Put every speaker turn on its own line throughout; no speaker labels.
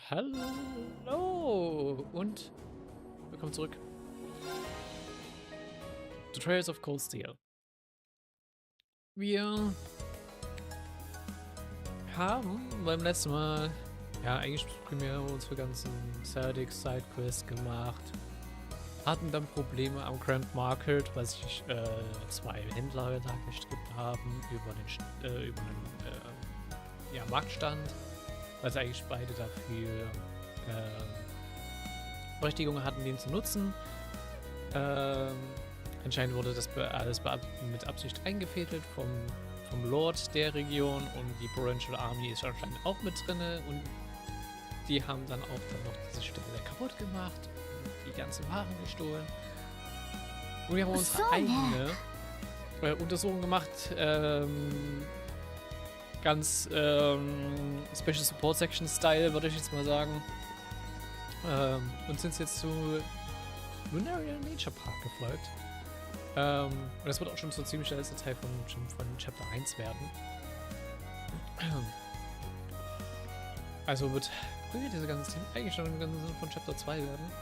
Hallo und willkommen zurück. The Trails of Cold Steel. Wir haben beim letzten Mal ja eigentlich primär unsere ganzen Sidequests gemacht. Hatten dann Probleme am Grand Market, weil sich zwei Händler da gestritten haben über den ja, Marktstand, weil sie eigentlich beide dafür Berechtigung hatten, den zu nutzen. Anscheinend wurde das alles mit Absicht eingefädelt vom Lord der Region und die Provincial Army ist anscheinend auch mit drin und die haben dann auch noch diese Stelle kaputt gemacht und die ganzen Waren gestohlen. Und wir haben unsere eigene Untersuchung gemacht, ganz Special Support Section Style, würde ich jetzt mal sagen. Und sind jetzt zu Lunaria Nature Park gefolgt. Und das wird auch schon so ziemlich der letzte Teil von Chapter 1 werden. Also wird diese ganze Team eigentlich schon im ganzen Sinne von Chapter 2 werden.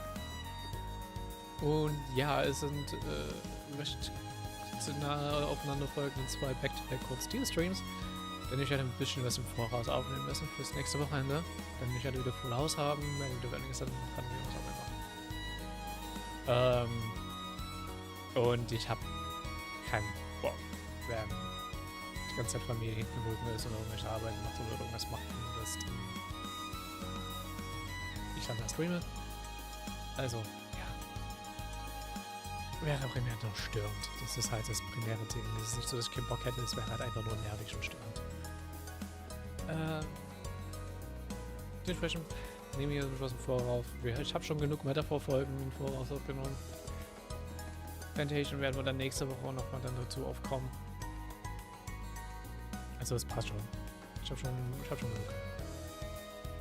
Und ja, es sind recht nahe aufeinanderfolgende zwei Back-to-Back-Cold-Steel-Streams. Denn ich werde ein bisschen was im Voraus aufnehmen müssen fürs nächste Wochenende. Denn ich werde wieder Full House haben, werde wieder einiges dann kann ich auch machen. Und ich habe keinen Bock, wenn die ganze Zeit Familie hinten im Rücken ist oder irgendwelche Arbeiten macht oder irgendwas macht, dass ich dann da streame. Also, ja. Wäre primär nur störend. Das ist halt das primäre Ding. Das ist nicht so, dass ich keinen Bock hätte, es wäre halt einfach nur nervig und störend. Dementsprechend nehme ich hier etwas im Voraus. Ich habe schon genug Metaphor-Folgen im Voraus aufgenommen. Plantation werden wir dann nächste Woche auch nochmal dann dazu aufkommen. Also es passt schon. Ich hab schon genug.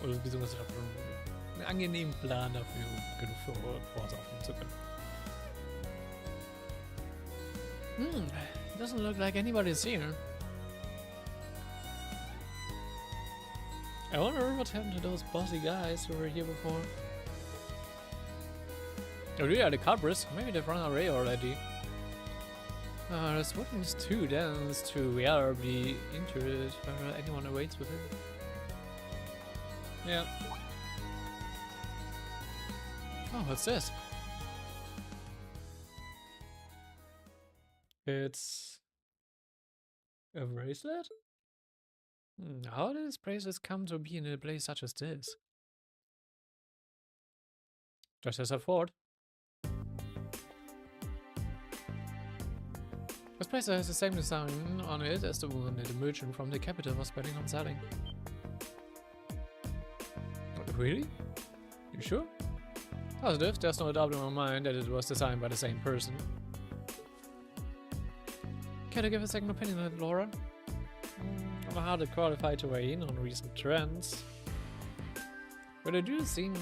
Oder beziehungsweise ich habe schon einen angenehmen Plan dafür, genug für Voraus aufnehmen zu können. Doesn't look like anybody's here. I wonder what happened to those bossy guys who were here before. Oh yeah, the culprits. Maybe they've run away already. This weapon is too dense to be injured whether anyone awaits with him. Yeah. Oh, what's this? It's a bracelet? How did this bracelet come to be in a place such as this? Just as I thought. This bracelet has the same design on it as the one that the merchant from the capital was planning on selling. Really? You sure? Positive, there's no doubt in my mind that it was designed by the same person. Can I give a second opinion on it, Laura? I'm hardly qualified to weigh in on recent trends, but there do seem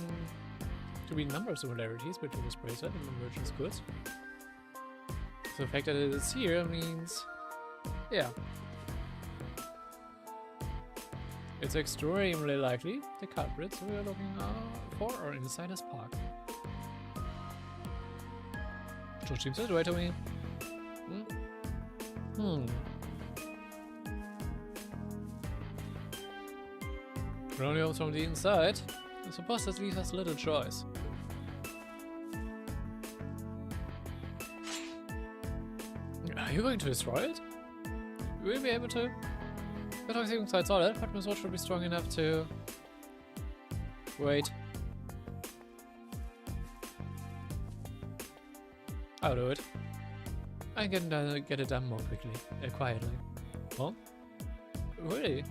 to be a number of similarities between this bracelet and the merchant's goods. So the fact that it is here means, yeah, it's extremely likely the culprits we are looking for are inside this park. So seems that way to me. We're only out from the inside. I suppose that leaves us little choice. Are you going to destroy it? Will you be able to? The toxic inside solid, but my sword should be strong enough to... Wait. I'll do it. I can get it done more quickly, quietly. Huh? Really?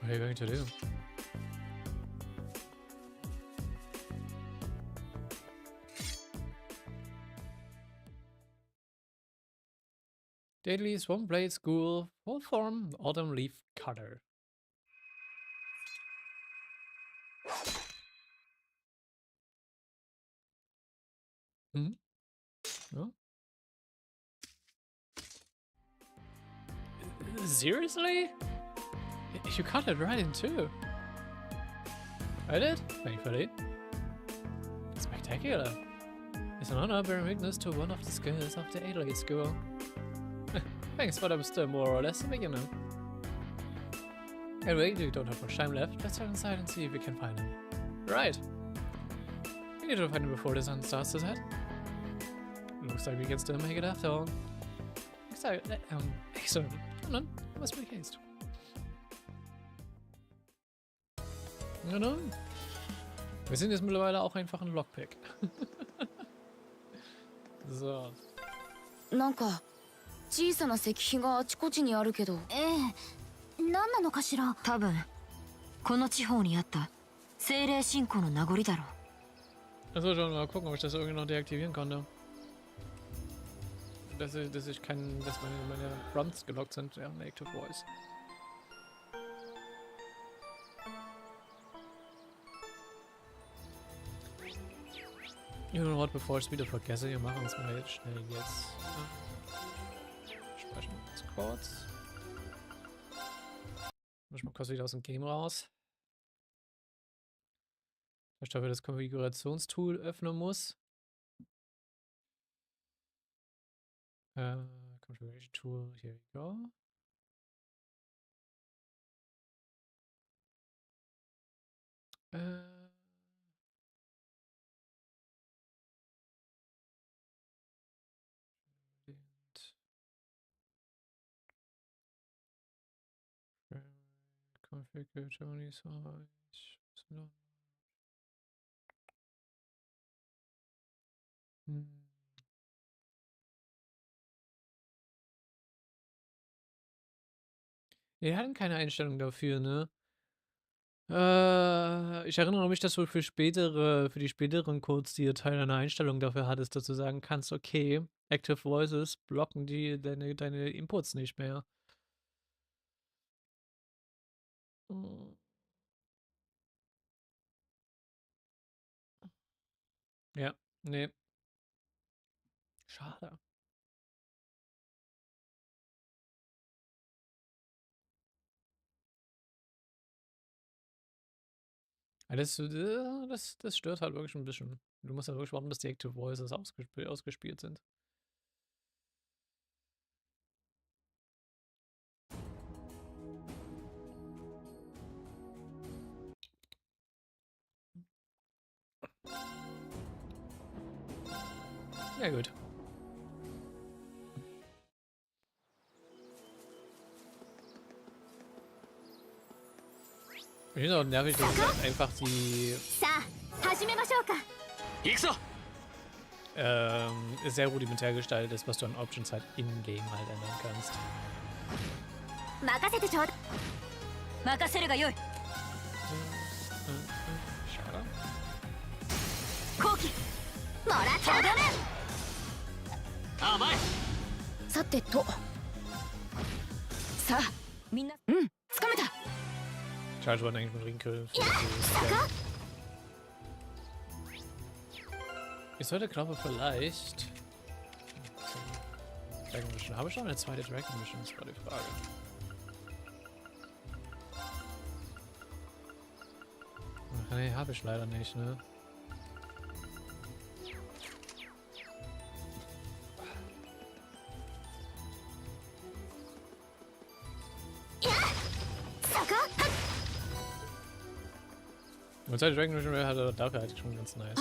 What are you going to do? Deadly Swamp Blade School, full form, Autumn Leaf Cutter. Oh. Seriously? You cut it right in two. Read it? Thankfully. Spectacular. It's an honor bearing witness to one of the skills of the elite school. Thanks, but I'm still more or less a beginner. Anyway, we don't have much time left. Let's go inside and see if we can find him. Right. We need to find him before the sun starts to set. Looks like we can still make it after all. Excellent. Come on, must be haste. Nun, wir sind jetzt mittlerweile auch einfach ein Lockpick. So.
なんか小さな石碑があちこちにあるけど。何なのかしら。多分この地方にあった精霊信仰の名残だろう。
Also schon mal gucken, ob ich das irgendwie noch deaktivieren konnte. Dass meine Prompts gelockt sind, ja, eine Active Voice. You know what, bevor ich es wieder vergesse, wir machen es mal jetzt schnell jetzt. Speichern wir ganz kurz. Muss ich mal kurz wieder aus dem Game raus. Ich dafür das Konfigurationstool öffnen muss. Configuration Tool, here we go. Configure Germany size. Wir hatten keine Einstellung dafür, ne? Ich erinnere mich, dass du für die späteren Codes, die Teil eine Einstellung dafür hattest, dass du sagen kannst, okay, Active Voices blocken deine Inputs nicht mehr. Ja, nee. Schade. Das stört halt wirklich ein bisschen. Du musst ja wirklich warten, bis die Active Voices ausgespielt sind. Ja gut. Ich finde auch nervig, dass es halt einfach die sehr rudimentär gestaltet ist, was du an Options halt in-game halt ändern kannst. Schade. Charge war eigentlich mit Ringkill. Ich sollte, glaube ich, vielleicht. Dragon Mission. Habe ich schon eine zweite Dragon Mission? Das war die Frage. Ach, nee, habe ich leider nicht, ne? Und zweite Dragon Mission hat dafür halt schon ganz nice.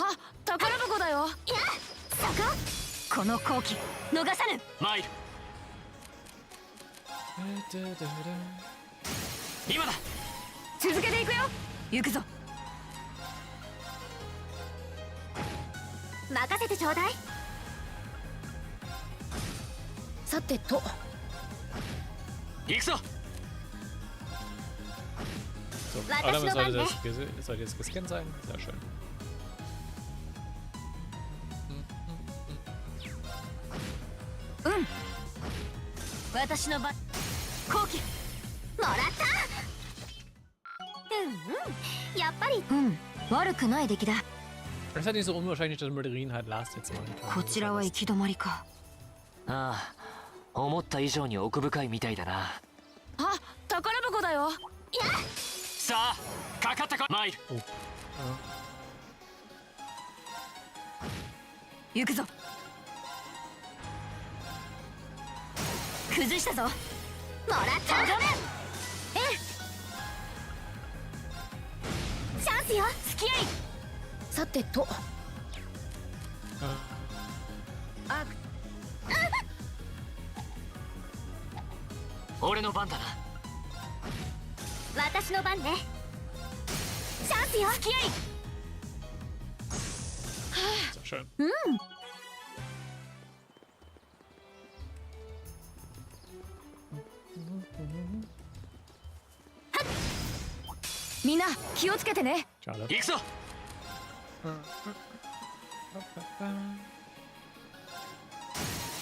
So, aber damit sollte jetzt gescannt sein. Sehr schön. Es ist halt nicht so unwahrscheinlich, dass Mandarin halt Last jetzt machen kann.
こちらは行き止まりか。
ああ、思った以上に奥深いみたいだな。
あ、宝箱だよ。
さあ、かかったか。参る。
行くぞ。崩したぞ。もらった。チャンスよ。付き合い。さてと。あ、
俺の番だな。
私の番ね。チャンスよ。付き合い。
Sehr schön.
みんな気をつけてね。
Schade.
行くぞ。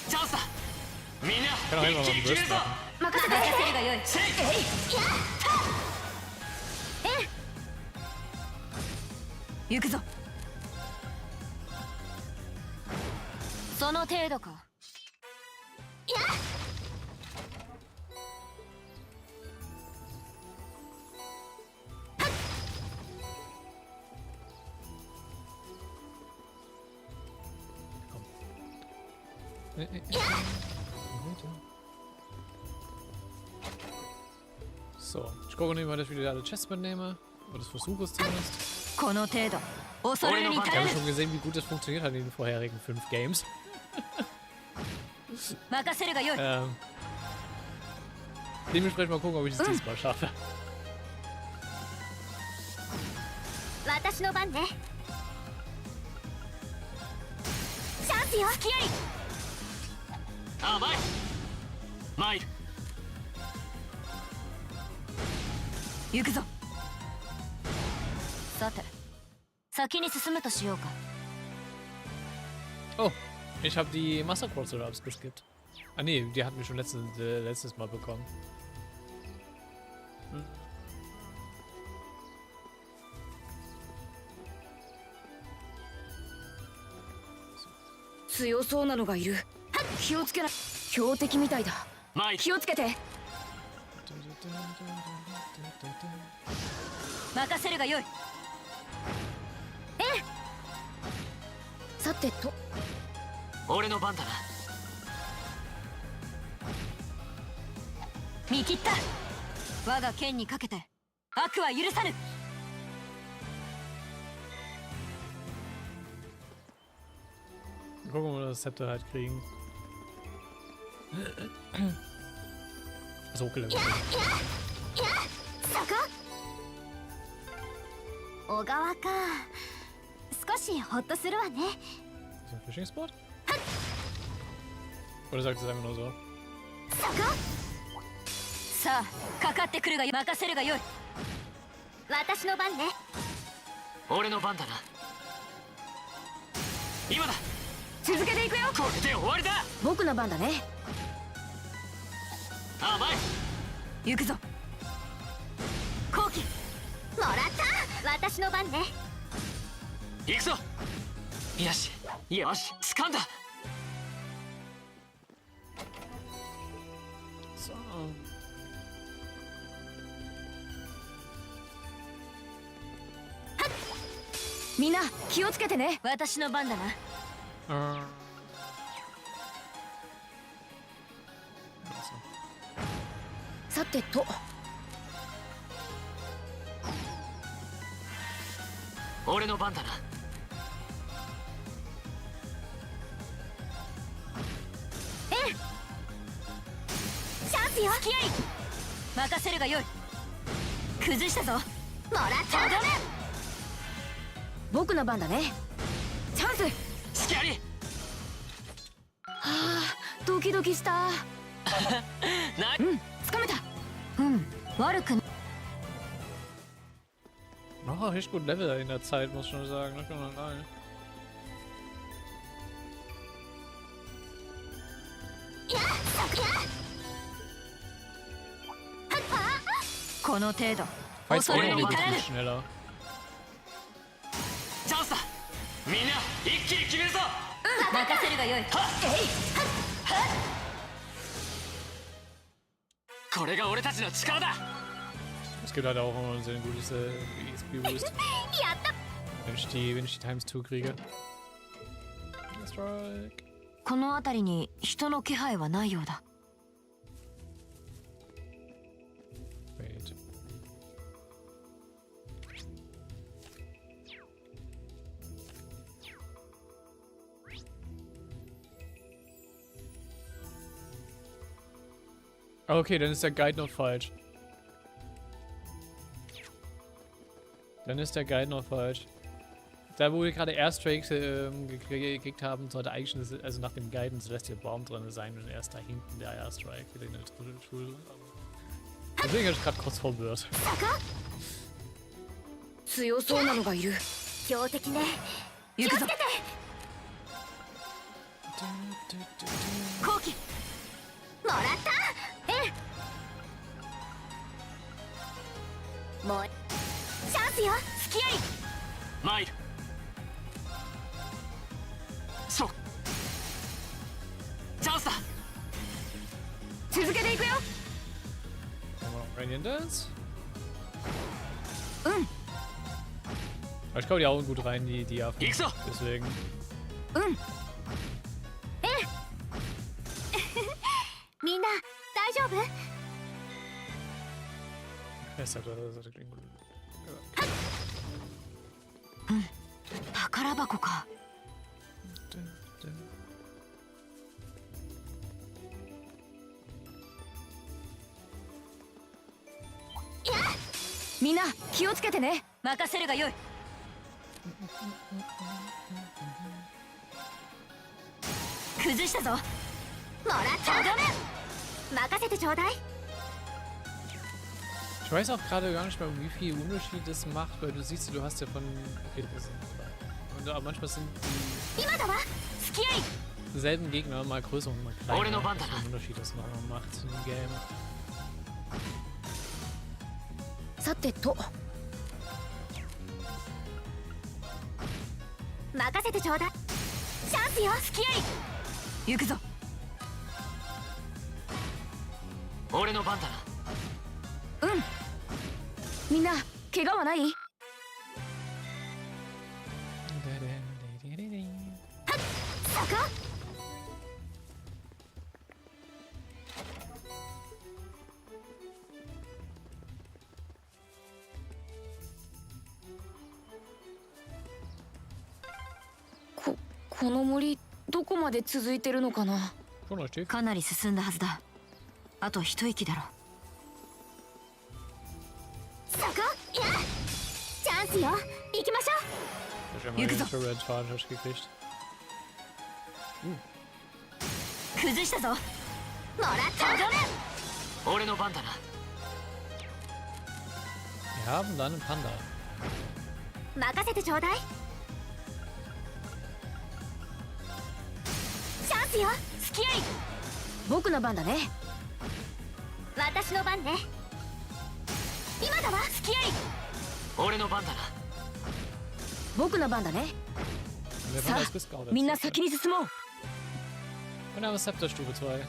チャンスだ。みんな
Kann auch
一
immer
気
mal
に
einen
決め
Burst
るぞ。
machen.
任せて。任せるがよい。
せい。
行くぞ。その程度か。
So, ich gucke nicht mal, dass ich wieder alle Chests mitnehme. Oder das versuche es zumindest.
この程度。恐れるに
Ich
足
habe
る。
schon gesehen, wie gut das funktioniert hat in den vorherigen 5 Games.
任せるがよい。
Dementsprechend mal gucken, ob ich es diesmal schaffe.
私の番ね。チャンスよ。付き合い。
甘い。マイル。
行くぞ。さて、先に進むとしようか。
Oh, ich habe die Master Crossbell geskippt. Ah nee, die hatten wir schon letztes Mal bekommen. Hm.
強そうなのがいる。気をつけな。標的みたいだ。
マイル。
気をつけて。任せるがよい。さてと。
俺の番だな。
見切った。我が剣にかけて悪は許さぬ。
Gucken, ob wir das Zepter halt kriegen. So gelevelt.
そこ。小川か。少しホッとするわね。
Ist das ein Fishing Spot? Oder sagt es einfach nur so?
そこ。さあ、かかってくるがよ。任せるがよい。私の番ね。
俺の番だな。今だ。
続けていくよ。
これで終わりだ。
僕の番だね。
甘い。
行くぞ。後期。もらった。私の番ね。
行くぞ。よし。よし。掴んだ。
So.
みんな気をつけてね。私の番だな。さてと。
俺の番だな。
チャンスよ。付き合い。任せるがよい。崩したぞ。もらった。僕の番だね。チャンス。
スキャリ。
はあ、ドキドキした。
な。
掴めた。悪くない。
Oh, echt gut Level in der Zeit, muss ich schon sagen. Das kann man sagen.
この程度。
Weiß
恐れ
auch
に
nicht
足らぬ。
schneller.
チャンスだ。みんな一気に決めるぞ。
任せるがよい。
これが俺たちの力だ。
Es gibt halt auch immer so ein gutes XP-Boost.
やった。
wenn ich die Times 2 kriege. Strike.
この辺りに人の気配はないようだ。
Wait. Okay, dann ist der Guide noch falsch. Dann ist der Guide noch falsch. Da, wo wir gerade Airstrikes gekriegt haben, sollte eigentlich, also nach dem Guide, ein Celestial Baum drin sein und erst da hinten der Airstrike wieder in der Schule. Deswegen habe ich gerade kurz verwirrt.
強そうなのがいる。強敵ね。行くぞ。後期。もらった。ええ。もう。チャンスよ。付き合い。
参る。そう。チャンスだ。
続けていくよ。
Rein das?
うん。
Aber ich glaube, die hauen gut rein, die Affen. Deswegen.
うん。ええ。みんな大丈夫？
Das hat klingt gut.
うん。宝箱か。みんな気をつけてね。任せるがよい。崩したぞ。もらった。任せてちょうだい。
Ich weiß auch gerade gar nicht mehr, wie viel Unterschied das macht, weil du siehst, du hast ja von. Okay, das ist und aber manchmal sind dieselben Gegner mal größer und mal kleiner. Was für einen Unterschied das nochmal macht im Game.
さてと。任せてちょうだい。チャンスよ。付き合い。行くぞ。
俺の番だな。
うん。みんな怪我はない？はっ、そこ。この森どこまで続いてるのかな。かなり進んだはずだ。あと一息だろ。そこ、いや、チャンスよ。行きましょう。行くぞ。崩したぞ。もらった。
俺の番だな。
Wir haben dann einen Panda.
任せてちょうだい。チャンスよ。付き合い。僕の番だね。私の番ね。今だわ。付き合い。俺の番だな。僕の番だね。さあ、みんな先に進もう。
Und dann ist Scepter Stufe 2.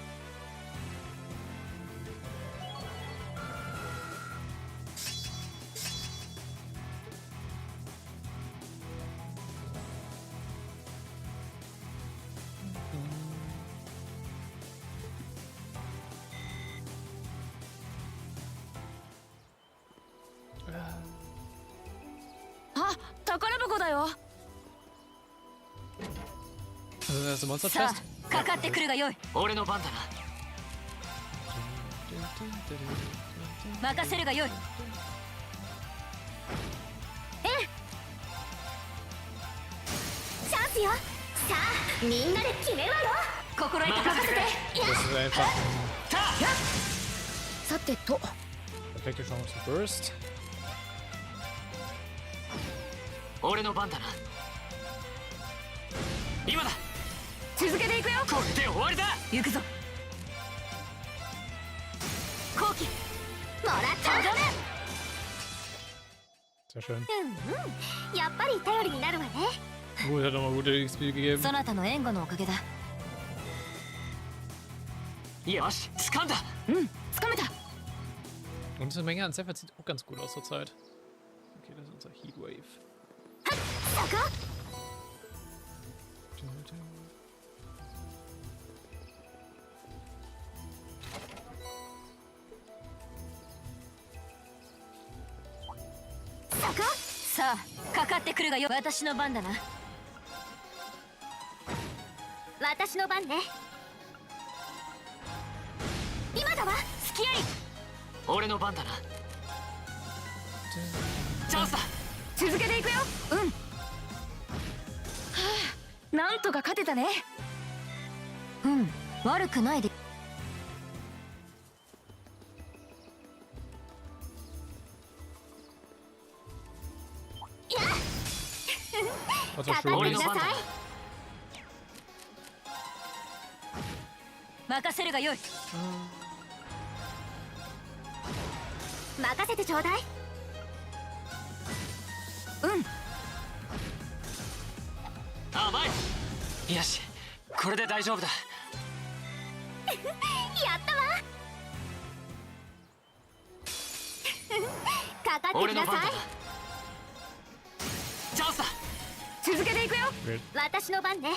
Ah, 宝箱だよ。
Das ist Monster
さ
Chest.
あ、かかってくるがよい。
俺の番だな。
任せるがよい。ええ。チャンスよ。さあ、みんなで決めろよ。心得て任せて。
Das ist einfach ein
さてと。
perfekte Chance zu Burst.
俺の番だな。今だ。
続けていくよ。
これで終わりだ。
行くぞ。後期。もらった。
Sehr schön.
やっぱり頼りになるわね。
Gut, hat nochmal gute XP gegeben.
そなたの援護のおかげだ。
よし、掴んだ。
うん、掴めた。
Und diese Menge an Zephyr sieht auch ganz gut aus zur Zeit. Okay, das ist unser Heatwave.
ささあかかってくるがよ。私の番だな。私の番ね。今だわ。好きあり。
俺の番だな。チャンスだ。
続けていくよ。うん。はあ、なんとか勝てたね。うん、悪くないで。
Also
かか
schön
ってき
ist.
なさい。任せるがよい。任せてちょうだい。うん。
甘い。よし、これで大丈夫だ。
やったわ。かかってきなさい。
チャンスだ。
続けていくよ。
Weird.
私の番ね。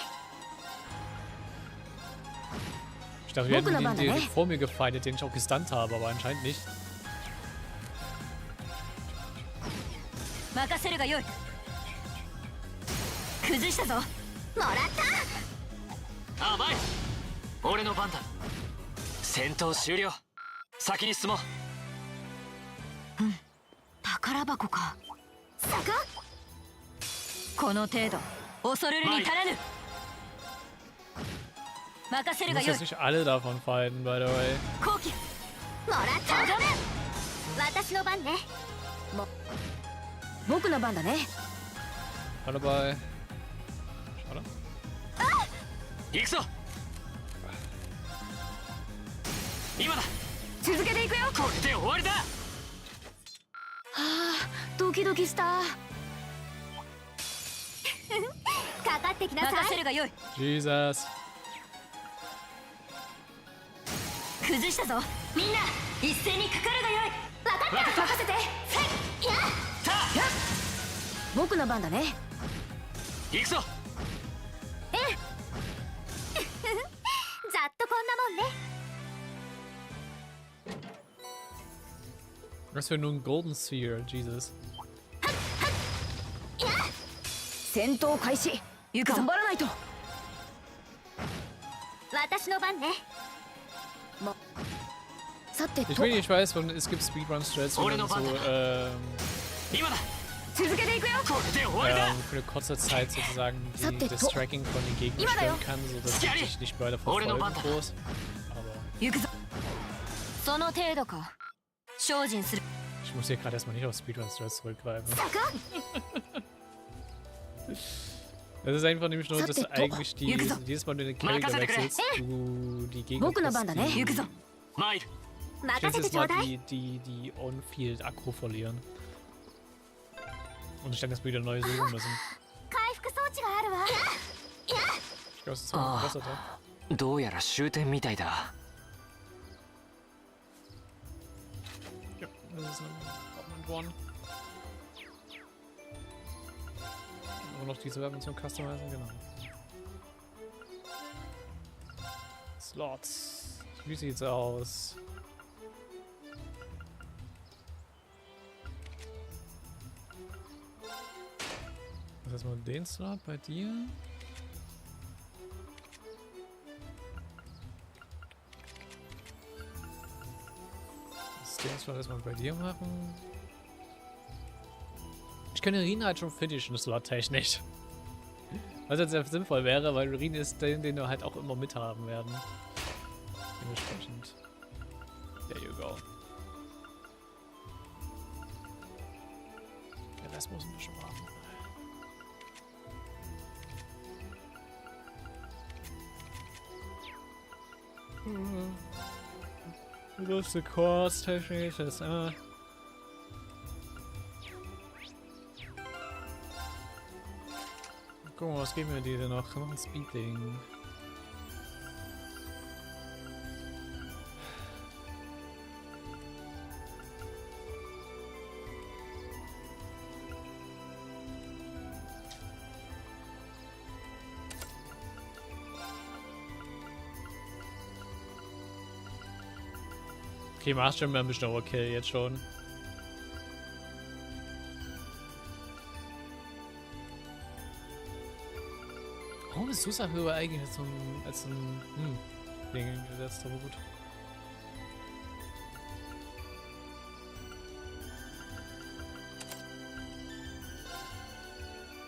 Ich dachte, wir hätten den vor mir gefeindet, den ich auch gestunt habe, aber anscheinend nicht.
任せるがよい。崩したぞ。もらった。
甘い。俺の番だ。戦闘終了。先に進もう。
宝箱か。坂。この程度恐るるに足らぬ。任せ
Ich
るが
muss
よい。
jetzt nicht alle davon fighten, by the way.
後期。もらった。私の番ね。僕の番だね。
Alle bei. Schade.
行くぞ。今だ。
続けていくよ。
これで終わりだ。
はあ、ドキドキした。かかってきなさい。任せるがよい。
Jesus.
崩したぞ。みんな一斉にかかるがよい。分かった。任せて。やっ。僕の番だね。
行くぞ。
ざっとこんなもんね。
Was für nur ein Golden Sphere, Jesus.
戦闘開始。頑張らないと。私の番ね。さて
Ich
と。
will, ich weiß, es gibt Speedrun-Strats, wo man so
今だ。
続けていくよ。
これで終わりだ。
für eine kurze Zeit sozusagen das Tracking von den Gegnern
Immer da,
stellen kann, sodass sie dich nicht weiter verfolgen groß. Aber
行くぞ。その程度か。精進する。
ich muss hier gerade erstmal nicht auf Speedrun-Strats zurückgreifen. Das ist einfach nämlich nur, dass eigentlich jedes Mal, wenn du den Charakter wechselst, du die Gegner jedes Mal die On-Field-Akku verlieren. Und ich dann erstmal wieder neu suchen müssen. Ich glaube, das ist mal besser da.
どうやら終点みたいだ。
Ja, das ist ein One. Nur noch diese Werbung zum Customizen, genau. Slots. Wie sieht's aus? Das ist mal den Slot bei dir. Den Slot erstmal bei dir machen. Ich könnte Rin halt schon finishen, Slot-technisch. Was jetzt sehr sinnvoll wäre, weil Rin ist den wir halt auch immer mithaben werden. Dementsprechend. There you go. Der Rest muss ein bisschen warten. Größte Kurs, technisches, Guck mal, was geben wir dir denn noch? Noch ein Speedling. Okay, machst schon mal ein bisschen Overkill jetzt schon. Warum ist Susa höher eigentlich als ein Ding gesetzt, aber gut.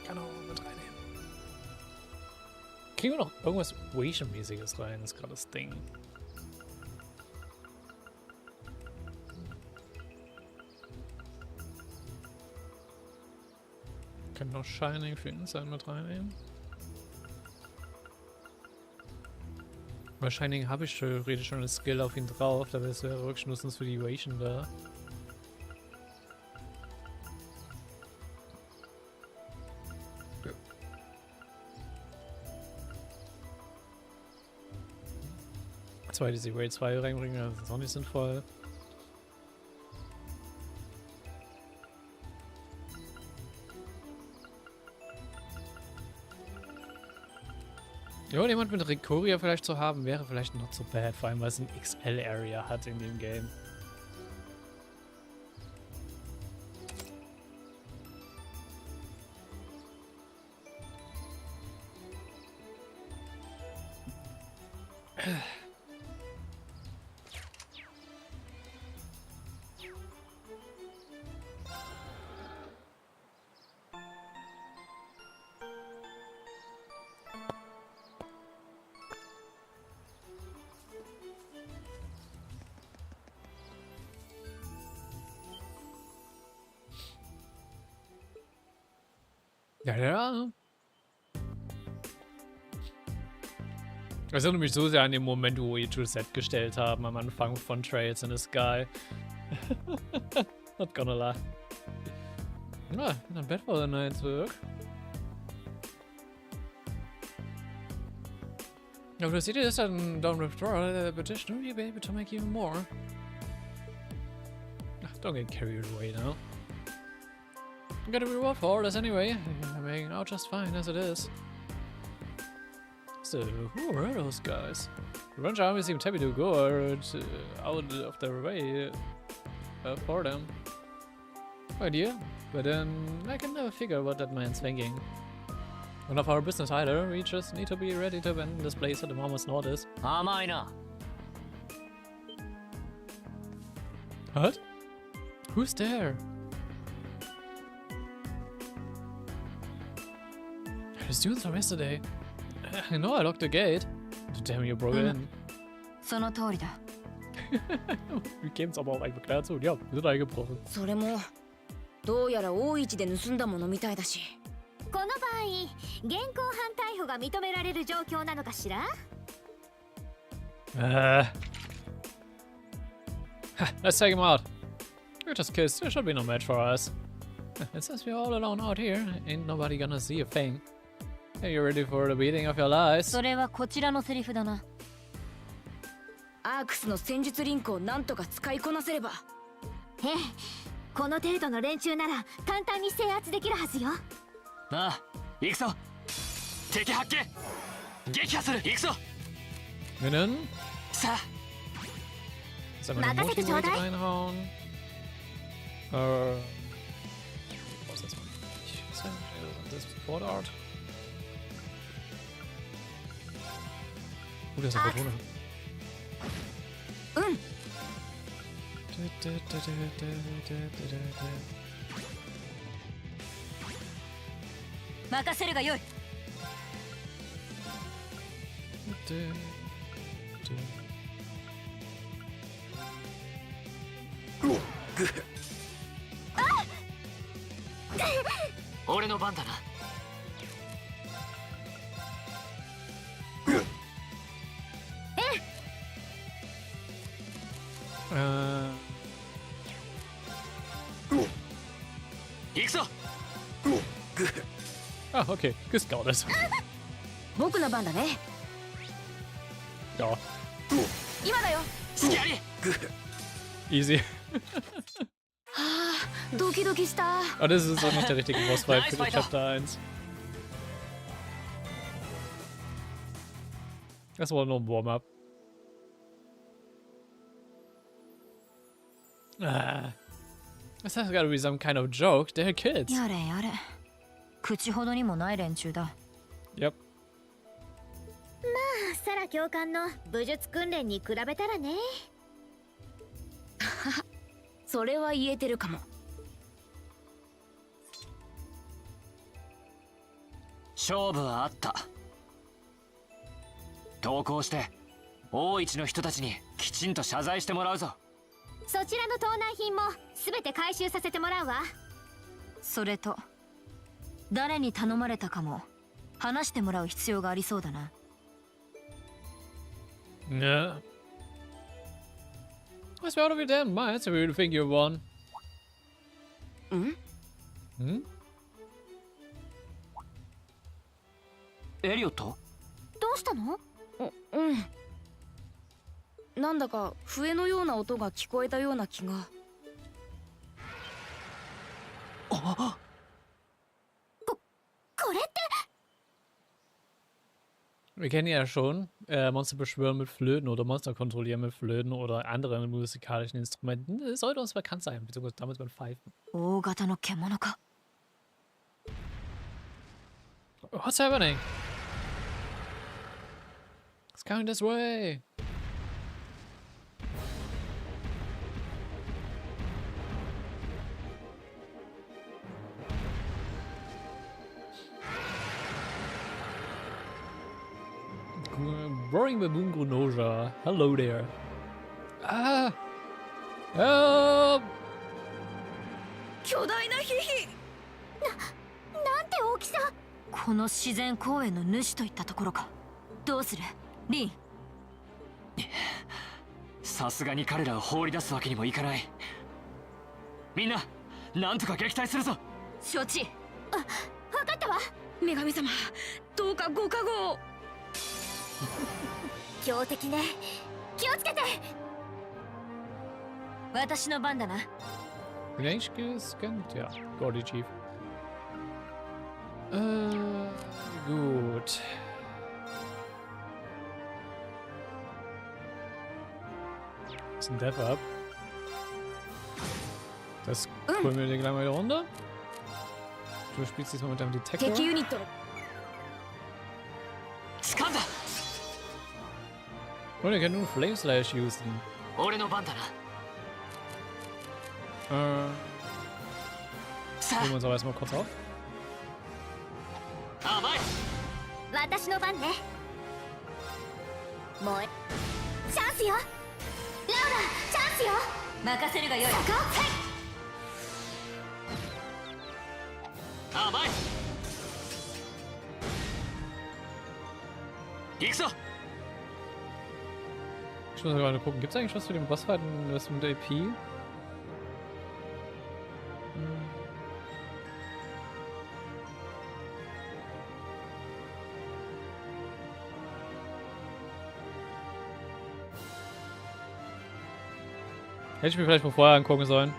Kann auch mit reinnehmen. Kriegen wir noch irgendwas Wation-mäßiges rein, ist gerade das Ding. Können noch Shining für Inside mit reinnehmen. Bei Shining habe ich theoretisch schon eine Skill auf ihn drauf, da wäre es ja Rückschnussens für die Wation da. Zwei diese Raid 2 reinbringen, das ist auch nicht sinnvoll. Ja, jemand mit Recoria vielleicht zu haben, wäre vielleicht not so bad, vor allem weil es ein XL-Area hat in dem Game. Ja. Ich erinnere mich so sehr an den Moment, wo wir to Set gestellt haben am Anfang von Trails in the Sky. Not gonna lie. Ja, not bad for the night's work. If the city don't withdraw the petition, we'll be able to make even more. Don't get carried away now. I'm gonna be reward for all this anyway. I'm making out just fine as it is. So, who are those guys? The French army seemed happy to go out of their way for them. Idea, but then I can never figure what that man's thinking. None of our business either. We just need to be ready to abandon this place at a moment's notice. What? Who's there? The students from yesterday. I know I locked the gate. So damn, you broke it in.
その通りだ。
Wir geben es aber auch einfach klar zu. Ja, wir sind eingebrochen.
それもどうやら大市で盗んだものみたいだし。
この場合、現行犯逮捕が認められる状況なのかしら？
Let's take him out. We're just kids. There should be no match for us. And since we're all alone out here, ain't nobody gonna see a thing. Are you ready for the beating of your lives?
それはこちらのセリフだな。アークスの戦術リンクをなんとか使いこなせれば。
ええ、この程度の連中なら簡単に制圧できるはずよ。
ああ、行くぞ。敵発見。撃破する。行くぞ。
Winnen?
さあ。
Sollen wir den Motivate reinhauen? Was ist das? Das ist Support Art. Das ist eine Vertonung.
任せるがよい。
俺の番だな。行くぞ。
Ah, okay. Gescoutet.
僕の番だね。
Ja.
今だよ。
隙あり。
Easy.
ドキドキした。
Aber das ist auch nicht der richtige Bossfight für die Chapter 1. Das war nur ein Warm-up. This has gotta be some kind of joke. They're kids.
やれやれ。口ほどにもない連中だ。
Yep.
サラ教官の武術訓練に比べたらね。
それは言えてるかも。
勝負はあった。同行して大一の人たちにきちんと謝罪してもらうぞ。
そちらの盗難品も全て回収させてもらうわ。
それと誰に頼まれたかも話してもらう必要がありそうだな。
Yeah. What's out of your damn minds if you think you won? ん？
エリオット？
どうしたの？
なんだか笛のような音が聞こえたような気が。
これって
Wir kennen ja schon Monster beschwören mit Flöten oder Monster kontrollieren mit Flöten oder anderen musikalischen Instrumenten. Das sollte uns bekannt sein, beziehungsweise damals mit Pfeifen.
大型の獣か。
What's happening? It's coming this way. Roaring Baboon Grunoja. Hello there. Ah! Help!
巨大なヒヒ。
なんて大きさ。
この自然公園の主といったところか。どうするリン。
さすがに彼らを放り出すわけにもいかない。みんななんとか撃退するぞ。
承知。
分かったわ。
女神様、どうかご加護。
強敵ね。気をつけて。
私の番だな。
Range gescannt? Ja, Gordy Chief. Gut. Das ist ein Death-Up. Das holen wir dir gleich mal wieder runter. Du spielst diesmal mit deinem Detector.
敵ユニット。
掴んだ。
Und ihr könnt nun Flame Slash usen.
俺の番だな。さ
Nehmen wir uns aber erstmal kurz auf.
あ、甘い。
私の番ね。もうチャンスよ。ラウラ、チャンスよ。
任せるがよい。
甘い。行くぞ。
Ich muss gerade gucken, gibt es eigentlich was für den Bossfight, was mit der AP? Hätte ich mir vielleicht mal vorher angucken sollen.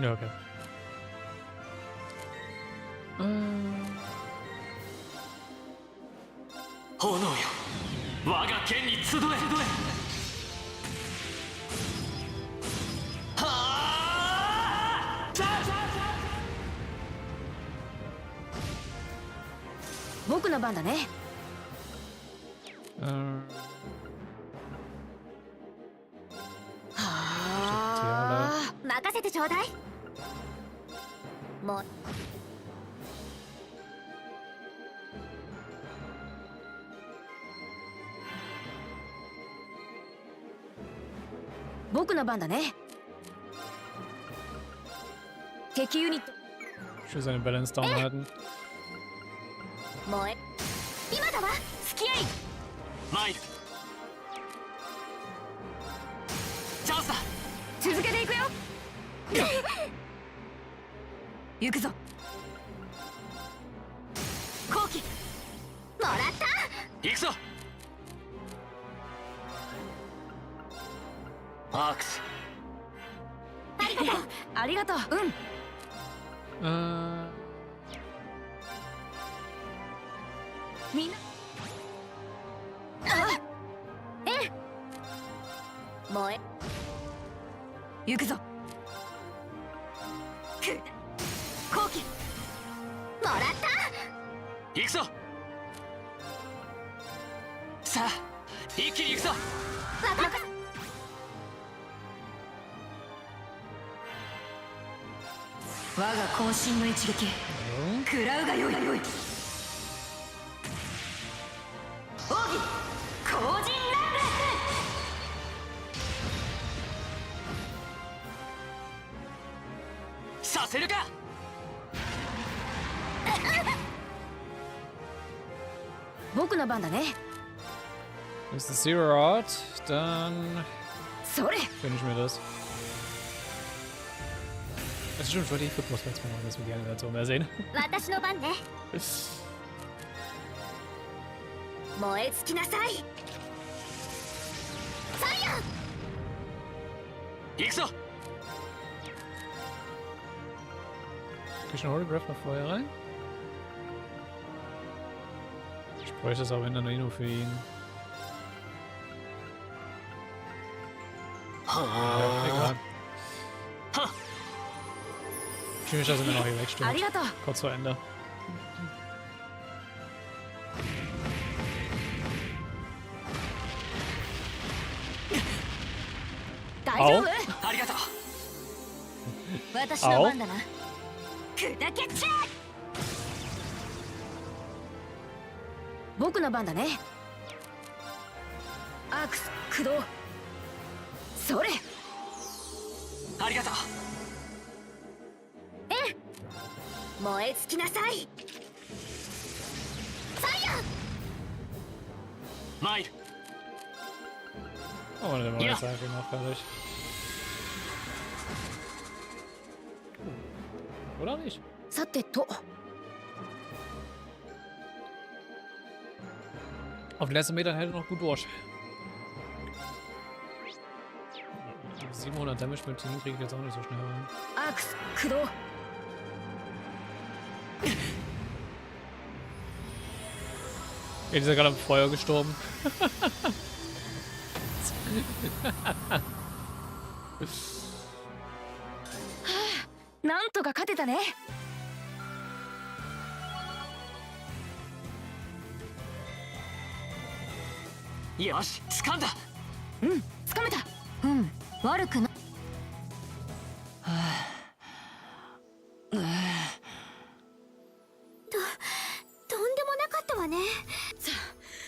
Ja, okay.
炎よ、我が剣に集え。はあ！
僕の番だね。はあ。
任せてちょうだい。もう。
僕の番だね。敵ユニット。
Ich will seine Balance down halten.
もう今だわ。
付き合い。
マイル。チャンスだ。
続けていくよ。行くぞ。後期。
もらった。
行くぞ。アークス。
ありがとう。みんな行くぞ。
後期もらった。
行くぞ。さあ一気に行くぞ。
我が渾身の一撃食らうがよい。奥義後陣乱舞。
させるか。
僕の番だね。
Ist das Zero Art? Dann
それ。
finish mir das. Das ist schon für die Football-Fans, dass wir die Animation mehr sehen.
私の番ね。燃え尽きなさい。ファイヤー。
行くぞ。
Krieg ich einen Holograph noch vorher rein? Ich bräuchte es aber wenn dann nur für ihn. Ja, egal. Ich will mich also immer noch hier wegstimmen.
ありがとう。
Kurz vor Ende.
大丈夫？
ありがとう。
私の番だな。砕けちゃえ。僕の番だね。アークス駆動。それ。
ありがとう。
燃え尽きなさい。ファイヤー。
参る。
Oh, dann machen wir
Ja.
jetzt einfach noch fertig. Oder nicht?
さてと。
Auf den letzten Metern hält er noch gut durch. 700 Damage mit Team kriege ich jetzt auch nicht so schnell rein.
アークス駆動。
Ja, die ist ja gerade am Feuer gestorben.
なんとか勝てたね。
よし、掴んだ。
うん、掴めた。うん、悪くな。
とんでもなかったわね。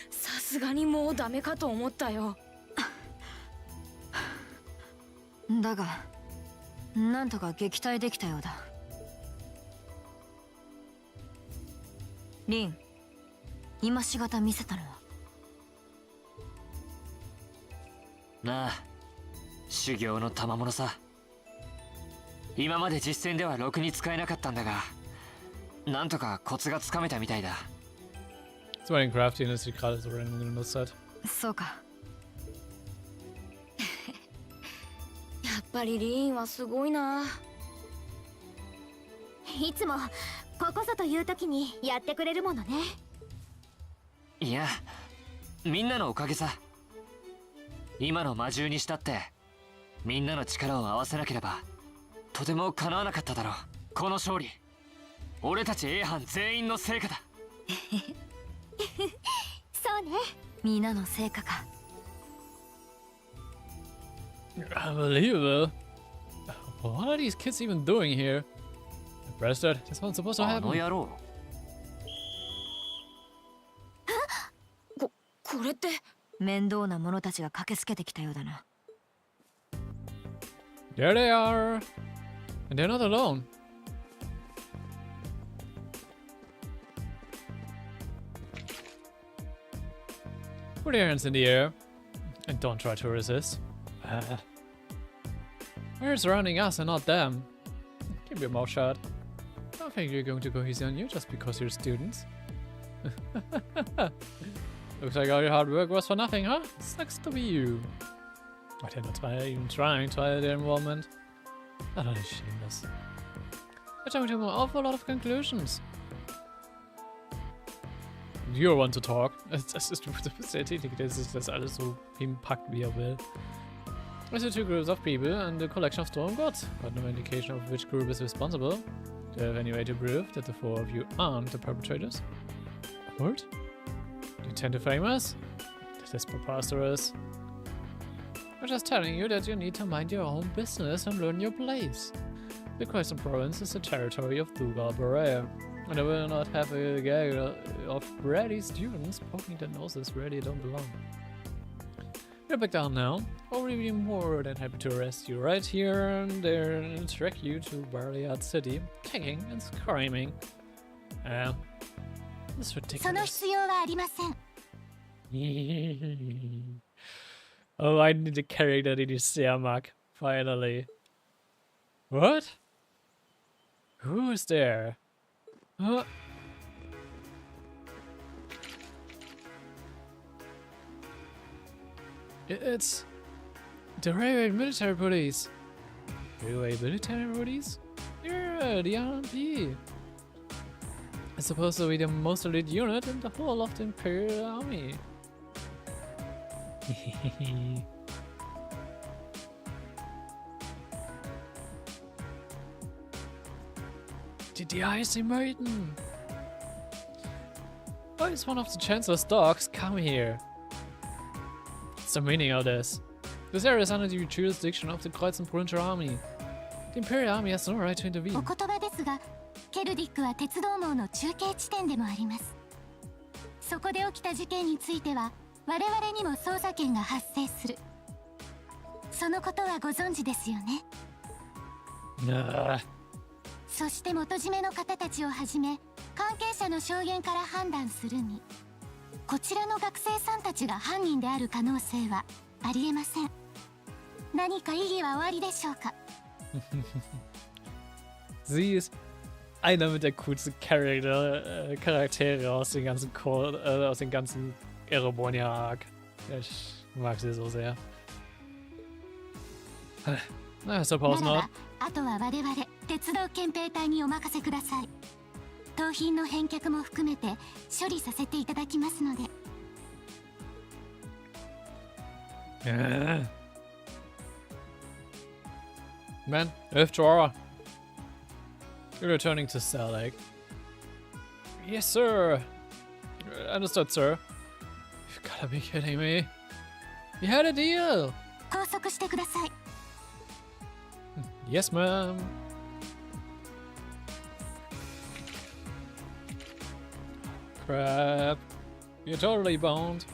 さすがにもうダメかと思ったよ。だがなんとか撃退できたようだ。リン、今しがた見せたのは。
なあ、修行の賜物さ。今まで実戦ではろくに使えなかったんだが、なんとかコツがつかめたみたいだ。
Das war den Crafting, das sie gerade so random genutzt hat.
そうか。やっぱりリーンはすごいな。
いつもここぞという時にやってくれるものね。
いや、みんなのおかげさ。今の魔獣にしたってみんなの力を合わせなければとても叶わなかっただろう。この勝利、俺たち A 班全員の成果だ。
そうね。
みんなの成果か。
Unbelievable. What are these kids even doing here? Breasted, this wasn't supposed to
あの
happen.
野郎。
これって面倒な者たちが駆けつけてきたようだな。
There they are. And they're not alone. Put your hands in the air. And don't try to resist. We're surrounding us and not them. Keep your mouth shut. Don't think you're going to cohesion you just because you're students. Looks like all your hard work was for nothing, huh? Sucks to be you. I did not even trying to hide their involvement. I don't shameless. You're jumping to an awful lot of conclusions. You're one to talk. Du bist derjenige, der sich das alles so hinpackt, wie er will. I see two groups of people and a collection of stolen goods, but no indication of which group is responsible. Do you have any way to prove that the four of you aren't the perpetrators? What? You intend to frame us? This is preposterous. I'm just telling you that you need to mind your own business and learn your place. The Crossbell province is the territory of Dugal Beret, and I will not have a gang of bratty students poking their noses where they don't belong. You're back down now. I'll be more than happy to arrest you right here and there and track you to Barliard City, kicking and screaming. This is
その
ridiculous.
必要はありません。
Oh, I need a character that is Siamak, finally. What? Who is there? Huh? It's the railway military police. Railway military police? Yeah, the RMP. It's supposed to be the most elite unit in the whole of the Imperial Army. The icy maiden. Why is one of the Chancellor's dogs come here? What's the meaning of this? This area is under the jurisdiction of the Kreuzen Provincial Army. The Imperial Army has no right to
お
intervene.
言葉ですが、ケルディックは鉄道網の中継地点でもあります。そこで起きた事件については我々にも捜査権が発生する。そのことはご存知ですよね。そして元締めの方たちをはじめ関係者の証言から判断するに、こちらの学生さんたちが犯人である可能性はありえません。何か異議はおありでしょうか。
Sie ist einer mit der coolsten Charaktere aus den ganzen aus den ganzen Erebonia Arc. Ich mag sie so sehr. Na, suppose
なら
not.
ばあとは我々鉄道憲兵隊にお任せください。盗品の返却も含めて処理させていただきますので。
Man, withdraw. You're returning to Cell Lake. Yes, sir. Understood, sir. You've gotta be kidding me. You had a deal.
拘束してください。
Yes, ma'am. Crap. You're totally boned.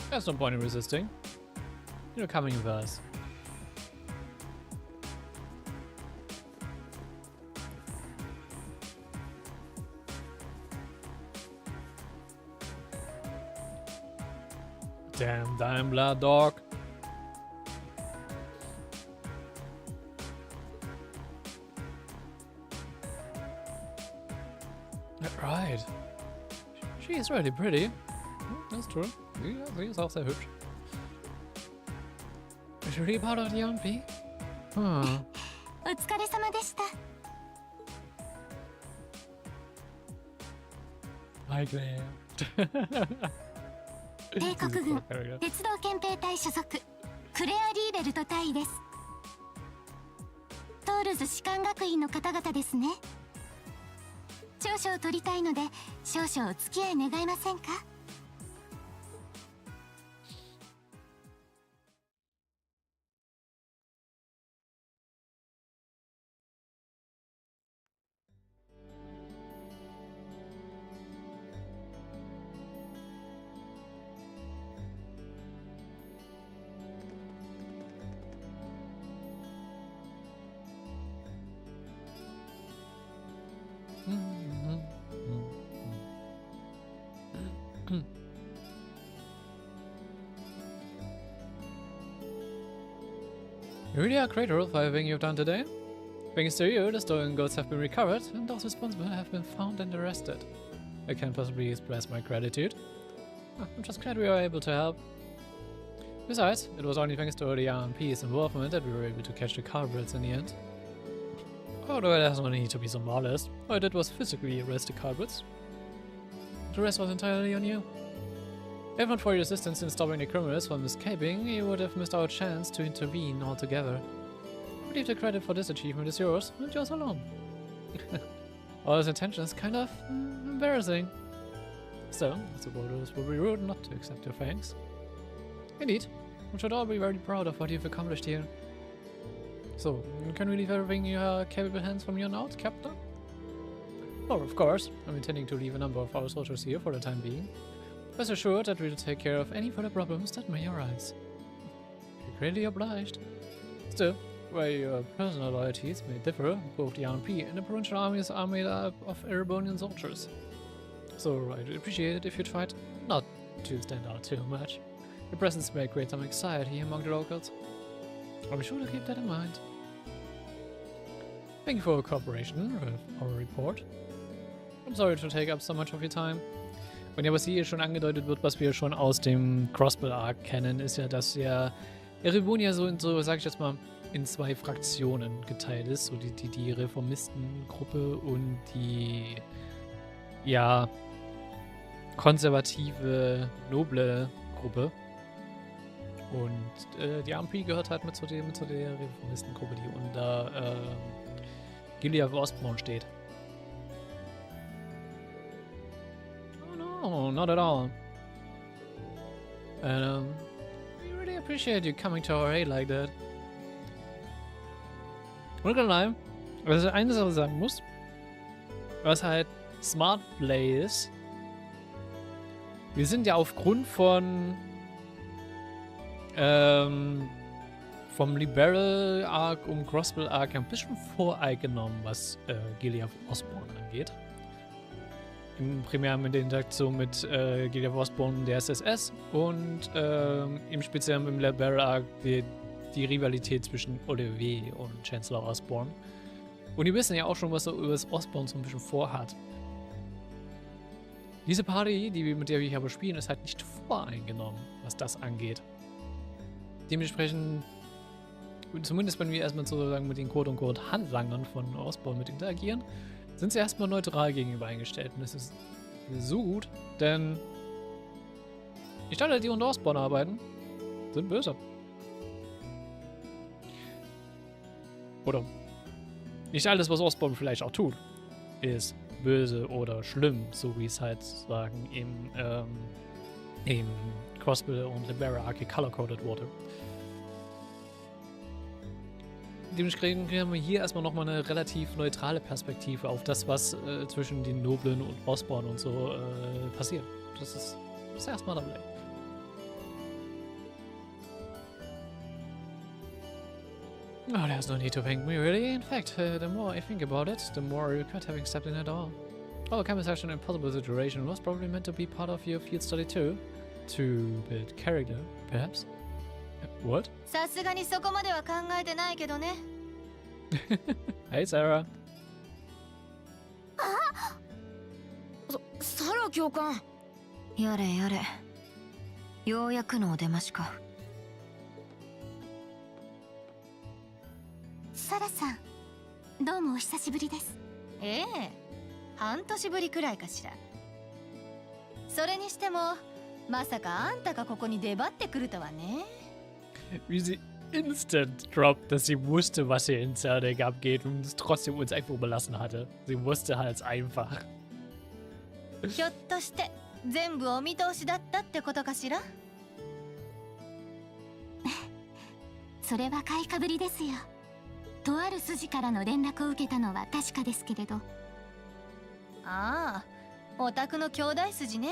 There's no point in resisting. You're coming with us. Damn Daimler dog. Right. She is really pretty. That's true. Sie ist auch sehr hübsch. Is she really part of the RMP? Huh.
お疲れ様でした。
Hi, Claire.
帝国軍
Character.
鉄道憲兵隊所属クレア・リーベルト隊です。トールズ士官学院の方々ですね。調書を取りたいので少々お付き合い願えませんか。
You really are grateful for everything you've done today. Thanks to you, the stolen goods have been recovered, and those responsible have been found and arrested. I can't possibly express my gratitude. I'm just glad we were able to help. Besides, it was only thanks to the RMP's involvement that we were able to catch the culprits in the end. Although it doesn't need to be so modest, all I did was physically arrest the culprits. The rest was entirely on you. If not for your assistance in stopping the criminals from escaping, you would have missed our chance to intervene altogether. I believe the credit for this achievement is yours, and yours alone. All this attention is kind of embarrassing. Still, I suppose it would be rude not to accept your thanks. Indeed, we should all be very proud of what you've accomplished here. So, can we leave everything in your capable hands from here on out, Captain? Oh, of course. I'm intending to leave a number of our soldiers here for the time being. Rest assured that we'll take care of any further problems that may arise. We're greatly obliged. Still, where your personal loyalties may differ, both the RMP and the provincial armies are made up of Erebonian soldiers. So I'd appreciate it if you tried not to stand out too much. Your presence may create some anxiety among the locals. I'll be sure to keep that in mind. Thank you for your cooperation with our report. I'm sorry to take up so much of your time. Und ja, was hier schon angedeutet wird, was wir schon aus dem Crossbell Arc kennen, ist ja, dass ja Erebonia so, sag ich jetzt mal, in zwei Fraktionen geteilt ist. So die Reformistengruppe und die, ja, konservative, noble Gruppe. Und die RMP gehört halt mit zu der Reformistengruppe, die unter Gilead Osborne steht. Oh no, not at all. And we really appreciate you coming to our aid like that. Und gleich, was ich eine Sache sagen muss, was halt Smart Play ist, wir sind ja aufgrund von vom Liberal Arc und Crossbell Arc ein bisschen voreingenommen, was Gilead Osborne angeht. Primär mit der Interaktion mit Gilead Osborne und der SSS und im Speziellen im Liberal Arc die Rivalität zwischen Olivier und Chancellor Osborne. Und die wissen ja auch schon, was er über das Osborne so ein bisschen vorhat. Diese Party, mit der wir hier aber spielen, ist halt nicht voreingenommen, was das angeht. Dementsprechend, zumindest wenn wir erstmal sozusagen mit den quote-unquote Handlangern von Osborne mit interagieren, sind sie erstmal neutral gegenüber eingestellt. Und das ist so gut, denn die Stadt, die unter Osborne arbeiten, sind böse. Oder nicht alles, was Osborne vielleicht auch tut, ist böse oder schlimm, so wie es halt sozusagen im Crossbell und Liberal Arc color-coded wurde. Dementsprechend haben wir hier erstmal nochmal eine relativ neutrale Perspektive auf das, was zwischen den Noblen und Osborne und so passiert. Das ist erstmal dabei. Oh, there's no need to thank me, really. In fact, the more I think about it, the more I regret having stepped in at all. Overcoming such an impossible situation was probably meant to be part of your field study too. To build character, perhaps? What?
さすがにそこまでは考えてないけどね。
Hey, Sarah.
サラ教官。やれやれ。ようやくのお出ましか。
サラさん、どうもお久しぶりです。ええ、半年ぶりくらいかしら。それにしても、まさかあんたがここに出張ってくるとはね。
Wie sie instant droppt, dass sie wusste, was hier in Zerdek abgeht und es trotzdem uns einfach überlassen hatte. Sie wusste halt einfach.
ひょっとして全部お見通しだったってことかしら。それは買いかぶりですよ。とある筋からの連絡を受けたのは確かですけれど。ああ、お宅の兄弟筋ね。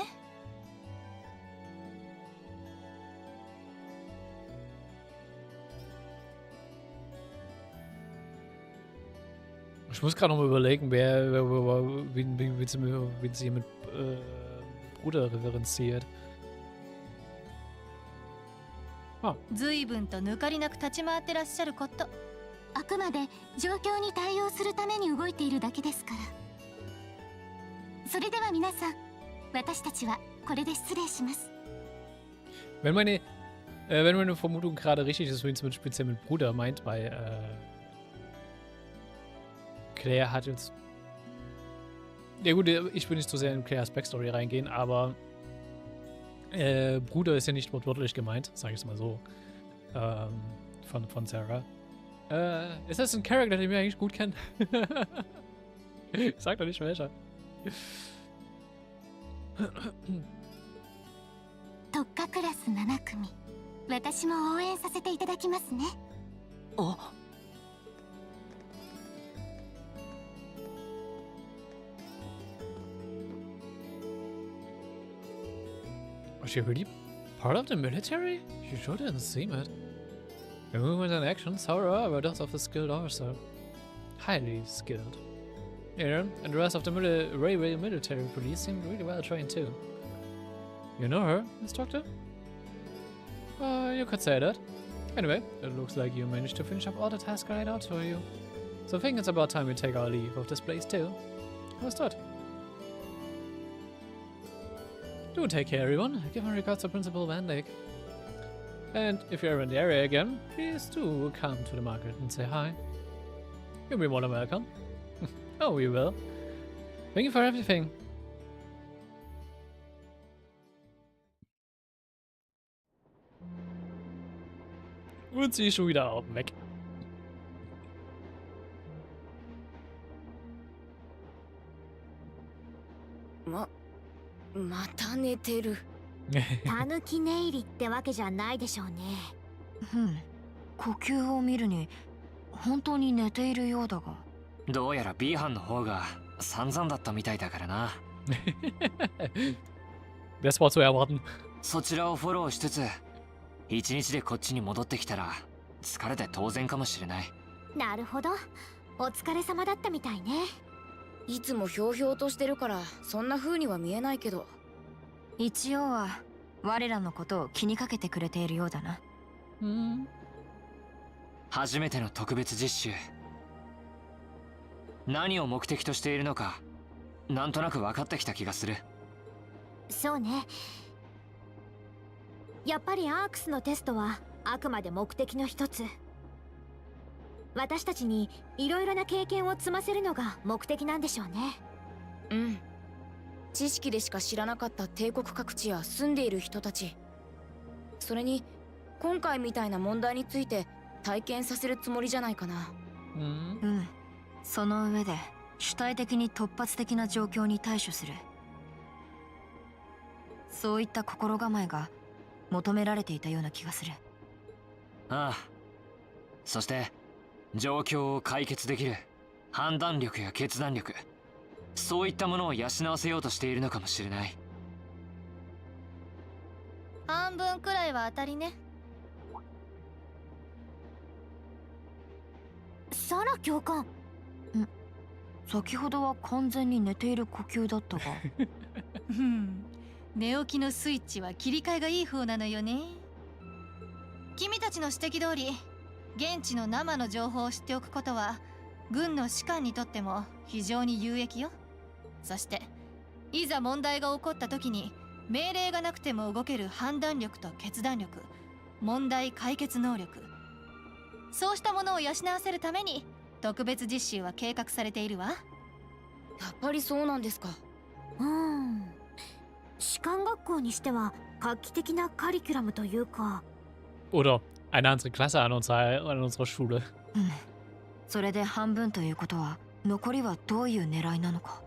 Ich muss gerade noch mal überlegen, wen sie mit Bruder referenziert.
随分と抜かりなく立ち回ってらっしゃること。あくまで状況に対応するために動いているだけですから。それでは皆さん、私たちはこれで失礼します。
Wenn meine Vermutung gerade richtig ist, wen es speziell mit Bruder meint, weil Claire hat jetzt... Ja gut, ich will nicht zu sehr in Claires Backstory reingehen, aber Bruder ist ja nicht wortwörtlich gemeint, sage ich es mal so. Von Sarah. Ist das ein Charakter, den wir eigentlich gut kennen? Sag doch nicht welcher.
特化クラス7組、私も応援させていただきますね。
あ、
Was she really part of the military? You sure didn't seem it. The movement and actions, however, those of a skilled officer. Highly skilled. Yeah, and the rest of the railway military police seemed really well trained too. You know her, Instructor? You could say that. Anyway, it looks like you managed to finish up all the tasks laid out for you. So I think it's about time we take our leave of this place too. How's that? Do take care, everyone. Give my regards to Principal Van Dyke. And if you're in the area again, please do come to the market and say hi. You'll be more than welcome. Oh, we will. Thank you for everything. Und sie ist schon wieder auch weg.
また寝てる。
たぬき寝入りってわけじゃないでしょうね。
呼吸を見るに本当に寝ているようだが。
どうやら B 班の方が散々だったみたいだからな。
Das war zu erwarten.
そちらをフォローしつつ、一日でこっちに戻ってきたら疲れて当然かもしれない。
なるほど、お疲れ様だったみたいね。
いつもひょうひょうとしてるからそんな風には見えないけど。一応は我らのことを気にかけてくれているようだな。
初めての特別実習。何を目的としているのか、なんとなく分かってきた気がする。
そうね。やっぱりアークスのテストはあくまで目的の一つ。私たちにいろいろな経験を積ませるのが目的なんでしょうね。
うん。知識でしか知らなかった帝国各地や住んでいる人たち、それに今回みたいな問題について体験させるつもりじゃないかな。その上で主体的に突発的な状況に対処する、そういった心構えが求められていたような気がする。
ああ、そして状況を解決できる判断力や決断力、そういったものを養わせようとしているのかもしれない。
半分くらいは当たりね。サラ教官。
先ほどは完全に寝ている呼吸だったが。
寝起きのスイッチは切り替えがいい方なのよね。君たちの指摘通り、現地の生の情報を知っておくことは軍の士官にとっても非常に有益よ。そしていざ問題が起こった時に命令がなくても動ける判断力と決断力、問題解決能力、そうしたものを養わせるために特別実習は計画されているわ。
やっぱりそうなんですか。
士官学校にしては画期的なカリキュラムというか。
Oder eine andere Klasse an unserer Schule.
それで半分ということは残りはどういう狙いなのか。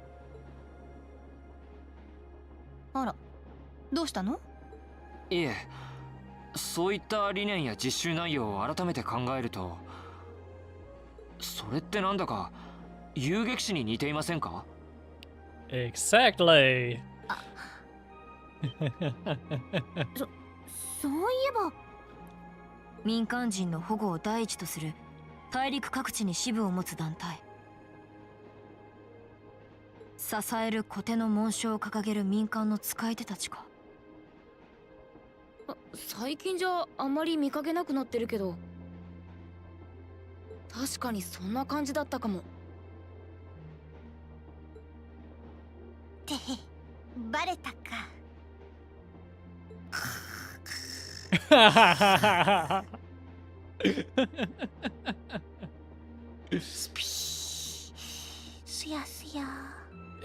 あら、どうしたの？
いえ、そういった理念や実習内容を改めて考えると、それってなんだか遊撃士に似ていませんか？
Exactly.
そういえば
民間人の保護を第一とする大陸各地に支部を持つ団体、支えるコテの紋章を掲げる民間の使い手たちか。最近じゃあんまり見かけなくなってるけど、確かにそんな感じだったかも。
てへ、バレたか。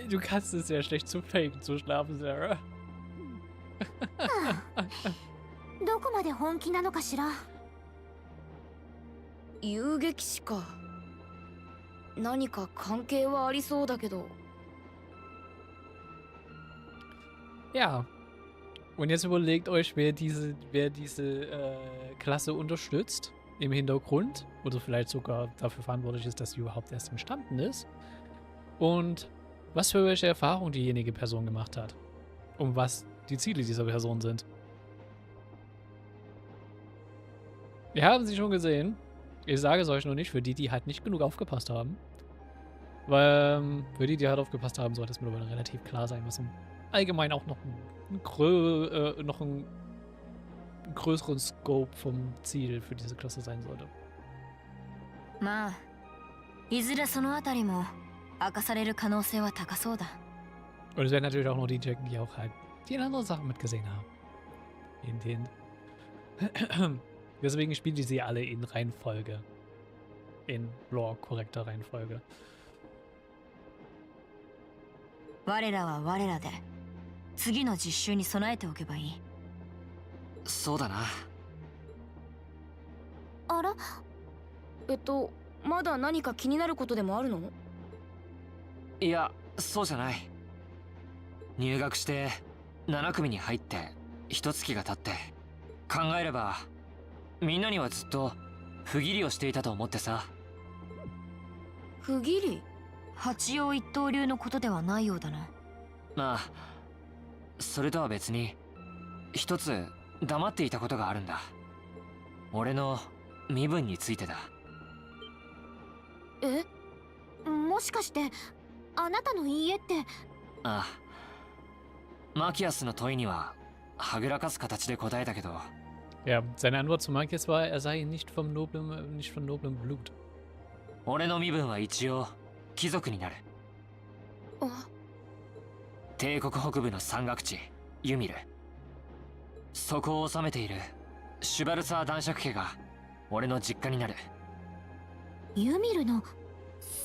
Du kannst es ja schlecht zu faken, zu schlafen, Sarah.
どこまで本気なのかしら。
遊撃士か。何か関係はありそうだけど。
Ja. Und jetzt überlegt euch, wer diese Klasse unterstützt im Hintergrund oder vielleicht sogar dafür verantwortlich ist, dass sie überhaupt erst entstanden ist. Und was für welche Erfahrungen diejenige Person gemacht hat. Und was die Ziele dieser Person sind. Wir haben sie schon gesehen. Ich sage es euch noch nicht, für die, die halt nicht genug aufgepasst haben. Weil für die, die halt aufgepasst haben, sollte es mittlerweile relativ klar sein, was im Allgemeinen auch noch einen größeren Scope vom Ziel für diese Klasse sein sollte.
まあ、いずれそのあたりも明かされる可能性は高そうだ。
Und es werden natürlich auch noch die checken, die auch halt die anderen Sachen mitgesehen haben. Hint. Deswegen spielen die sie alle in Reihenfolge. In lore-korrekter Reihenfolge.
我らは我らで次の実習に備えておけばいい。
そうだな。
あら、
まだ何か気になることでもあるの？
いや、そうじゃない。入学して7組に入って一月が経って考えればみんなにはずっと不義理をしていたと思ってさ。
不義理？八王一刀流のことではないようだな。
まあ、それとは別に一つ黙っていたことがあるんだ。俺の身分についてだ。
え？もしかしてあなたの家って？
ああ、マキアスの問いにははぐらかす形で答えたけど。
Ja, seine Antwort zu Marcus war, er sei nicht von noblem Blut.
俺の身分は一応貴族になる。帝国北部の山岳地ユミル、そこを治めているシュバルサー男爵家が俺の実家になる。
ユミルの、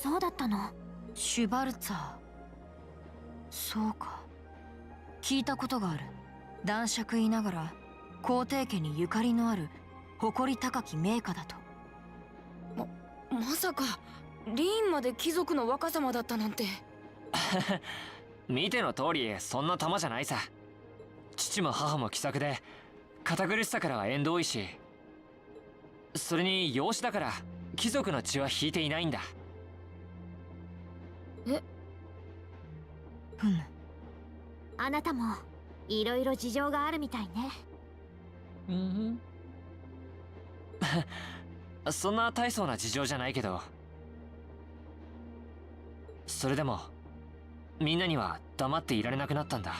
そうだったの。
シュバルツァー。そうか。聞いたことがある。男爵いながら皇帝家にゆかりのある誇り高き名家だと。まさかリーンまで貴族の若様だったなんて。
見ての通りそんな玉じゃないさ。父も母も気さくで堅苦しさからは縁遠いし、それに養子だから貴族の血は引いていないんだ。
あなたもいろいろ事情があるみたいね。
そんな大層な事情じゃないけど、それでもみんなには黙っていられなくなったんだ。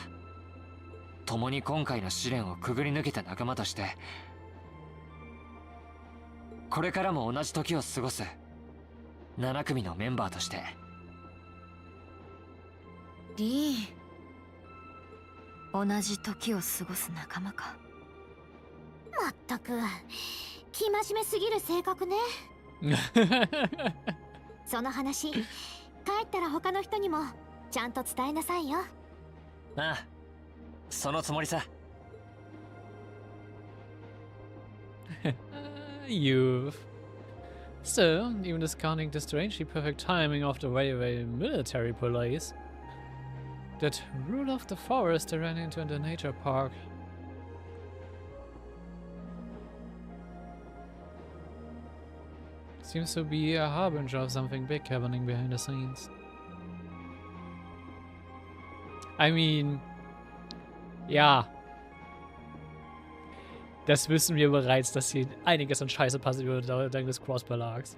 共に今回の試練をくぐり抜けた仲間として、これからも同じ時を過ごす7組のメンバーとして。
リーン、同じ時を過ごす仲間か。
まったく生真面目すぎる性格ね。その話帰ったら他の人にもちゃんと伝えなさいよ。
ああ、そのつもりさ。
Youth. So, even discounting the strangely perfect timing of the railway military police that rule of the forest they ran into in the nature park. Seems to be a harbinger of something big happening behind the scenes. I mean, ja. Das wissen wir bereits, dass hier einiges an Scheiße passiert dank des Crossbell-Arcs.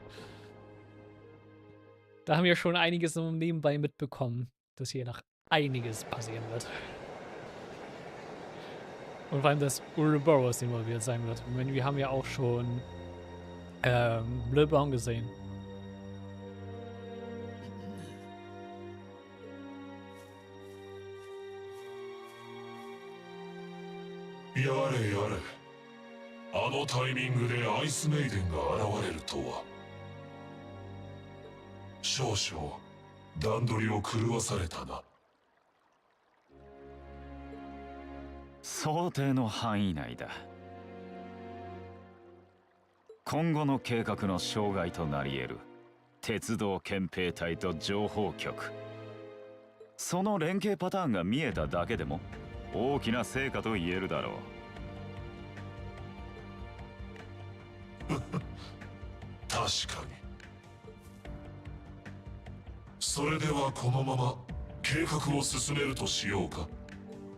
Da haben wir schon einiges so nebenbei mitbekommen, dass hier noch einiges passieren wird. Und vor allem, dass Erebonia involviert sein wird. Ich meine, wir haben ja auch schon Bleu Blanc gesehen.
Yare yare. あのタイミングでアイスメイデンが現れるとは。少々段取りを狂わされたな。
想定の範囲内だ。今後の計画の障害となり得る鉄道憲兵隊と情報局、その連携パターンが見えただけでも大きな成果と言えるだろう。
確かに。それではこのまま計画を進めるとしようか。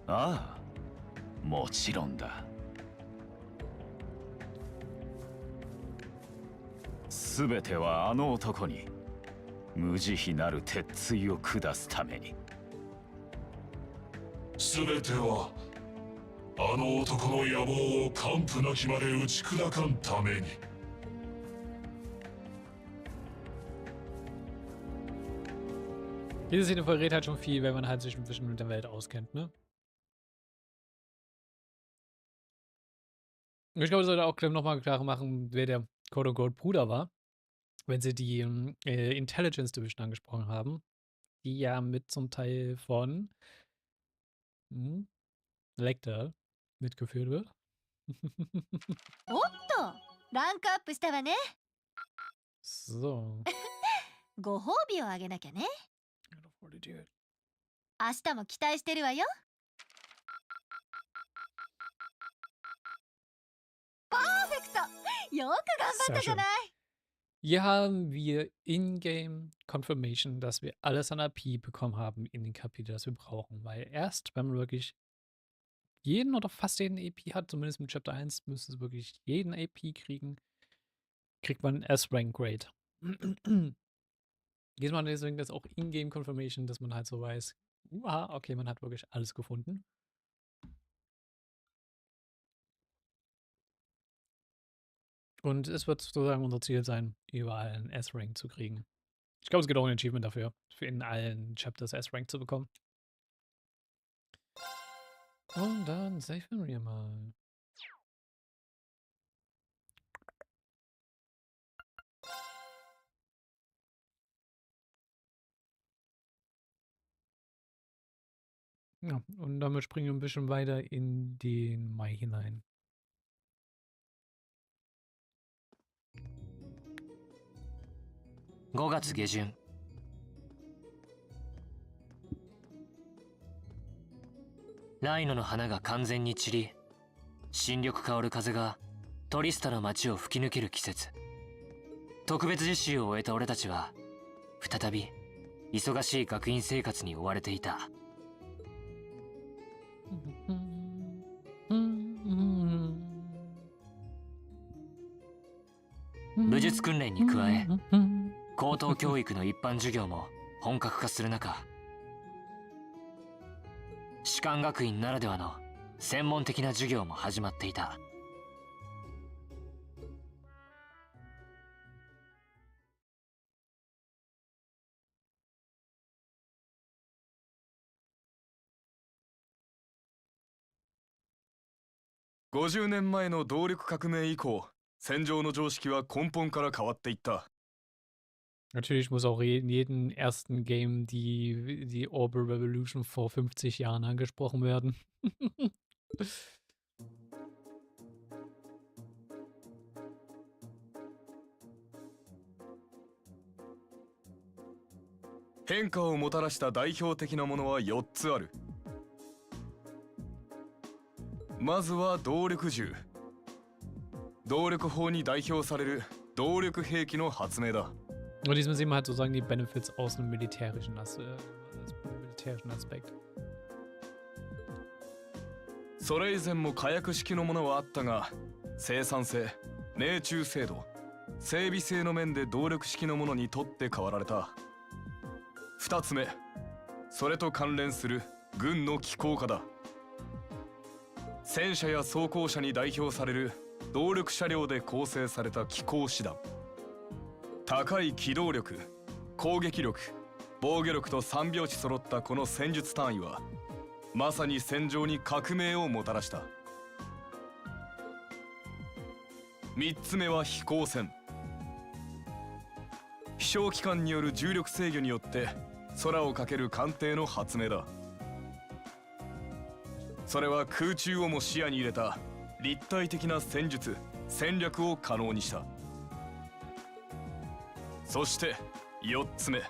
ああ、もちろんだ。すべてはあの男に無慈悲なる鉄槌を下すために。
すべてはあの男の野望を完膚なきまで打ち砕かんために。
Diese Szene verrät halt schon viel, wenn man halt sich ein bisschen mit der Welt auskennt, ne? Und ich glaube, es sollte auch nochmal klar machen, wer der Quote-Unquote-Bruder war, wenn sie die Intelligence Division angesprochen haben, die ja mit zum Teil von Lecter mitgeführt wird.
おっと、ランクアップしたわね。
So.
ご褒美をあげなきゃね。
Fortitude.
明日も期待してるわよ。パーフェクト。よく頑張ったじゃない。
Hier haben wir in-game Confirmation, dass wir alles an AP bekommen haben in den Kapiteln, das wir brauchen. Weil erst, wenn man wirklich jeden oder fast jeden AP hat, zumindest mit Chapter 1, müsste es wirklich jeden AP kriegen, kriegt man S-Rank-Grade. Diesmal deswegen das auch in-game Confirmation, dass man halt so weiß, okay, man hat wirklich alles gefunden. Und es wird sozusagen unser Ziel sein, überall einen S-Rank zu kriegen. Ich glaube, es gibt auch ein Achievement dafür, für in allen Chapters S-Rank zu bekommen. Und dann safen wir mal. Ja, und damit springen wir ein bisschen weiter in den Mai hinein.5
月下旬、ライノの花が完全に散り、新緑香る風がトリスタの街を吹き抜ける季節。特別実習を終えた俺たちは再び忙しい学院生活に追われていた。武術訓練に加え、高等教育の一般授業も本格化する中、士官学院ならではの専門的な授業も始まっていた。
50年前の動力革命以降、戦場の常識は根本から変わっていった。
Natürlich muss auch in jedem ersten Game die Orbital Revolution vor 50 Jahren angesprochen werden.
変化をもたらした代表的なものは4つある。まずは動力銃。動力法に代表される動力兵器の発明だ。
Und diesmal sehen wir halt sozusagen die Benefits aus einem militärischen Aspekt.
それ以前も火薬式のものはあったが、生産性、命中精度、整備性の面で動力式のものにとって変わられた。2つ目、それと関連する軍の機構化だ。戦車や装甲車に代表される動力車両で構成された機構師団。高い機動力、攻撃力、防御力と3拍子揃ったこの戦術単位はまさに戦場に革命をもたらした。3つ目は飛行船。飛翔機関による重力制御によって空をかける艦艇の発明だ。それは空中をも視野に入れた立体的な戦術戦略を可能にした。そして4つ目、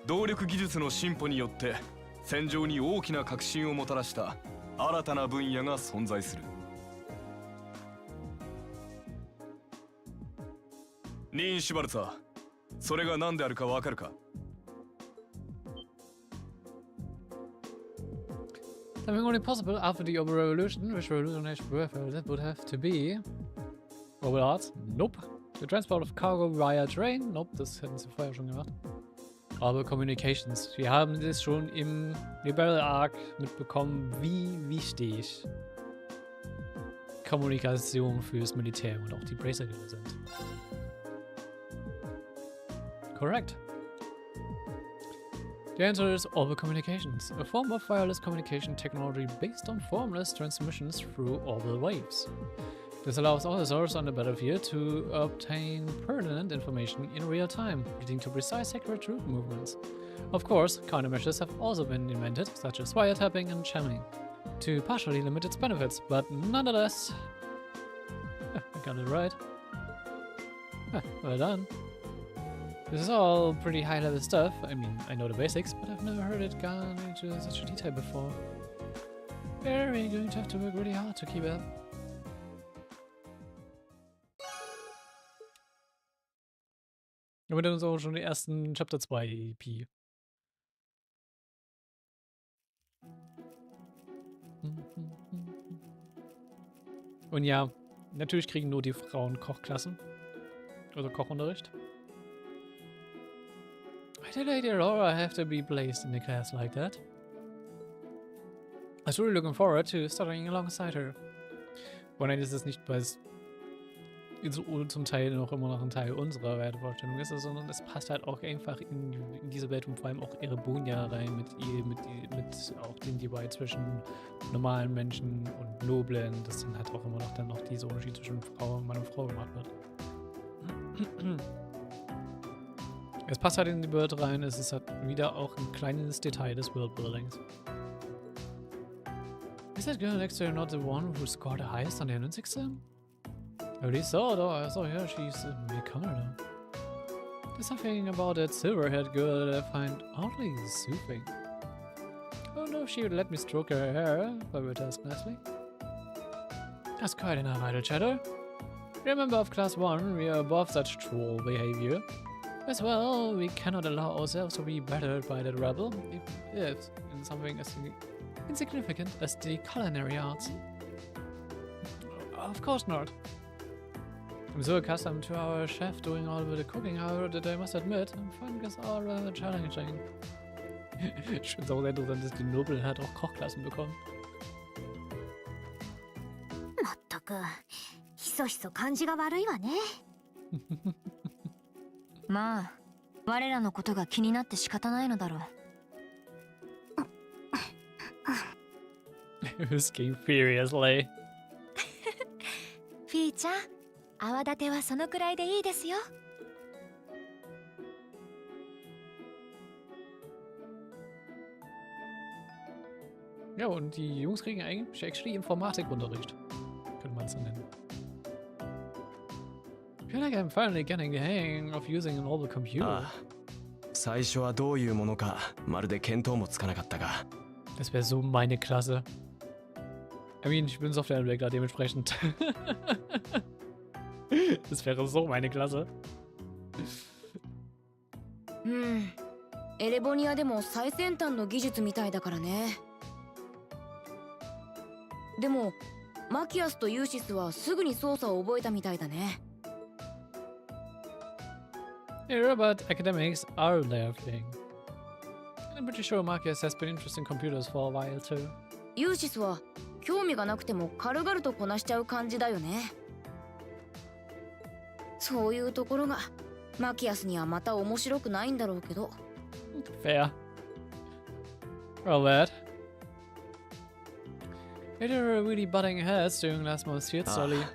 動力技術の進歩によって戦場に大きな革新をもたらした新たな分野が存在する。ニーン・シュバルツァー、それが何であるかわかるか？
Something only possible after the Ober Revolution, which revolutionized that would have to be Ober Arts? Nope. The transport of cargo via train? Nope, das hätten sie vorher schon gemacht. Aber Communications. Wir haben das schon im Rebel Arc mitbekommen, wie wichtig Kommunikation fürs Militär und auch die Bracer sind. Correct. The answer is orbital communications, a form of wireless communication technology based on formless transmissions through orbital waves. This allows officers on the battlefield to obtain pertinent information in real time, leading to precise, accurate troop movements. Of course, countermeasures have also been invented, such as wiretapping and jamming, to partially limit its benefits, but nonetheless... I got it right. Well done. This is all pretty high-level stuff. I mean, I know the basics, but I've never heard it gone into such a detail before. We're going to have to work really hard to keep it up. Damit uns auch schon die ersten Chapter 2 EP. Und ja, natürlich kriegen nur die Frauen Kochklassen. Also Kochunterricht. Why did Lady Aurora have to be placed in a class like that? I was really looking forward to studying alongside her. Und nein, ist es nicht, weil es zum Teil noch immer noch ein Teil unserer Wertevorstellung ist, sondern es passt halt auch einfach in diese Welt und vor allem auch Erebonia rein mit auch den Divide zwischen normalen Menschen und Noblen, dass dann halt auch immer noch dann noch dieser Unterschied zwischen Mann und Frau gemacht wird. Es passt halt in die Welt rein, es ist halt wieder auch ein kleines Detail des Worldbuildings. Is that girl next to her not the one who scored the highest on the endlich exam? At least so, though. I saw her, she's a newcomer though. There's something about that silver-haired girl that I find oddly soothing. I don't know if she would let me stroke her hair, if I were to ask nicely. That's quite enough idle chatter. Remember of class 1, we are above such troll behavior. As well, we cannot allow ourselves to be battered by that rebel, if in something as insignificant as the culinary arts. Of course not. I'm so accustomed to our chef doing all of the cooking, however, that I must admit, I'm finding this all rather challenging. Ich finde es auch sehr interessant, dass die Nobel halt auch Kochklassen bekommen.
まったく、ひそひそ感じが悪いわね。まあ、我らのことが気になって仕方ないのだろう。
Whisking furiously.
フィーちゃん、泡立てはそのくらいでいいですよ。
Ja, und die Jungs kriegen eigentlich actually Informatikunterricht. Könnte man es so nennen. I feel like I'm finally getting the hang of using an orbital computer.
最初はどういうものかまるで見当もつかなかったが。
Das wäre so meine Klasse. I mean, ich bin Softwareentwickler, dementsprechend. Das wäre so meine Klasse.
エレボニアでも最先端の技術みたいだからね。でもマキアスとユーシスはすぐに操作を覚えたみたいだね。
Yeah, but academics are their thing. I'm pretty sure Marcus has been interested in computers for a while too.
ユーシスは興味がなくても軽々とこなしちゃう感じだよね。そういうところがマキアスにはまた面白くないんだろうけど。
Fair. Well, that. They were really butting heads during last month's field study.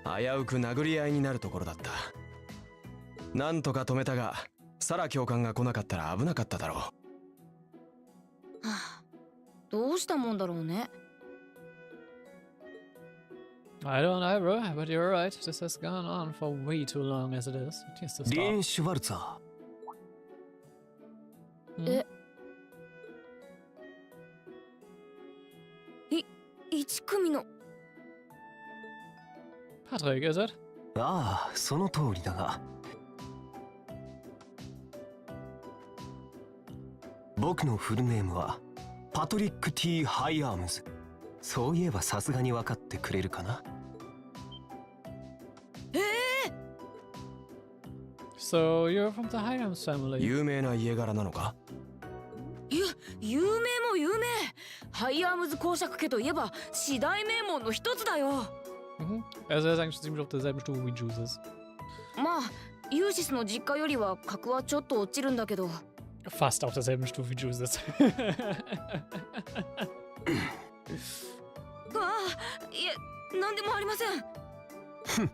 危うく殴り合いになるところだった。なんとか止めたが、サラ教官が来なかったら危なかっただろう。
どうしたもんだろうね。
I don't know, bro, but you're right. This has gone on for way too long as it is. It needs to
リ
stop.
ン・シュワルツァー。
Hmm?
1組の
Patrick, is it?
ああ、その通りだが。僕のフルネームはパトリック・ T ・ハイアームズ。そういえばさすがに分かってくれるかな。
So you're from the Hyams family.
有名な家柄なのか。
有名も有名。ハイアームズ公爵家といえば四大名門の一つだよ。
Mhm. Also er ist eigentlich ziemlich auf derselben Stufe wie Juices.
まあユーシスの実家よりは格はちょっと落ちるんだけど。
Fast auf derselben Stufe wie Juices.
ああ、いえ、なんでもありません。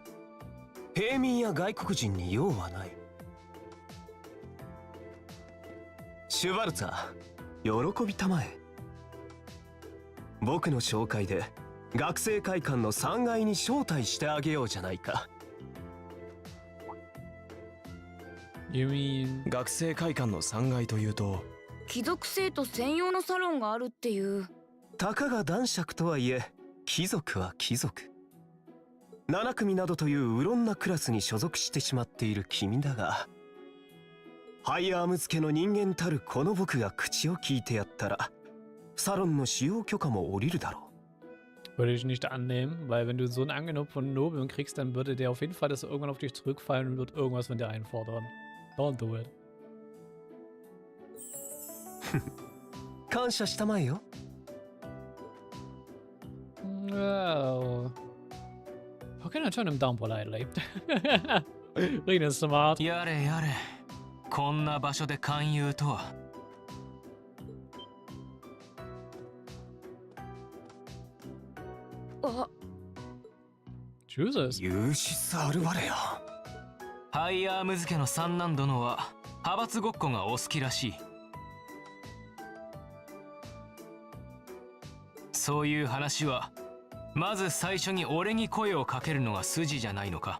平民や外国人に用はない。シュワルツァー、喜びたまえ。僕の紹介で学生会館の3階に招待してあげようじゃないか。
You mean...
学生会館の3階というと、
貴族生徒専用のサロンがあるっていう。
たかが男爵とはいえ、貴族は貴族。7組などといううろんなクラスに所属してしまっている君だが、ハイアームズ家の人間たるこの僕が口を聞いてやったら、サロンの使用許可も下りるだろう。
Würde ich nicht annehmen, weil wenn du so einen Angenop von Nobeln kriegst, dann würde der auf jeden Fall das irgendwann auf dich zurückfallen und wird irgendwas von dir einfordern. Don't do it.
感謝したまえよ。
Well... How can I turn him down politely? Rina is smart.
やれやれ、こんな場所で勧誘とは。
あ、
Jesus.
ユーシス・アルバレア。
ハイアームズ家の三男殿は派閥ごっこがお好きらしい。そういう話はまず最初に俺に声をかけるのが筋じゃないのか。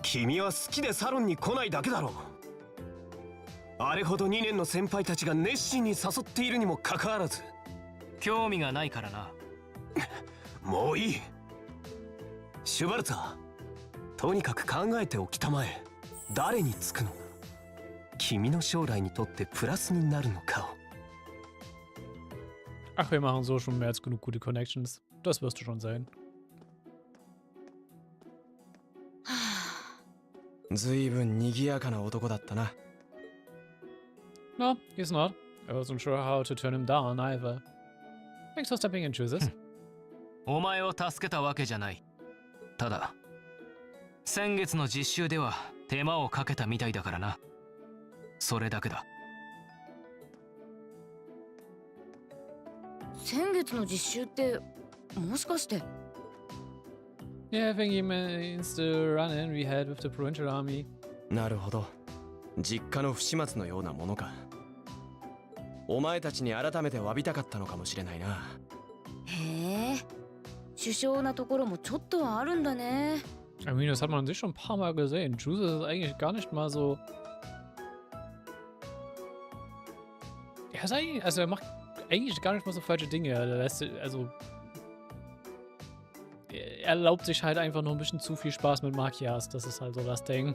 君は好きでサロンに来ないだけだろう。あれほど2年の先輩たちが熱心に誘っているにもかかわらず。
興味がないからな。
もういい。シュバルツァー、とにかく考えておきたまえ。誰につくのが君の将来にとってプラスになるのかを。
Ach, wir machen so schon mehr als genug gute Connections. Das wirst du schon sehen.
ずいぶん賑やかな男だったな。
No, he's not. I wasn't sure how to turn him down either. Thanks for stepping in, chooses.
お前を助けたわけじゃない。ただ先月の実習では手間をかけたみたいだからな。それだけだ。
先月の実習ってもしかして。
Yeah, I think he means the run-in we had with the provincial army.
なるほど。実家の不始末のようなものか。お前たちに改めて詫びたかったのかもしれないな。
へえ、首相なところもちょっとはあるんだね。
I mean, das hat man sich schon ein paar Mal gesehen. Juices ist eigentlich gar nicht mal so... Er ist eigentlich... Also er macht eigentlich gar nicht mal so falsche Dinge. Er lässt... Also... Er erlaubt sich halt einfach nur ein bisschen zu viel Spaß mit Magias. Das ist halt so das Ding.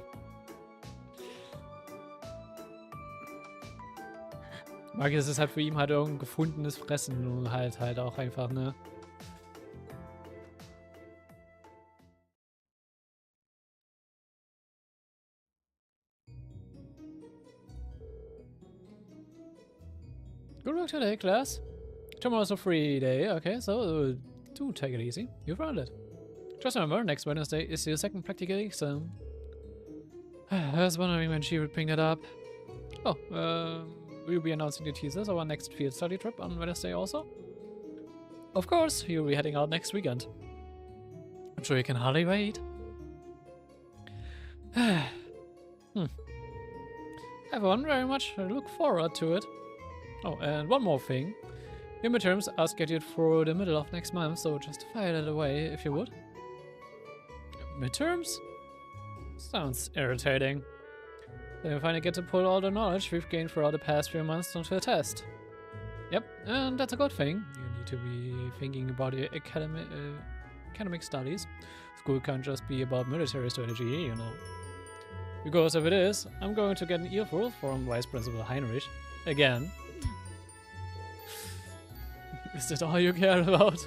Magias ist halt für ihn halt irgendein gefundenes Fressen und halt auch einfach, ne? Good work today, class. Tomorrow's a free day, okay, so do take it easy. You've earned it. Just remember, next Wednesday is your second practical exam. I was wondering when she would bring that up. Oh, we'll be announcing the teasers of our next field study trip on Wednesday also. Of course, you'll be heading out next weekend. I'm sure you can hardly wait. Everyone very much look forward to it. Oh, and one more thing. Your midterms are scheduled for the middle of next month, so just file it away if you would. Midterms? Sounds irritating. Then we finally get to put all the knowledge we've gained throughout the past few months onto a test. Yep, and that's a good thing. You need to be thinking about your academic studies. School can't just be about military strategy, you know. Because if it is, I'm going to get an earful from Vice Principal Heinrich. Again. Is that all you care about?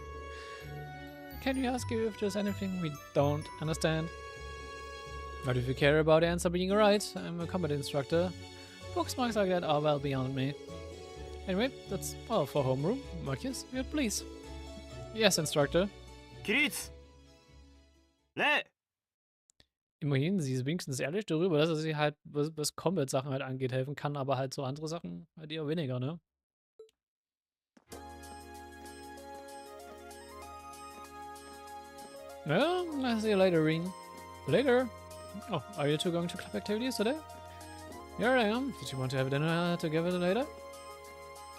Can we ask you if there's anything we don't understand? But if you care about the answer being right, I'm a combat instructor. Bookmarks like that are well beyond me. Anyway, that's all for homeroom. Marcus, yeah, please. Yes, Instructor.
Kiritz! Le!
Immerhin, sie ist wenigstens ehrlich darüber, dass er sie halt, was Combat-Sachen halt angeht, helfen kann, aber halt so andere Sachen halt eher weniger, ne? Well, I'll see you later, Ring. Later? Oh, are you two going to club activities today? Here I am. Did you want to have dinner together later?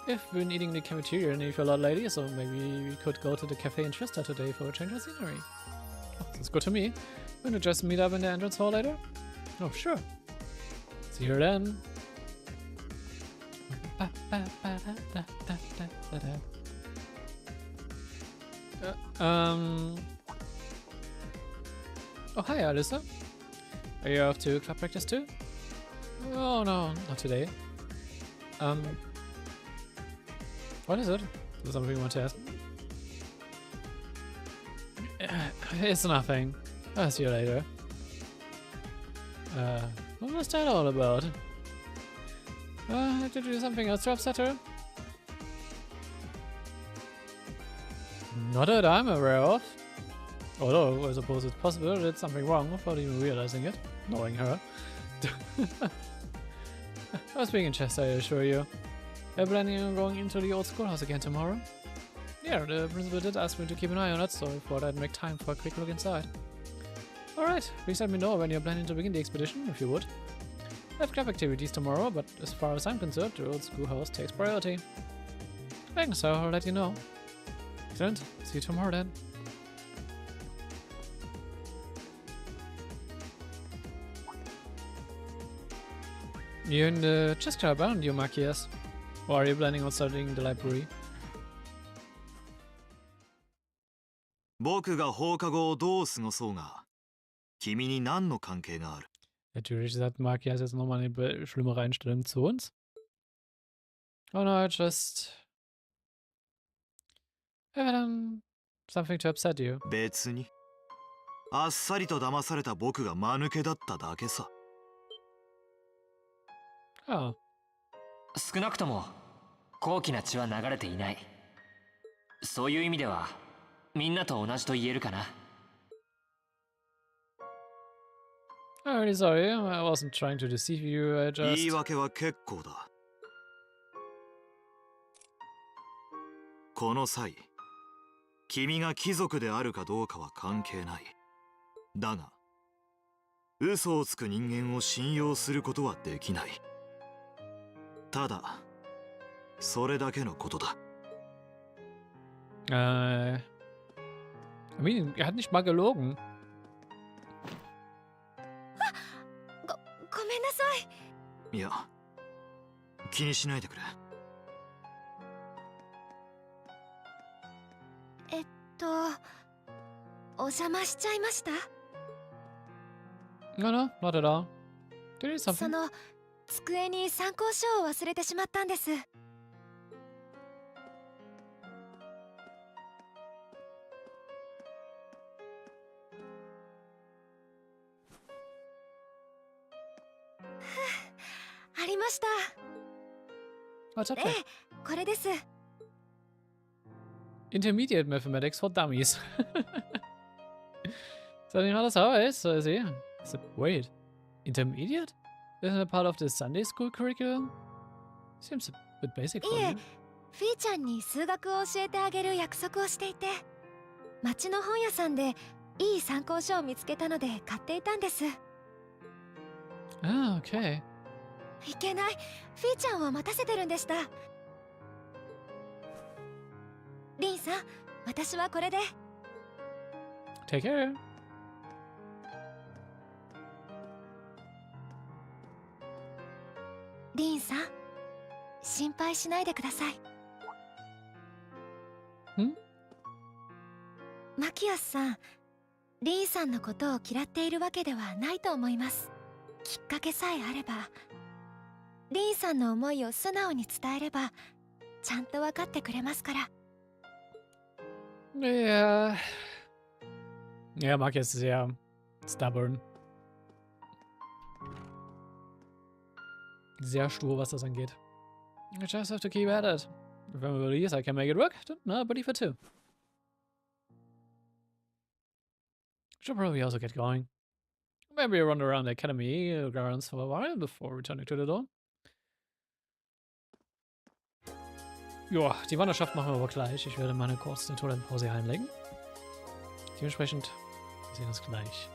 I've been eating in the cafeteria near a lot lately, so maybe we could go to the cafe in Trista today for a change of scenery. Oh, sounds good to me. Wanna just meet up in the entrance hall later? Oh, sure. See you then. Oh, hi, Alyssa. Are you off to club practice too? Oh, no, not today. What is it? Is there something you want to ask? It's nothing. I'll see you later. What was that all about? Did you do something else to upset her? Not that I'm aware of. Although, I suppose it's possible I did something wrong without even realizing it. Knowing her. I was being in jest, I assure you. Are you planning on going into the old schoolhouse again tomorrow? Yeah, the principal did ask me to keep an eye on it, so I thought I'd make time for a quick look inside. Alright, please let me know when you're planning to begin the expedition, if you would. I have club activities tomorrow, but as far as I'm concerned, the old schoolhouse takes priority. Thanks, so I'll let you know. Excellent, see you tomorrow then. You're in the chess club, aren't you, Machias? Or are you planning on studying in the library?
僕が放課後をどう過ごそうが、君に何の関係がある？
Natürlich sagt Machias jetzt nochmal eine schlimmere Einstellung zu uns. Oh no, I just... something to upset you.
別に。あっさりと騙された僕が間抜けだっただけさ。
Oh.
少なくとも高貴な血は流れていない。そういう意味ではみんなと同じと言えるかな。
I'm really sorry, I wasn't trying to deceive you, I just...
言い訳は結構だ。この際、君が貴族であるかどうかは関係ない。だが、嘘をつく人間を信用することはできない。ただ、それだけのことだ。
I mean, er hat nicht mal gelogen.
ごめんなさい。
いや、気にしないでくれ。
お邪魔しちゃいました。
No, no, not at all. Did you do
そ
something?
の机に参考書を忘れてしまったんです。ありました。
What's up
え
there?
え、これです。
Intermediate Mathematics for Dummies. Ist das nicht alles heiß? So, I see. So, wait. Intermediate? Isn't it part of the Sunday school curriculum? Seems a bit basic
い
for
え、
you.
フィーちゃんに数学を教えてあげる約束をしていて、町の本屋さんでいい参考書を見つけたので買っていたんです。
Ah, okay.
いけない、フィーちゃんを待たせてるんでした。リンさん、私はこれで。
Take care.
リンさん、心配しないでください。マキアスさん、リンさんのことを嫌っているわけではないと思います。きっかけさえあれば、リンさんの思いを素直に伝えればちゃんと分かってくれますから。
Ja. Ja, Maki ist sehr stubborn. Sehr stur, was das angeht. I just have to keep at it. If I'm released, I can make it work. No, believe it too. Should probably also get going. Maybe run around the academy grounds for a while before returning to the dorm. Joa, die Wanderschaft machen wir aber gleich. Ich werde meine kurze Toilettenpause hier einlegen. Dementsprechend wir sehen uns gleich.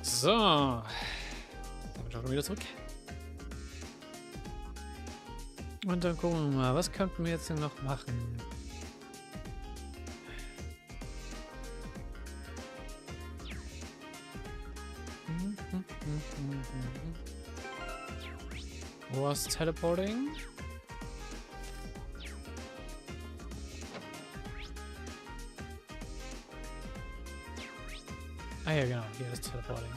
So. Dann schauen wir wieder zurück. Und dann gucken wir mal, was könnten wir jetzt hier noch machen? Was teleporting? Ah ja, genau, hier ist teleporting.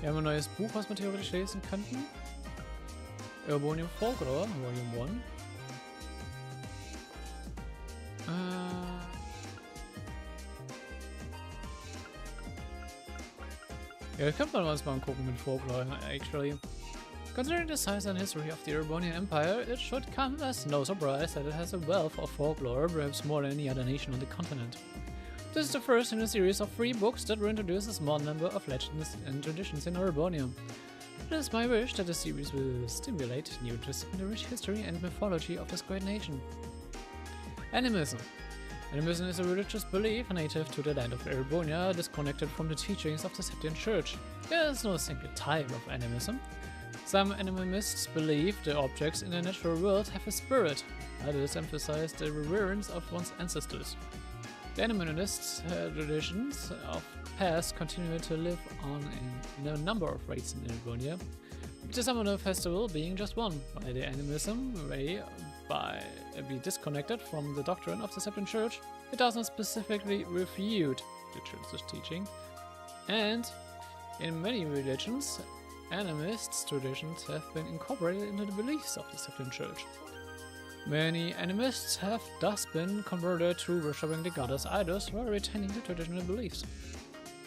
Wir haben ein neues Buch, was wir theoretisch lesen könnten. Erebonia Folklore, Volume 1. Ja, das könnte man uns mal angucken mit Folklore, actually. Considering the size and history of the Erebonian Empire, it should come as no surprise that it has a wealth of folklore, perhaps more than any other nation on the continent. This is the first in a series of 3 books that will introduce a small number of legends and traditions in Erebonia. It is my wish that the series will stimulate new interest in the rich history and mythology of this great nation. Animism. Animism is a religious belief native to the land of Erebonia, disconnected from the teachings of the Septian Church. There is no single type of animism. Some animists believe the objects in the natural world have a spirit. Others emphasize the reverence of one's ancestors. The animist traditions of past continue to live on in a number of rites in Erebonia, with the Summoner Festival being just one. While the animism may be disconnected from the doctrine of the Septian Church, it does not specifically refute the Church's teaching, and in many religions, animist traditions have been incorporated into the beliefs of the Septian Church. Many animists have thus been converted to worshipping the goddess idols while retaining the traditional beliefs.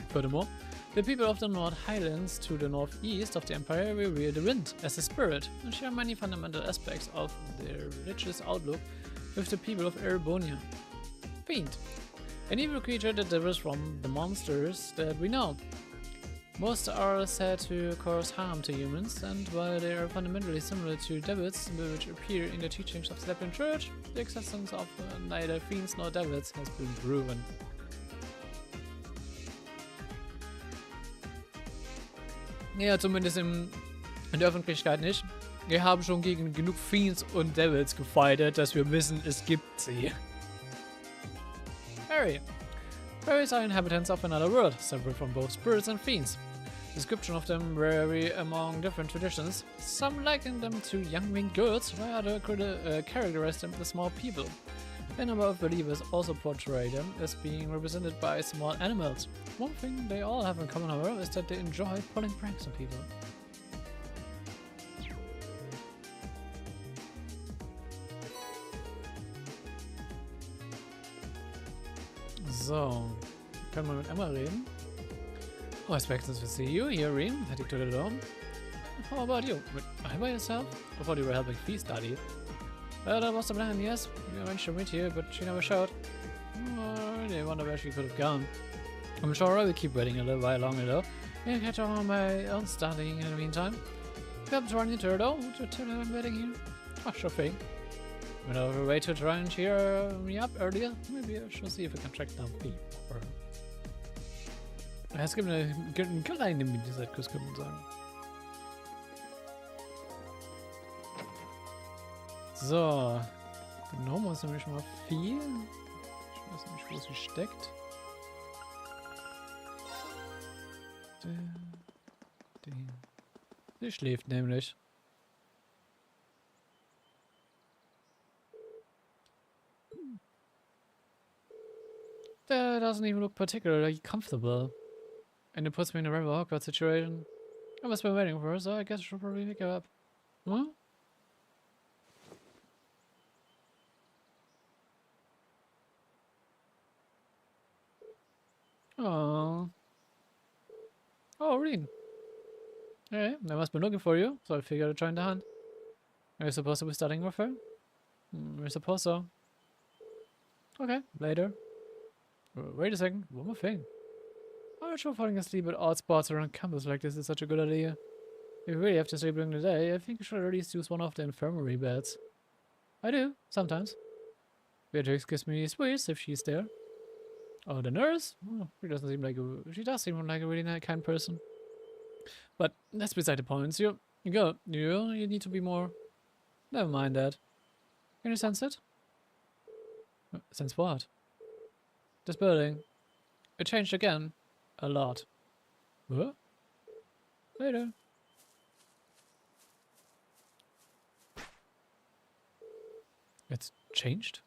Furthermore, the people of the North Highlands to the northeast of the empire revere the wind as a spirit and share many fundamental aspects of their religious outlook with the people of Erebonia. Fiend, an evil creature that differs from the monsters that we know. Most are said to cause harm to humans, and while they are fundamentally similar to devils, which appear in the teachings of the Septian Church, the existence of neither fiends nor devils has been proven. Ja, zumindest in der Öffentlichkeit nicht. Wir haben schon gegen genug Fiends und Devils gefightet, dass wir wissen, es gibt sie. Fairy. Fairies are inhabitants of another world, separate from both spirits and fiends. Description of them vary among different traditions. Some liken them to young winged girls, while others characterize them as small people. A number of believers also portray them as being represented by small animals. One thing they all have in common, however, is that they enjoy pulling pranks on people. So, können wir mit Emma reden? Oh, expectations to see you here, Reem. Heading to the dorm. How about you? Are you by yourself? I thought you were helping Fee study. Well, that was the plan, yes. We arranged to meet here, but she never showed. Oh, I really wonder where she could have gone. I'm sure I will keep waiting a little while longer, though. I'll catch up on my own studying in the meantime. If you happen to run into her, though, would you tell her I'm waiting here? Oh, sure thing. Went over a way to try and cheer me up earlier. Maybe I should see if I can track down Fee. Or... Es gibt einen kleinen Mini-Set-Kuss, kann man sagen. So. Dann holen wir uns nämlich mal viel. Ich weiß nicht, wo sie steckt. Sie schläft nämlich. That doesn't even look particularly comfortable. And it puts me in a rather awkward situation. I must be waiting for her, so I guess I should probably pick her up. Huh? Oh. Oh, Reen. Hey, I must be looking for you, so I figured I'd join the hunt. Are you supposed to be studying with her? I suppose so. Okay, later. Wait a second, one more thing. I'm not sure falling asleep at odd spots around campus like this is such a good idea. If you really have to sleep during the day, I think you should at least use one of the infirmary beds. I do, sometimes. Beatrix gives me sweets if she's there. Oh, the nurse? Oh, she does seem like a really kind person. But that's beside the point. You need to be more. Never mind that. Can you sense it? Sense what? This building. It changed again. A lot. What? Later. It's changed?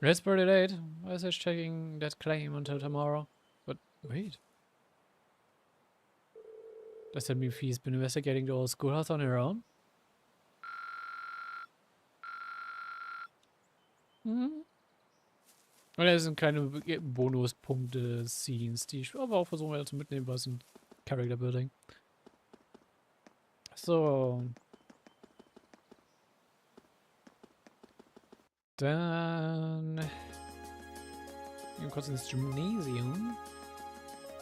It's pretty late. I was just checking that claim until tomorrow. But wait. Does that mean Fee's been investigating the old schoolhouse on her own? Und das sind keine Bonuspunkte, Scenes, die ich aber auch versuche zu mitnehmen, was ein Character Building. So. Dann gehen kurz ins Gymnasium.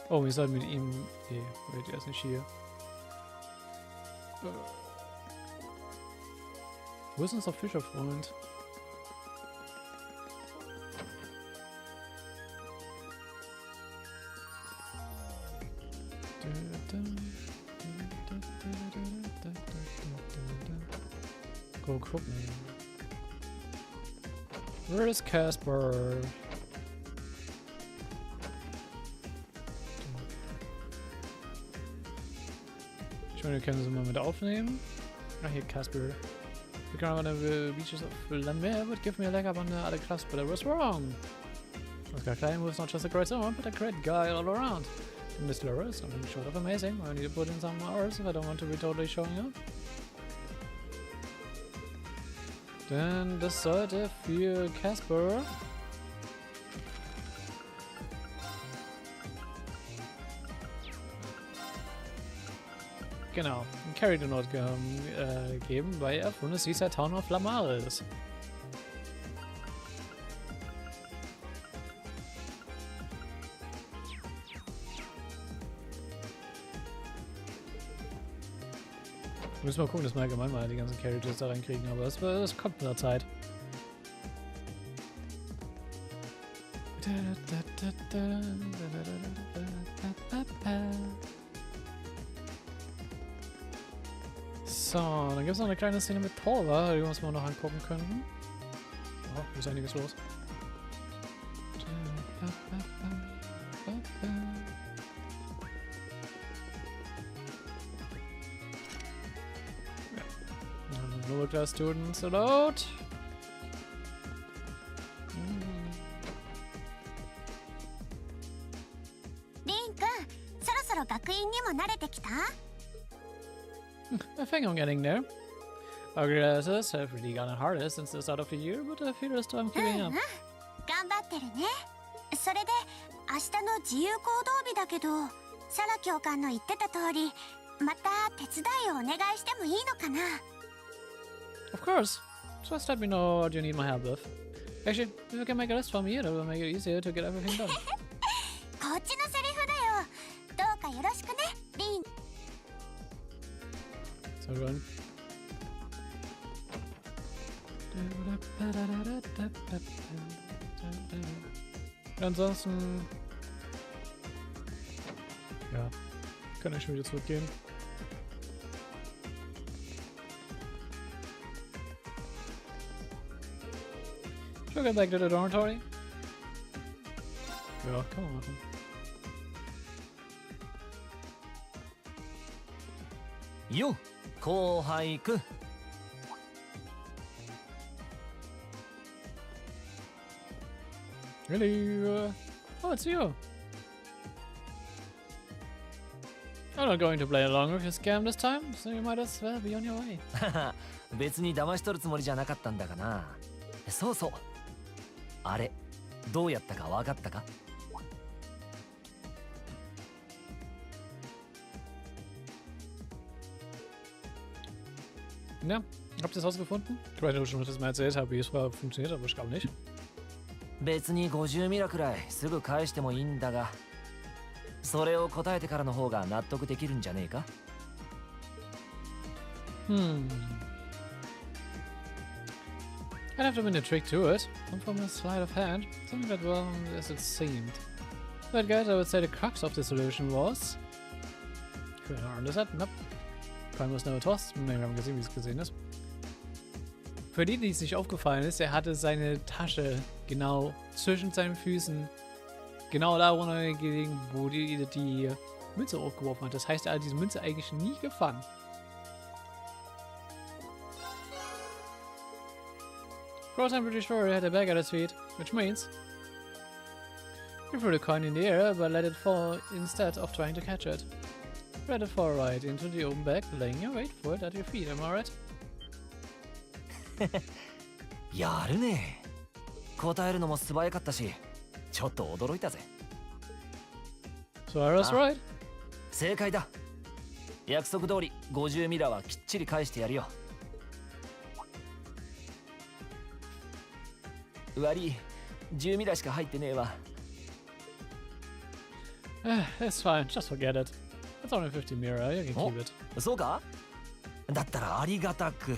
Oh, wir sollten mit ihm. Nee, wait, er ist nicht hier. Wo ist unser Fischerfreund? Go gucken. Where is Casper? Ich meine, wir können sie mal mit aufnehmen. Ah, hier Casper. The ground on the beaches of La Mer would give me a leg up on the other class, but I was wrong. Oscar Klein was not just a great someone, but a great guy all around. Mr. Lawrence, I'm short of amazing. I need to put in some hours if I don't want to be totally showing up. Denn das sollte für Casper genau einen Carry Not geben, weil er von der Seaside Town of La Mar ist. Müssen wir gucken, dass wir allgemein mal die ganzen Characters da reinkriegen, aber das kommt mit der Zeit. So, dann gibt es noch eine kleine Szene mit Torva, die wir uns mal noch angucken könnten. Oh, hier ist einiges los. Lower class students allowed. I think I'm getting there. Our classes have really gotten harder since the start of the year, but I feel as though I'm keeping up.
頑張ってるね。それで明日の自由行動日だけど、サラ教官の言ってた通り、また手伝いをお願いしてもいいのかな？
Of course. Just let me know what you need my help with. Actually, if you can make a list for me, that will make it easier to get everything done.
こっちのセリフだよ。どうかよろしくね、リン。
So good. Ansonsten. Ja, kann ich schon wieder zurückgehen. Should we get back to the dormitory? Ja, kann man machen.
Jo, 後輩く
Really? Oh, it's you. I'm not going to play along with your scam this time, so you might as well be on your way.
別に騙し取るつもりじゃなかったんだがな。そうそう。あれ、どうやったか分かったか？
Ja, habt ihr das rausgefunden? Ich weiß nicht, ob ich das mal erzählt habe, wie es vorher funktioniert, aber ich glaube nicht.
別に50ミラくらいすぐ返してもいいんだが、それを答えてからの方が納得できるんじゃねえか？
I'd have to been a trick to it. Come from a sleight of hand. Something that well as it seemed. But guys, I would say the crux of the solution was... Keine Ahnung, das hat... Nope. Kein was neue Toast. Ne, wir haben gesehen, wie es gesehen ist. Für die, die es nicht aufgefallen ist, er hatte seine Tasche genau zwischen seinen Füßen, genau da runter gelegen, wo die Münze aufgeworfen hat. Das heißt, er hat diese Münze eigentlich nie gefangen. Of course, I'm pretty sure he had a bag at his feet, which means he threw the coin in the air, but let it fall instead of trying to catch it. Let it fall right into the open bag, laying your weight for it at your feet, am I right?
やるね。答えるのも素早かったし、ちょっと驚いたぜ。
So I was right.
正解だ。約束通り50ミラはきっちり返してやるよ。悪い、10ミラしか入ってねえわ。
It's fine, just forget it. It's only 50 mira, you can keep it.
そうか？だったらありがたく。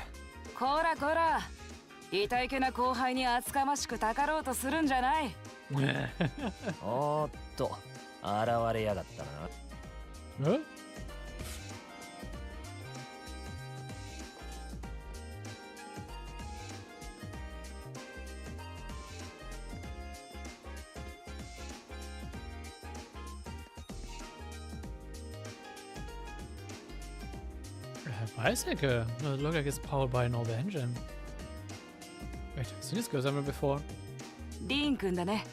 こらこら、痛いけな後輩に厚かましくたかろうとするんじゃない。
おーっと、現れやがったな。
Huh? Bicycle. No, it looks like it's powered by an old engine. Wait, I've seen this go somewhere before.
リン君だね。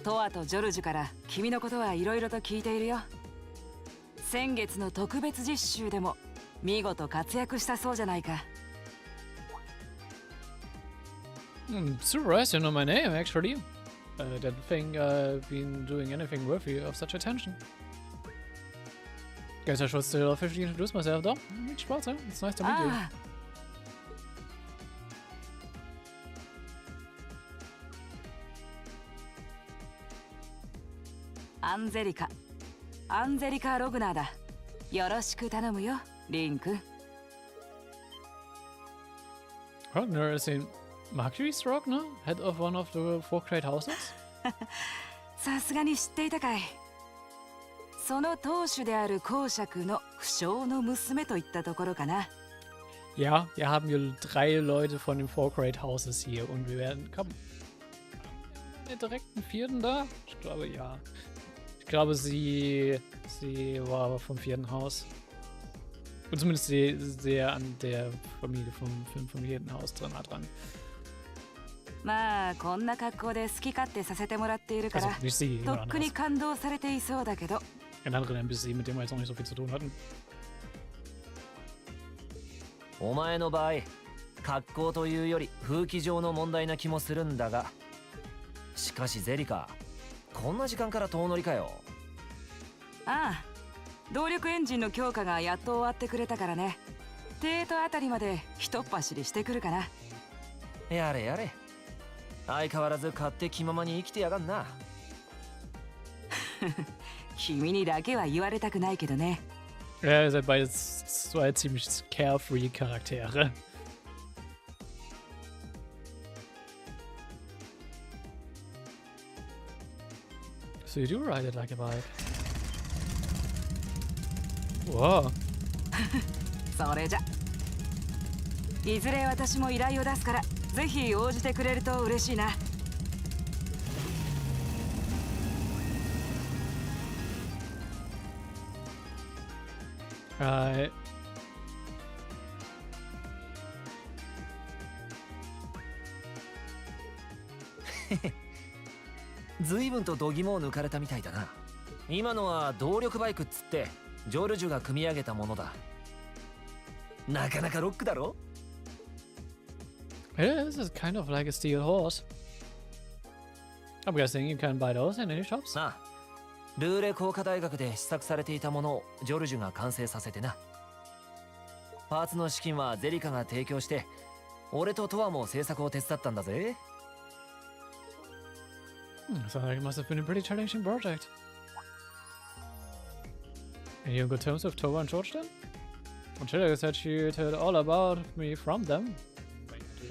トアとジョルジュから君のことはいろいろと聞いているよ。先月の特別実習でも見事活躍したそうじゃないか。
Surprised you know my name, actually. Didn't think I've been doing anything worthy of such attention. Guess I should still officially introduce myself, though. It's nice to meet you.
アンゼリカ・ログナーだ。よろしく頼むよ、リン君。
Rogner is in Marquis Rogner, head of one of the 4 great houses?
さすがに知っていたかい。その当主である公爵の不肖の娘といったところかな。
Ja, wir haben hier 3 Leute von den 4 great houses hier und wir werden... Komm, direkt einen 4. da? Ich glaube, ja. Ich glaube, sie war aber vom 4. Haus. Und zumindest sehr an der Familie vom 4. Haus dran.
まあこんな格好で好き勝手させてもらっているから、とっくに感動されていそうだけど。
Ein anderen NPC, mit dem wir jetzt noch nicht so viel zu tun hatten.
お前の場合、格好というより風紀上の問題な気もするんだが、しかしゼリカ、こんな時間から遠乗りかよ。
ああ、動力エンジンの強化がやっと終わってくれたからね。テートあたりまでひとっ走りしてくるかな。
やれやれ。相変わらず勝手気ままに生きてやがんな。
君にだけは言われたくないけどね。
Ja, ihr seid beide 2 ziemlich carefree Charaktere. So you do ride it like a bike. Wow.
それじゃ。いずれ私も依頼を出すから、ぜひ応じてくれると嬉しいな。
Right.
随分と度肝を抜かれたみたいだな。今のは動力バイクっつってジョルジュが組み上げたものだ。なかなかロックだろ。
Yeah, this is kind of like a steel horse. I'm guessing you can buy those in any shops.
なあ、ルーレ工科大学で試作されていたものをジョルジュが完成させてな。パーツの資金はゼリカが提供して、俺とトアも製作を手伝ったんだぜ。
Sounds like it must have been a pretty challenging project. And you're in good terms with Toa and George then? Angelica said she heard all about me from them.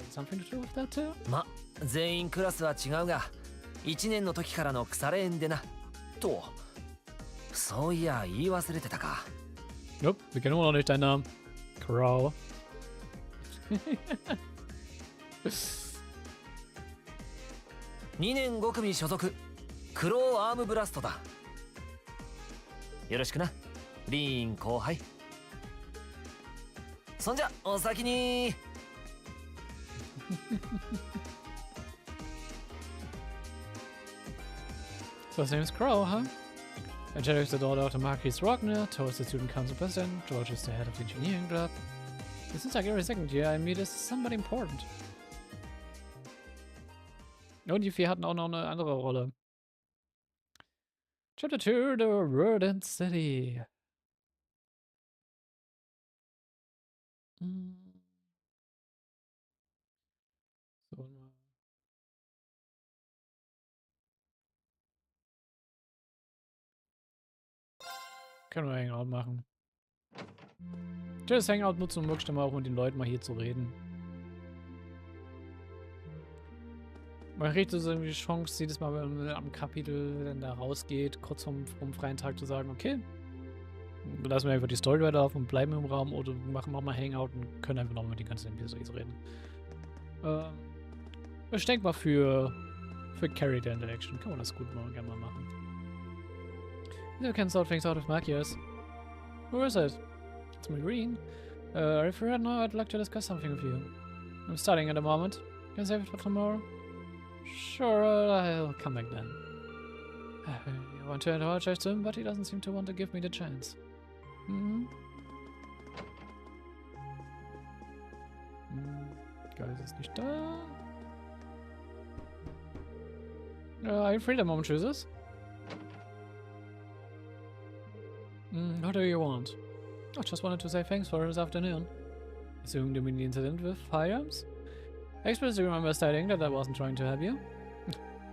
Something to do with that too?
ま、全員クラスは違うが、1年の時からの腐れ縁でな。と、そういや言い忘れてたか。
Nope, wir kennen immer noch nicht deinen Namen. Crow.
2年5組所属、クローアームブラストだ。よろしくな、リーン後輩。そんじゃ、お先に。
So his name is Crow, huh? Angelica is the daughter of the Marquis Rogner, Toast the student council president, George is the head of the engineering club. It seems like every second year I meet is somebody important. Und die vier hatten auch noch eine andere Rolle. Chapter 2, The Verdant City. So, können wir Hangout machen. Ich will das Hangout nutzen, um wirklich mal auch mit den Leuten mal hier zu reden. Man kriegt so irgendwie die Chance, jedes Mal, wenn man am Kapitel dann da rausgeht, kurz vom freien Tag zu sagen, okay, lassen wir einfach die Story weiterlaufen und bleiben im Raum oder machen nochmal Hangout und können einfach nochmal mit den ganzen NPCs reden. Ich denke mal für Character Interaction kann man das gut mal gerne mal machen. You can sort things out with Magias. Who is it? It's me, Green. If you're right now, I'd like to discuss something with you. I'm studying at the moment. Can I save it for tomorrow? Sure, I'll come back then. I want to apologize to him, but he doesn't seem to want to give me the chance. Geist ist nicht da. Are you free at the moment, chooses? What do you want? I just wanted to say thanks for this afternoon. Assuming you mean the incident with firearms? I explicitly remember stating that I wasn't trying to help you.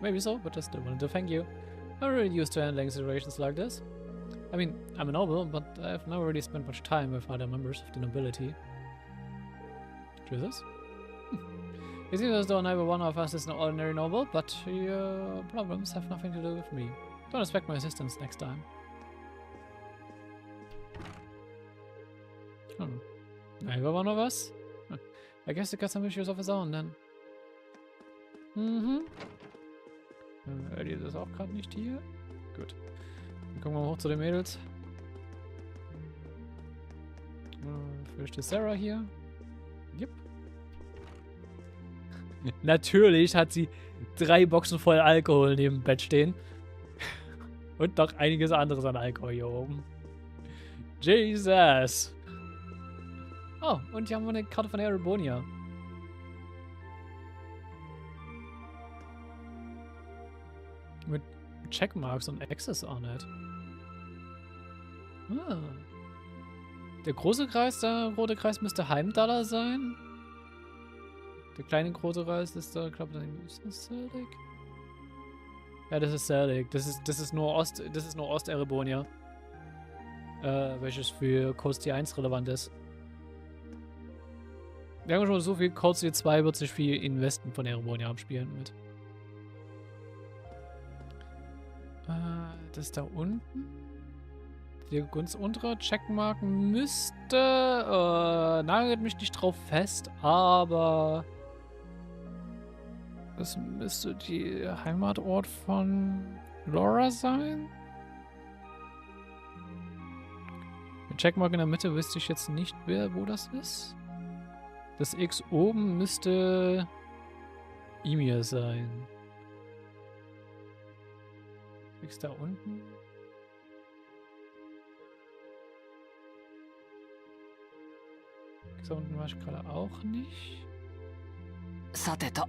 Maybe so, but I still wanted to thank you. I'm really used to handling situations like this. I mean, I'm a noble, but I've never really spent much time with other members of the nobility. Jesus? It seems as though neither one of us is an ordinary noble, but your problems have nothing to do with me. Don't expect my assistance next time. Neither one of us? I guess he got some issues of his own then. Eddie ist auch gerade nicht hier. Gut. Dann gucken wir mal hoch zu den Mädels. Vielleicht ist Sarah hier. Yep. Natürlich hat sie 3 Boxen voll Alkohol neben dem Bett stehen. Und noch einiges anderes an Alkohol hier oben. Jesus. Oh, und hier haben wir eine Karte von Erebonia. Mit Checkmarks und Access on it. Ah. Der große Kreis, der rote Kreis müsste Heimdallar sein. Der kleine große Kreis ist da, glaube ich, ist das Celtic? Ja, das ist Celtic. Das ist nur Ost-Erebonia. Welches für Codes Tier 1 relevant ist. Wir haben schon so viel, Codes Tier 2 wird sich viel in Westen von Erebonia abspielen mit. Das da unten. Der ganz untere Checkmark müsste. Nagelt mich nicht drauf fest, aber. Das müsste die Heimatort von Laura sein. Der Checkmark in der Mitte wüsste ich jetzt nicht, wo das ist. Das X oben müsste Emir sein. X da unten. X da unten war ich gerade auch nicht.
Sateto.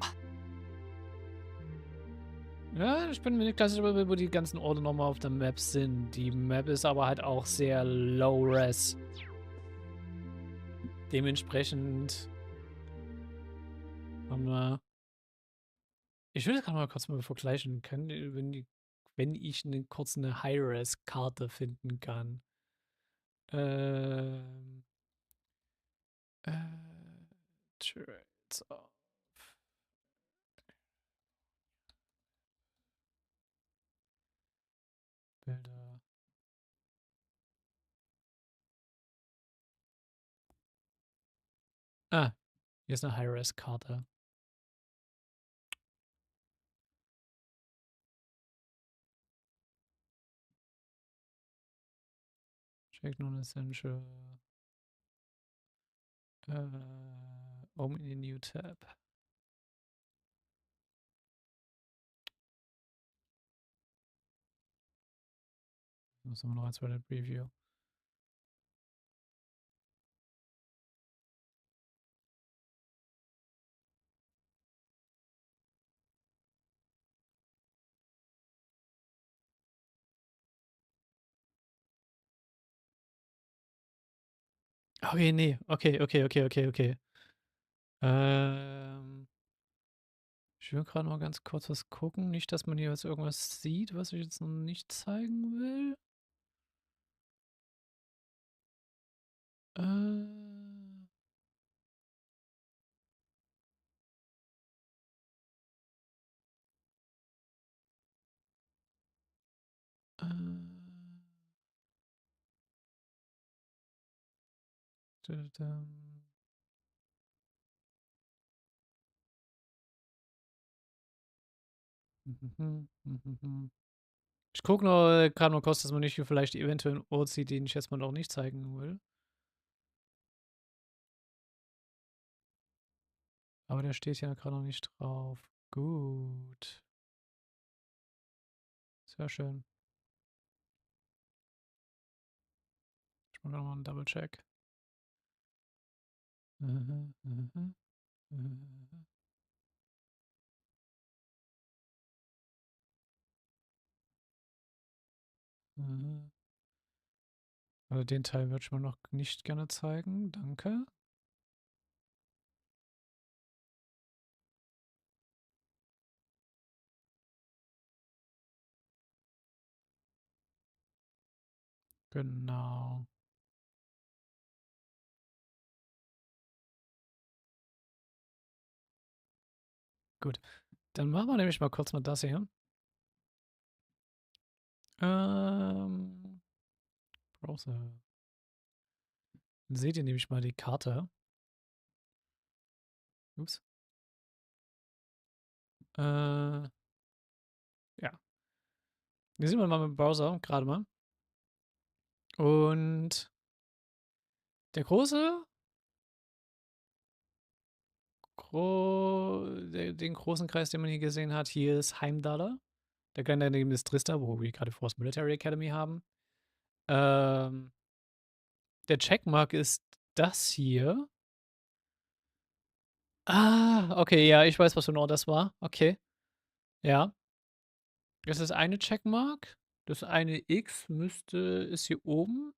Ja, ich bin mir nicht klar, wo die ganzen Orte nochmal auf der Map sind. Die Map ist aber halt auch sehr low-res. Dementsprechend. Warte mal. Ich würde gerade mal kurz mal vergleichen können, wenn ich kurz eine High-Res-Karte finden kann. Trades. Bilder. Ah, hier ist eine High-Res-Karte. Check non-essential. Open in a new tab. Was haben wir noch als Reddit Preview? Okay, nee. Okay. Ich will gerade mal ganz kurz was gucken. Nicht, dass man hier jetzt irgendwas sieht, was ich jetzt noch nicht zeigen will. Äh, äh, tadadam. Ich gucke nur gerade mal kurz, dass man nicht hier vielleicht eventuell einen Ort sieht, den ich jetzt mal noch nicht zeigen will. Aber der steht ja gerade noch nicht drauf. Gut. Sehr schön. Ich mache nochmal einen Double-Check. Also den Teil würde ich mal noch nicht gerne zeigen. Danke. Genau. Gut. Dann machen wir nämlich mal kurz mal das hier. Browser. Dann seht ihr nämlich mal die Karte. Ups. Ja. Wir sind mal mit dem Browser, gerade mal. Und der den großen Kreis, den man hier gesehen hat, hier ist Heimdallr. Der kleine daneben ist Trista, wo wir gerade Force Military Academy haben. Der Checkmark ist das hier. Ah, okay, ja, ich weiß, was für ein Ort das war. Okay, ja. Das ist eine Checkmark. Das eine X ist hier oben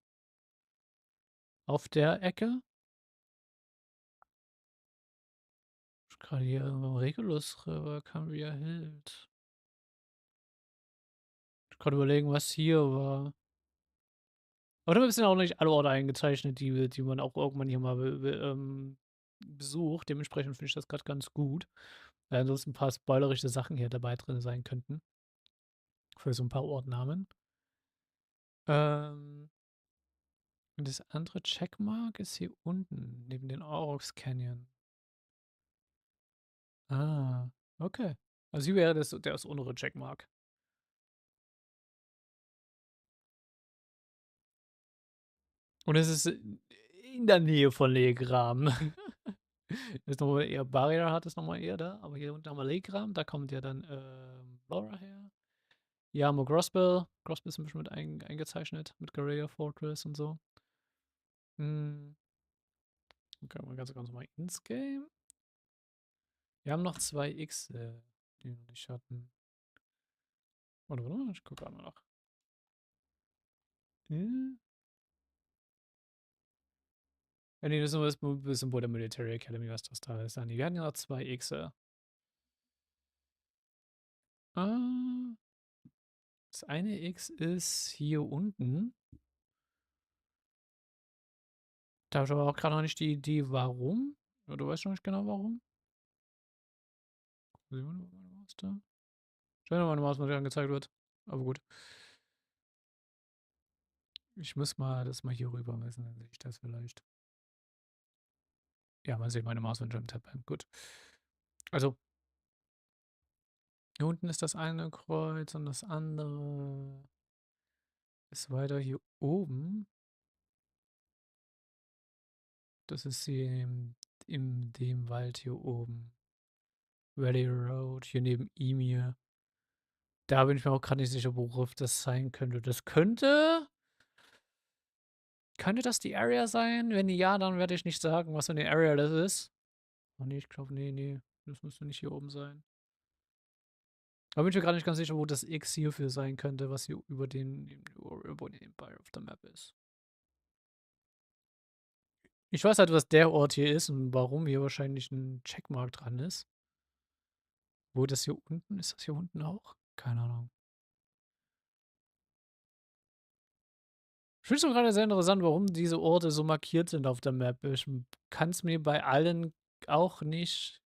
auf der Ecke. Ich gerade hier Regulus kam wie er hält. Ich gerade überlegen, was hier war. Aber da sind auch nicht alle Orte eingezeichnet, die man auch irgendwann hier mal besucht. Dementsprechend finde ich das gerade ganz gut. Weil ansonsten ein paar spoilerische Sachen hier dabei drin sein könnten. Für so ein paar Ortnamen. Und das andere Checkmark ist hier unten, neben den Aurochs Canyon. Ah, okay. Also hier wäre das untere Checkmark. Und es ist in der Nähe von Legram. Das ist nochmal eher Barrier hat es nochmal eher da, aber hier unten haben wir Legram, da kommt ja dann Laura her. Hier haben wir Crossbell. Crossbell ist ein bisschen mit eingezeichnet, mit Guerrilla Fortress und so. Okay, mal ganz mal ins Game. Wir haben noch 2 X, die wir nicht hatten. Warte mal, ich gucke einmal nach. Ja, nee, das ist nur das Symbol der Military Academy, was das da ist. Nee, wir hatten ja noch 2 X. Ah, das eine X ist hier unten. Da habe ich aber auch gerade noch nicht die Idee, warum. Ja, du weißt noch nicht genau, warum. Sehen wir mal meine Maus da? Schauen wir mal, meine Maus, was angezeigt wird. Aber gut. Ich muss mal das mal hier rüber messen, dann sehe ich das vielleicht. Ja, man sieht meine Maus, wenn ich im Tab bin. Gut. Also, hier unten ist das eine Kreuz und das andere ist weiter hier oben. Das ist hier in dem Wald hier oben. Valley Road, hier neben ihm hier. Da bin ich mir auch gerade nicht sicher, worauf das sein könnte. Das könnte das die Area sein? Wenn ja, dann werde ich nicht sagen, was für eine Area das ist. Oh nee, ich glaube, nee. Das müsste nicht hier oben sein. Da bin ich mir gerade nicht ganz sicher, wo das X hierfür sein könnte, was hier über den Erebonia Empire of the Map ist. Ich weiß halt, was der Ort hier ist und warum hier wahrscheinlich ein Checkmark dran ist. Wo das hier unten, ist das hier unten auch? Keine Ahnung. Ich finde es auch gerade sehr interessant, warum diese Orte so markiert sind auf der Map. Ich kann es mir bei allen auch nicht.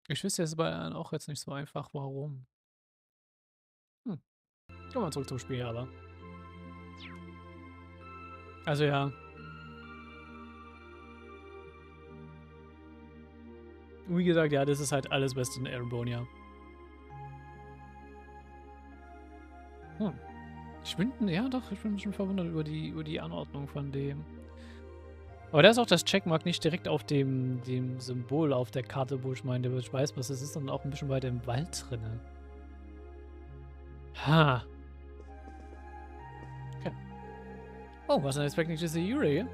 Ich wüsste jetzt bei allen auch jetzt nicht so einfach, warum. Kommen wir zurück zum Spiel, aber. Also ja. Wie gesagt, ja, das ist halt alles Beste in Erebonia. Ich bin ein bisschen verwundert über die Anordnung von dem. Aber da ist auch das Checkmark nicht direkt auf dem Symbol auf der Karte, wo ich meine, ich weiß, was es ist, sondern auch ein bisschen weiter im Wald drinne. Ha. Okay. Oh, wasn't expecting to see you here.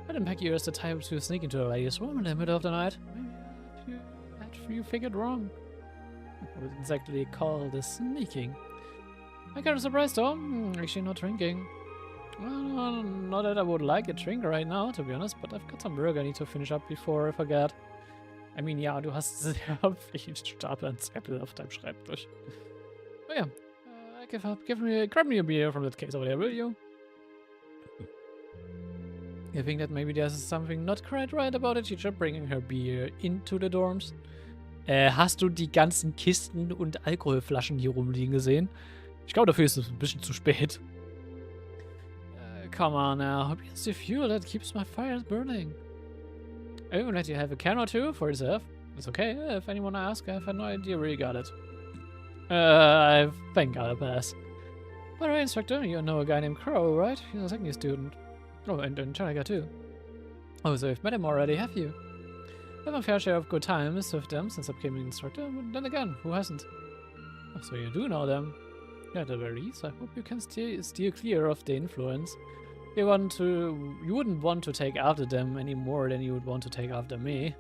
I didn't pack you as the type to sneak into a lady's room in the middle of the night. You figured wrong. What is exactly called the sneaking? I got a surprise though. Actually not drinking. Well, not that I would like a drink right now, to be honest, but I've got some work I need to finish up before I forget. I mean, ja, du hast sehr viel Stapel an Zettel auf deinem Schreibtisch. Oh ja, grab me a beer from that case over there, will you? You think that maybe there's something not quite right about a teacher bringing her beer into the dorms? Hast du die ganzen Kisten und Alkoholflaschen hier rumliegen gesehen? Ich glaube, dafür ist es ein bisschen zu spät. Come on now, it's the fuel that keeps my fires burning. I will let you have a can or two for yourself. It's okay, if anyone asks, I have no idea where you got it. I think I'll pass. By the way, instructor, you know a guy named Crow, right? He's a second year student. Oh, and Chanika too. Oh, so you've met him already, have you? I have a fair share of good times with them since I became an instructor, but then again, who hasn't? Oh, so you do know them. Yeah, at the very least, I hope you can steer clear of the influence. You wouldn't want to take after them any more than you would want to take after me.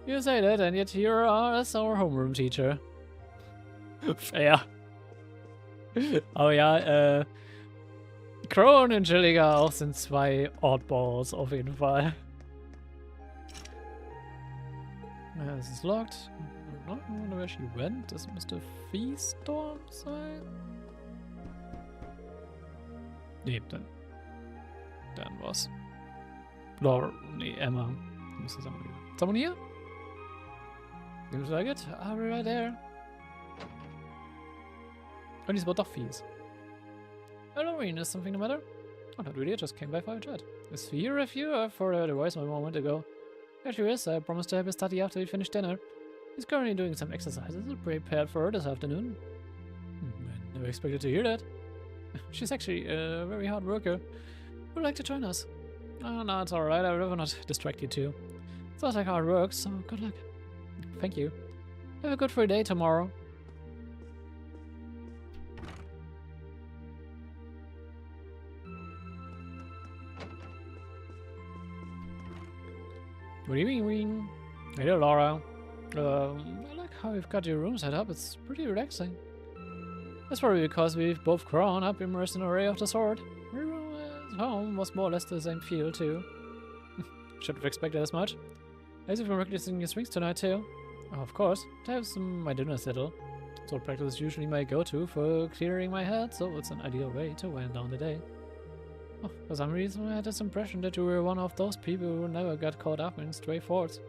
You say that, and yet here are as our homeroom teacher. Fair. Oh ja, Crow und Angelica auch sind zwei Oddballs auf jeden Fall. Ja, es ist locked. I don't know where she went. Das müsste Feastorm sein. Nee, dann was. Laura, nee, Emma. Müsste someone here. Someone here? Seems like it. I'll be right there. Und diesmal doch Fees. Hello, Irene, is something the matter? Oh, not really, I just came by for a chat. Is Fee here with you? I forwarded a voice a moment ago. There she is. I promised to have a study after we finish dinner. He's currently doing some exercises prepared for her this afternoon. I never expected to hear that. She's actually a very hard worker. Would like to join us? Oh, no, it's alright. I would rather not distract you too. Sounds like hard work, so good luck. Thank you. Have a good free day tomorrow. Good evening. Hello, Laura. I like how you've got your room set up. It's pretty relaxing. That's probably because we've both grown up immersed in an array of the sort. My room at home was more or less the same feel, too. Should have expected as much. As you've been practicing your strings tonight, too. Oh, of course. I have my dinner settled. Sword practice is usually my go-to for clearing my head, so it's an ideal way to wind down the day. Oh, for some reason, I had this impression that you were one of those people who never got caught up in stray thoughts.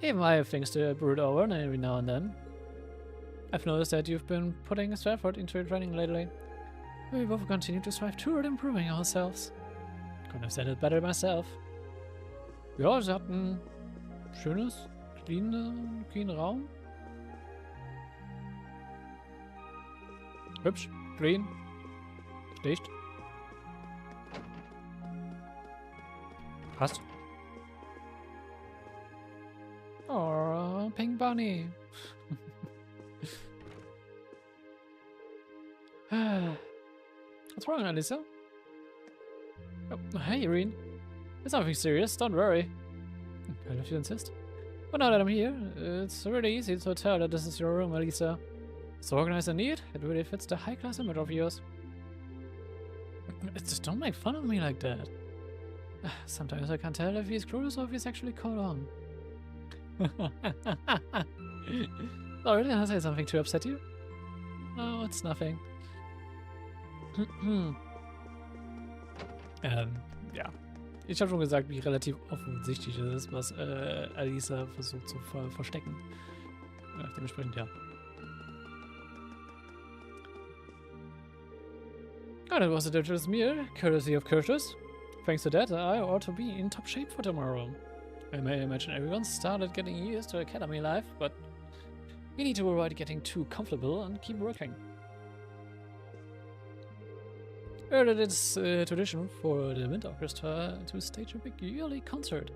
Even I have things to brood over every now and then. I've noticed that you've been putting extra effort into your training lately. We both continue to strive toward improving ourselves. Couldn't have said it better myself. Ja, sie hat ein schönes, clean Raum. Hübsch, clean, dicht. Passt. Oh, Pink Bunny. What's wrong, Alisa? Oh, hey, Irene. It's nothing serious, don't worry. Kind of, you insist. But now that I'm here, it's really easy to tell that this is your room, Alisa. So organized and neat, it really fits the high-class image of yours. Just don't make fun of me like that. Sometimes I can't tell if he's clueless or if he's actually caught on. Sorry, did I say something to upset you? No, it's nothing. Ja. Ich habe schon gesagt, wie relativ offensichtlich es ist, was Alisa versucht zu verstecken. Dementsprechend, ja. Oh, that was a dangerous meal, courtesy of Curtis. Thanks to that, I ought to be in top shape for tomorrow. I may imagine everyone started getting used to academy life, but we need to avoid getting too comfortable and keep working. Earlier it's tradition for the Wind Orchestra to stage a big yearly concert.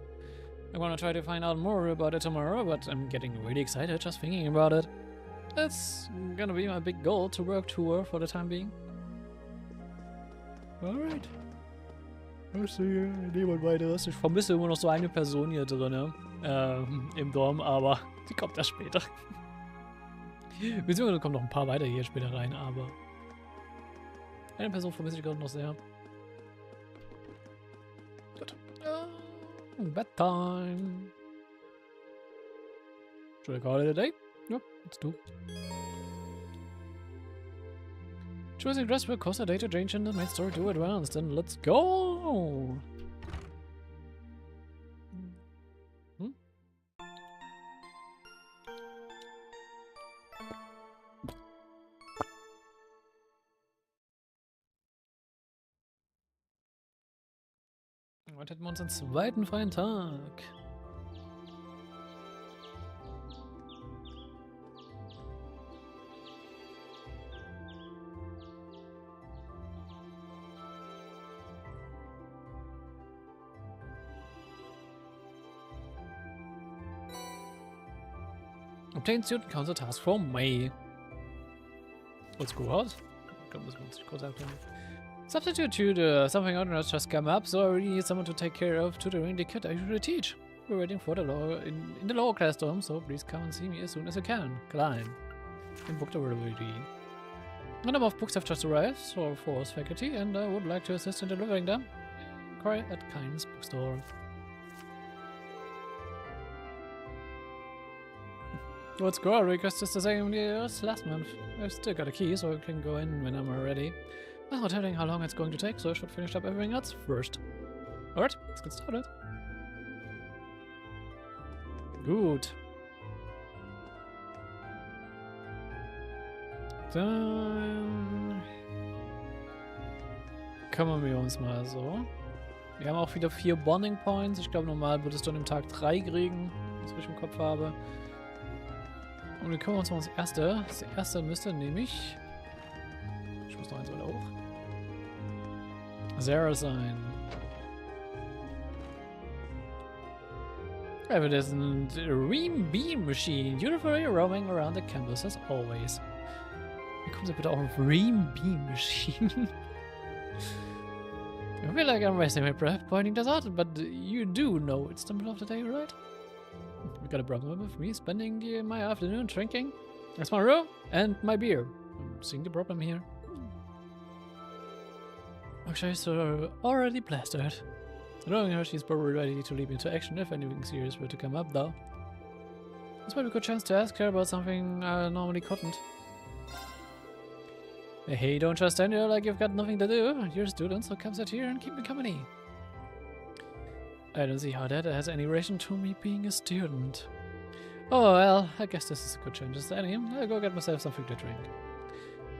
I'm gonna try to find out more about it tomorrow, but I'm getting really excited just thinking about it. It's gonna be my big goal to work tour for the time being. Alright. Ich sehe niemand weiteres. Ich vermisse immer noch so eine Person hier drin, im Dorm, aber die kommt erst später. Beziehungsweise kommen noch ein paar weiter hier später rein, aber eine Person vermisse ich gerade noch sehr. Gut. Bedtime. Should I call it a day? Yep, let's do. Choosing dress will cause a day to change in the main story to advance. Then let's go! Heute hätten wir unseren zweiten freien Tag. Obtain student council task for May. Let's go out. Da müssen wir uns kurz abklären. Substitute tutor. Something ordinary has just come up, so I really need someone to take care of tutoring the kid I usually teach. We're waiting for the lower in the lower class dorm, so please come and see me as soon as you can. Klein. And booked availability. A number of books have just arrived for us faculty, and I would like to assist in delivering them. Inquiry at Kain's bookstore. Let's go. Request is the same as last month. I've still got a key, so I can go in when I'm ready. I'm not telling how long it's going to take, so I should finish up everything else first. Alright, let's get started. Gut. Dann kümmern wir uns mal so. Wir haben auch wieder 4 Bonding Points. Ich glaube, normal würde es dann im Tag 3 kriegen, was ich im Kopf habe. Und wir kümmern uns um das erste. Das erste müsste nämlich... Ich muss noch eins weiter hoch. Sarah sein. It is a Ream Beam Machine, uniformly roaming around the campus as always. Wie kommen Sie bitte auf Ream Beam Machine? I feel like I'm wasting my breath pointing this out, but you do know it's the middle of the day, right? You got a problem with me spending my afternoon drinking? That's my room and my beer. I'm seeing the problem here. Okay, so already plastered. Knowing her, she's probably ready to leap into action if anything serious were to come up, though. This might be a good chance to ask her about something I normally couldn't. Hey, don't just stand here like you've got nothing to do. You're a student, so come sit here and keep me company. I don't see how that has any relation to me being a student. Oh well, I guess this is a good change of setting. I'll go get myself something to drink.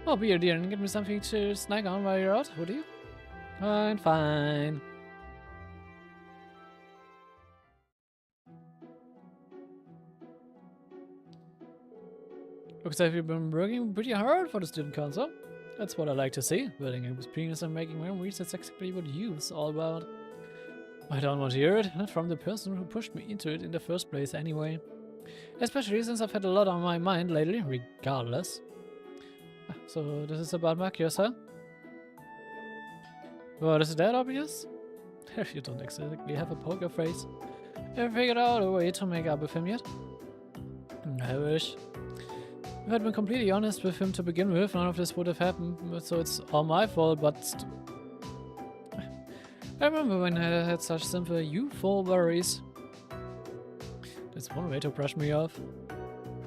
Oh, beer dear, and get me something to snack on while you're out, would you? Fine, fine. Looks like you've been working pretty hard for the student council. That's what I like to see. Building experience and making memories, that's exactly what youth's all about. I don't want to hear it, not from the person who pushed me into it in the first place anyway. Especially since I've had a lot on my mind lately, regardless. So this is about Marcus, huh? Well, is that obvious? If you don't exactly have a poker face. Have you figured out a way to make up with him yet? I wish. If I'd been completely honest with him to begin with, none of this would have happened, so it's all my fault, but I remember when I had such simple youthful worries. That's one way to brush me off.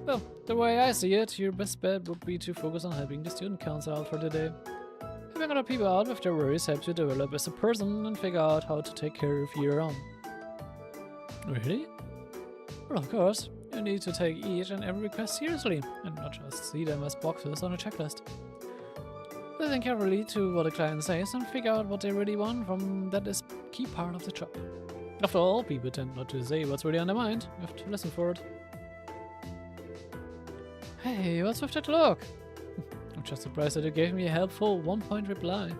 Well, the way I see it, your best bet would be to focus on helping the student council out for the day. Helping other people out with their worries helps you develop as a person and figure out how to take care of your own. Really? Well, of course. You need to take each and every request seriously, and not just see them as boxes on a checklist. Listen carefully to what the client says and figure out what they really want from that is key part of the job. After all, people tend not to say what's really on their mind. You have to listen for it. Hey, what's with that look? I'm just surprised that you gave me a helpful one-point reply.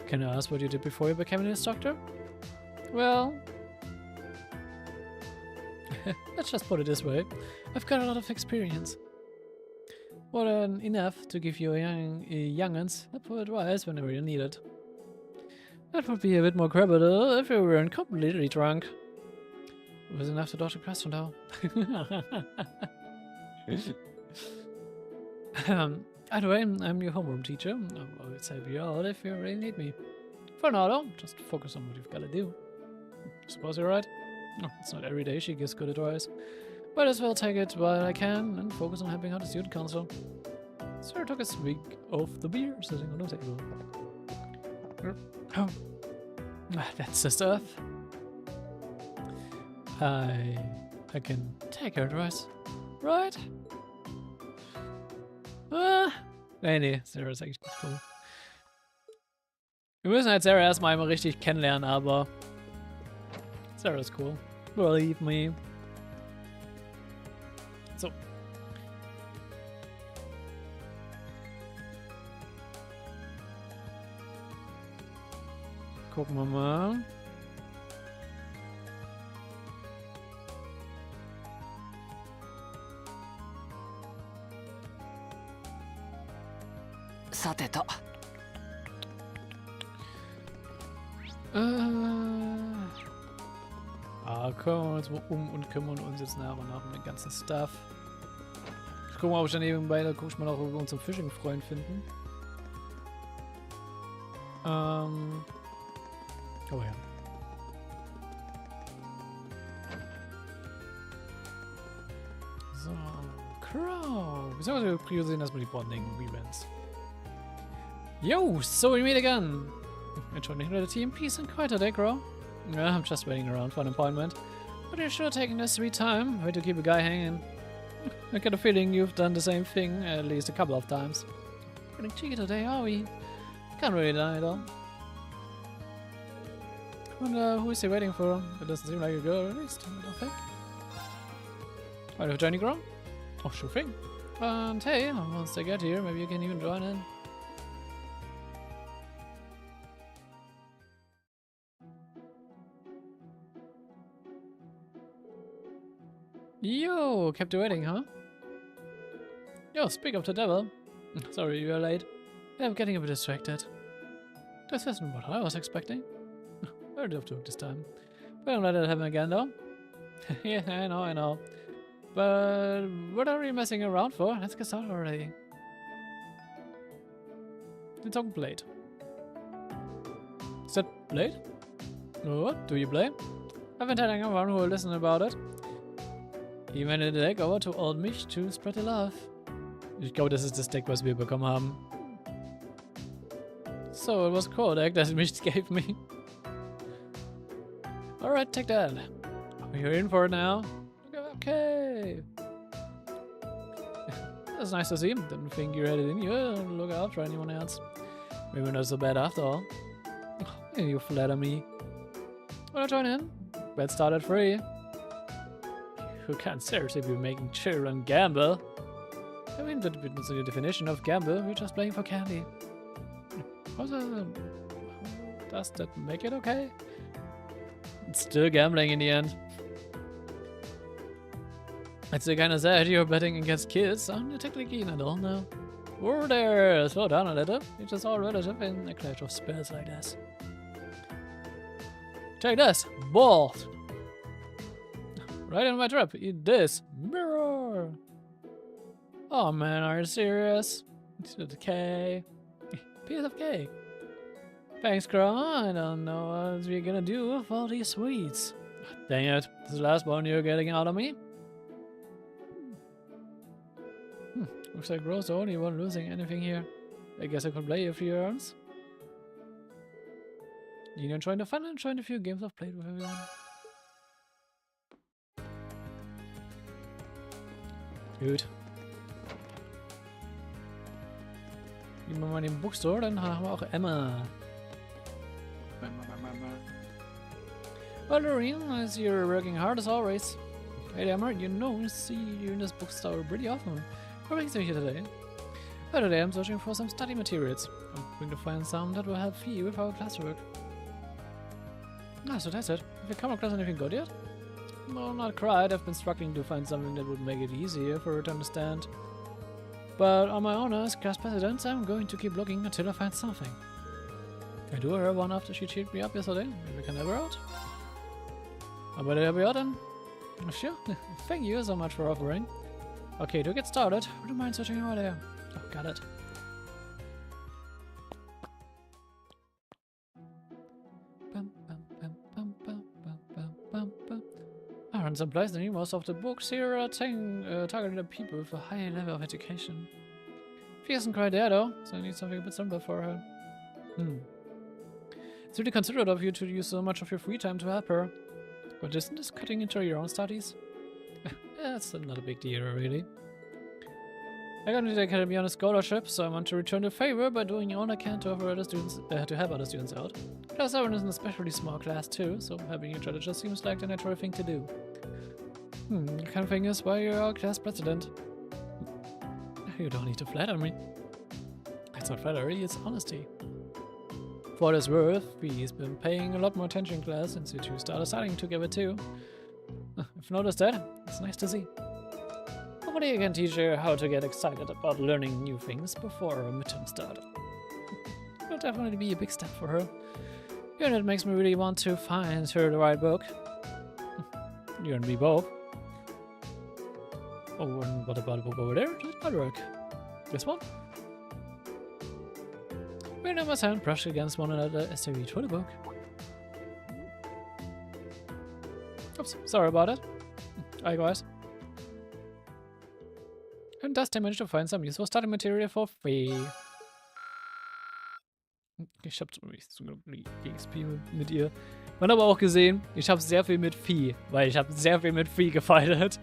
Can I ask what you did before you became an instructor? Well, let's just put it this way. I've got a lot of experience. More than enough to give you young'uns helpful advice whenever you need it. That would be a bit more credible if you weren't completely drunk. It was enough to dodge the question though. Either way, I'm your homeroom teacher. I'll always help you out if you really need me. For now though, just focus on what you've got to do. Suppose you're right? No, it's not every day she gives good advice. Might as well take it while I can and focus on helping out the student council. Sir took a swig of the beer sitting on the table. Oh, that's the stuff. I can take her advice, right? Nee, Sarah ist eigentlich nicht cool. Wir müssen halt Sarah erstmal einmal richtig kennenlernen, aber Sarah ist cool. Believe me. So. Gucken wir mal.
Sateto.
Kümmern wir uns mal und kümmern uns jetzt nach und nach um den ganzen Stuff. Ich gucke mal, ob ich dann nebenbei, da gucke ich mal auch, ob wir unseren Fishing-Freund finden. Oh ja. So, Crow. Beziehungsweise wir priorisieren erstmal die Bonding-Events. Yo, so we meet again. Joining the team, peace and quiet today, Crow. Yeah, I'm just waiting around for an appointment. But you're sure taking this sweet time. Way to keep a guy hanging. I get a feeling you've done the same thing at least a couple of times. Getting cheeky today, are we? Can't really deny it all. Wonder who is he waiting for? It doesn't seem like a girl, at least, I don't think. Might have joined Crow? Oh, sure thing. And hey, once they get here, maybe you can even join in. Yo, kept you waiting, huh? Yo, speak of the devil. Sorry you're late. Yeah, I'm getting a bit distracted. This isn't what I was expecting. Very off to this time. But don't let it happen again, though. Yeah, I know. But what are you messing around for? Let's get started already. It's on Blade. Is that Blade? What? Do you play? I've been telling everyone who will listen about it. Even in the deck over to Old Mich to spread the love. Ich glaube, das ist das Deck, was wir bekommen haben. So, it was a core deck that Mich gave me. Alright, take that. We're in for it now. Okay. okay. That's nice to see. Didn't think you had it in you. Look out for anyone else. Maybe not so bad after all. You flatter me. Wanna join in? Let's start at free. You can't seriously be making children gamble. I mean, that's the definition of gamble. We're just playing for candy. Does that make it okay? It's still gambling in the end. It's the kind of sad you're betting against kids. Aren't you technically an adult now? Whoa there! Slow down a little. It's just all relative in a clash of spells like this. Take this! Bolt! Right in my trap. Eat this. Mirror! Oh man, are you serious? It's the K. Piece of cake. Thanks, Crow. I don't know what we're gonna do with all these sweets. Dang it. This is the last one you're getting out of me? Looks like Rose the only one losing anything here. I guess I could play a few rounds. You can join the fun and join a few games I've played with everyone. Gut. Gehen wir mal in den Bookstore, dann haben wir auch Emma. Well, Lorraine, I see you're working hard as always. Hey, Emma, you know, I see you in this bookstore pretty often. What brings you here today? Well, today I'm searching for some study materials. I'm going to find some that will help Fee with our classwork. Ah, so that's it. Have you come across anything good yet? No, not quite. I've been struggling to find something that would make it easier for her to understand. But on my honor as class president, I'm going to keep looking until I find something. I do her one after she cheated me up yesterday. Maybe we can help her out? How about I help you out then? Sure. Thank you so much for offering. Okay, to get started, would you mind searching over there? Oh, got it. And surprisingly, most of the books here are targeted at people with a high level of education. She isn't quite there though, so I need something a bit simpler for her. It's really considerate of you to use so much of your free time to help her. But isn't this cutting into your own studies? That's not a big deal, really. I got into the academy on a scholarship, so I want to return the favor by doing all I can to offer other students to help other students out. Class 7 is an especially small class too, so helping each other just seems like the natural thing to do. The kind of thing is why you're our class president. You don't need to flatter me. It's not flattery, it's honesty. For what it's worth, he's been paying a lot more attention in class since you two started studying together too. I've noticed that. It's nice to see. Hopefully I can teach her how to get excited about learning new things before her midterm start. It'll definitely be a big step for her. And it makes me really want to find her the right book. You and me both. Oh, and what about the book over there? Just my work. This one? We never hand brush against one another as they reach for the book. Oops, sorry about it. Hi guys. And thus they managed to find some useful study material for free. Ich hab XP mit ihr. Man hat aber auch gesehen, ich habe sehr viel mit Vieh, weil ich habe sehr viel mit Vieh gefightet.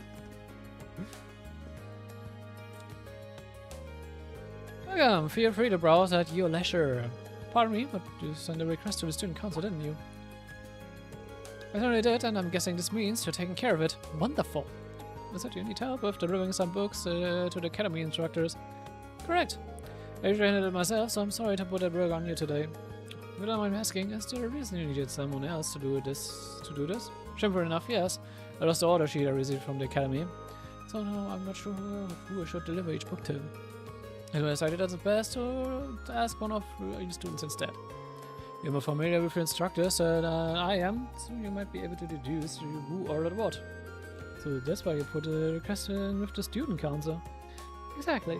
Welcome, feel free to browse at your leisure. Pardon me, but you sent a request to the student council, didn't you? I certainly did, and I'm guessing this means you're taking care of it. Wonderful. Is it you need help with delivering some books to the academy instructors? Correct. I usually handle it myself, so I'm sorry to put that work on you today. If you don't mind asking, is there a reason you needed someone else to do this? Shameful enough, yes. That was the order sheet I received from the academy. So no, I'm not sure who I should deliver each book to. I decided that's best to ask one of your students instead. You're more familiar with your instructors than I am, so you might be able to deduce who ordered what. So that's why you put a request in with the student council. Exactly.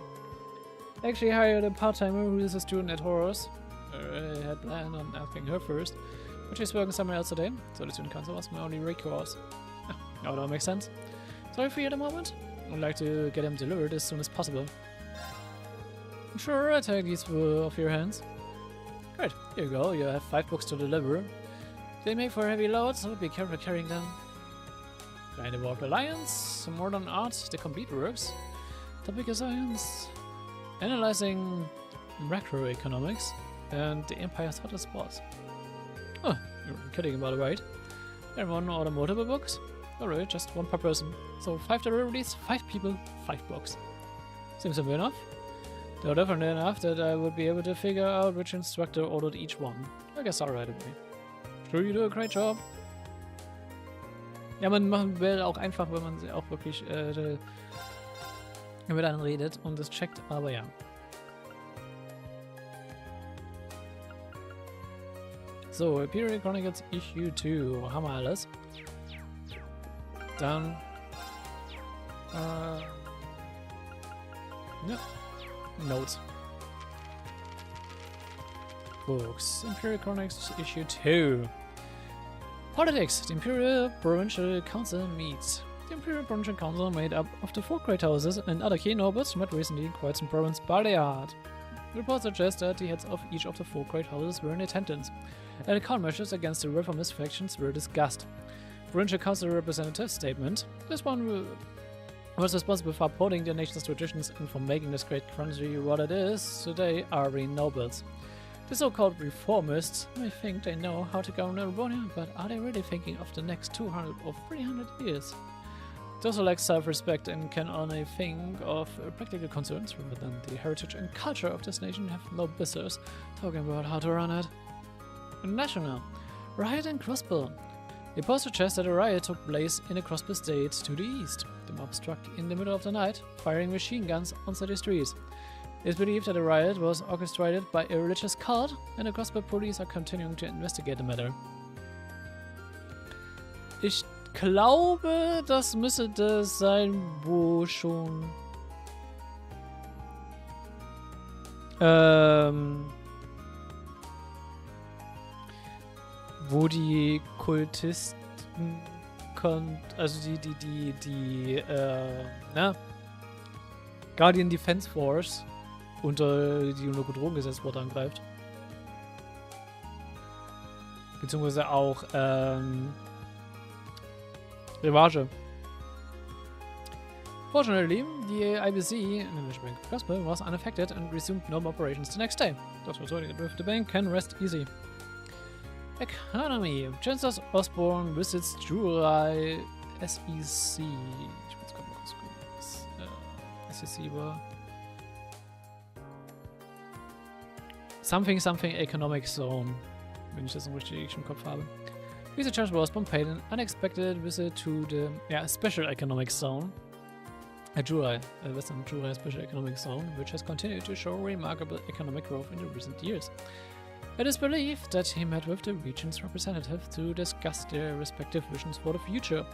I actually hired a part-timer who is a student at Horus. I had planned on asking her first, but she's working somewhere else today, so the student council was my only recourse. Now that makes sense. Sorry for you at the moment. I'd like to get them delivered as soon as possible. Sure, I'll take these off your hands. Great, here you go. You have 5 books to deliver. They make for heavy loads, so be careful carrying them. Kind Evolved Alliance, Modern Art, The Complete Works, Topic of Science, Analyzing Macroeconomics, and The Empire's Hottest Spots. Oh, you're kidding about it, right? And 1 automotive books? Alright, just 1 per person. So 5 deliveries, 5 people, 5 books. Seems simple enough. Though different enough that I would be able to figure out which instructor ordered each one. I guess I'll right away. Sure, you do a great job. Ja, man will auch einfach, wenn man auch wirklich mit einem redet und es checkt, aber ja. So, Imperial Chronicles Issue 2. Haben wir alles. Dann ja. Notes. Books. Imperial Chronicles Issue 2. Politics. The Imperial Provincial Council meets. The Imperial Provincial Council, made up of the 4 great houses and other key nobles, met recently in Croydon Province, Baleard. Reports suggest that the heads of each of the 4 great houses were in attendance, and the countermeasures against the reformist factions were discussed. Provincial Council representative's statement. This one was responsible for upholding the nation's traditions and for making this great country what it is today are the nobles. The so-called reformists may think they know how to govern Erebonia, but are they really thinking of the next 200 or 300 years? Those who lack self-respect and can only think of practical concerns rather than the heritage and culture of this nation have no business talking about how to run it. National. Riot in Crossbell. The report suggests that a riot took place in a Crossbell state to the east. The mob struck in the middle of the night, firing machine guns on city streets. It is believed that the riot was orchestrated by a religious cult, and the Crossbell police are continuing to investigate the matter. Ich glaube, das müsste das sein, wo schon wo die Kultisten also die Guardian Defense Force unter die Bedrohung gesetzt wurde, angreift. Beziehungsweise auch Rivage. Fortunately, the IBC in English Bank Crossbell was unaffected and resumed normal operations the next day. Those returning with the bank can rest easy. Economy. Chancellor Osborne visits Jurai SEC. Ich muss gerade mal kurz gucken, was SEC war. Something Economic Zone, wenn ich das noch richtig im Kopf habe. Vice Chancellor Osborne paid an unexpected visit to the Special Economic Zone. Jurai, Western Jurai Special Economic Zone, which has continued to show remarkable economic growth in the recent years. It is believed that he met with the region's representative to discuss their respective visions for the future.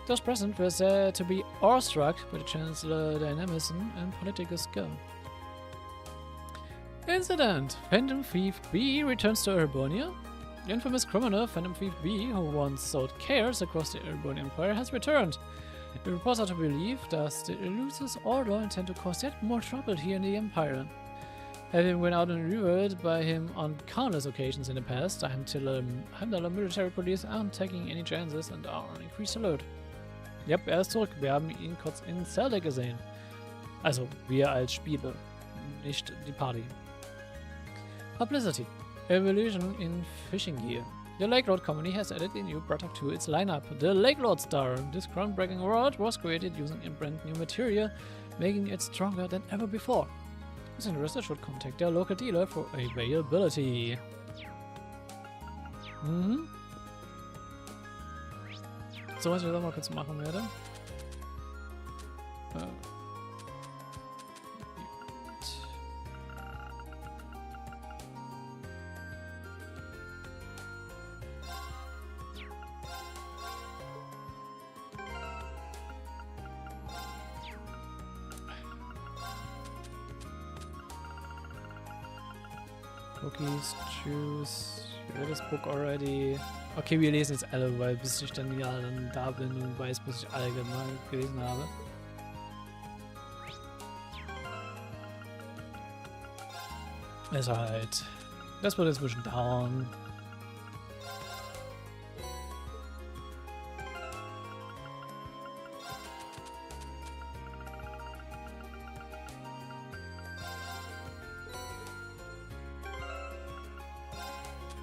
Those present were said to be awestruck by the Chancellor's dynamism and political skill. Incident! Phantom Thief B returns to Erebonia. The infamous criminal Phantom Thief B, who once sowed chaos across the Erebonia Empire, has returned. The reports are to believe that the elusive Order intend to cause yet more trouble here in the Empire. Having been out and revered by him on countless occasions in the past, the Heimdaller military police aren't taking any chances and are on increased alert. Yep, ist zurück. Wir haben ihn kurz in Zelda gesehen. Also, wir als Spieler, nicht die Party. Publicity. Evolution in fishing gear. The Lake Lord Company has added a new product to its lineup, the Lake Lord Star. This groundbreaking rod was created using a brand new material, making it stronger than ever before. Those interested should contact their local dealer for availability. So, was ich das mal kurz machen werde. Cookies, choose. You read this book already. Okay, wir lesen jetzt alle, weil bis ich dann ja dann da bin und weiß, bis ich alle gelesen habe. Ist halt. Das wird jetzt ein bisschen dauern.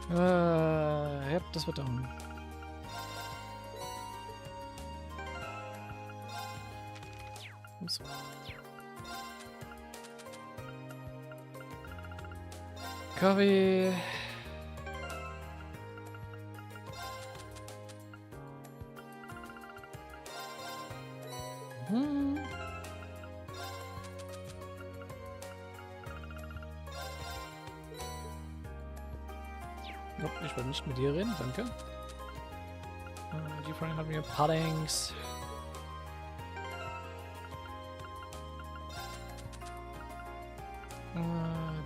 Ja, das wird dauern. Ups. Kaffee. Nope, ich will nicht mit dir reden, danke. Die Freundin hat mir Puddings.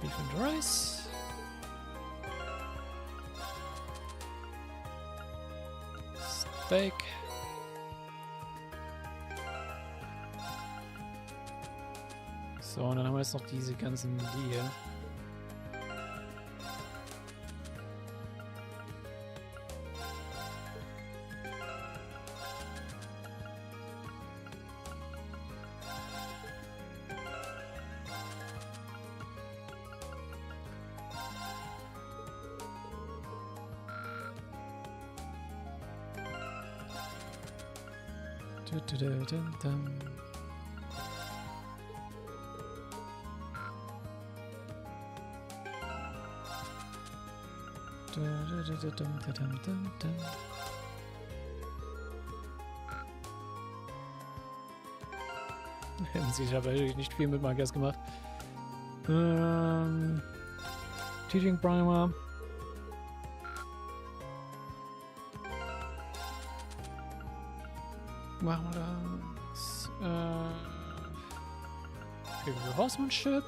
Beef and Rice. Steak. So, und dann haben wir jetzt noch diese ganzen die hier. Ich habe natürlich nicht viel mit Markers gemacht. Teaching Primer. Machen wir das. Für Horsemanship.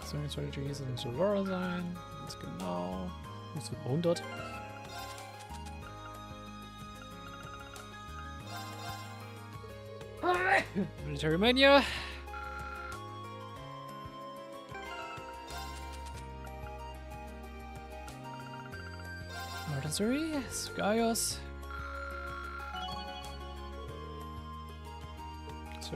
So, jetzt sollte hier so Laura sein. Ganz genau. Muss über 100. Military Mania. Artillery, Skyos. So.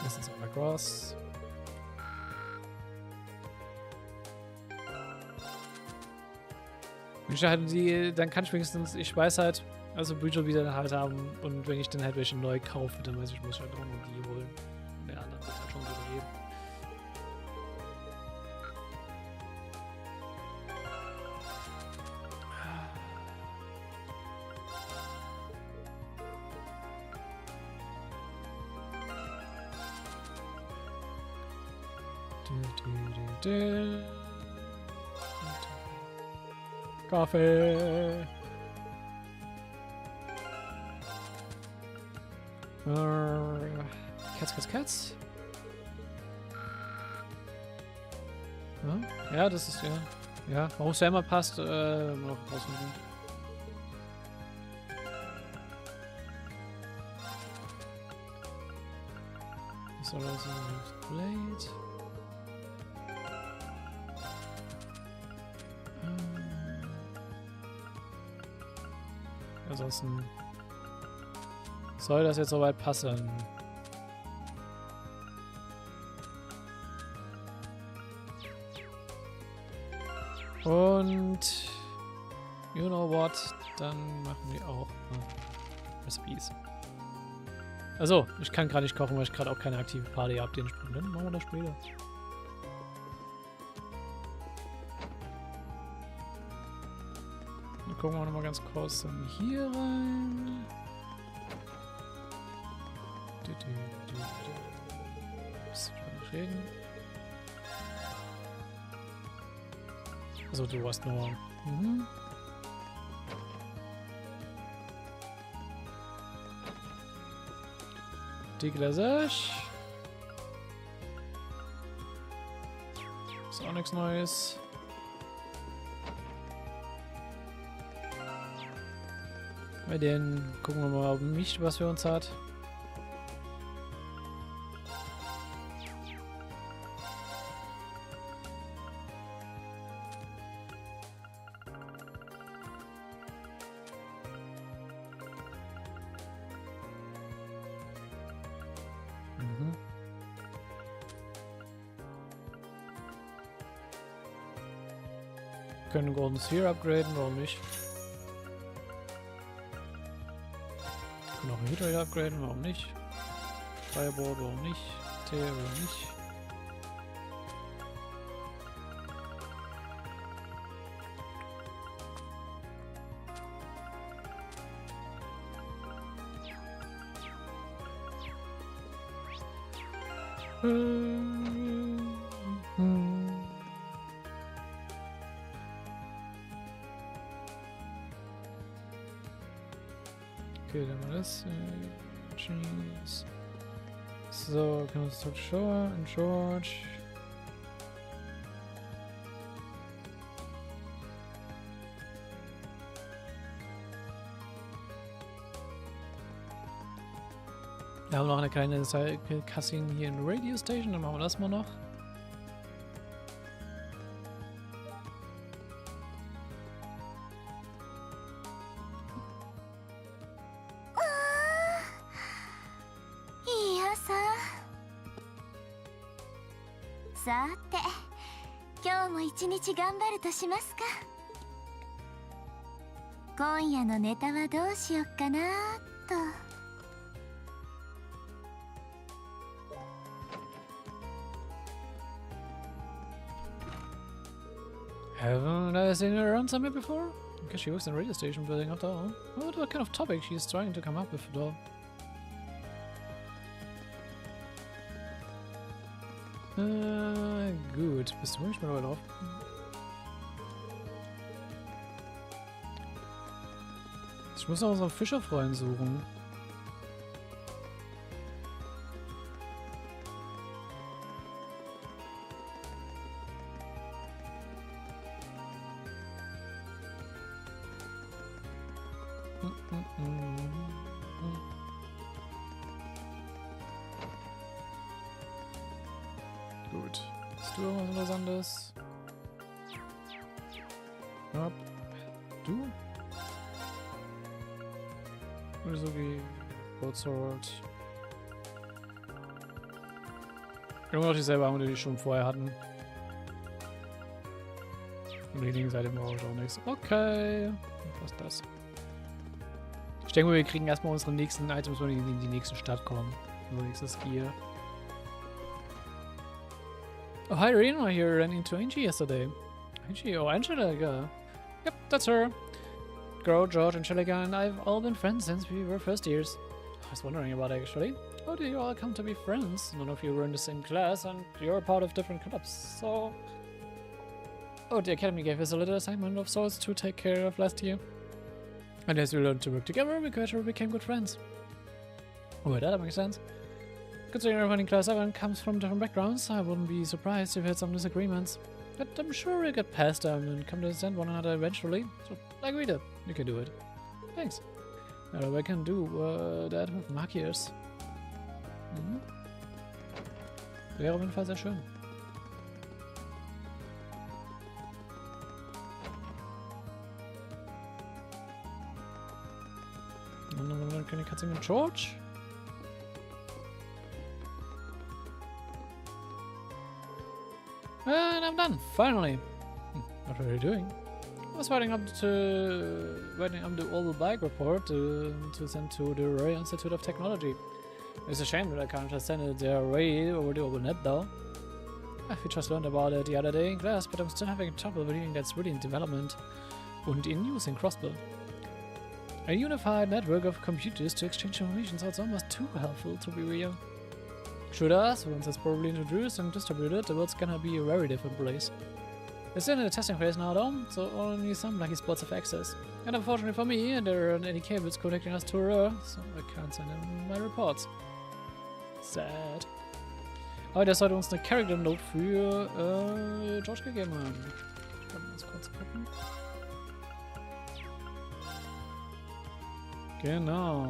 Das ist aber Cross. Dann kann ich wenigstens, ich weiß halt, also Bücher wieder halt haben und wenn ich dann halt welche neu kaufe, dann weiß ich, muss ich halt auch nur die holen. Und der andere wird halt schon überleben. Kaffee. Cats. Ja, das ist ja. Ja, warum es ja immer passt, noch rausfinden. So, das ist Blade. Ansonsten soll das jetzt soweit passen. Und you know what? Dann machen wir auch Recipes. Also, ich kann gerade nicht kochen, weil ich gerade auch keine aktive Party habe. Den Sprung. Dann machen wir das später. Dann gucken wir nochmal ganz kurz dann hier rein. Reden. Also du hast nur. Die Glasage. Ist auch nichts Neues. Bei denen gucken wir mal, ob nicht was für uns hat. können uns hier upgraden, warum nicht? Wir können auch einen Hydra upgraden, warum nicht? Fireboard, warum nicht? Tee, warum nicht? Okay, dann mal das. Cheese. So, können wir uns talk Shore and George. Wir haben noch eine kleine Cutscene hier in der Radio Station, dann machen wir das mal noch.
さて、今日も一日頑張るとしますか。今夜のネタはどうしよっかなと。
Haven't I seen her around somewhere before? I guess she works in a radio station building after all. What kind of topic she's trying to come up with though? Gut. Bist du ruhig mal drauf? Ich muss noch unseren Fischerfreund suchen. Gut. Hast du irgendwas Interessantes? Ja. Du? Oder so wie Broadsword. Immer noch dieselbe Arme, die wir schon vorher hatten. Und die linke Seite brauche ich auch nichts. Okay. Was ist das? Ich denke mal, wir kriegen erstmal unsere nächsten Items, wenn wir in die nächste Stadt kommen. Also nächstes hier. Oh, hi, Rena. Here ran into Angie yesterday. Angie? Oh, Angelica. Yep, that's her. Girl, George, Angelica, and I've all been friends since we were first years. I was wondering about it, actually. How did you all come to be friends? None of you were in the same class, and you're part of different clubs, so... Oh, the academy gave us a little assignment of sorts to take care of last year. And as we learned to work together, we gradually became good friends. Oh, that makes sense. Considering everyone in class 7 comes from different backgrounds, I wouldn't be surprised if we had some disagreements. But I'm sure we'll get past them and come to understand one another eventually. So, like we did. You can do it. Thanks. Now I can do that with Markiers. Mhm. Wäre auf jeden Fall sehr schön. Can you cut him in George? And I'm done, finally. What are you doing? I was writing up the old bike report to send to the Royal Institute of Technology. It's a shame that I can't just send it their way over the open net though. We just learned about it the other day in class, but I'm still having trouble believing that's really in development and in use in Crossbell. A unified network of computers to exchange information sounds almost too helpful to be real. Shoot us, once it's properly introduced and distributed, the world's gonna be a very different place. It's still in the testing phase now though, so only some lucky spots have access. And unfortunately for me, there aren't any cables connecting us to her, so I can't send in my reports. Sad. Aber der sollte uns eine Character Note für George gegeben haben. Ich kann mal ganz kurz gucken. Genau.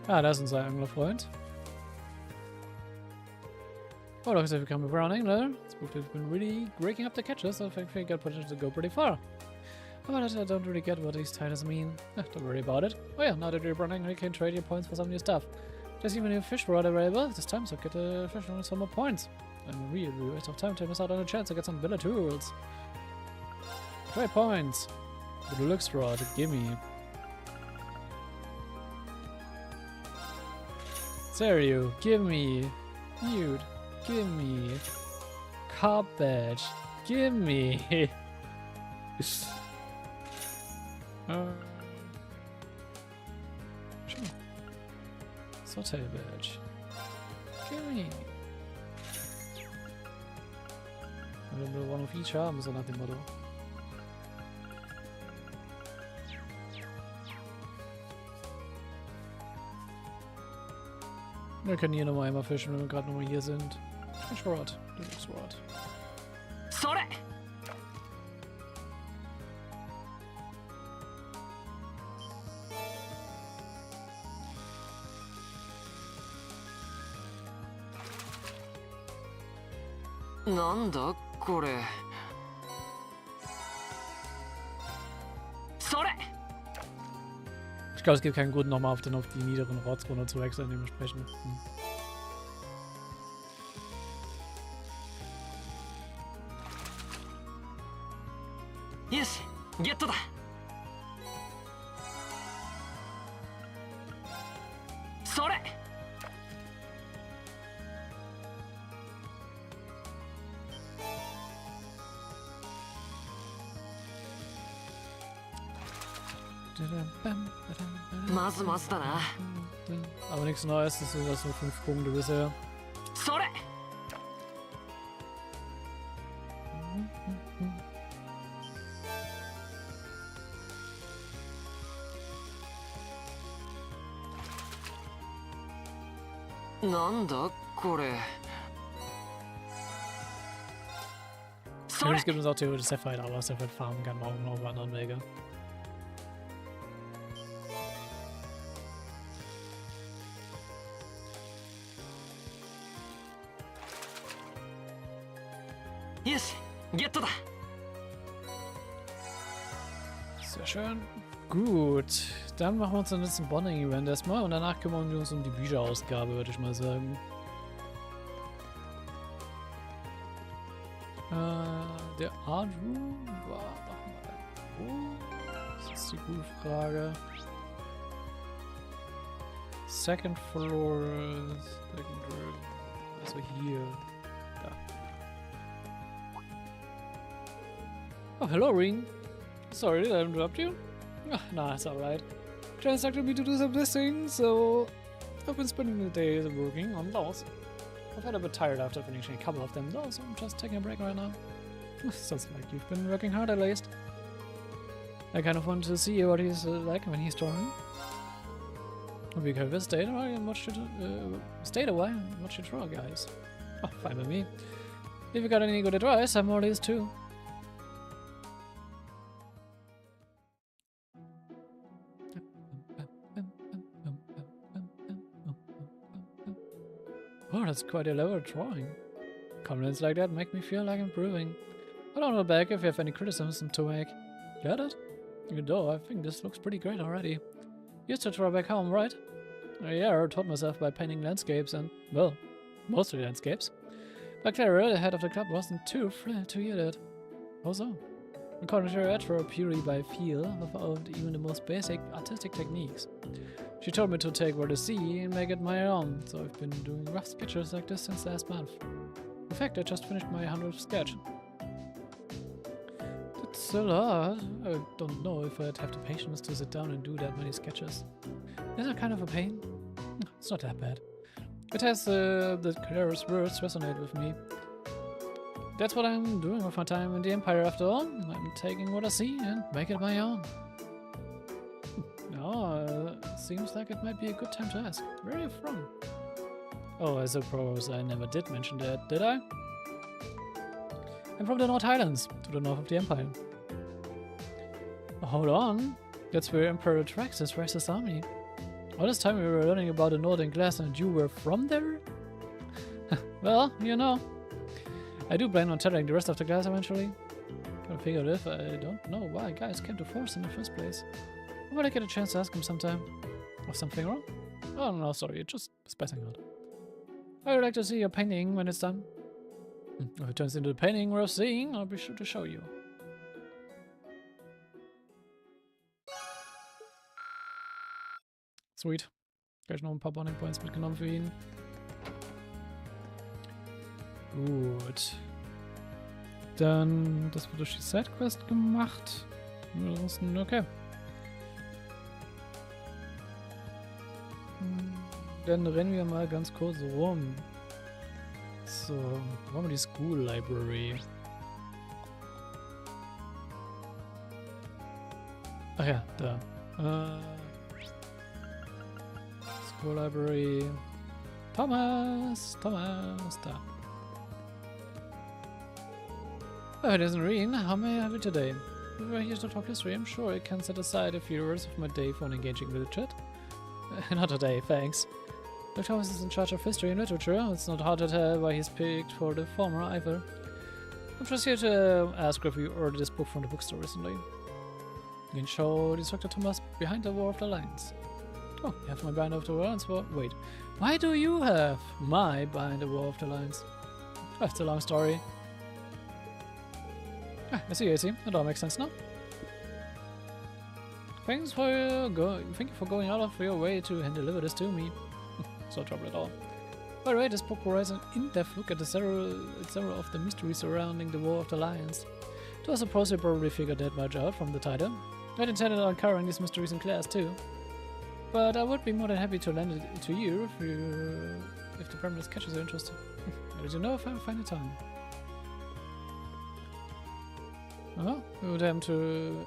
Ah, da ist unser Anglerfreund. Oh, looks like we become a brown angler. This book has been really breaking up the catches, so I think we got potential to go pretty far. But I don't really get what these titles mean. Don't worry about it. Oh yeah, now that you're running, you can trade your points for some new stuff. There's even a fish rod available this time, so get a fish rod with some more points. And really waste of time to miss out on a chance to get some better tools. Trade points. The deluxe rod, gimme. Serio, gimme. Nude, gimme. Carp badge, gimme. Sure. Saute badge. Gimme. Nur one of each haben, so nach dem Motto. Wir können hier nochmal einmal fischen, wenn wir gerade nochmal hier sind. Fischrod, Deluxe-Rod.
Sore! Nanda, kore? Sore!
Ich glaube, es gibt keinen Grund, nochmal auf die niederen Rods runter zu wechseln, dementsprechend.
Yes, get da! Sore! Maß da na.
Aber nichts Neues, das sind das nur 5 Punkte bisher.
Sore! Nanda, kore?
Es gibt uns auch theoretisch Sapphire, aber Sapphire farmen kann man auch noch auf anderen Wege.
Yes, get da!
Sehr schön. Gut, dann machen wir uns den letzten Bonding-Event erstmal und danach kümmern wir uns um die Bücherausgabe, würde ich mal sagen. Der Art Room war nochmal wo? Das ist die gute Frage. Second Floor, also hier. Da. Oh, hello, Ring. Sorry, did I interrupt you? Nah, it's alright. John instructed me to do some listing, so I've been spending the days working on those. I've had a bit tired after finishing a couple of them though, so I'm just taking a break right now. Sounds like you've been working hard at least. I kind of wanted to see what he's like when he's drawing. We could have stayed a while and watched you draw, guys. Oh, fine with me. If you got any good advice, I'm all ears too. Oh, that's quite a elaborate drawing. Comments like that make me feel like improving. I don't know back if you have any criticism to make. Get it? You know, I think this looks pretty great already. Used to draw back home, right? Yeah, I taught myself by painting landscapes and, well, mostly landscapes. But Clara, the head of the club, wasn't too thrilled to hear that. Also, according to her etro purely by feel of even the most basic artistic techniques. She told me to take what I see and make it my own, so I've been doing rough sketches like this since last month. In fact, I just finished my 100th sketch. It's a lot. I don't know if I'd have the patience to sit down and do that many sketches. Is that kind of a pain? It's not that bad. It has the Clara's words resonate with me. That's what I'm doing with my time in the Empire after all. I'm taking what I see and make it my own. No, seems like it might be a good time to ask. Where are you from? Oh, I suppose I never did mention that, did I? I'm from the North Highlands, to the north of the Empire. Hold on, that's where Emperor Traxxas raised his army. All this time we were learning about the Northern Glass and you were from there? Well, you know. I do plan on telling the rest of the class eventually. I figured if I don't know why guys came to force in the first place. Will I get a chance to ask him sometime? Or something wrong? Oh no, sorry, just spacing out. I would like to see your painting when it's done. If it turns into the painting worth seeing, I'll be sure to show you. Sweet. Gleich noch ein paar Bonding Points mitgenommen für ihn. Gut. Dann, das wird durch die Sidequest gemacht. Ansonsten, okay. Dann rennen wir mal ganz kurz rum. So, wo haben wir die School Library? Ach ja, da. School Library. Thomas, da. Oh, it isn't Reen. How may I help you today? We were here to talk history. I'm sure I can set aside a few hours of my day for an engaging little chat. Not today, thanks. Dr. Thomas is in charge of history and literature. It's not hard to tell why he's picked for the former either. I'm just here to ask if you ordered this book from the bookstore recently. You can show this Dr. Thomas behind the War of the Lions. Oh, you have my Behind of the Lions? Well, wait. Why do you have my Behind the War of the Lions? That's a long story. Ah, I see. That all makes sense now. Thank you for going out of your way to hand deliver this to me. It's no trouble at all. By the way, this book provides an in-depth look at several of the mysteries surrounding the War of the Lions. To I suppose you probably figured that much out from the title. I'd intended on covering these mysteries in class too. But I would be more than happy to lend it to you if the premise catches your interest. I'll let you know if I find the time. Oh, it would happen to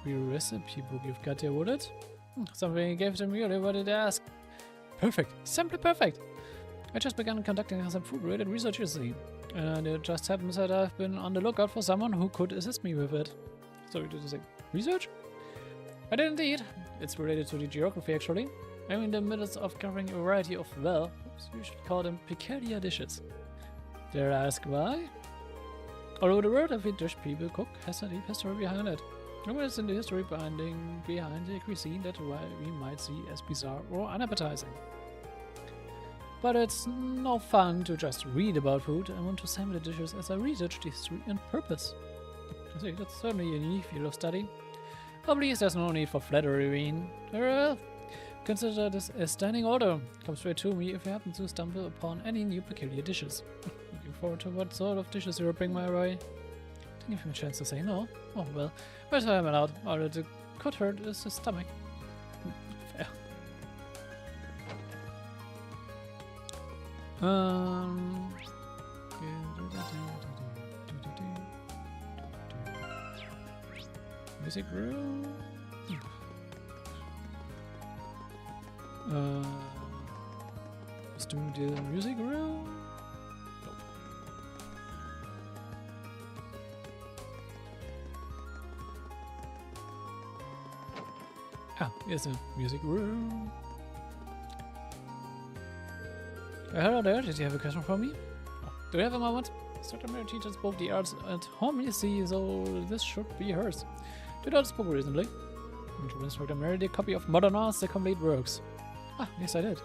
be a recipe book you've got here, would it? Something you gave to me earlier, what did I ask? Perfect. Simply perfect. I just began conducting some food-related research recently, and it just happens that I've been on the lookout for someone who could assist me with it. Sorry, did you say research? I did indeed. It's related to the geography, actually. I'm in the midst of covering a variety of, well, you should call them peculiar dishes. Dare I ask why? Although the word every dish people cook has a deep history behind it. No, it's in the history behind the cuisine that we might see as bizarre or unappetizing. But it's no fun to just read about food. I want to sample the dishes as I research the history and purpose. I see, that's certainly a unique field of study. Oh, please, there's no need for flattery, Reen. Consider this a standing order. Come straight to me if you happen to stumble upon any new peculiar dishes. Looking forward to what sort of dishes you'll bring my way. Didn't give him a chance to say no. Oh well, where's I am allowed? All it could hurt is his stomach. Fair. Music room. Let's do the music room. Nope. Ah, here's the music room. Hello there, did you have a question for me? Oh, do you have a moment? Dr. Mary teaches both the arts at home, you see, so this should be hers. Did I spoke recently? Dr. Mary did a copy of Modern Arts, the complete works. Ah, yes I did.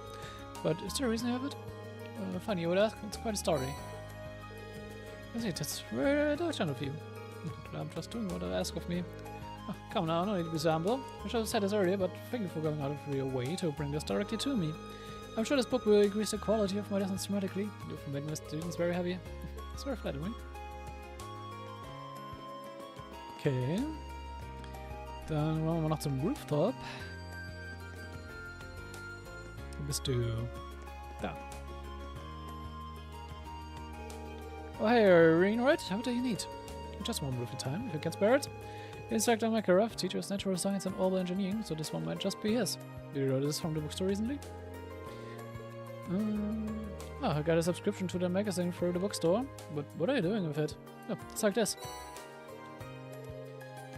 But is there a reason you have it? Funny you would ask, it's quite a story. I see, that's very intelligent of you. I'm just doing what I ask of me. Oh, come now, no need to be so humble. I should have said this earlier, but thank you for going out of your way to bring this directly to me. I'm sure this book will increase the quality of my lessons dramatically. You'll make my students very happy. It's very flattering. Okay. Dann wollen wir noch zum Rooftop. Wo bist du? Da. Oh hey, Reen, right? What do you need? Just one roof at a time, if you can spare it. Instructor Makarov teaches natural science and orbital engineering, so this one might just be his. Did you know this from the bookstore recently? Oh, I got a subscription to the magazine through the bookstore, but what are you doing with it? Oh, it's like this.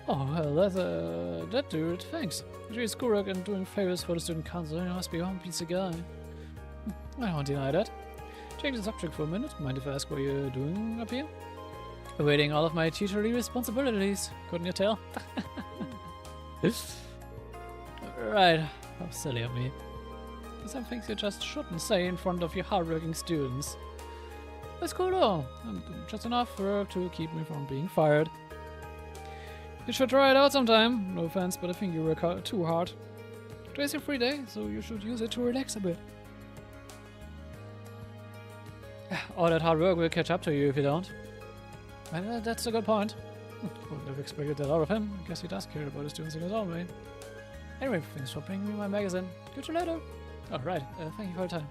Oh, well, that's that dude, thanks. He's schoolwork and doing favors for the student council, he must be one piece of guy. I won't deny that. Change the subject for a minute, mind if I ask what you're doing up here? Awaiting all of my teacherly responsibilities. Couldn't you tell? Right. How silly of me. Some things you just shouldn't say in front of your hardworking students. That's cool though. I'm doing just enough work to keep me from being fired. You should try it out sometime. No offense, but I think you work too hard. Today's your free day, so you should use it to relax a bit. All that hard work will catch up to you if you don't. And that's a good point. Wouldn't have expected that out of him. I guess he does care about his students in his own way. Anyway, thanks for bringing me my magazine. Catch you later. Alright, thank you for your time.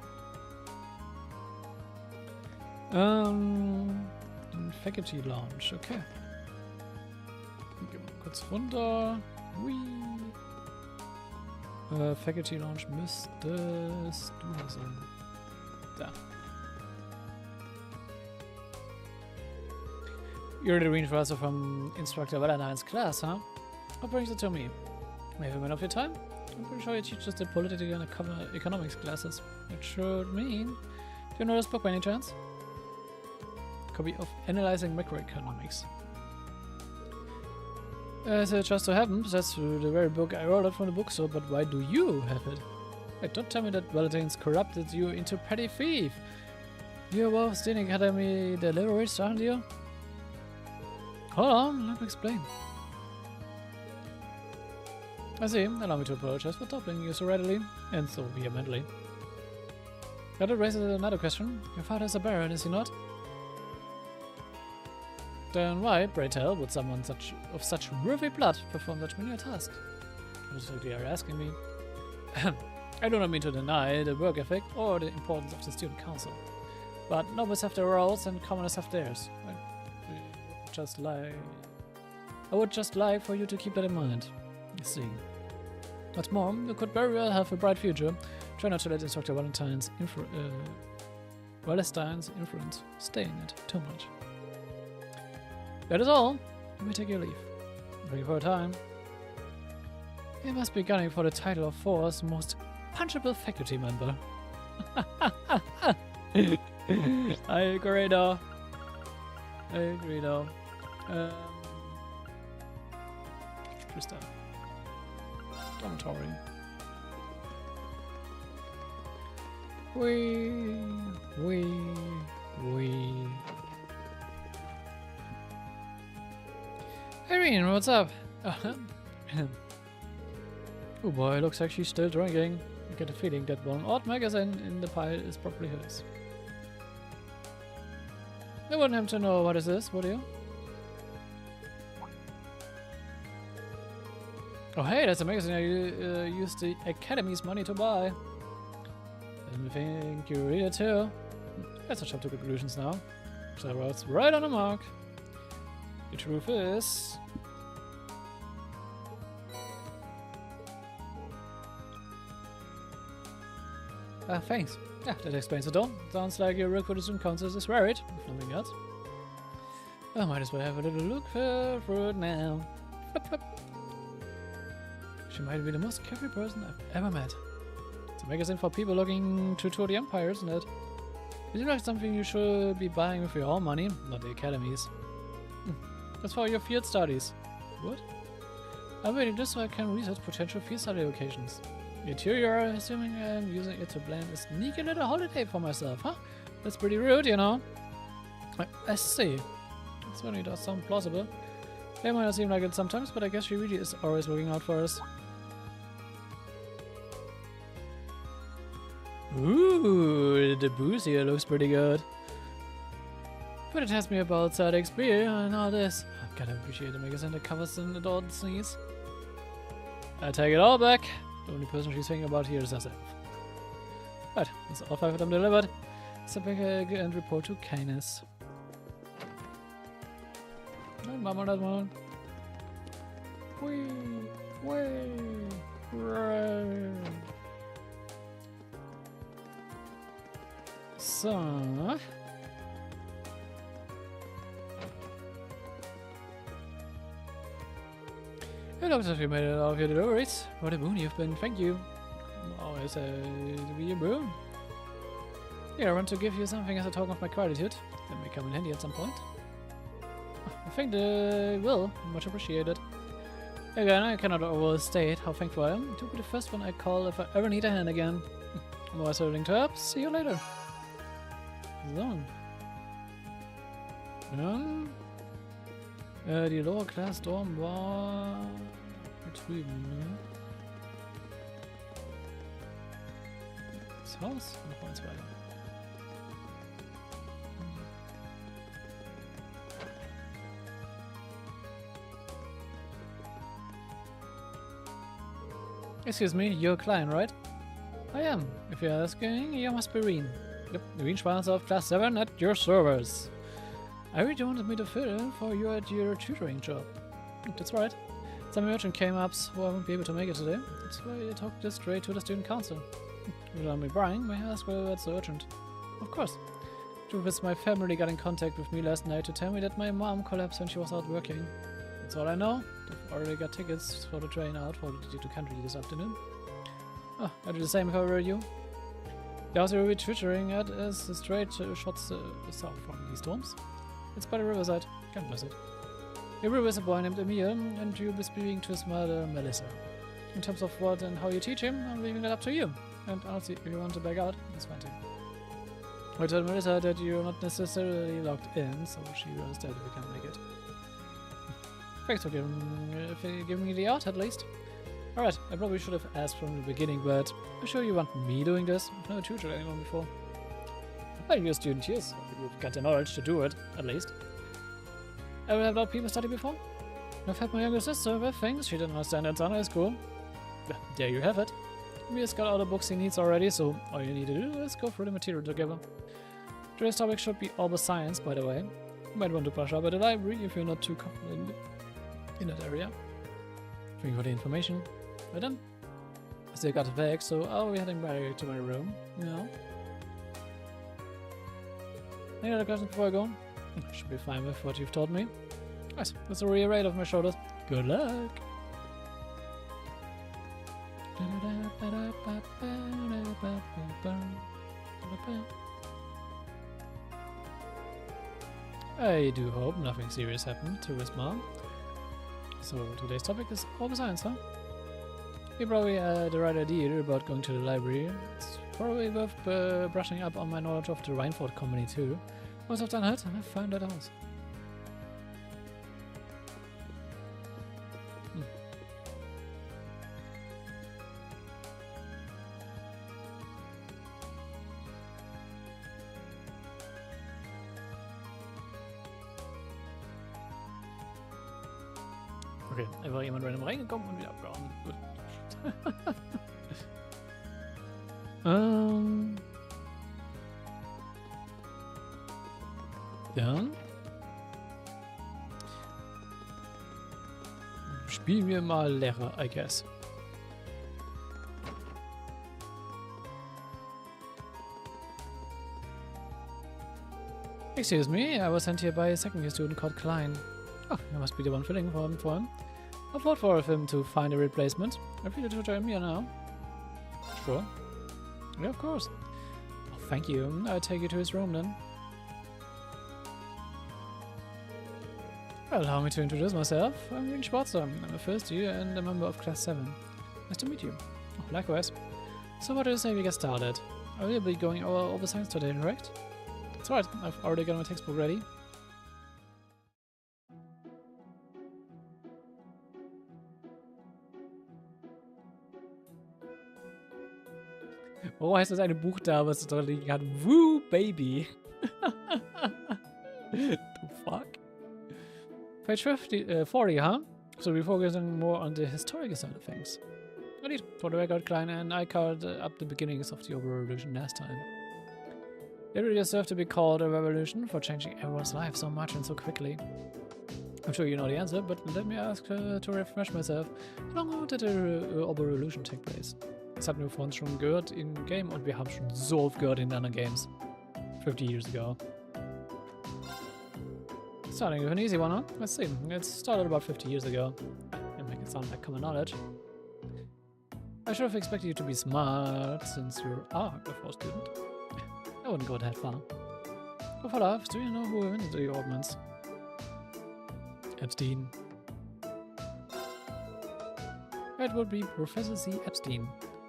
Faculty Lounge, okay. Gehen wir kurz runter. Hui. Faculty Lounge müsstest du sein. Da. You're the reinforcer from Instructor Valentine's class, huh? What brings it to me? Maybe a minute of your time? I'm pretty sure you teach us the political and economics classes. It should mean... Do you know this book by any chance? Copy of Analyzing Macroeconomics. As it just so happens, that's the very book I ordered from the bookstore, but why do you have it? Wait, don't tell me that Valentine's corrupted you into petty thief. You're both stealing Academy deliveries, aren't you? Hold on, let me explain. I see. Allow me to apologize for toppling you so readily and so vehemently. That raises another question. Your father is a baron, is he not? Then why, pray tell, would someone of such worthy blood perform such menial tasks? What exactly are you asking me? I do not mean to deny the work ethic or the importance of the student council, but nobles have their roles and commoners have theirs. I would just like for you to keep that in mind. You see. What's more, you could very well have a bright future. Try not to let Instructor Valentine's influence stay in it too much. That is all. You may take your leave. Thank you for your time. You must be gunning for the title of Force's most punchable faculty member. I agree though. Krista. Dormitory. Irene, what's up? Oh boy, looks like she's still drinking. I get a feeling that one odd magazine in the pile is probably hers. You wouldn't have to know what is this, would you? Oh hey, that's a magazine I used the Academy's money to buy. Didn't think you read it too. Let's not jump to conclusions now. So it's right on the mark. The truth is... thanks. Yeah, that explains it all. Sounds like your work for the student council is varied, if nothing else. I might as well have a little look for it now. Flip, flip. She might be the most carefree person I've ever met. It's a magazine for people looking to tour the empire, isn't it? Is it like something you should be buying with your own money, not the Academy's? That's for your field studies. What? I'm reading this so I can research potential field study locations. Yet here you are assuming I'm using it to plan a sneaky little holiday for myself, huh? That's pretty rude, you know. I see. It certainly does sound plausible. It might not seem like it sometimes, but I guess she really is always looking out for us. Ooh, the booze here looks pretty good. But it tells me about Sadek's beer and all this. I gotta appreciate the magazine that covers the adored sneeze. I take it all back. The only person she's thinking about here is herself. Right, that's all 5 of them delivered. Step back and report to Canis. Mama, that one. So... It looks as if you made it all of your deliveries. What a boon you've been, thank you. Always to be a boon. Here, I want to give you something as a token of my gratitude. That may come in handy at some point. think they will. Much appreciated. Again, I cannot overstate how thankful I am to be the first one I call if I ever need a hand again. More serving tabs. See you later. So. Ja. Die Lower Class Dorm war hier drüben, ne? Das Haus? Noch eins weiter. Excuse me, you're a client, right? I am. If you're asking, you must be Reen. Yep, Reen Schwanz of Class 7 at your service. I really wanted me to fill in for you at your tutoring job. That's right. Some urgent came up, so I won't be able to make it today. That's why I talked this straight to the student council. Without me Brian, may I ask whether that's urgent? Of course. Truth is, my family got in contact with me last night to tell me that my mom collapsed when she was out working. That's all I know. I've already got tickets for the train out for the country this afternoon. Oh, I'd do the same if I were you. The house you'll be twittering at is straight shots south from these dorms. It's by the riverside. Can't miss it. Your is a boy named Emil, and you'll be speaking to his mother, Melissa. In terms of what and how you teach him, I'm leaving that up to you. And honestly, if you want to back out, it's fine too. I told Melissa that you're not necessarily logged in, so she understands if you can't make it. Thanks for giving me the out, at least. Alright, I probably should have asked from the beginning, but I'm sure you want me doing this. I've never tutored anyone before. Well, you're a student, yes. You've got the knowledge to do it, at least. Ever have a lot of people study before? I've had my younger sister with things she didn't understand at High school. There you have it. Mia's got all the books he needs already, so all you need to do is go through the material together. Today's topic should be all the science, by the way. You might want to brush up at the library if you're not too confident in that area. Thank you for the information. Right then. I still got the bag, so I'll be heading back to my room. Yeah. Any other questions before I go? Should be fine with what you've taught me. Nice. That's a real weight off my shoulders. Good luck. I do hope nothing serious happened to his mom. So today's topic is all the science, huh? You probably had the right idea about going to the library. It's probably worth brushing up on my knowledge of the Reinford Company too. Once I've done that, I found that house. Okay, einfach jemand random reingekommen und wieder abgehauen. Gut. Dann spielen wir mal Lehrer, I guess. Excuse me, I was sent here by a second-year student called Klein. Oh, you must be the one filling for him. I fought for him to find a replacement. I feel to join me now. Sure. Yeah, of course. Oh, thank you. I'll take you to his room then. Allow me to introduce myself. I'm Reen Schwarzer. I'm a first year and a member of Class 7. Nice to meet you. Oh, likewise. So what do you say we get started? I will be going over science today, correct? That's right. I've already got my textbook ready. Oh, heißt das eine Buch da, was da liegen hat? Woo, Baby. The fuck? Page 40, huh? So we're focusing more on the historical side of things. Indeed, for the record, Klein and I called up the beginnings of the overall revolution last time. It really deserved to be called a revolution for changing everyone's life so much and so quickly. I'm sure you know the answer, but let me ask to refresh myself. How long did the overall revolution take place? Das hatten wir vorhin schon gehört in Game und wir haben schon so oft gehört in anderen Games. 50 years ago. Starting with an easy one, huh? Let's see. It started about 50 years ago. And make it sound like common knowledge. I should have expected you to be smart, since you are a 4 student. I wouldn't go that far. Oh, for laughs, do you know who invented the ordnance? Epstein. It would be Professor C. Epstein.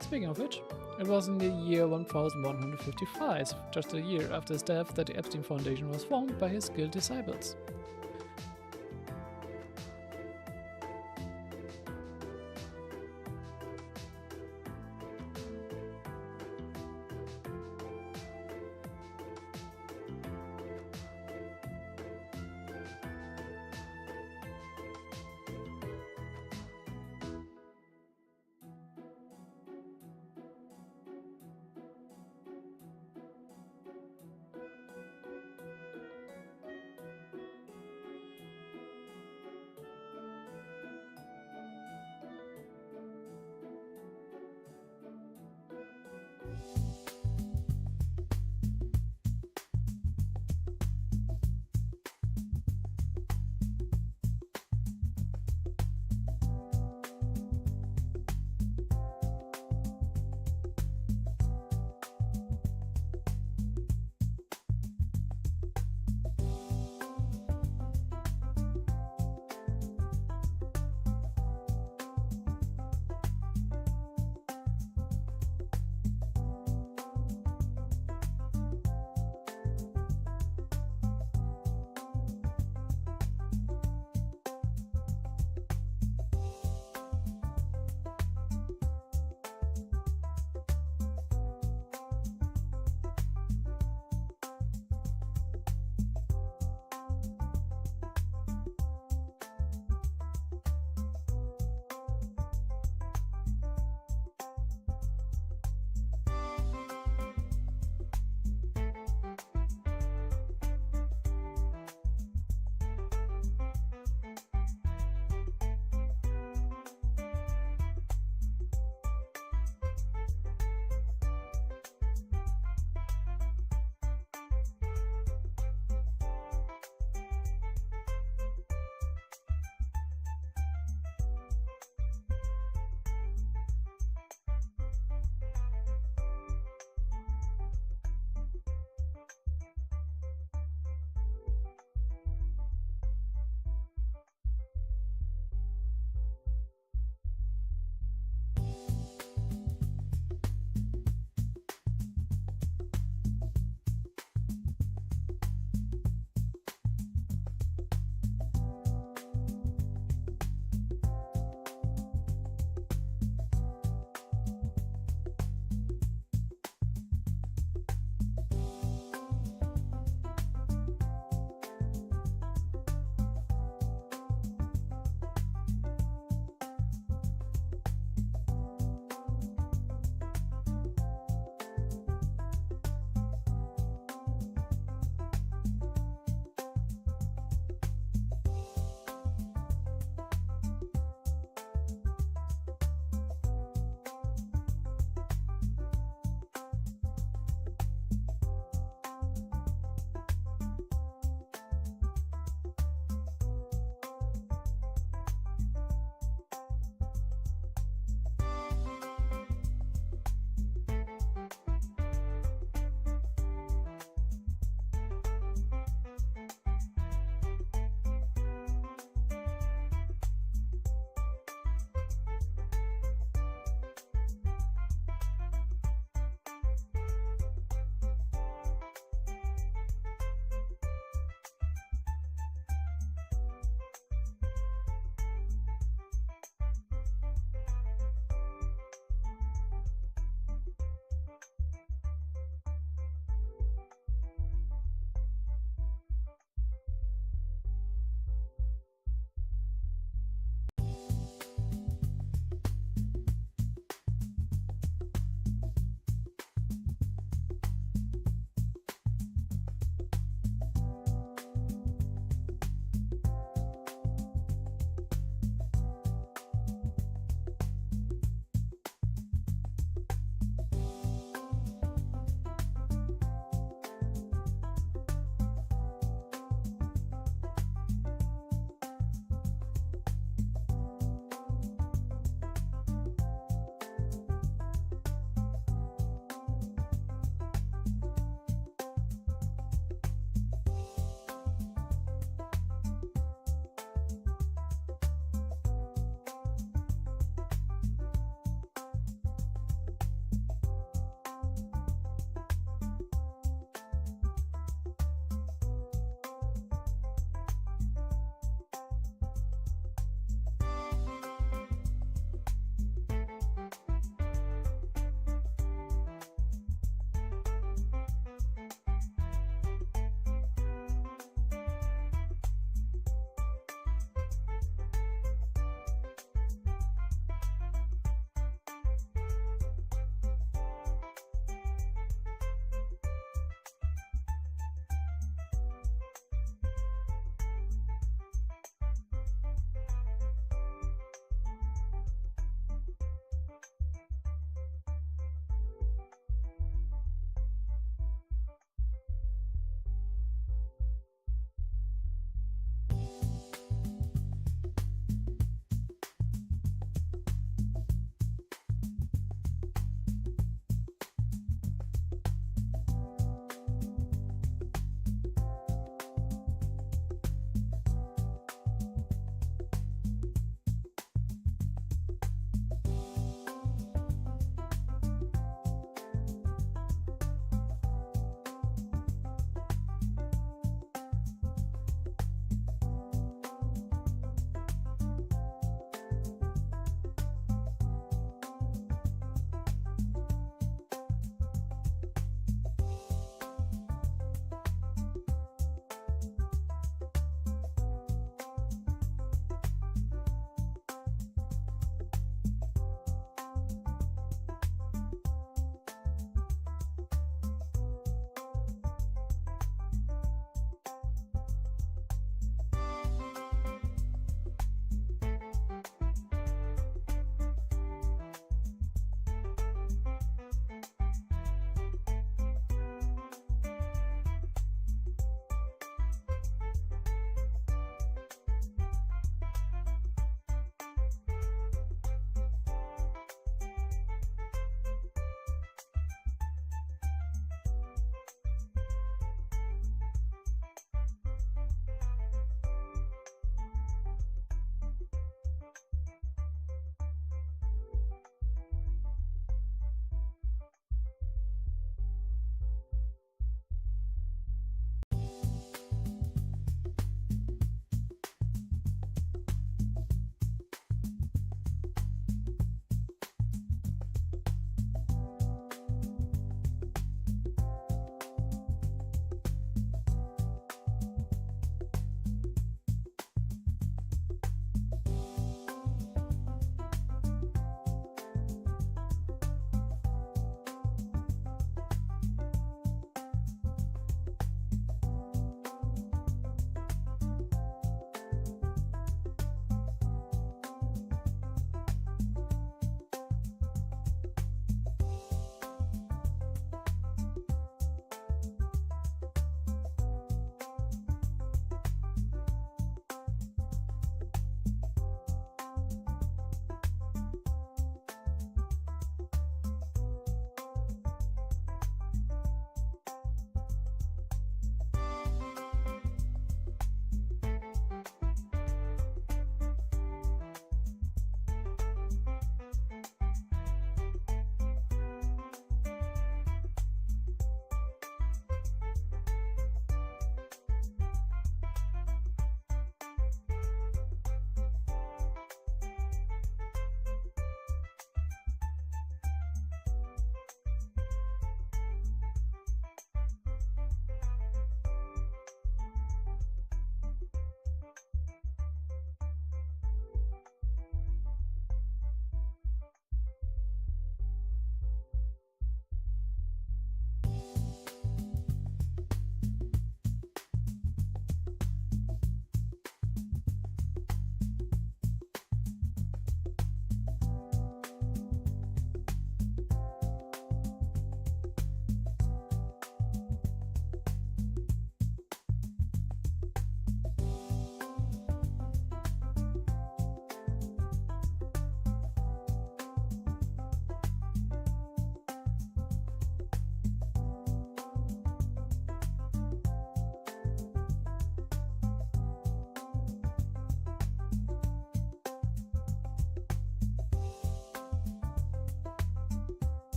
Speaking of which, it was in the year 1155, just a year after his death, that the Epstein Foundation was formed by his skilled disciples.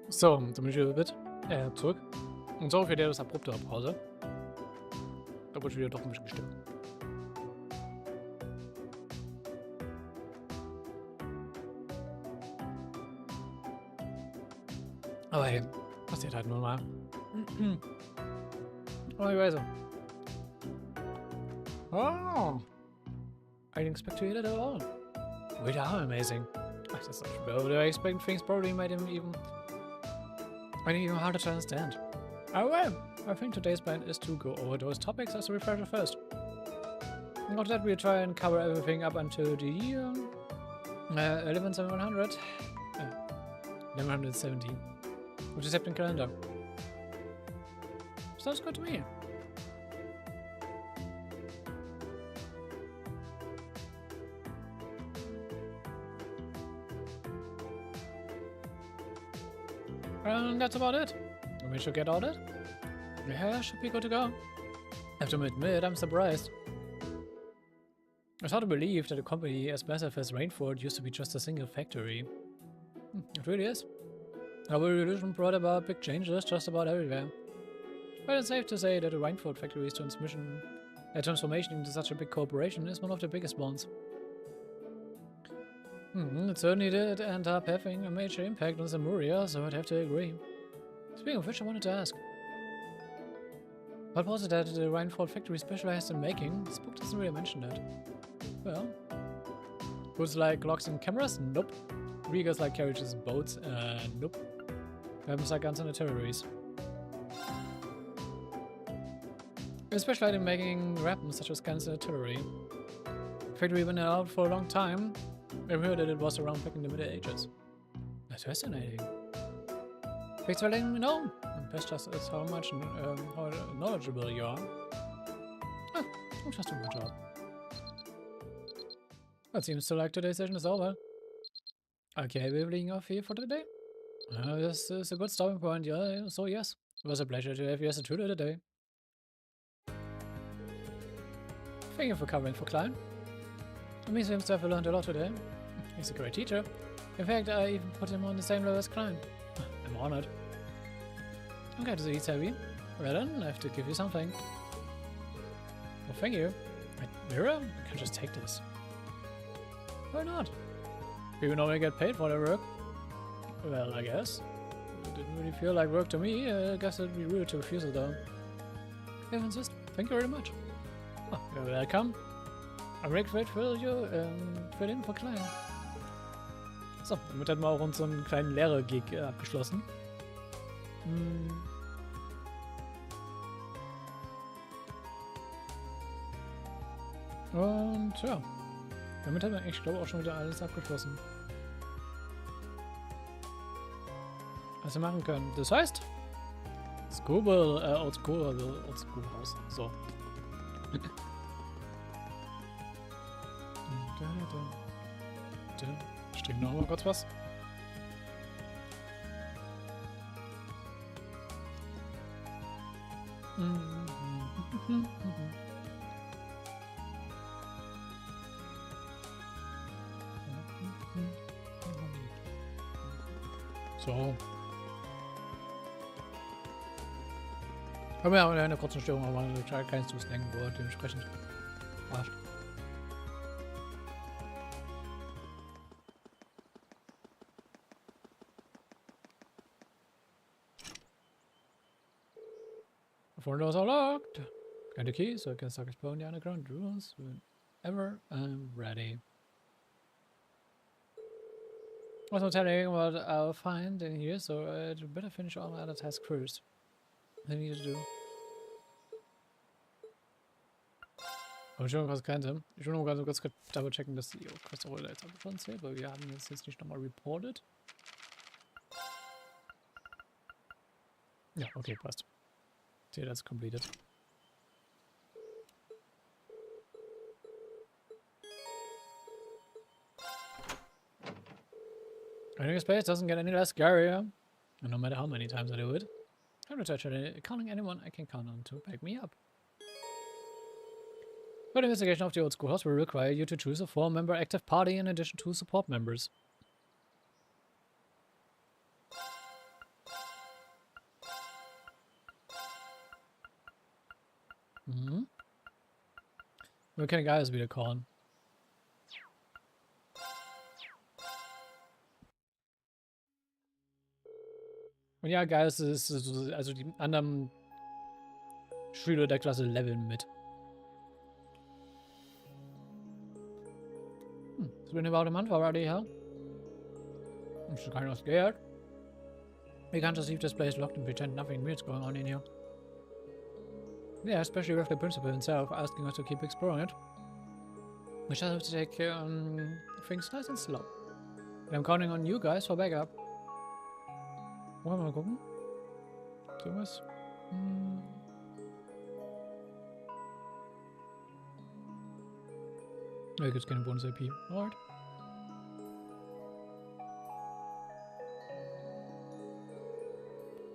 So, dann bin ich wieder zurück. Und so für das abrupte Pause. Da wurde ich wieder doch ein bisschen gestört. Aber hey, passiert halt nur mal. Oh, ich weiß. Oh. I didn't expect to eat it at all. Wait, how amazing. That's not true. I expect things probably made him even harder to understand. Oh well, I think today's plan is to go over those topics as a refresher first. After that, we'll try and cover everything up until the year 11,700. 1117. Which is September calendar. Sounds good to me. And that's about it. We should get all that. Yeah, should be good to go. I have to admit, I'm surprised. It's hard to believe that a company as massive as Rainford used to be just a single factory. It really is. Our revolution brought about big changes just about everywhere. But it's safe to say that the Rainford factory's transformation into such a big corporation is one of the biggest ones. It certainly did end up having a major impact on Zamuria, so I'd have to agree. Speaking of which, I wanted to ask. What was it that the Rainford factory specialized in making? This book doesn't really mention that. Well, goods like locks and cameras? Nope. Vehicles like carriages and boats? Nope. Weapons like guns and artilleries. They specialized in making weapons such as guns and artillery. The factory been out for a long time. I've heard that it was around back in the Middle Ages. That's fascinating. Thanks for letting me know. Best just is how much how knowledgeable you are. Oh, I'm just doing my job. It seems like today's session is over. Okay, we're leaving off here for today. This is a good stopping point, yeah, so yes. It was a pleasure to have you as a tutor today. Thank you for covering for Klein. He seems to have learned a lot today. He's a great teacher. In fact, I even put him on the same level as Klein. I'm honored. Okay, so he's heavy. Well then, I have to give you something. Well, thank you. A mirror? I can just take this. Why not? People normally get paid for their work. Well, I guess. It didn't really feel like work to me. I guess it'd be rude to refuse it though. If you insist, thank you very much. Oh, you're welcome. I'm really grateful für den Verkleiden. So, damit hätten wir auch unseren kleinen Lehrer-Gig abgeschlossen. Und ja, damit hätten wir eigentlich, glaube ich, auch schon wieder alles abgeschlossen. Was wir machen können. Das heißt, Old School House. So. Ich trinke noch mal kurz was. So. Haben wir ja eine kurze Störung, aber ein kleines Zuslängen wurde dementsprechend verarscht. Four doors are locked. Got the key, so I can start exploring the underground rooms whenever I'm ready. I was not telling what I'll find in here, so I'd better finish all my other tasks first. I need to do. Aber schon was kannte. Ich will nur ganz kurz double checken, dass die Crossbell jetzt abgeschlossen zählt, weil wir haben das jetzt nicht nochmal reported. Ja, okay, passt. Okay, that's completed. Running a space doesn't get any less scarier, and no matter how many times I do it, I'm not counting anyone I can count on to back me up. But investigation of the old schoolhouse will require you to choose a 4-member active party in addition to support members. Mhm. Wir können Gaius wieder callen. Und ja, Gaius ist also die anderen Schüler der Klasse leveln mit. It's been about a month already, huh? I'm just kind of scared. We can't just leave this place locked and pretend nothing weird's going on in here. Yeah, especially with the principal himself asking us to keep exploring it. We shall have to take things nice and slow. And I'm counting on you guys for backup. Wollen wir mal gucken? So was? Ja, gibt's keine Bonus-IP. Alright.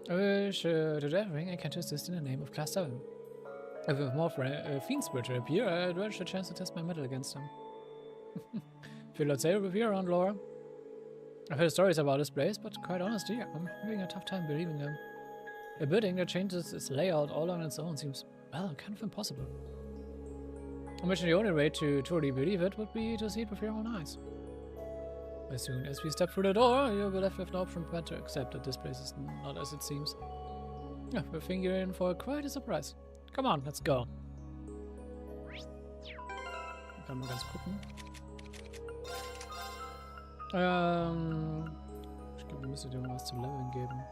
I wish to do everything I can to assist in the name of Class 7. If more fiends were to appear, I'd relish a chance to test my mettle against them. Feel Lord Sailor with you around, Laura. I've heard stories about this place, but quite honestly, I'm having a tough time believing them. A building that changes its layout all on its own seems, well, kind of impossible. I imagine the only way to truly believe it would be to see it with your own eyes. As soon as we step through the door, you'll be left with no option but to accept that this place is not as it seems. Yeah, I think you're in for quite a surprise. Come on, let's go. Ich kann mal ganz gucken. Ich glaube, wir müssen dir mal was zu leveln geben.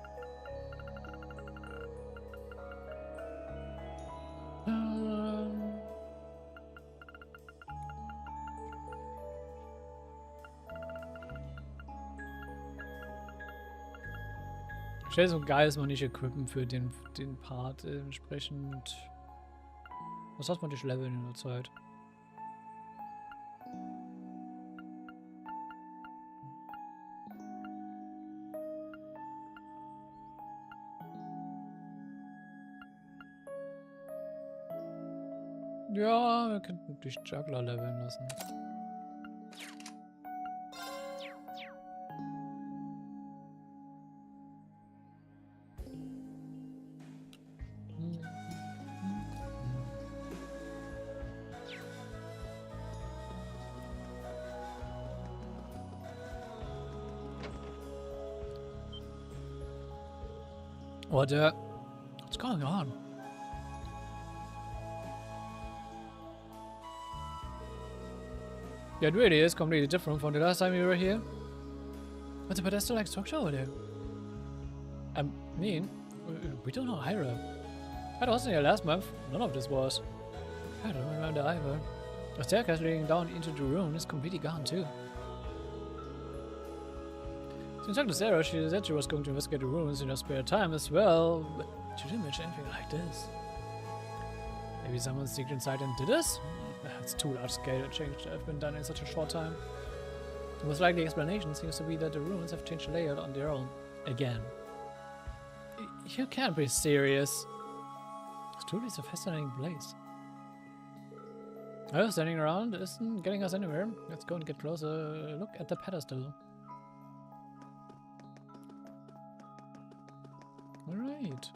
Stell so geil ist man nicht equippen für den Part entsprechend. Was hast man dich leveln in der Zeit? Ja, wir könnten dich Juggler leveln lassen. What's going on? Yeah, it really is completely different from the last time we were here. What's a pedestal-like structure over there? I mean, we don't know Hyra. I wasn't here last month. None of this was. I don't remember either. The staircase leading down into the ruin is completely gone too. Since talking to Sarah, she said she was going to investigate the ruins in her spare time as well, but she didn't mention anything like this. Maybe someone sneaked inside and did this? It's too large scale a change to have been done in such a short time. The most likely explanation seems to be that the ruins have changed layout on their own. Again. You can't be serious. It's truly a fascinating place. Oh, standing around isn't getting us anywhere. Let's go and get closer. Look at the pedestal. Alright.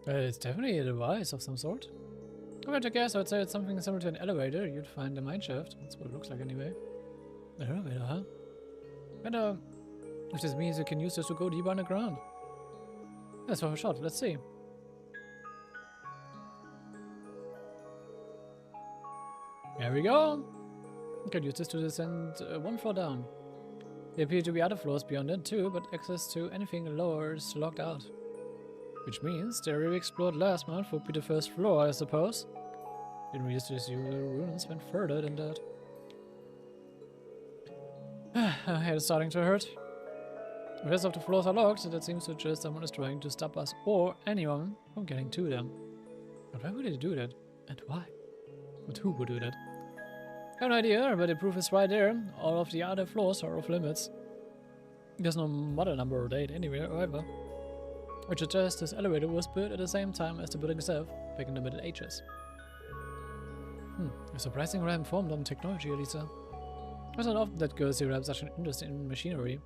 It's definitely a device of some sort. I would guess I'd say it's something similar to an elevator you'd find in a mineshaft. That's what it looks like anyway. An elevator, huh? And if this means you can use this to go deeper underground. Let's have a shot, let's see. There we go. You can use this to descend one floor down. There appear to be other floors beyond it too, but access to anything lower is locked out. Which means the area we explored last month would be the first floor, I suppose. Didn't we used to assume the ruins went further than that. My head is starting to hurt. The rest of the floors are locked, so that seems to suggest someone is trying to stop us or anyone from getting to them. But why would they do that? And why? But who would do that? I have no idea, but the proof is right there. All of the other floors are off limits. There's no model number or date anywhere either. Which suggests this elevator was built at the same time as the building itself, back in the Middle Ages. A surprising well informed on technology, Elisa. It's not often that girls here have such an interest in machinery.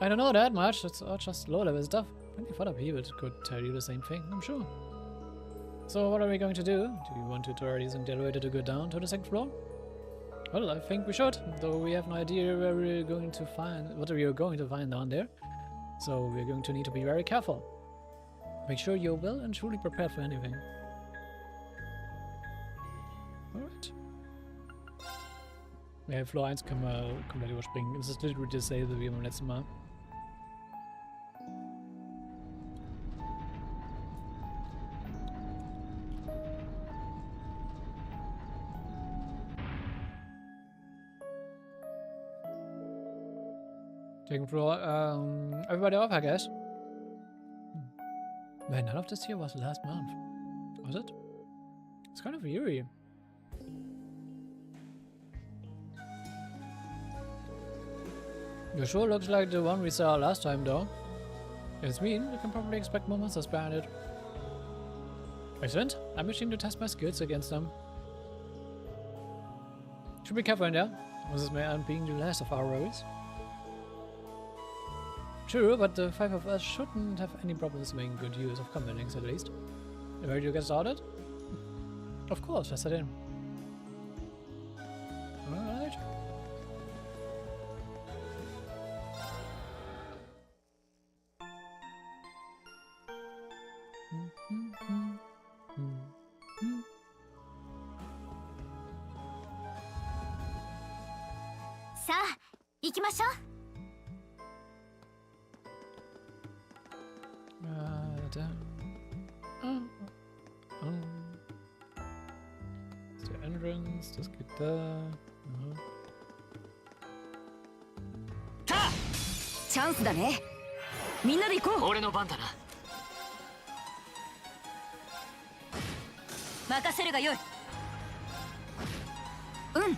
I don't know that much. It's all just low-level stuff. Plenty of other people could tell you the same thing, I'm sure. So what are we going to do? Do you want tutorials and the elevator to go down to the second floor? Well, I think we should, though we have no idea where we're going to find, what we are going to find down there. So we're going to need to be very careful. Make sure you're well and truly prepared for anything. Alright. Ja, Floor 1 können wir komplett überspringen. Es ist literally dasselbe wie beim letzten Mal. Second floor, everybody off, I guess. Man, none of this here was last month. Was it? It's kind of eerie. The sure looks like the one we saw last time, though. If it's mean, you can probably expect more monsters behind it. Excellent. I'm wishing to test my skills against them. Should be careful in there. This may end being the last of our worries. True, but the 5 of us shouldn't have any problems making good use of combat links at least. Ready to get started? Of course, let's head in. Alright.
Saあ、行きましょう。
Das ist der Entrance, das geht da. Aha.
チャンスだね。みんなで行こう。
俺の番だな。
任せるがよい。うん。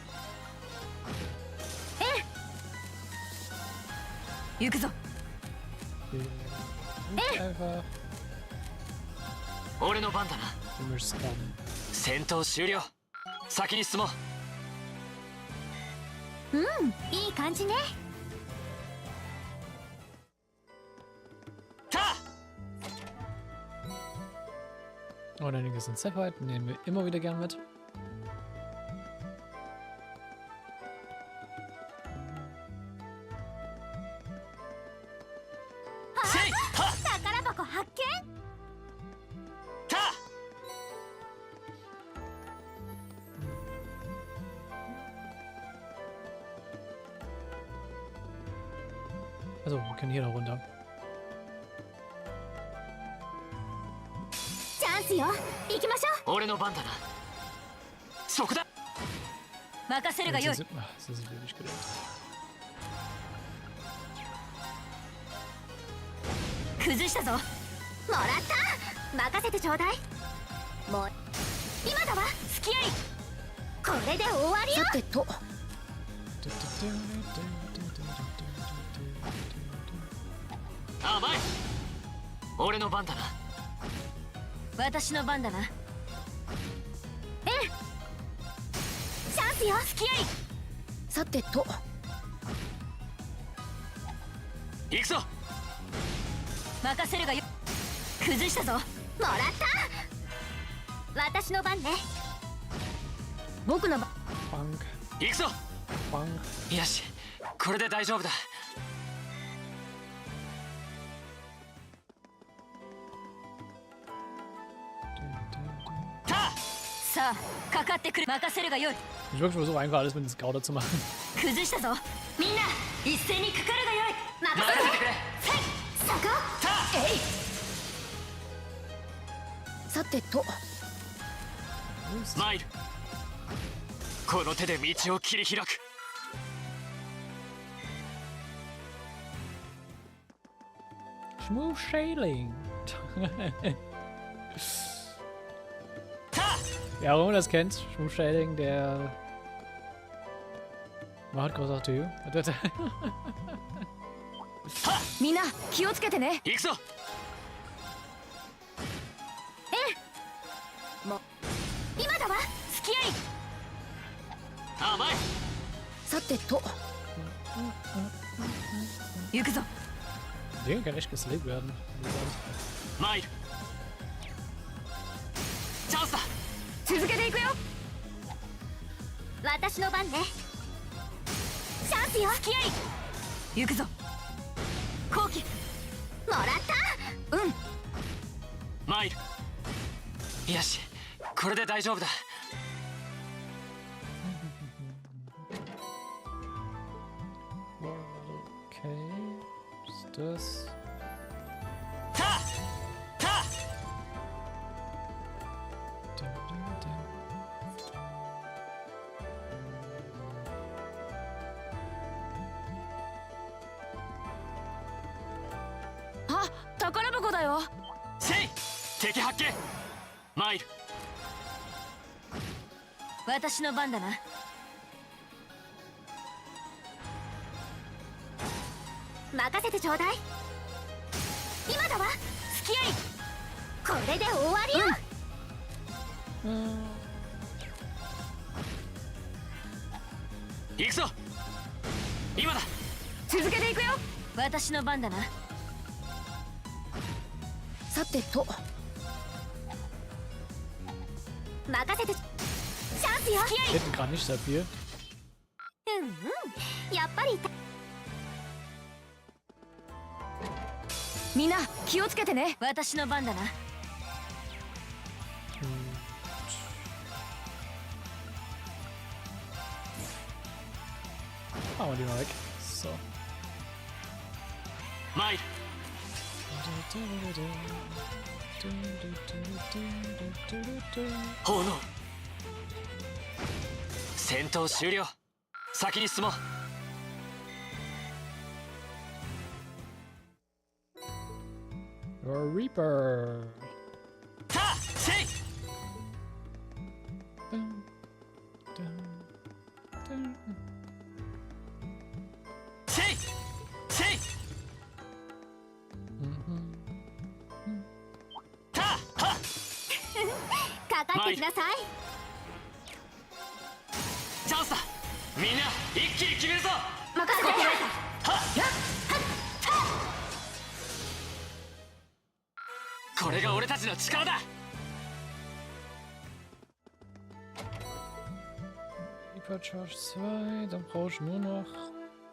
行くぞ。
Einfach
俺の番だな。
immer spammen.
戦闘終了。先に進もう。
いい感じね。
Und einiges in Separate nehmen wir immer wieder gern mit. Also, wir können hier noch runter.
チャンスよ。行きましょう。
俺の番だな。そこだ。
任せるがよい。
Das ist wirklich gedacht.
崩したぞ。
もらった。任せてちょうだい。もう今だわ。
スキアリ。
これで終わりよ。
さてと。
甘い。俺の番だな。
私の番だな。
チャンスよ。
スキアリ。さてと。
行くぞ。
任せるがよ。崩したぞ。
もらった。私の番ね。
僕の番。
行くぞ。よし、これで大丈夫だ。
さあ、かかってくる。任せるがよい。
Ich wirklich versuche einfach alles mit dem Scouter zu machen.
崩したぞ。みんな一斉にかかるがよい。
任せてくれ。そこ。
さてと。
マイル。この手で道を切り開く。
Smooth sailing. Ja, warum man das kennt, Smooth Sailing, der macht groß auch to you.
みんな気をつけてね。
行くぞ。
もう今だわ。
スキアリ。
甘い。
さてと。行くぞ。
Der kann echt geslebt werden.
参る。チャンスだ。
続けていくよ。
私の番ね。チャンスよ。
付き合い。行くぞ。後期。
もらった。
うん。
参る。よし、これで大丈夫だ。
Okay. Was ist das?
たた
Ding, ding, ding.
あ、宝箱だよ。
せい、敵発見。参る。
私の番だな。
任せてちょうだい。今だわ。
付き合い。
これで終わりよ。
行くぞ。今だ。
続けていくよ。私の番だな。さてと。
任せて。チャンスよ。
Hinten gerade nicht stabil.
うんうん。やっぱり。
みんな気をつけてね。私の番だな。
Machen wir die mal weg. So.
参る。炎。戦闘終了。先に進もう。
Your Reaper.
さあ、せい。
Dun, dun, dun.
せいせい。たは
かかってきなさい。
チャンスだ。みんな一気に決めるぞ。
任せて。
これが俺たちの力だ。
Hypercharge 2, dann brauche ich nur noch...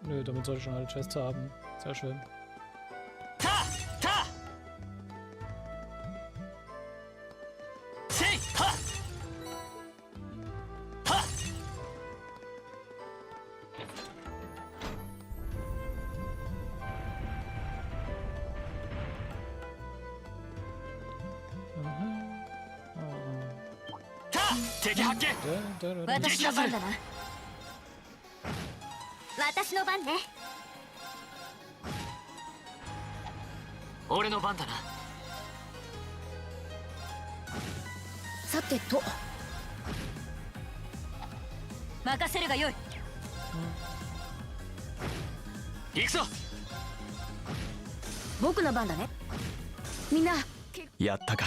Nö, damit sollte ich schon alle Chests haben. Sehr schön.
たたせいはは た敵発見。
私の番だな。
私の番ね。
俺の番だな。
さてと。任せるがよい。
行くぞ。
僕の番だね。みんな。
やったか。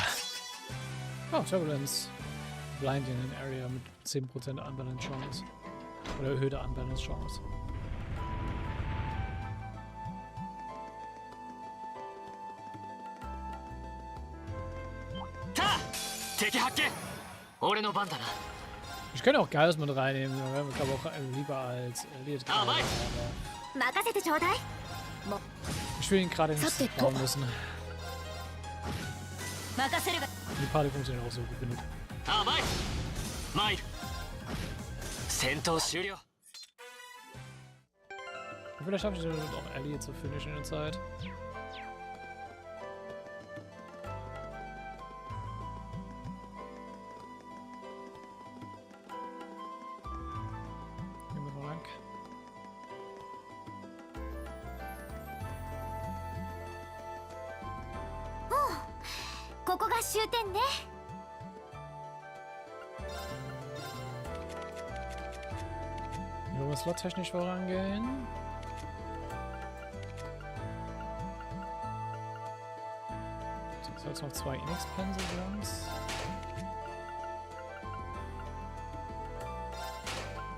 Oh, Turbulence. Blind in an area mit 10% Unbalance Chance. Oder erhöhte Unbalance Chance. Ich könnte auch Geist mit reinnehmen, ich glaube auch lieber als Elite. Ich will ihn gerade nicht bauen müssen. Die Party funktioniert auch so gut genug. Vielleicht schaffe ich es auch Ellie zu finishen in der Zeit. Gehen wir mal lang.
ここが終点ね。
Wollen wir slottechnisch vorangehen? Jetzt soll es noch 2 Inexpensive-Runs.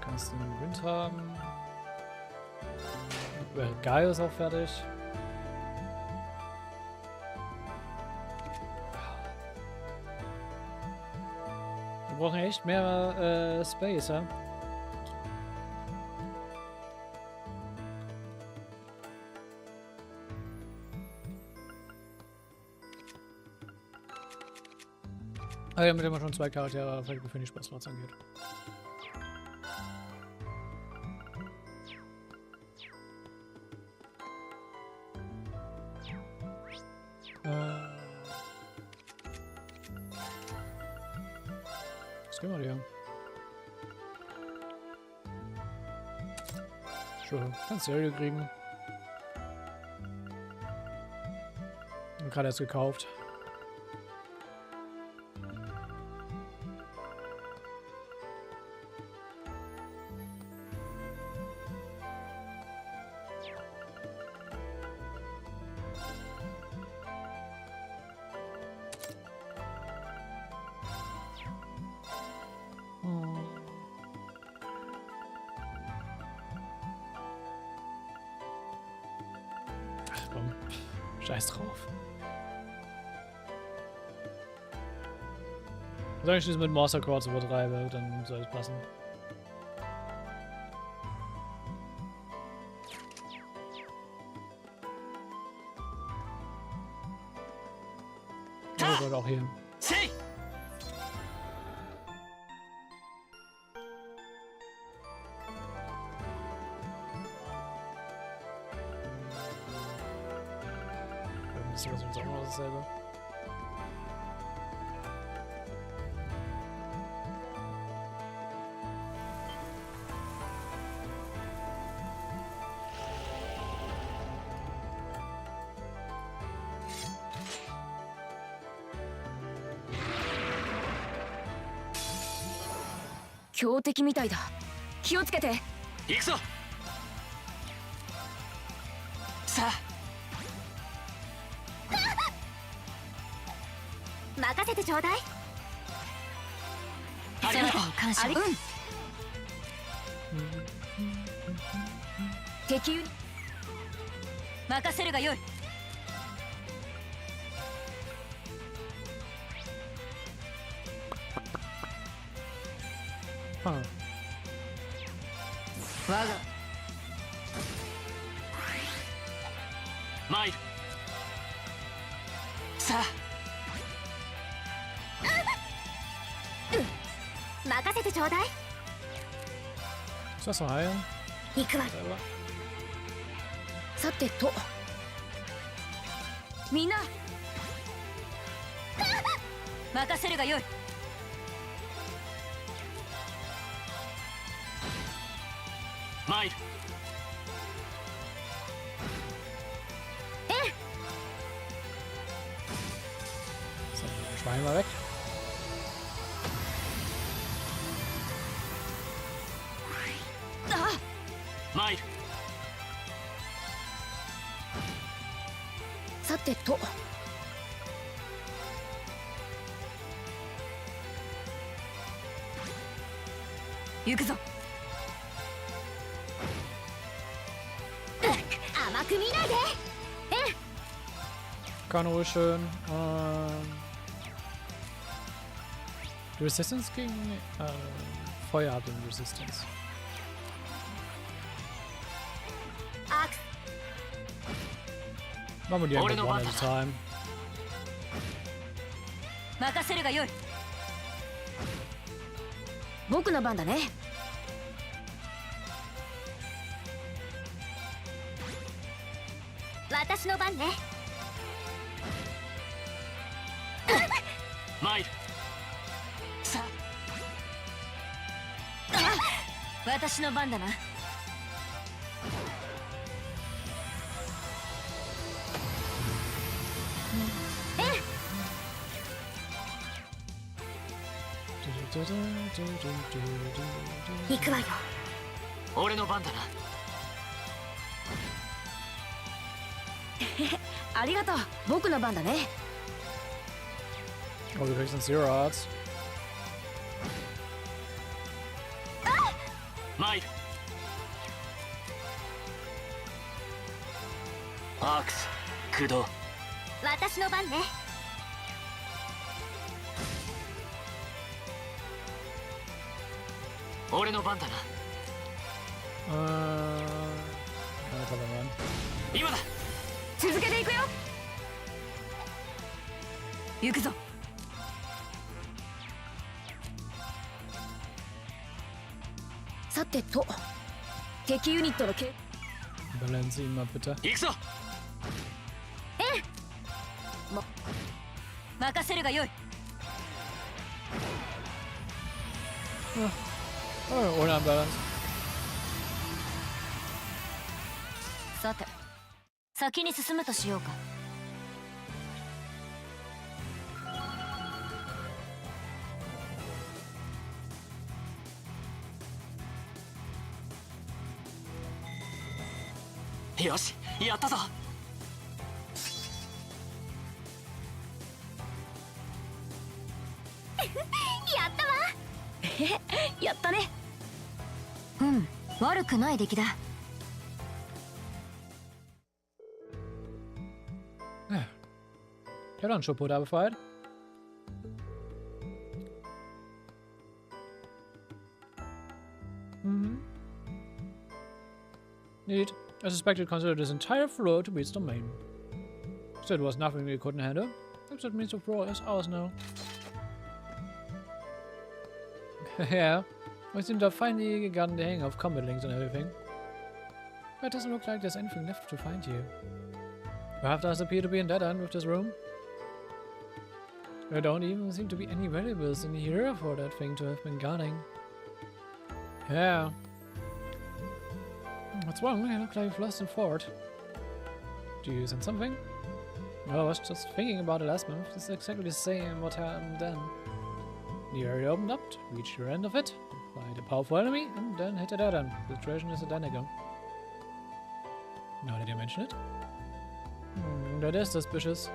Kannst du den Wind haben? Guy ist auch fertig. Wir brauchen echt mehr Space, ja? Ah ja, mit dem wir schon 2 Charaktere, vielleicht für die Spaßplatz angeht. Was können wir hier? Sure, kannst Serie kriegen. Und gerade erst gekauft. Ach komm, scheiß drauf. Soll ich das mit Master Chords übertreibe, dann soll es passen. Oh Gott, auch hier. Ist das uns auch noch dasselbe?
強敵みたいだ。気をつけて。
行くぞ。さあ。
任せてちょうだい。
ありがとう。
感謝。敵に任せるがよい。
はあ。
我が
参る。さあ。
任せてちょうだい。
Ist das noch heilen?
行くわ。
Selber.
さてとみんな任せるがよい。
参る。
So, Schwein mal weg.
Mai.
さてと行くぞ。
甘く見ないで。
Kanal, schön. Die Resistance gegen Feuer hat den Resistance. Machen wir die einfach one at a time.
任せるがよい。僕の番だね。
私の番ね。
参る。さ
あ、私の番だな。
行くわよ。
俺の番だな。
ありがとう。僕の番だね。
Oh, du kriegst einen Zero Arts.
参る。アークス駆動。
私の番ね。
俺の番だな。今だ。
続けていくよ。行くぞ。さてと、敵ユニットのけ。
Balance ihn mal bitte.
行くぞ。
任せるがよい。
Oh, ohne Unbalance.
さて、先に進むとしようか。
よし、やったぞ。
やったわ。
やったね。うん、悪くない出来だ。
Ich habe noch einen Schubbuder befreit. Neat. I suspected considered this entire floor to be its domain. Still, there was nothing we couldn't handle. Perhaps that means the floor is ours now. Yeah, we seem to have finally gotten the hang of combat links and everything. But it doesn't look like there's anything left to find here. Perhaps there appear to be a dead end with this room. There don't even seem to be any valuables in here for that thing to have been guarding. Yeah. What's wrong? I look like you've lost in fort. Do you sense something? No, I was just thinking about it last month. It's exactly the same what happened then. The area opened up, reached your end of it, fight a powerful enemy, and then hit a dead end. The situation is identical. Now that you mention it. That is suspicious.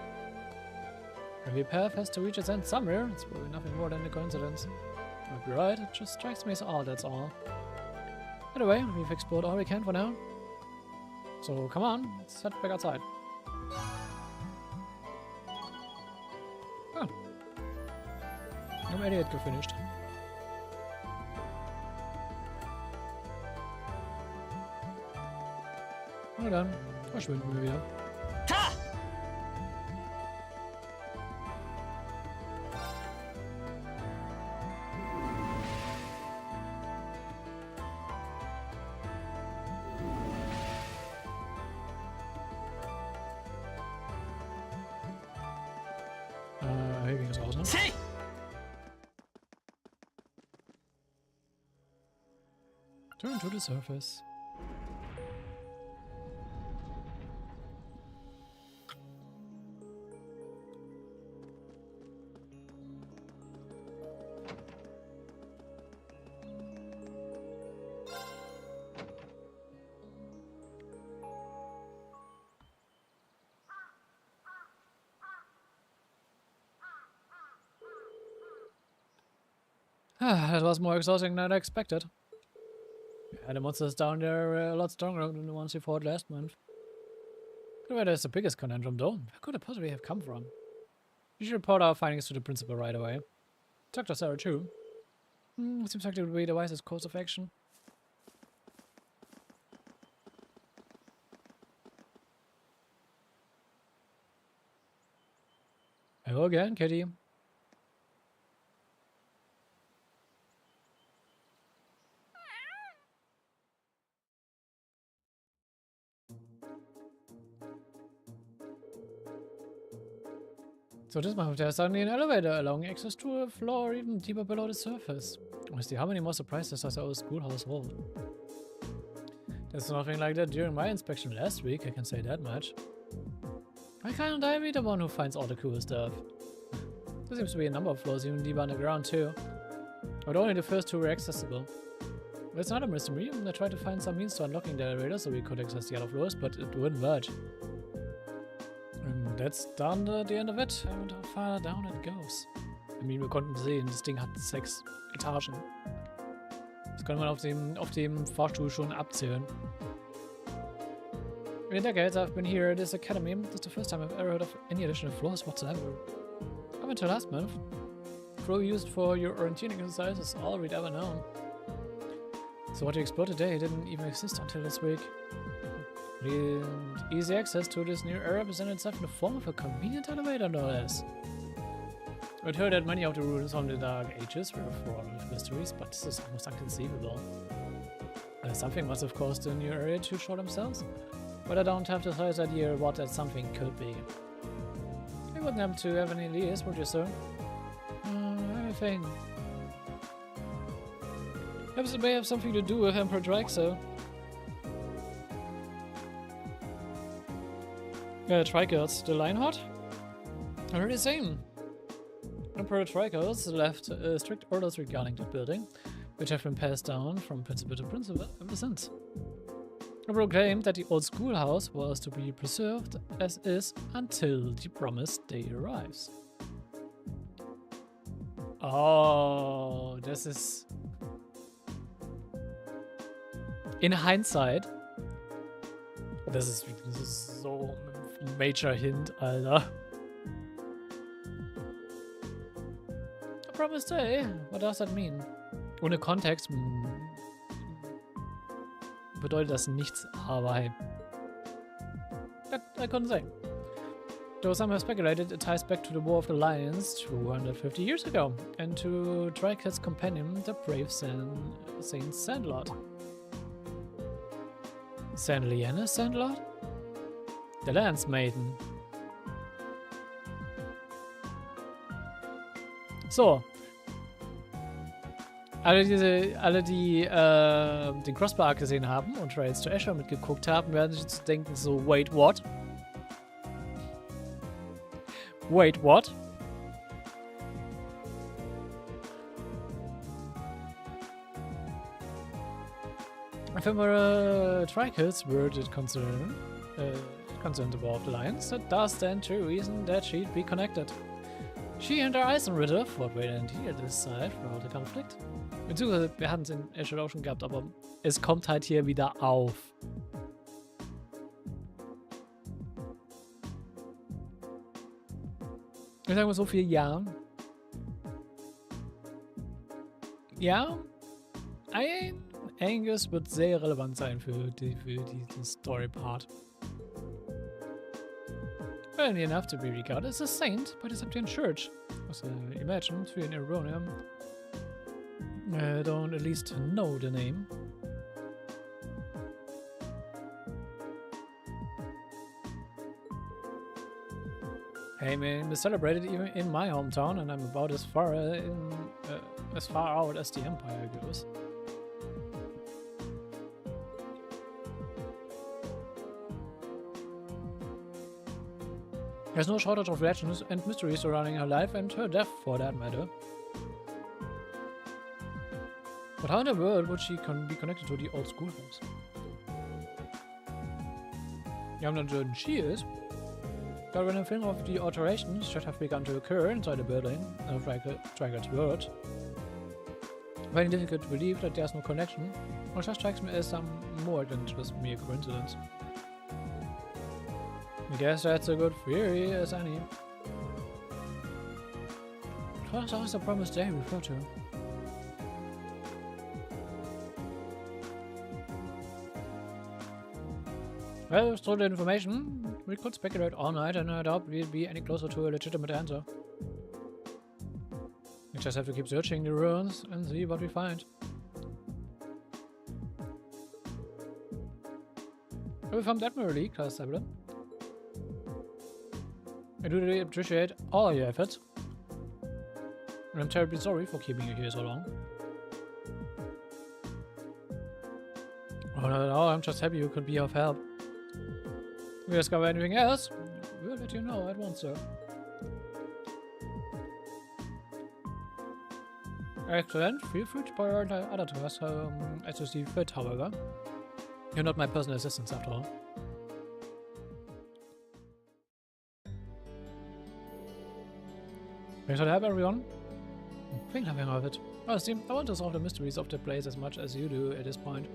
Every path has to reach its end somewhere. It's probably nothing more than a coincidence. Might be right, it just strikes me as odd, that's all. Anyway, we've explored all we can for now. So come on, let's head back outside. Oh. I'm idiot finished. Na dann, verschwinden wir wieder. Hier ging es raus, ne? Turn to the surface. That was more exhausting than I expected. Yeah, the monsters down there are a lot stronger than the ones we fought last month. Where there's the biggest conundrum though. Where could it possibly have come from? You should report our findings to the principal right away. Talk to Sarah too. Seems like it would be the wisest course of action. Hello again, Kitty. So this month there's suddenly an elevator allowing access to a floor even deeper below the surface. Honestly, how many more surprises does our schoolhouse hold? There's nothing like that during my inspection last week, I can say that much. Why can't I be the one who finds all the cool stuff? There seems to be a number of floors even deeper underground too. But only the first two were accessible. It's not a mystery. I tried to find some means to unlocking the elevator so we could access the other floors, but it wouldn't budge. And that's done at the end of it, and how far down it goes. I mean, wir konnten sehen, das Ding hat 6 Etagen. Das kann man auf dem Fahrstuhl schon abzählen. In decades I've been here at this academy. This is the first time I've ever heard of any additional floors whatsoever. Up until last month, the floor used for your orienteering exercise is all we'd ever known. So what you explored today didn't even exist until this week. And easy access to this new area presented itself in the form of a convenient elevator, no less. I'd heard that many of the ruins from the Dark Ages were fraught with mysteries, but this is almost inconceivable. Something must have caused the new area to show themselves, but I don't have the slightest idea what that something could be. You wouldn't happen to have any ideas, would you, sir? Anything. Perhaps it may have something to do with Emperor Draxo. Tricoats, the Lionheart? I heard the same. Emperor Tricoats left strict orders regarding the building, which have been passed down from principal to principal ever since. He proclaimed that the old schoolhouse was to be preserved as is until the promised day arrives. Oh, this is... In hindsight, this is so major hint, Alter. A promised day? What does that mean? Ohne Kontext bedeutet das nichts, aber hey. I couldn't say. Though some have speculated it ties back to the War of the Lions 250 years ago, and to Dracula's companion, the brave Saint Sandlot. Sandliana Sandlot? The Lance Maiden. So. Alle, die den Crossbell gesehen haben und Trails to Asher mitgeguckt haben, werden sich jetzt denken so, wait, what? Wait, what? If I were Tricoats were concerned about the Lions, that does stand to reason that she'd be connected. She and her Eisenritter fought wait and here this side throughout the conflict. Beziehungsweise, wir hatten es in Asher auch schon gehabt, aber es kommt halt hier wieder auf. Ich sage mal so viel, ja. Ja, Angus wird sehr relevant sein für diesen Story-Part. Early enough to be regarded as a saint by the Septian Church, was imagined to be in Erebonia. Don't at least know the name. Hey man, we celebrated even in my hometown, and I'm about as far out as the Empire goes. There's no shortage of legends and mysteries surrounding her life and her death, for that matter. But how in the world would she be connected to the old schoolhouse? Yeah, I'm not certain she is. But when I think of the alterations that have begun to occur inside the building of Dragon's world, I find it difficult to believe that there's no connection, which just strikes me as some more than just mere coincidence. I guess that's a good theory as any. What else the promised day refer to? Well, through the information, we could speculate all night, and I doubt we'd be any closer to a legitimate answer. We just have to keep searching the ruins and see what we find. We found Admiralty, Class 7. I do really appreciate all your efforts. And I'm terribly sorry for keeping you here so long. Oh no, I'm just happy you could be of help. If we discover anything else, we'll let you know at once, sir. Excellent. Feel free to prioritize other tasks as you see fit, however. You're not my personal assistant after all. Thanks for the help, everyone. Think nothing of it. Honestly, I want to solve the mysteries of the place as much as you do at this point.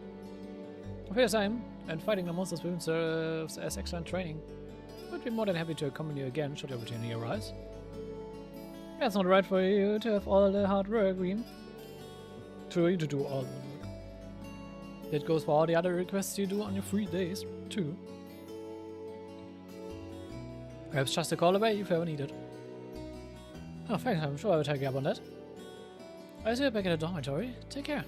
I feel the same. and fighting the monsters with him serves as excellent training. I'd be more than happy to accompany you again should the opportunity arise. Yeah, it's not right for you to have all the hard work, Green. For you to do all the work. That goes for all the other requests you do on your free days, too. Perhaps just a call away if ever needed. Oh, thanks, I'm sure I will take you up on that. I'll see you back at the dormitory. Take care.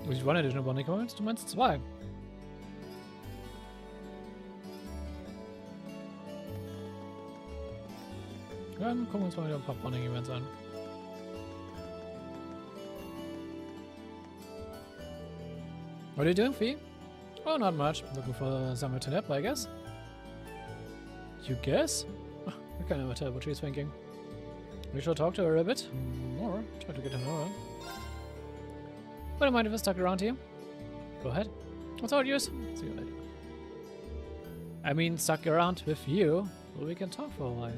Ich wollte dich aber nicht kommen, du meinst 2. Dann gucken wir uns mal wieder ein paar Bonding-Events an. What are you doing, Fee? Oh, not much. Looking for somewhere to nap, I guess. You guess? I can never tell what she's thinking. We should talk to her a bit more. Try to get to know her. Wouldn't mind if I stuck around here. Go ahead. What's all yours? See you later. I mean, stuck around with you. Well, we can talk for a while.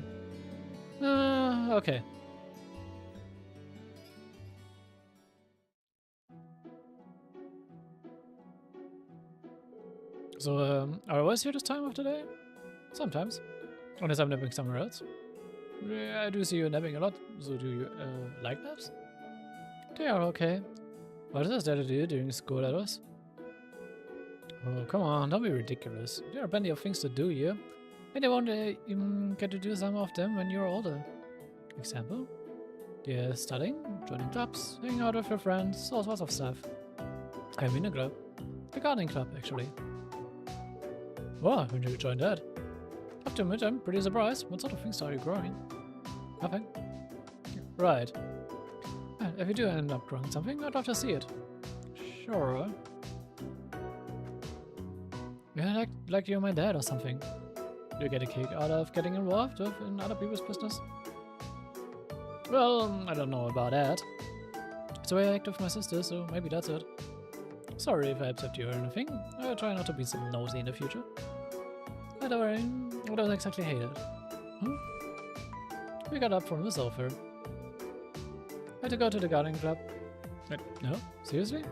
Okay. So, are you always here this time of the day? Sometimes. Unless I'm napping somewhere else. Yeah, I do see you napping a lot. So do you, like naps? They are okay. What is there to do during school hours? Oh, come on, don't be ridiculous. There are plenty of things to do here. And you won't even get to do some of them when you're older. Example? Yeah, studying, joining clubs, hanging out with your friends, all sorts of stuff. I'm in a club. The gardening club, actually. Wow, when did you join that? Have to admit, I'm pretty surprised. What sort of things are you growing? Nothing. Right. If you do end up growing something, I'd love to see it. Sure. Yeah, like you're my dad or something. Do you get a kick out of getting involved in other people's business? Well, I don't know about that. It's the way I act with my sister, so maybe that's it. Sorry if I upset you or anything. I'll try not to be so nosy in the future. I don't exactly hate it. Huh? We got up from the sofa. I had to go to the gardening club. Wait, no? Seriously?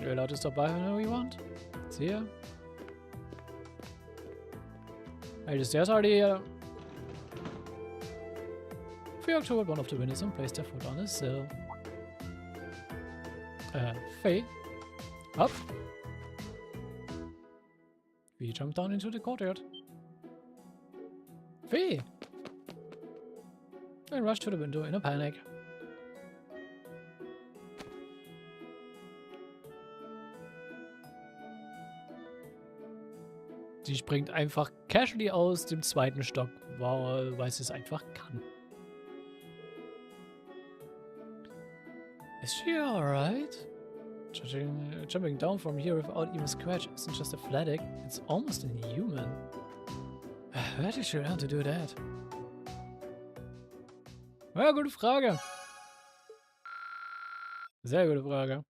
You're allowed to stop by whenever you want? See ya. Hey, the stairs are the 3 October, one of the winners and placed their foot on the sill. Faye. Up. We jumped down into the courtyard. Faye! I rushed to the window in a panic. Sie springt einfach casually aus dem 2. Stock, weil sie es einfach kann. Is she alright? Jumping down from here without even a scratch isn't just athletic, it's almost inhuman. Where did she learn to do that? Ja, gute Frage. Sehr gute Frage.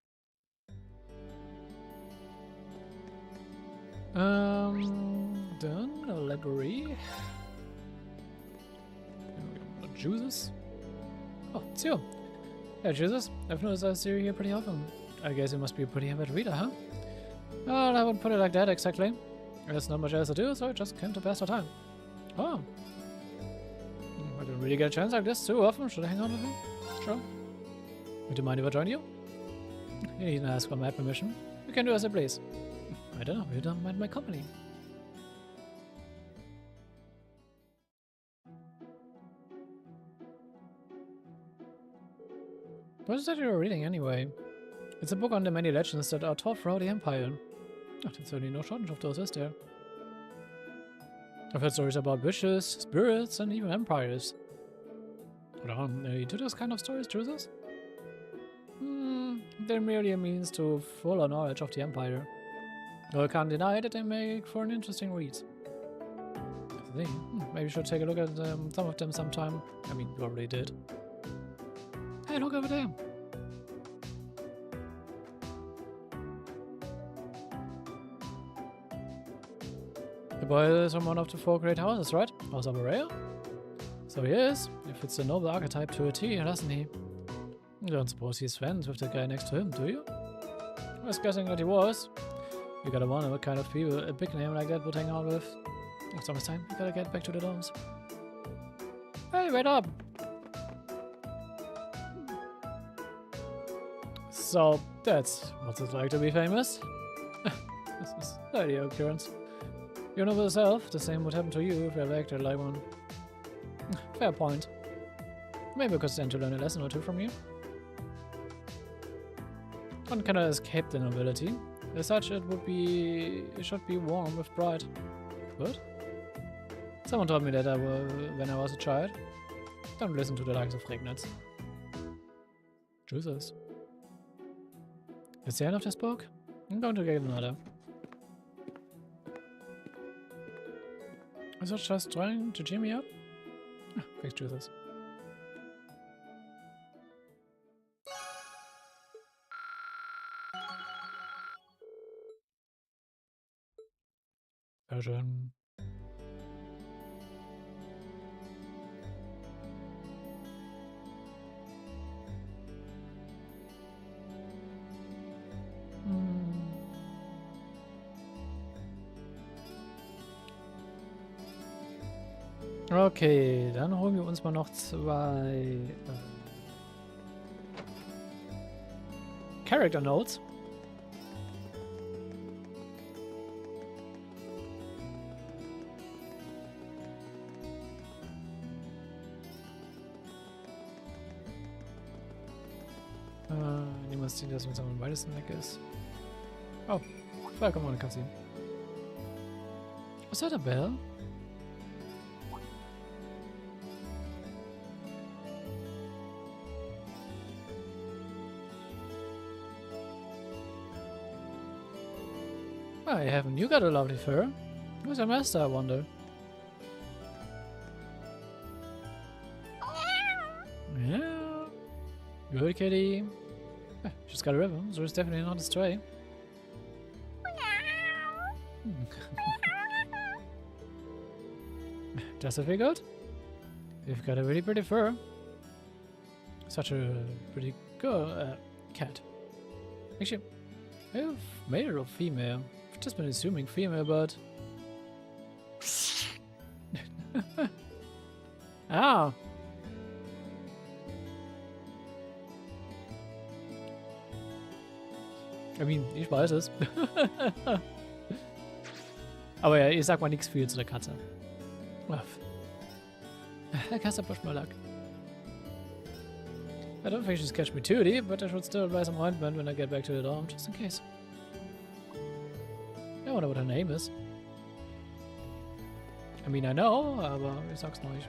Then a library. Juices? Oh, it's you. Yeah, Jesus. I've noticed I see you here pretty often. I guess you must be a pretty avid reader, huh? Well, I wouldn't put it like that exactly. There's not much else to do, so I just came to pass the time. Oh. I don't really get a chance like this too often. Should I hang out with you? Sure. Would you mind if I join you? You needn't ask for my permission. You can do as you please. I don't know, you don't mind my company. What is that you're reading anyway? It's a book on the many legends that are told throughout the Empire. Oh, there's certainly no shortage of those, is there? I've heard stories about witches, spirits, and even empires. Hold on, you do those kind of stories, Truthers? They're merely a means to fuller knowledge of the Empire. Though I can't deny that they make for an interesting read. Maybe you should take a look at some of them sometime. I mean, you already did. Hey, look over there! The boy is from one of the 4 great houses, right? House of Araya? So he is. He fits the noble archetype to a T, doesn't he? You don't suppose he's friends with the guy next to him, do you? I was guessing that he was. You gotta wonder what kind of people a big name like that would hang out with. It's almost time. You gotta get back to the dorms. Hey, wait up! So, that's what's it like to be famous? This is an ideal occurrence. You know for yourself, the same would happen to you if you ever acted like one. Fair point. Maybe I could stand to learn a lesson or two from you. One cannot escape the nobility. As such, it should be warm with pride. What? Someone told me that when I was a child. Don't listen to the likes of Regnitz. Jesus. Is there enough this book? I'm going to get another. Is that just trying to cheer me up? Thanks, Jesus. Sehr schön. Okay, dann holen wir uns mal noch zwei Character Notes. Nehmen wir das Ding, das uns am weitesten weg ist. Oh, vollkommen ohne Cutscene. Was hat der Bell? I haven't. You got a lovely fur. Who's your master, I wonder? Yeah. Good kitty. She's got a rhythm, so it's definitely not a stray. Does it feel good? You've got a really pretty fur. Such a pretty girl, cat. Actually, I've made her a female. I've just been assuming female, but... Ah! I mean, ich weiß es. Aber ja, ich sag mal nichts viel zu der Katze. Der Katze pusht my luck. I don't think she's catch me too deep, but I should still buy some ointment when I get back to the dorm, just in case. I wonder what her name is. I mean, I know, aber ich sag's noch nicht.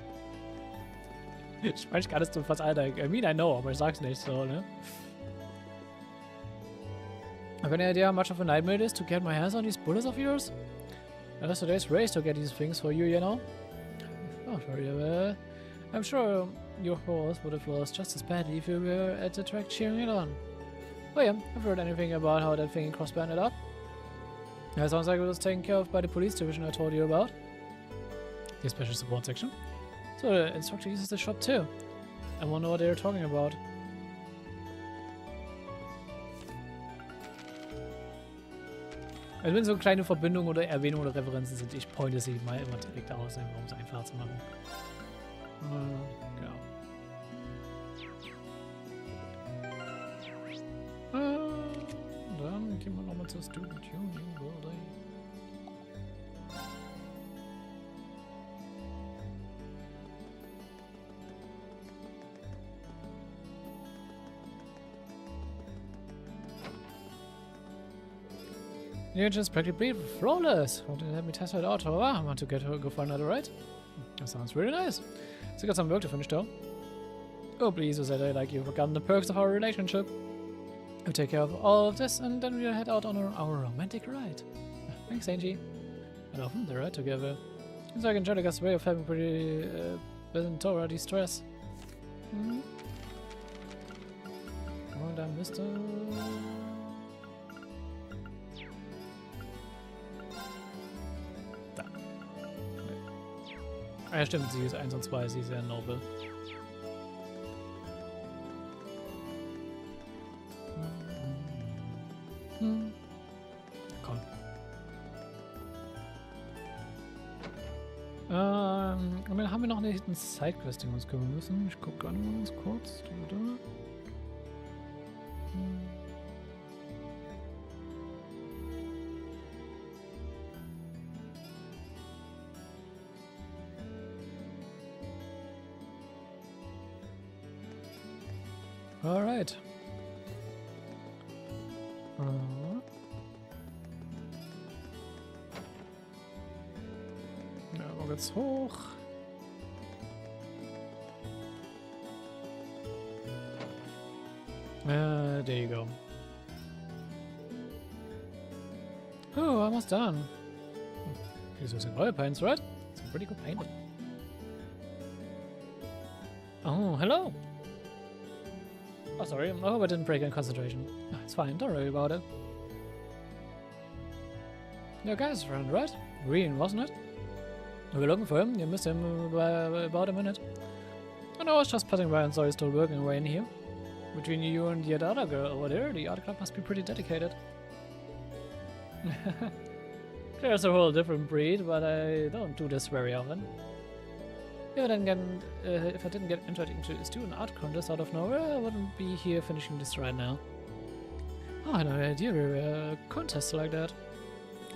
Ich meine, ich kann es zu fast allen. I mean, I know, aber ich sag's nicht so, ne? Have any idea how much of a nightmare it is to get my hands on these bullets of yours? Unless today's race to get these things for you, you know? Oh, sorry, I'm sure your horse would have lost just as badly if you were at the track cheering it on. Oh yeah, have you heard anything about how that thing in Crossbell ended up? Yeah, sounds like it was taken care of by the police division I told you about. The special support section. So the instructor uses the shop too. I wonder what they're talking about. Also wenn so kleine Verbindungen oder Erwähnungen oder Referenzen sind, ich pointe sie mal immer direkt aus, um es einfacher zu machen. Genau. Dann gehen wir nochmal zur Student Union Building. You're just practically flawless. Want to let me test it out? Oh, I want to go for another ride. That sounds really nice. So got some work to finish though. Oh please, you said I like you've forgotten the perks of our relationship. We'll take care of all of this and then we'll head out on our romantic ride. Thanks, Angie. And often the ride together. Seems like Angelica's way of having pretty Bentora distress. Mm-hmm. Oh, da Mr. Ah ja, stimmt, sie ist 1 und 2, sie ist sehr noble. Crossbell haben wir noch eine Hidden Sidequest, die wir uns kümmern müssen. Ich gucke gerade mal ganz kurz. Alright. Ja, wo geht's hoch? There you go. Oh, almost done. He's using oil paints, right? It's a pretty good paint. Oh, hello! Oh, sorry. I hope I didn't break any concentration. No, it's fine. Don't worry about it. Your guy's friend, right? Green, wasn't it? We were looking for him. You missed him by about a minute. I know I was just passing by and saw you still working away in here. Between you and the other girl over there, the art club must be pretty dedicated. There's a whole different breed, but I don't do this very often. If I didn't get entered into a student art contest out of nowhere, I wouldn't be here finishing this right now. Oh, I had no idea there were contests like that.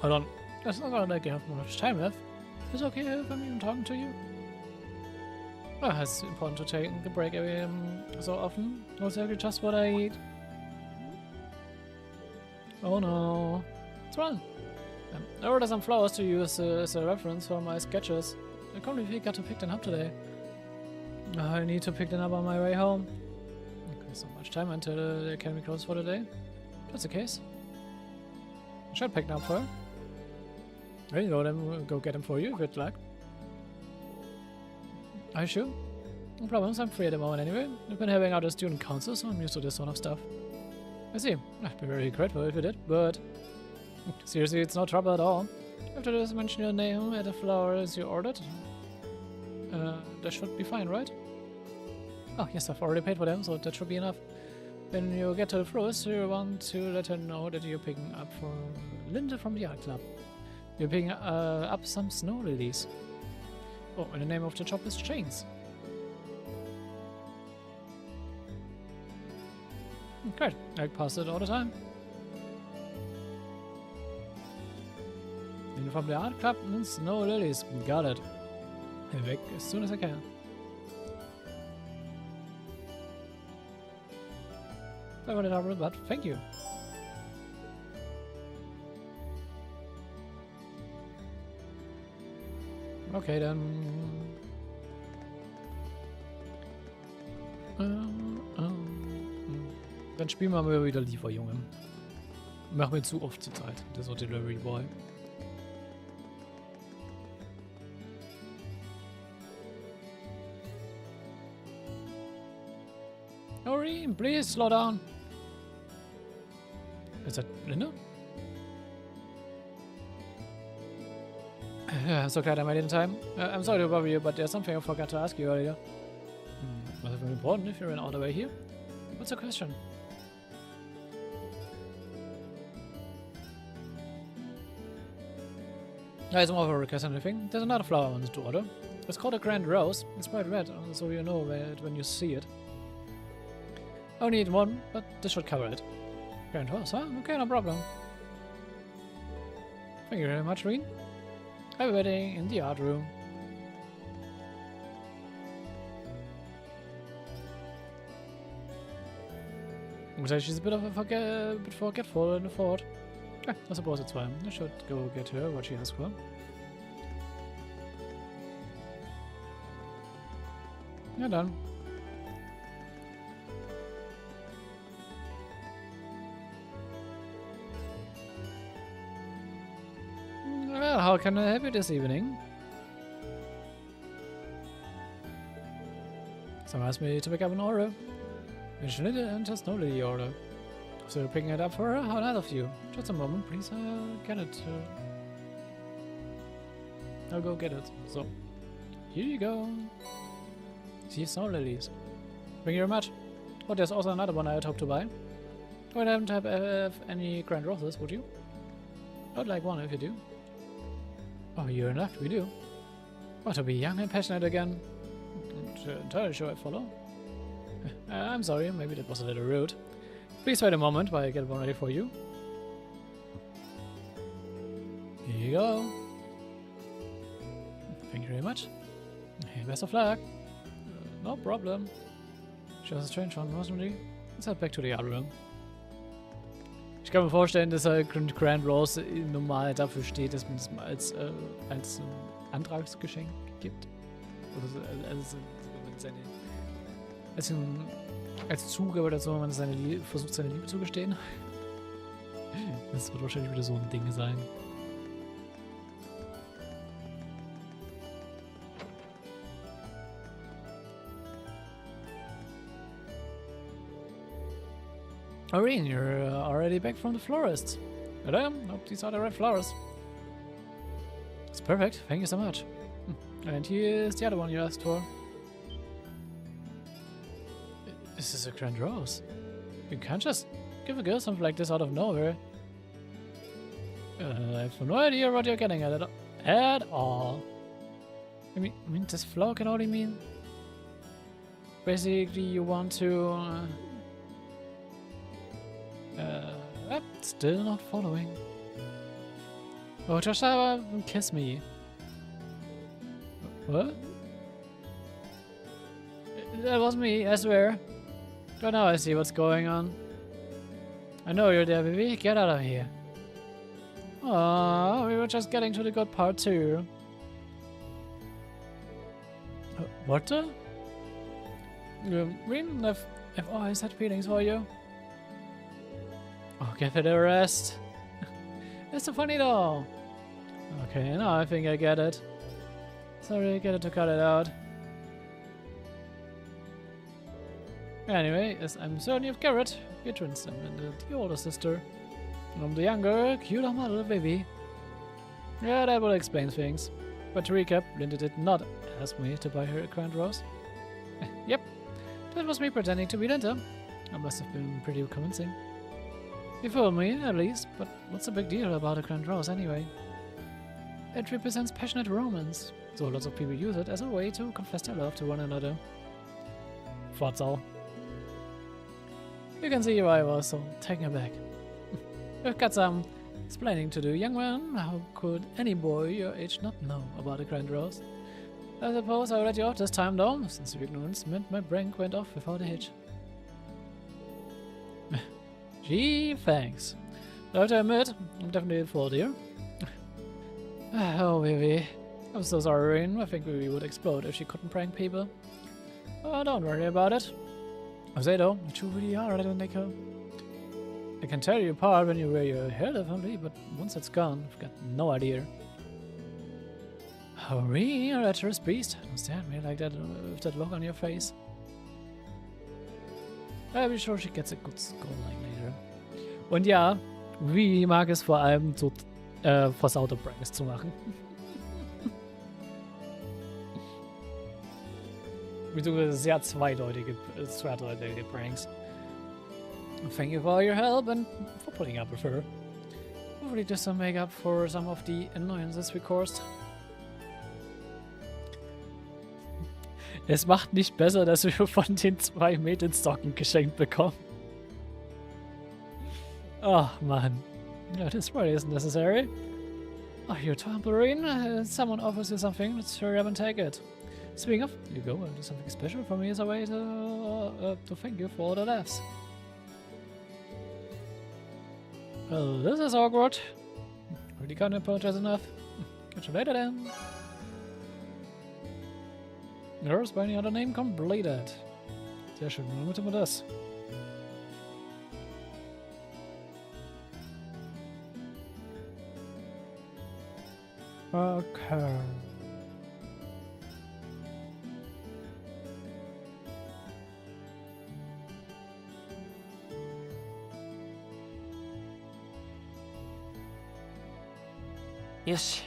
Hold on, it's not like you have much time left. Is it okay if I'm even talking to you? Oh, it's important to take a break so often. That's actually just what I eat. Oh no. What's wrong? I ordered some flowers to use as a reference for my sketches. I can't believe I got to pick them up today. I need to pick them up on my way home. Okay, so much time until they can be closed for the day. That's the case. I should pick them up for her. There you go, go get them for you if you'd like. Are you sure? No problems, I'm free at the moment anyway. I've been having out a student council, so I'm used to this sort of stuff. I see. I'd be very grateful if you did, but... seriously, it's no trouble at all. After just mention your name and the flowers you ordered. That should be fine, right? Oh, yes, I've already paid for them, so that should be enough. When you get to the florist, you want to let her know that you're picking up for Linda from the art club. You're picking up some snow lilies. Oh, and the name of the shop is Chains. Great, I pass it all the time. Linda from the art club and snow lilies. Got it. Head back as soon as I can. I got it over, but thank you. Okay then. Dann spielen wir mal wieder Lieferjunge. Mach mir zu oft zur Zeit. Das ist Delivery Boy. Hurry, please slow down. Is that Linda? So glad I made it in time. I'm sorry to bother you, but there's something I forgot to ask you earlier. Must have been important if you're in all the way here. What's the question? It's more of a request than anything. There's another flower I wanted to order. It's called a Grand Rose. It's bright red, so you know it when you see it. I only need one, but this should cover it. Grand Rose, huh? Okay, no problem. Thank you very much, Reen. Have a wedding in the art room. Looks like she's a bit forgetful in the fort. Yeah, I suppose it's fine. I should go get her what she asked for. Yeah, done. Well, how can I help you this evening? Someone asked me to pick up an order. Mention it and just know the order. So you're picking it up for her? How nice of you. Just a moment, please. I'll get it. I'll go get it. So, here you go. See, snow lilies. Thank you very much. Oh, there's also another one I'd hope to buy. You wouldn't have any grand roses, would you? I'd like one if you do. Oh, you're in luck, we do. Want to be young and passionate again? Not entirely sure I follow. I'm sorry, maybe that was a little rude. Please wait a moment while I get one ready for you. Here you go. Thank you very much. Hey, best of luck. No problem. She was a strange one, wasn't she? Let's head back to the other room. Ich kann mir vorstellen, dass Grand Rose normal dafür steht, dass man es mal als Antragsgeschenk gibt. Oder so, als Zugabe oder so, wenn man versucht, seine Liebe zu gestehen. Das wird wahrscheinlich wieder so ein Ding sein. Irene, you're already back from the florist. Hello, hope these are the right flowers. It's perfect, thank you so much. And here's the other one you asked for. This is a grand rose. You can't just give a girl something like this out of nowhere. I have no idea what you're getting at all. I mean, this flower can only mean... Basically, you want to... still not following. Oh, just kiss me. What? That was me, I swear. Oh, now I see what's going on. I know you're there, baby. Get out of here. Oh, we were just getting to the good part too. What the? Really? I've always had feelings for you. Oh, give it a rest. It's so funny though. Okay, now I think I get it. Sorry, I get it to cut it out. Anyway, yes, I'm certain you've Garrett, your twin son, and the older sister. And I'm the younger, cute little baby. Yeah, that will explain things. But to recap, Linda did not ask me to buy her a grand rose. Yep, that was me pretending to be Linda. I must have been pretty convincing. You fooled me, at least, but what's the big deal about a grand rose anyway? It represents passionate romance, so lots of people use it as a way to confess their love to one another. That's all. You can see why I was so taken aback. We've got some explaining to do, young man. How could any boy your age not know about a grand rose? I suppose I'll let you off this time though, since your ignorance meant my brain went off without a hitch. Gee, thanks. I have to admit, I'm definitely a fool, dear. Oh, baby. I'm so sorry, Irene. I think we would explode if she couldn't prank people. Oh, don't worry about it. Jose, though, you two really are identical. I can tear you apart when you wear your hair differently, but once it's gone, I've got no idea. Oh, really? You're a treacherous beast. Don't stare at me like that with that look on your face. I'll be sure she gets a good scolding later. Und ja, wie mag es vor allem so versaute Pranks zu machen. Beziehungsweise sehr zweideutige Pranks. Thank you for all your help and for putting up with her. Hopefully this will make up for some of the annoyances we caused. Es macht nicht besser, dass wir von den 2 Mädchenstocken geschenkt bekommen. Oh, man. No, this really isn't necessary. Oh, you're tambourine. Someone offers you something. Let's hurry up and take it. Speaking of, you go and do something special for me as a way to thank you for all the laughs. Well, this is awkward. Really can't apologize enough. Catch you later then. Yours by any other name completed. Sehr schön, dann machen wir das. Okay.
よし。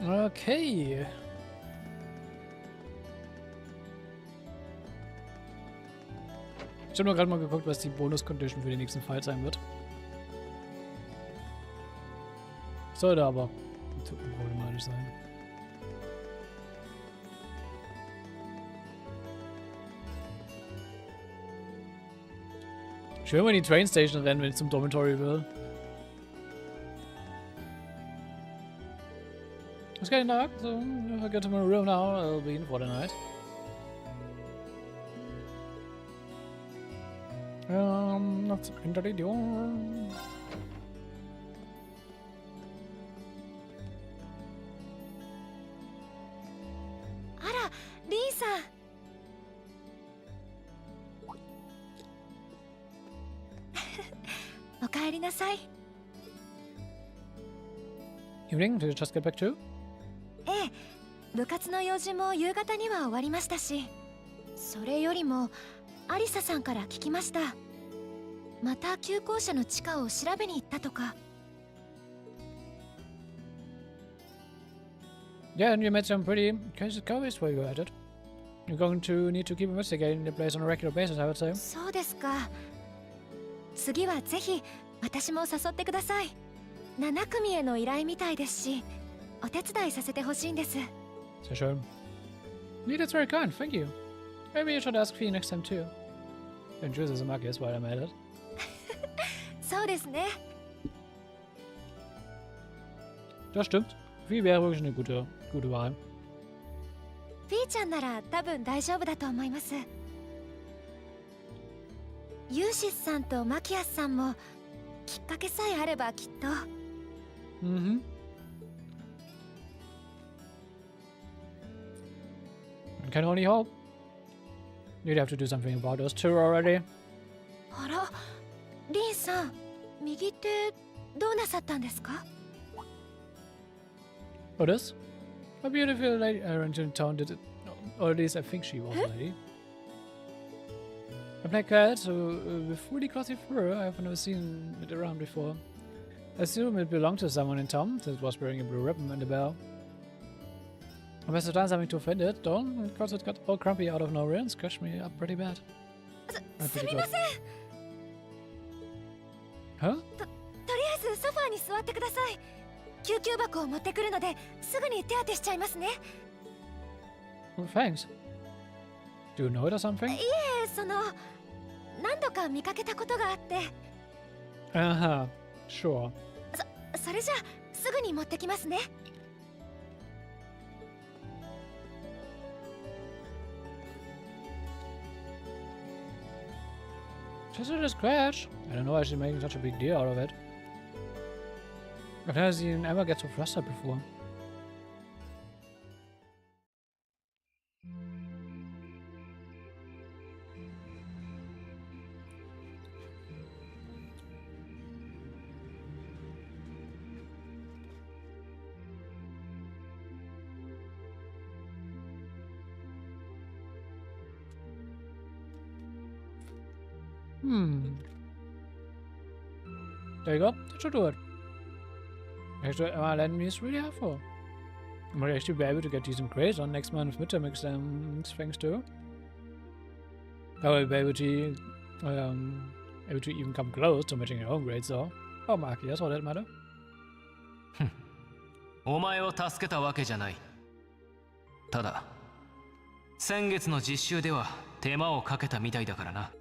Okay. Ich habe nur gerade mal geguckt, was die Bonus-Condition für den nächsten Fight sein wird. Sollte aber problematisch sein. Ich will mal in die Train Station rennen, wenn ich zum Dormitory will. It's getting dark, so if I get to my room now, I'll be in for the night. Let's enter the door.
Ara, Lisa. Okaeri nasai.
Evening, did you just get back too?
ええ、部活の用事も夕方には終わりましたし、それよりもアリサさんから聞きました。また旧校舎の地下を調べに行ったとか。
Yeah, and you met some pretty crazy cowboys while you were at it. You're going to need to keep investigating the place on a regular basis, I would say.
そうですか。次はぜひ私も誘ってください。7組への依頼みたいですし、お手伝いさせてほしいんです。
Sehr schön. Nee, that's very kind, thank you. Maybe you should ask Fee next time too. And choose as a Marcus while I'm at it.
そうですね。
Das stimmt. Fee wäre wirklich eine gute Wahl.
フィーちゃんなら多分大丈夫だと思います。ユーシスさんとマキアスさんもきっかけさえあればきっと。
Mhm. I can only hope. You'd have to do something about those two already.
あら、リンさん、右手どうなさったんですか？
What is? A beautiful lady errant in town did it. Or at least I think she was a lady. A black cat with really glossy fur. I've never seen it around before. I assume it belonged to someone in town since it was wearing a blue ribbon and a bell. I must have done something to offend it, don't, because it got all crumpy out of nowhere and scratched me up pretty bad.
すみません。
Huh?
とりあえずソファーに座ってください。救急箱を持ってくるのですぐに手当てしちゃいますね。
Well, thanks. Do you know it or something?
いえ、何度か見かけたことがあって。
Uh-huh. Sure.
それじゃすぐに持ってきますね。
Just a scratch. I don't know why she's making such a big deal out of it. I've never seen Emma get so flustered before. There you go. That should do it. Actually, Emma Landry is really helpful. I might actually be able to get decent grades on next month's midterm exams thanks to. I will be able to even come close to matching your own grades though. Oh, Marky, that's all that matter.
お前を助けたわけじゃない。ただ、先月の実習では手間をかけたみたいだからな。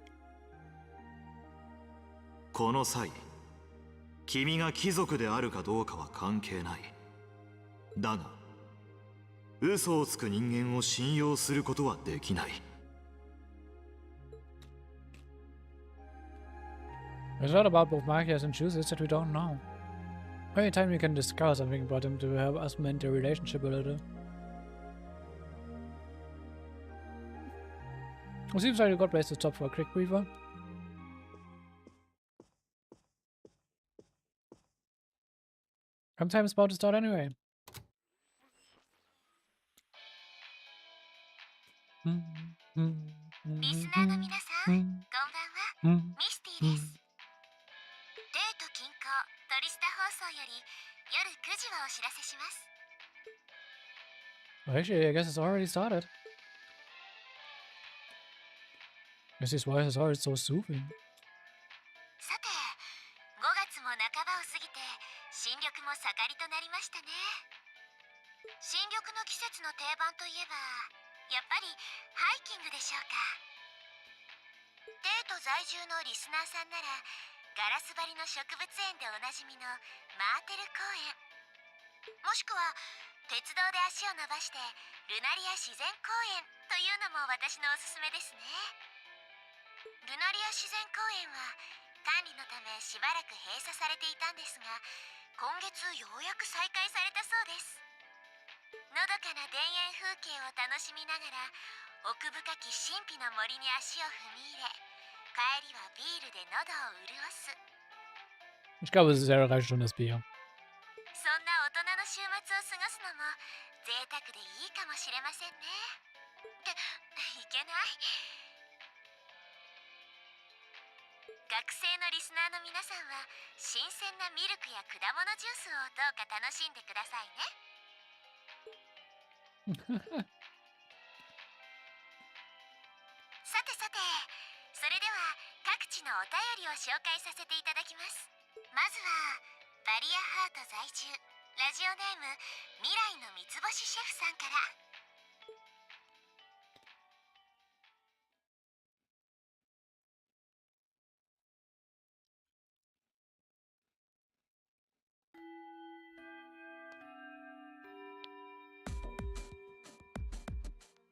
この際、君が貴族であるかどうかは関係ない。だが、嘘をつく人間を信用することはできない。
There's a lot about both Markias and chooses that we don't know. Anytime we can discuss something about them to help us mend their relationship a little. It seems like a good place to stop for a quick breather. Time is about to start anyway.
リスナーの皆さん、こんばんは。ミスティです。デート近郊トリスタ放送より夜9時をお知らせします。
Well, actually, I guess it's already started. This is why it's always so soothing.
さて、5月も半ばを過ぎて新緑も盛りとなりましたね。新緑の季節の定番といえばやっぱりハイキングでしょうか。帝都在住のリスナーさんならガラス張りの植物園でおなじみのマーテル公園、もしくは鉄道で足を伸ばしてルナリア自然公園というのも私のおすすめですね。ルナリア自然公園は管理のためしばらく閉鎖されていたんですが、今月ようやく再開されたそうです。のどかな田園風景を楽しみながら奥深き神秘の森に足を踏み入れ、帰りはビールで喉を潤す。
Ich glaube, es ist ja reicht schon das Bier.
そんな大人の週末を過ごすのも贅沢でいいかもしれませんね。っていけない。学生のリスナーの皆さんは新鮮なミルクや果物ジュースをどうか楽しんでくださいね。さてさて、それでは各地のお便りを紹介させていただきます。まずはバリアハート在住ラジオネーム未来の三つ星シェフさんから。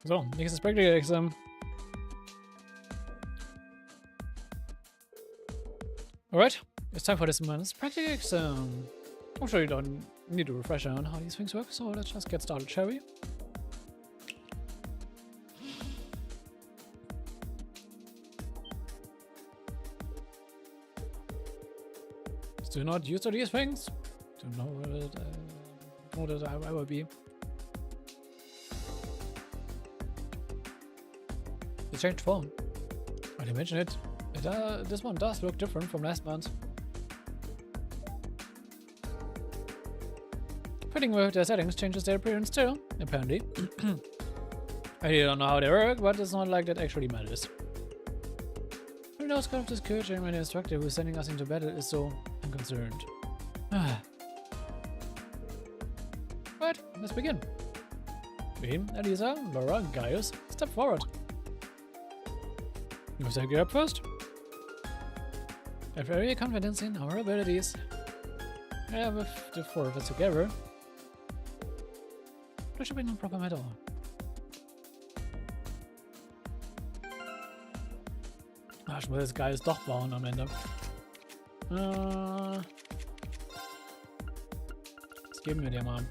So, nächstes Practical Exam. Alright, it's time for this month's Practical Exam. I'm sure you don't need a refresher on how these things work, so let's just get started, shall we? Still not used to these things? Don't know what it I will be. It changed form. I didn't mention it. This one does look different from last month. Fitting with their settings changes their appearance too, apparently. I really don't know how they work, but it's not like that actually matters. Who knows, kind of discouraging when the instructor who's sending us into battle is so unconcerned. Right, let's begin. Beam, Elisa, Laura, Gaius, step forward. You say get up first? I have very confidence in our abilities. Yeah, with the four of us together, there should be no problem at all. Ah, ich muss das Geiles doch bauen am Ende. Was geben wir dir mal?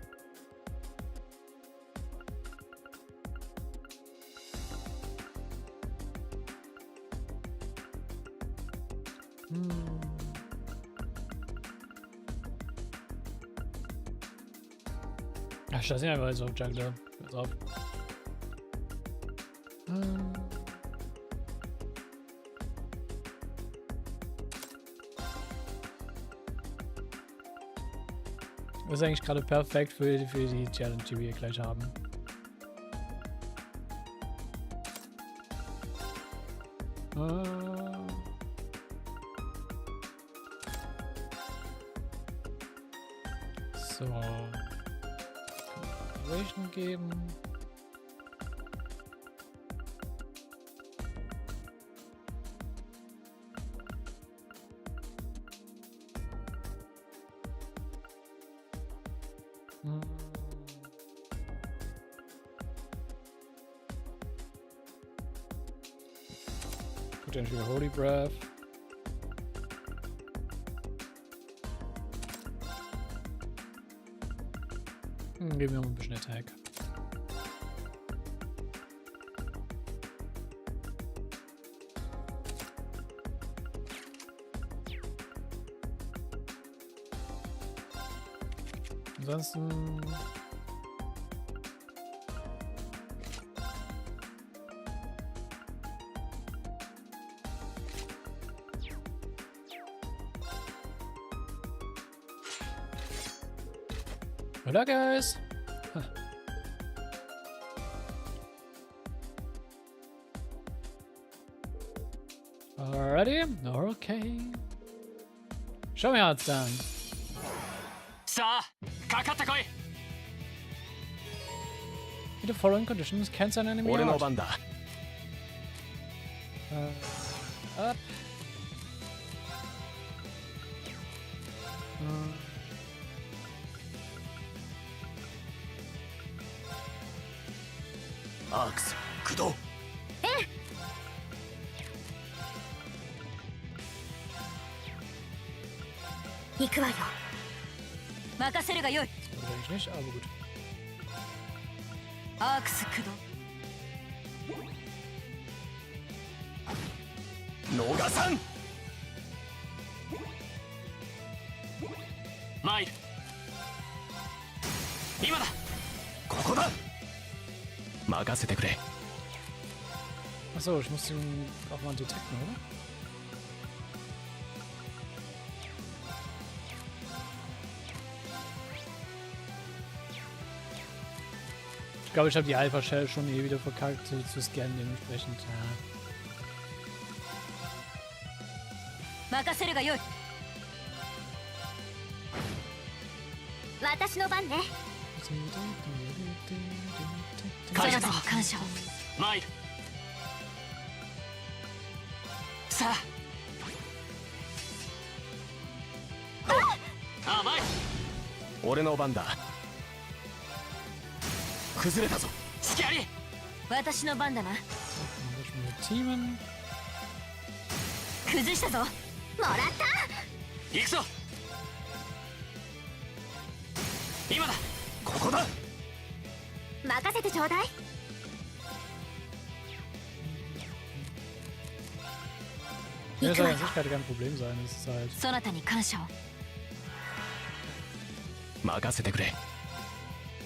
Ach, ich lasse ihn einfach so, Juggler. Pass auf. Das ist eigentlich gerade perfekt für die Challenge, die wir gleich haben. So. Configuration geben. Potentially Holy Breath. Geben wir mal ein bisschen Attack. Ansonsten Hola, guys. Ready? Okay. Show me how it's done.
さあかかってこい。
The following conditions cancel an enemy
俺の
out.
番だ。
Up.
アークス駆動。
行くわよ。任せるがよい。
Oder ich nicht, aber gut.
アークス駆動。
逃さん。
マイル。今だ。
ここだ。任せてくれ。
Achso, ich muss ihn auch mal detekten, oder? Ich glaube, ich habe die Alpha-Shell schon eh wieder verkackt zu scannen, dementsprechend. Ja.
任せるがよい。私の番ね。そなたに感謝を。
マイル。さあ。あ、マイル。
俺の番だ。崩れたぞ。
スキャリー。
私の番だな。
Teamen.
崩したぞ。もらった。
行くぞ。今だ。
ここだ。
任せてちょうだい。
Ja, das soll an sich kein Problem sein, es ist halt.
そなたに感謝を。
任せてくれ。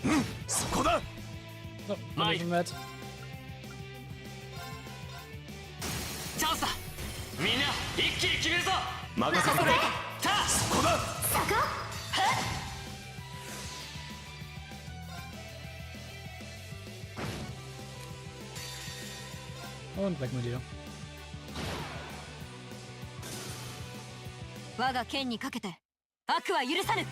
うん、そこだ。
So, Mike. Mit.
チャンスだ。みんな一気に決めるぞ。
任せてくれ。そこだ。
そこ。
Und weg mit dir.
我が剣にかけて悪は許さぬ。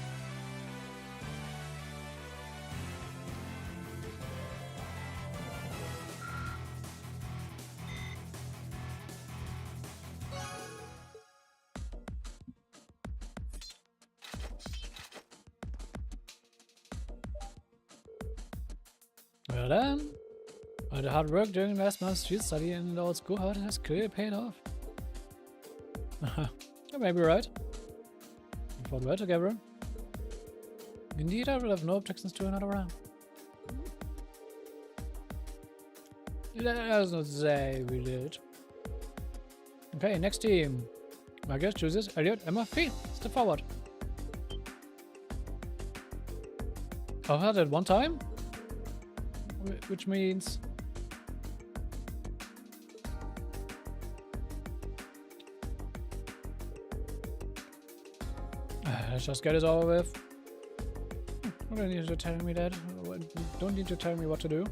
Well then, all the hard work during last month's street study in the old schoolhouse has clearly paid off. You may be right. We fought well together. Indeed, I will have no objections to another round. Let's not say we did. Okay, next team. Marcus chooses Elliot, Emma, Fee. Step forward. I've had it one time? Which means... let's just get it over with. You don't need to tell me that. Don't need to tell me what to do.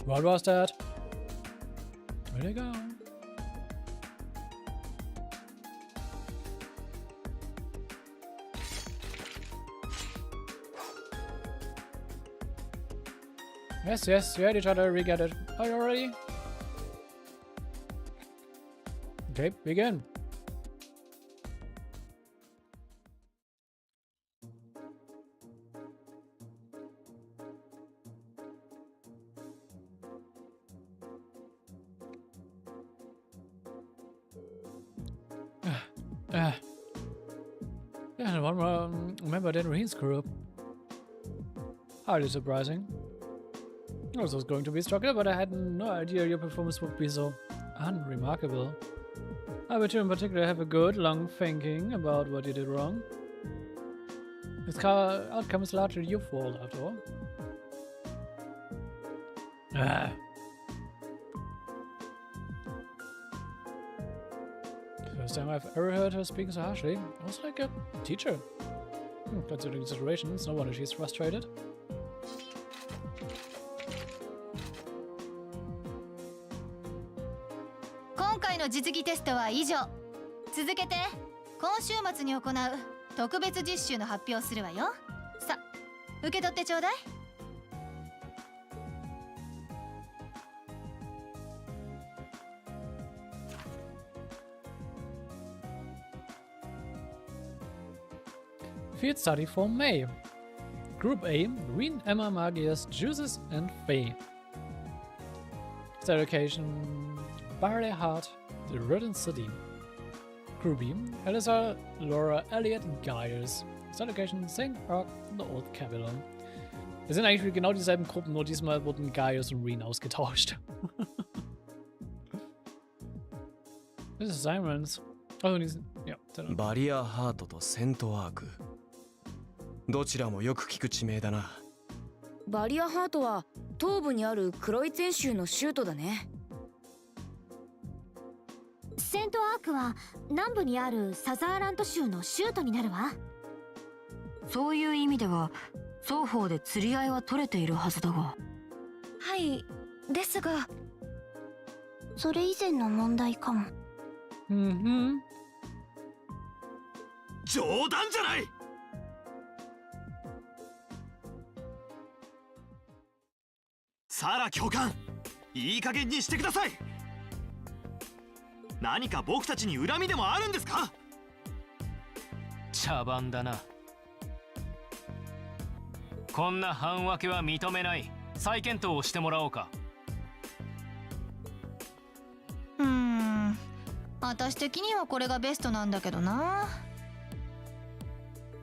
What was that? Where'd they go? Yes, yes, we had each other, we get it. Are you ready? Okay, begin. Yeah, and one more member didn't re-screw up. Highly surprising. I was going to be stronger, but I had no idea your performance would be so unremarkable. I bet you in particular have a good, long thinking about what you did wrong. Its outcome is largely your fault, after all. First time I've ever heard her speak so harshly. I was like a teacher. Considering the situation, it's no wonder she's frustrated.
回の実技テストは以上。続けて今週末に行う特別実習の発表をするわよ。さ、受け取ってちょうだい。
Field study for May. Group A, Reen, Emma, Magias, Juices, and Faye. Education, Barley Heart, The Written City. Group B, Elisa, Laura, Elliot, and Giles. Education, St. Rock, The Old Capitol. Wir sind eigentlich genau dieselben Gruppen, nur diesmal wurden Giles und Reen ausgetauscht. This is Simons. Also, ja.
バリアハートとセントアーク。どちらもよく聞く地名だな。
バリアハートは東部にあるクロイツェン州の州都だね。
セントアークは南部にあるサザーランド州の州都になるわ。
そういう意味では双方で釣り合いは取れているはずだが。はい、ですが
それ以前の問題かも。
冗談じゃない。サラ教官、いい加減にしてください。何か僕たちに恨みでもあるんですか？
茶番だな。こんな半分けは認めない。再検討をしてもらおうか。
私的にはこれがベストなんだけどな。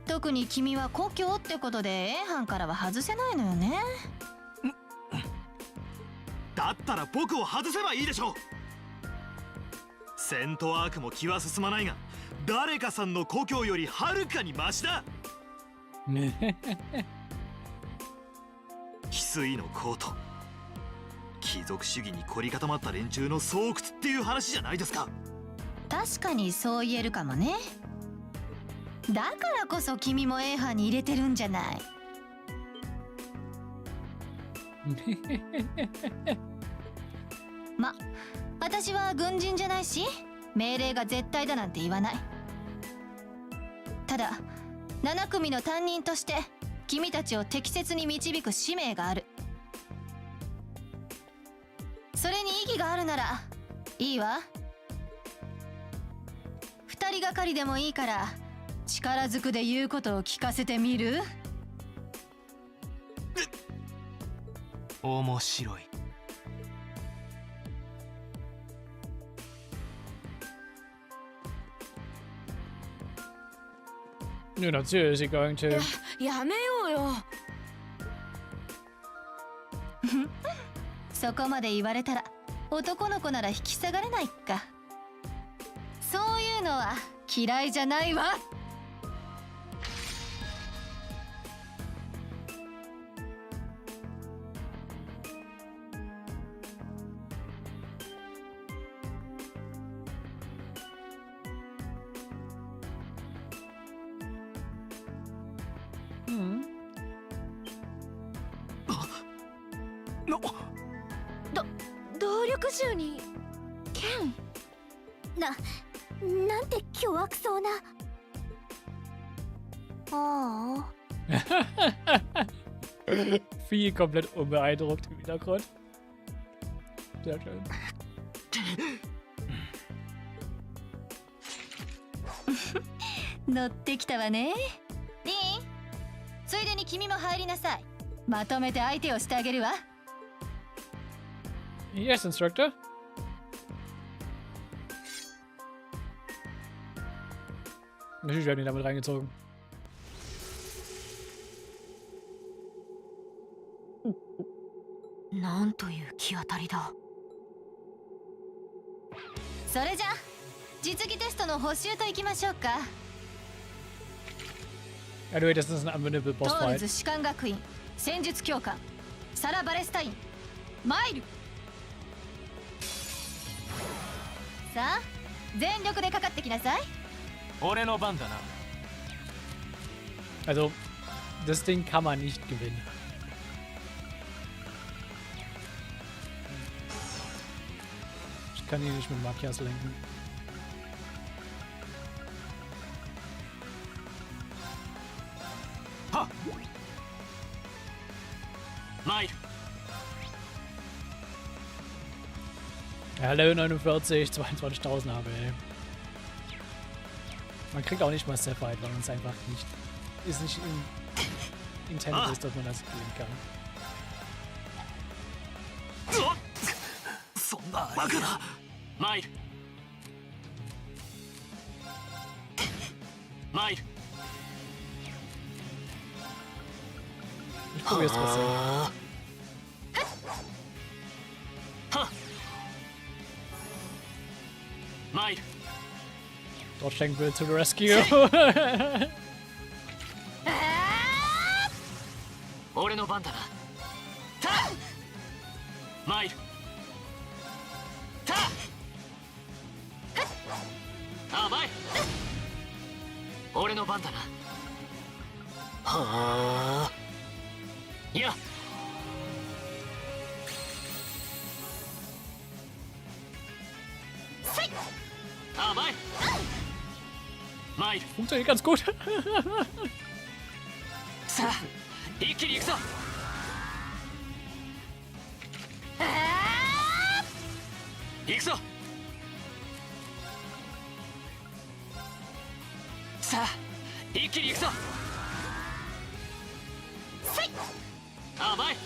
特に君は故郷ってことで A 班からは外せないのよね。
だったら僕を外せばいいでしょう。セントアークも気は進まないが、誰かさんの故郷よりはるかにマシだ。翡翠のコート、貴族主義に凝り固まった連中の巣窟っていう話じゃないですか。
確かにそう言えるかもね。だからこそ君も A 班に入れてるんじゃない。ま、私は軍人じゃないし命令が絶対だなんて言わない。ただ7組の担任として君たちを適切に導く使命がある。それに意義があるならいいわ。2人がかりでもいいから力ずくで言うことを聞かせてみる？
面白い。
Ja, natürlich, sie going to.
やめようよ。
そこまで言われたら男の子なら引き下がれないか。そういうのは嫌いじゃないわ。
動力銃に剣なんて凶悪そうな。ああ。
Viel komplett unbeeindruckt im Hintergrund. Sehr schön.
乗ってきたわね。リン、ついでに君も入りなさい。まとめて相手をしてあげるわ。
Yes, Instructor. Natürlich werden die damit reingezogen.
So, それじゃ実技テストの補習といきましょうか。
Anyway, das ist ein unwinnable
ト
boss
ール
fight.
ズ士官学院戦術教官サラ・バレスタインマイル。さあ全力でかかってきなさい。
俺の番だな。
Also, das Ding kann man nicht gewinnen. kann ihn nicht mit Makias lenken.
Ha! Mai!
Ja, Level 49, 22.000 habe, ey. Man kriegt auch nicht mal Sapphire, weil man es einfach nicht... Ist nicht intended ist, dass man das geben kann.
そんなバカなマイルマイル
Ich probier's trotzdem.
Maid.
Dodge will to the rescue.
俺の番だな。タマイル。タあ、マイル。俺の番だな。はあ。いや。あ、マイル。マイル。
Funktioniert ganz gut.
さあ、一気に行くぞ。行くぞ。さあ、一気に行くぞ。あ、マイル。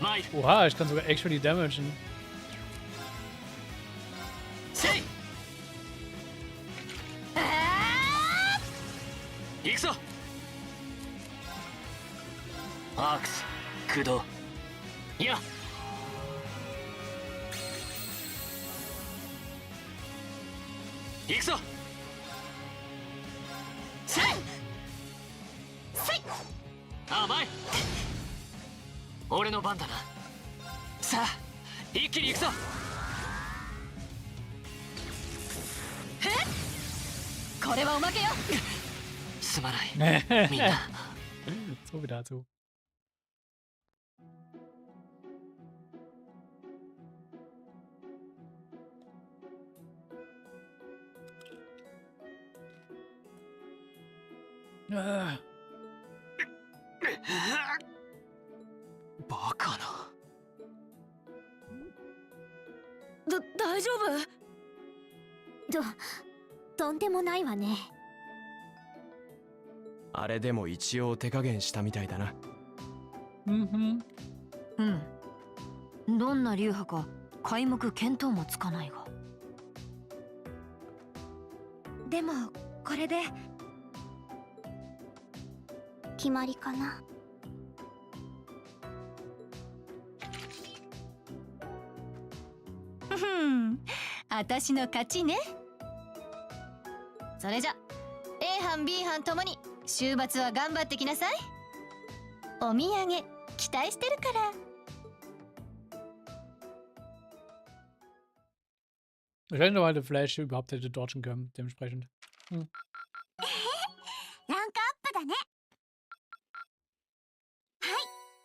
マイル。
Oha, ich kann sogar actually damagen.
行くぞ。アークス駆動。いや。行くぞ。せい。せい。あ、前。俺の番だな。さあ、一気に行くぞ。
え？これはおまけよ。
すまない。みんな。
So wie dazu. Ah.
バカな。
大丈夫？とんでもないわね。
あれでも一応手加減したみたいだな。
うん。どんな流派か皆目見当もつかないが。でもこれで決まりかな。
私の勝ちね。それじゃ A 班 B 班ともに週末は頑張ってきなさい。お土産期待してるから。
Ich hätte noch eine Flash überhaupt hätte dodgen können, dementsprechend.
ランクアップだね。はい、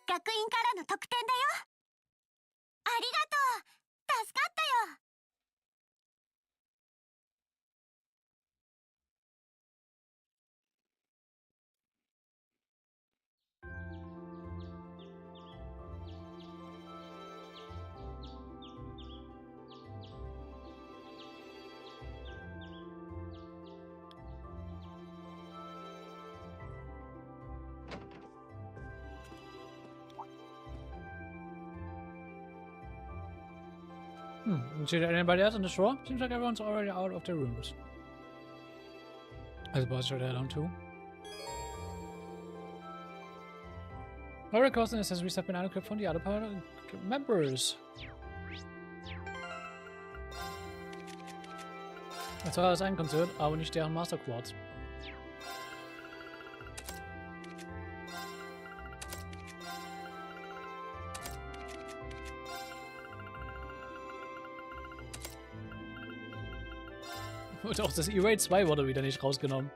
学院からの特典だよ。ありがとう。助かったよ。
Is anybody else on the shore? Seems like everyone's already out of their rooms. I suppose they're down too. No requests and accessories have been unequipped from the other part of members. Das war das ein Konzert, aber nicht deren Master Quartz. Und auch das E-Ray 2 wurde wieder nicht rausgenommen.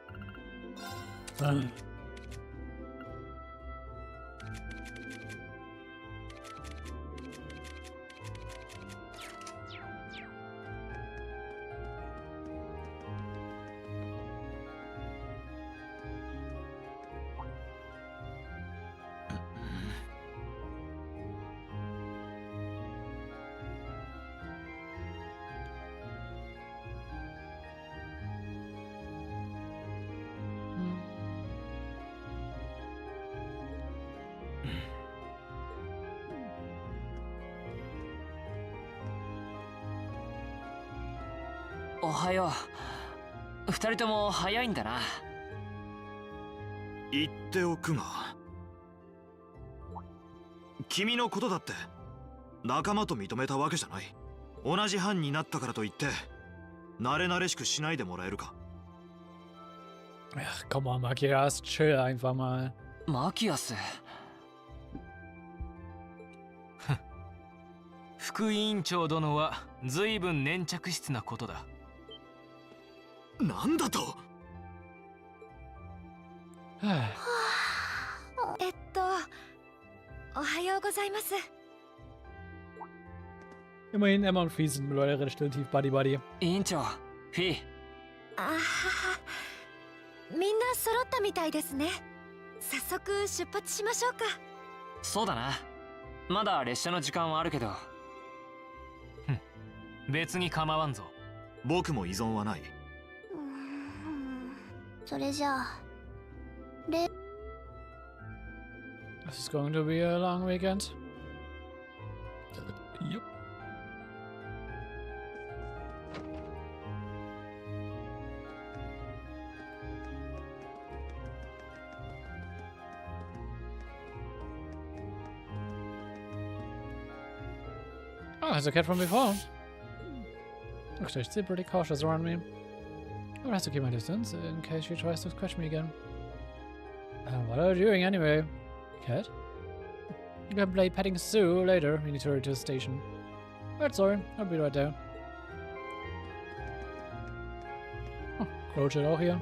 おはよう。二人とも早いんだな。
言っておくが、君のことだって仲間と認めたわけじゃない。同じ班になったからといって慣れ慣れしくしないでもらえるか。
Ach, komm mal, Matthias, chill einfach mal.
マキアス。
副委員長殿は随分粘着質なことだ。
なんだと。
おはようございます。
Immerhin Emma und Fee sind mittlerweile relativ Buddy-Buddy.
委員長、フィー。
あはは、みんな揃ったみたいですね。早速出発しましょうか。
そうだな。まだ列車の時間はあるけど。
別に構わんぞ。
僕も依存はない。
それじゃあ
This is going to be a long weekend. Yep. Oh, there's a cat from before. Looks like she's pretty cautious around me. I will have to keep my distance in case she tries to scratch me again. What are you doing anyway, cat? You can play petting Sue later. We need to hurry to the station. Right, sorry. I'll be right there. Oh, Croach auch hier.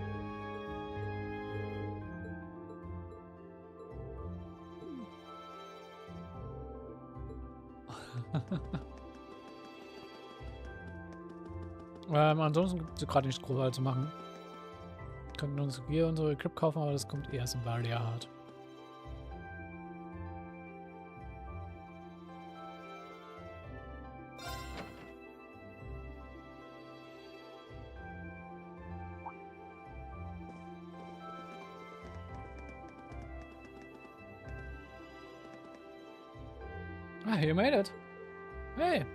Ansonsten gibt es gerade nichts großartig zu machen. Wir könnten uns hier unsere Equip kaufen, aber das kommt erst im Wahljahr. Ah, you made it. Hey.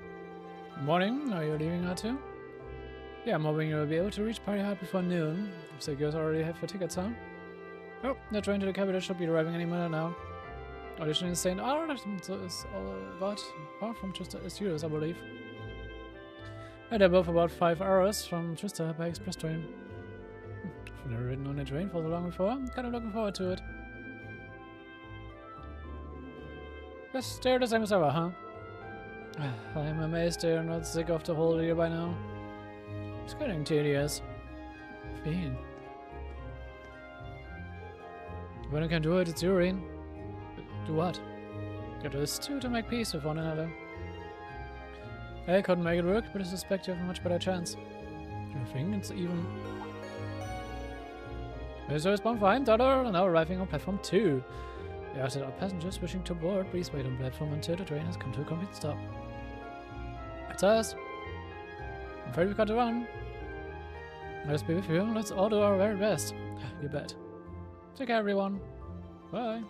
Good morning. Are you leaving out too? Yeah, I'm hoping you'll be able to reach Party Hard before noon. Looks like you guys already have your tickets, huh? Oh, the train to the capital should be arriving any minute now. Audition is St. Albert is about far from Chester as yours, I believe. And they're both about 5 hours from Chester by express train. I've never ridden on a train for so long before. I'm kind of looking forward to it. Just stay the same as ever, huh? I'm amazed they're not sick of the whole deal by now. It's getting tedious. Fiend. When I can do it, it's urine. Do what? Get us two to make peace with one another. I couldn't make it work, but I suspect you have a much better chance. Do you think it's even... There's a response for $1 now arriving on platform 2. They asked our passengers wishing to board, please wait on platform until the train has come to a complete stop. It's us. I'm afraid we've got to run. Nice to be with you. Let's all do our very best. You bet. Take care, everyone. Bye.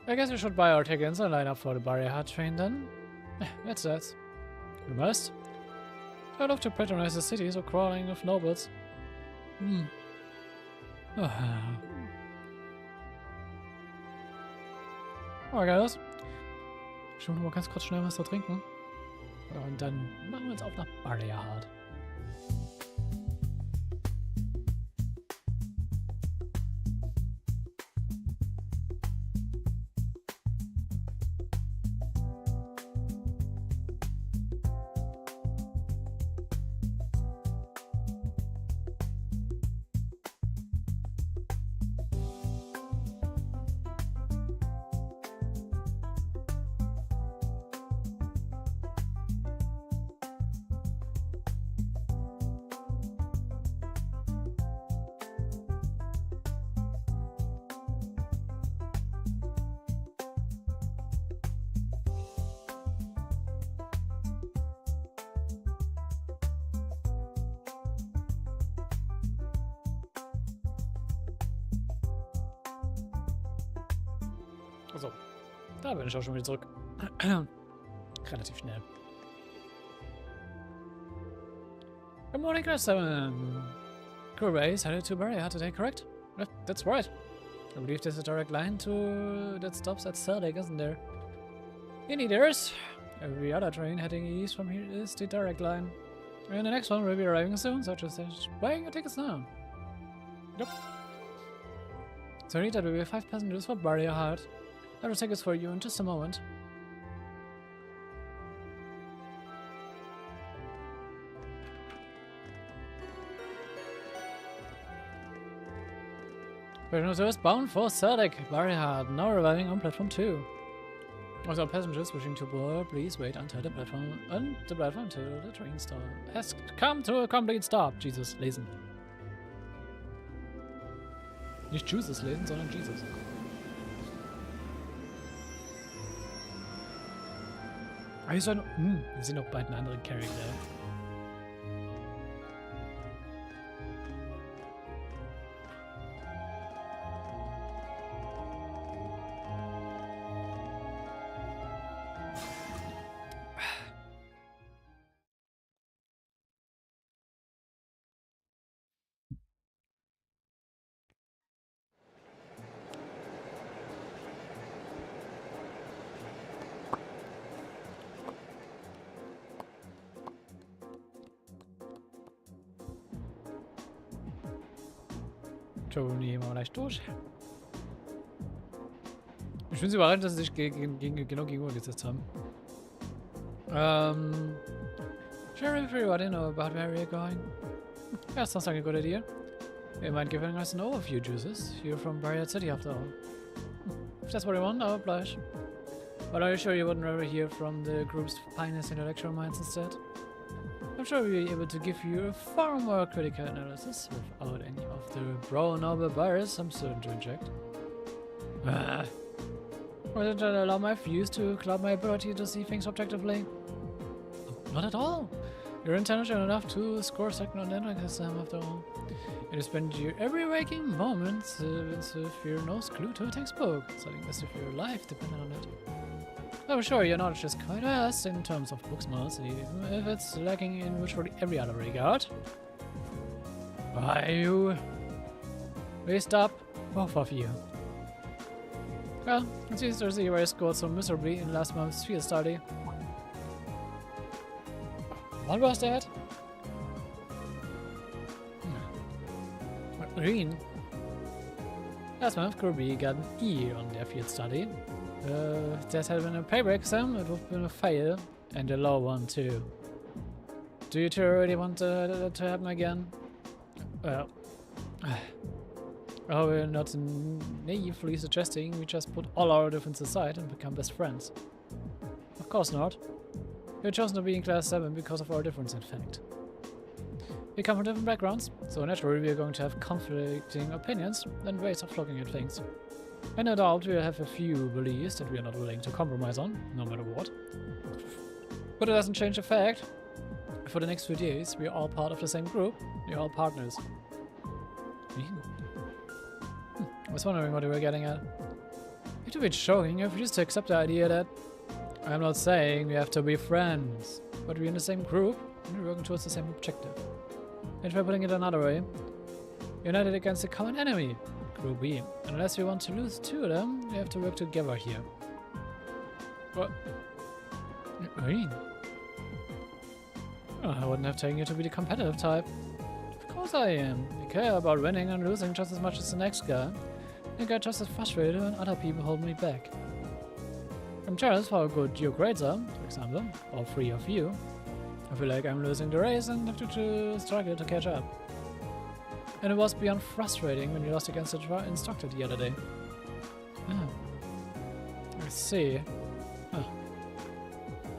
I guess we should buy our tickets and line up for the Barrier Hard train then. That's that. We must. I love to patronize the city so crawling with nobles. Oh, guys. Ich will nur mal ganz kurz schnell was zu trinken. Und dann machen wir uns auf nach Barrier Hard. Achso, da bin ich auch schon wieder zurück. Relativ schnell. Good morning, class 7. Crew is headed to Barrier today, correct? That's right. I believe there's a direct line to that stops at Serdek, isn't there? Indeed, there is. Every other train heading east from here is the direct line. And the next one will be arriving soon, so just buying your tickets now. Yep. So there will be 5 passengers for Barrier Heart. I will take tickets for you in just a moment. Passenger is bound for Serdek, Barrier Heart, now arriving on platform 2. Also passengers wishing to board, please wait until the platform till the train stop has come to a complete stop. Jesus, lesen. Nicht Jesus lesen, sondern Jesus. Wir sind noch bald einen anderen Charakter. Nehmen wir leicht durch. Ich finde es überraschend, dass sie sich genau gegenüber gesetzt haben. Sure, if everybody know about where we're going. Yeah, sounds like a good idea. You mind giving us an overview, Juices? You're from Barrier City after all. If that's what you want, I'll oblige. But are you sure you wouldn't rather hear from the group's finest intellectual minds instead? I'm sure we'll be able to give you a far more critical analysis without any of the bro-noble bias I'm certain to inject. Wouldn't that allow my views to cloud my ability to see things objectively? Not at all. You're intelligent enough to score second on anarchism after all. You spend your every waking moment as if you're no clue to a textbook, studying as if your life depended on it. I'm sure your knowledge is quite vast in terms of book smarts, even if it's lacking in virtually every other regard. Why you? Please stop, both of you. Well, it's easy to see why you scored so miserably in last month's field study. What was that? Green. Last month, Kirby got an E on their field study. If that had been a paper exam, it would have been a fail, and a low one too. Do you two really want that to happen again? Well, oh, we're not naively suggesting we just put all our differences aside and become best friends. Of course not. We've chosen to be in class 7 because of our difference, in fact. We come from different backgrounds, so naturally we are going to have conflicting opinions and ways of looking at things. And no doubt we'll have a few beliefs that we are not willing to compromise on, no matter what. But it doesn't change the fact, for the next few days, we are all part of the same group, we are all partners. I was wondering what you were getting at. It would be shocking if you just accept the idea that I'm not saying we have to be friends, but we're in the same group and we're working towards the same objective. And by putting it another way, united against a common enemy, Group B. Unless we want to lose 2 of them, we have to work together here. What? Green? Oh, I wouldn't have taken you to be the competitive type. Of course I am. I care about winning and losing just as much as the next guy. I get just as frustrated when other people hold me back. I'm jealous for how good your grades are, for example, all 3 of you. I feel like I'm losing the race and have to struggle to catch up. And it was beyond frustrating when you lost against the instructor the other day. I see.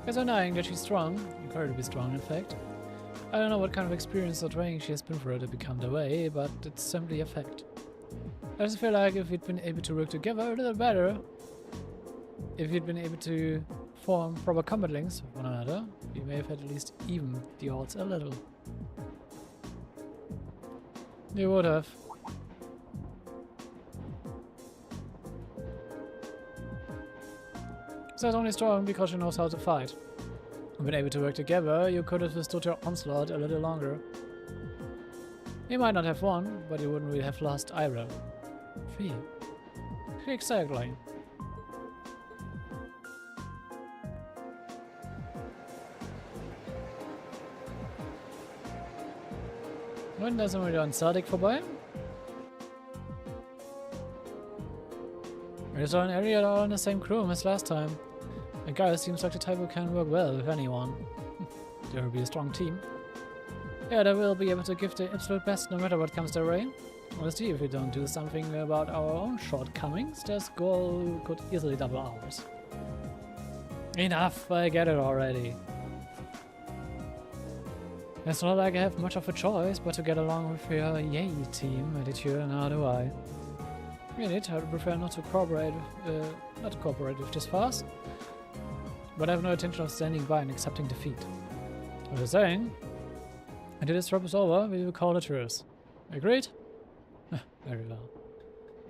It's annoying that she's strong, incredibly strong in fact. I don't know what kind of experience or training she has been through to become the way, but it's simply a fact. I just feel like if we'd been able to work together a little better, if we'd been able to form proper combat links with one another, we may have at least evened the odds a little. You would have. She's only strong because she knows how to fight. When able to work together, you could have withstood her onslaught a little longer. You might not have won, but you wouldn't really have lost either. Fee. Exactly. Und da sind wir wieder an Sadik vorbei. We saw an area all in the same crew as last time. A guy seems like the type who can work well with anyone. There will be a strong team. Yeah, they will be able to give their absolute best no matter what comes their way. We'll see if we don't do something about our own shortcomings. This goal could easily double ours. Enough, I get it already. It's not like I have much of a choice but to get along with your yay team, attitude, and how do I? Really, I would prefer not to cooperate with this farce. But I have no intention of standing by and accepting defeat. What you're saying? Until this trip is over, we will call it truce. Agreed? Very well.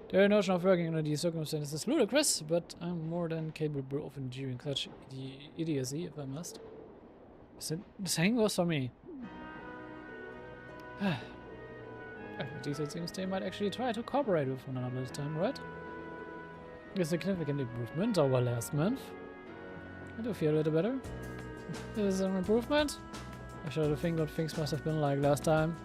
The notion of working under these circumstances is ludicrous, but I'm more than capable of enduring such idiocy if I must. The same goes for me. These it seems they might actually try to cooperate with one another this time, right? A significant improvement over last month. I do feel a little better. This is an improvement. I should have think what things must have been like last time.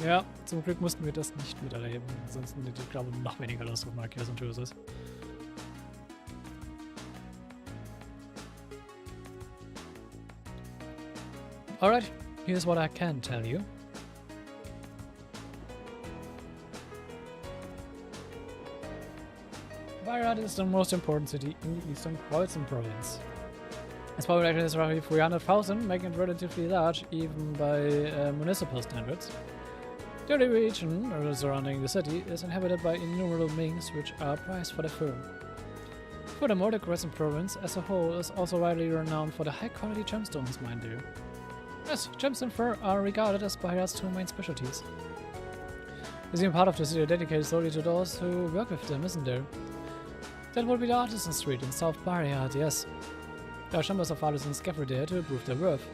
Ja, zum Glück mussten wir das nicht miterleben. Ansonsten hätte ich glaube noch weniger Lust auf Markiers und Tschüsses. Alright, here's what I can tell you. Bayreuth is the most important city in the eastern Preußen province. Its population is roughly 300,000, making it relatively large even by municipal standards. The only region surrounding the city is inhabited by innumerable Minks, which are prized for their fur. Furthermore, the Preußen province as a whole is also widely renowned for the high-quality gemstones mined there. Yes, gems and fur are regarded as Bayreuth's two main specialties. There's even part of the city dedicated solely to those who work with them, isn't there? That would be the Artisan Street in South Bayreuth, yes. There are numbers of artisans gathered there to prove their worth.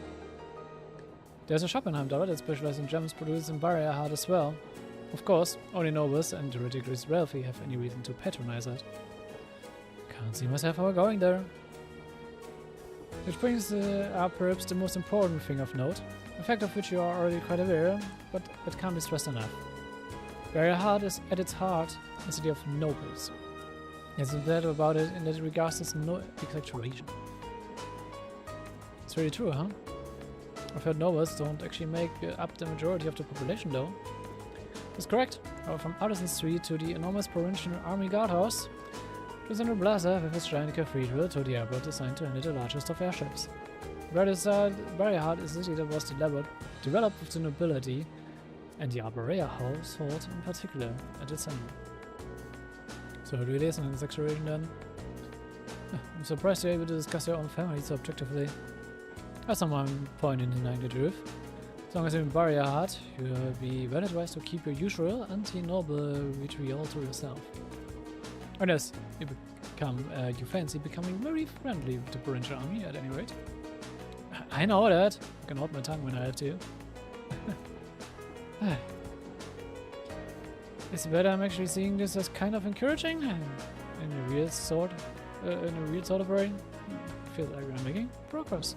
There's a shop in Heimdall that specializes in gems produced in Bayreuth as well. Of course, only nobles and the ridiculously wealthy have any reason to patronize it. Can't see myself ever going there. Which brings up perhaps the most important thing of note, a fact of which you are already quite aware, but it can't be stressed enough. Bayreuth is at its heart a city of nobles. There's that about it in that regards is no exaggeration. It's really true, huh? I've heard nobles don't actually make up the majority of the population though. That's correct. From Artisan Street to the enormous provincial army guardhouse, to Central Plaza with its giant cathedral to the airport designed to handle the largest of airships. Bayreuth is a city that was developed with the nobility and the Arborea household in particular at its center. So it really isn't an exaggeration then. I'm surprised you're able to discuss your own family so objectively. That's not my point in denying the truth. As long as you're in Bayreuth, you'll be well advised to keep your usual anti-noble vitriol to yourself. Unless you fancy becoming very friendly with the provincial army at any rate. I know that. I can hold my tongue when I have to. It's better I'm actually seeing this as kind of encouraging in a real sort of way. I feel like we're making progress.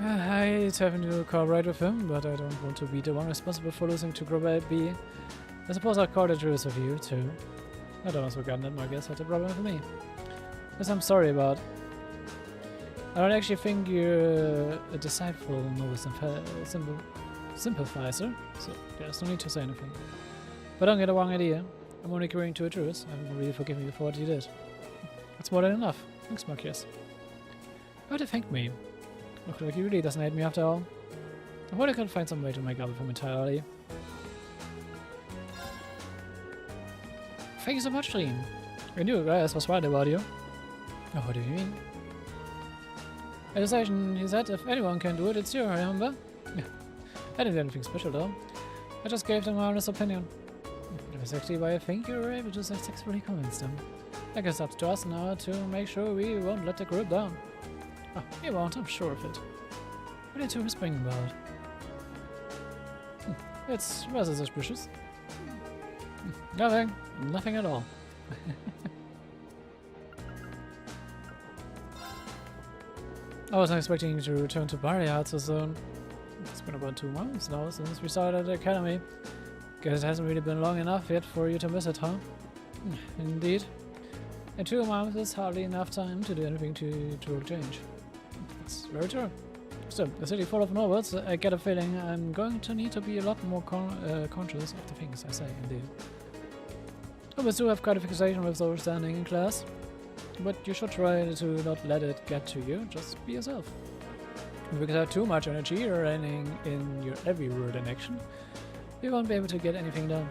I hate having to cooperate with him, but I don't want to be the one responsible for losing to Crossbell B. I suppose I'll call it truce with you too. I don't also forgotten that Marcus had a problem with me. This I'm sorry about. I don't actually think you're a disciple noble sympathizer, so there's no need to say anything. But don't get the wrong idea. I'm only agreeing to a truce. I haven't really forgiven you for what you did. That's more than enough. Thanks, Marcus. Why to thank me? Looks like he really doesn't hate me after all. I thought I could find some way to make up with him entirely. Thank you so much, Dream. I knew Gaius was right about you. Oh, what do you mean? Illustration, he said, if anyone can do it, it's you, remember? Yeah. I didn't do anything special though. I just gave them my honest opinion. But exactly why I think you were able to successfully convince them. I guess it's up to us now to make sure we won't let the group down. Oh, you won't, I'm sure of it. What are you two whispering about? It's rather suspicious. Nothing. Nothing at all. I wasn't expecting you to return to Barriad so soon. It's been about 2 months now since we started at the academy. Guess it hasn't really been long enough yet for you to miss it, huh? Indeed. In 2 months is hardly enough time to do anything to change. It's very true. Still, a city full of nobles, I get a feeling I'm going to need to be a lot more conscious of the things I say, indeed. Nobles do have quite a fixation with those standing in class, but you should try to not let it get to you, just be yourself. If you have too much energy raining in your every word and action, you won't be able to get anything done.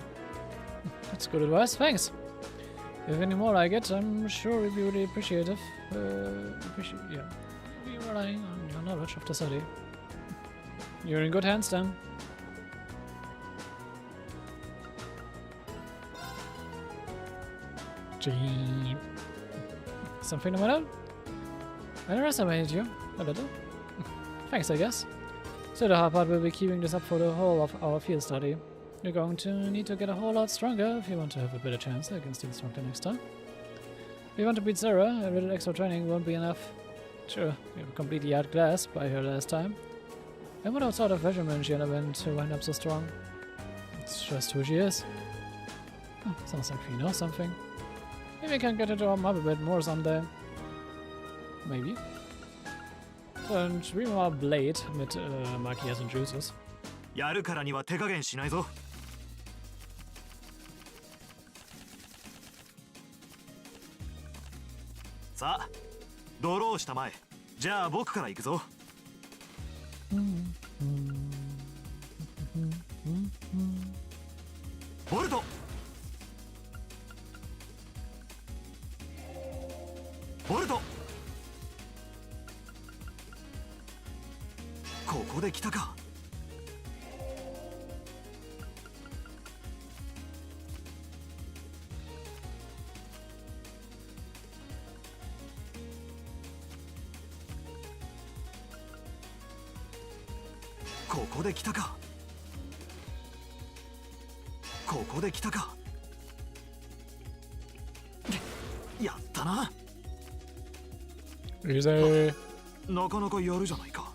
That's good advice, thanks! If any more like it, I'm sure we'd be really appreciative. Yeah. Be relying on your knowledge of the study. You're in good hands then. Gee. Something the matter? I underestimated you a little. Thanks, I guess. So the hard part will be keeping this up for the whole of our field study. You're going to need to get a whole lot stronger if you want to have a better chance against the instructor next time. If you want to beat Sarah, a little extra training won't be enough. Sure, you were completely outclassed by her last time. And what sort of measurement she underwent to wind up so strong? It's just who she is. Oh, sounds like we know something. Maybe we can get her to warm up a bit more someday. Maybe. Und Dream mal Blade mit Markias und Juices.
やるからには手加減しないぞ。さあ、ドローしたまえ。じゃあ僕から行くぞ。ボルト。ボルト。ここで来たか。ここで来たか。ここで来たか。やったな。なかなかやるじゃないか。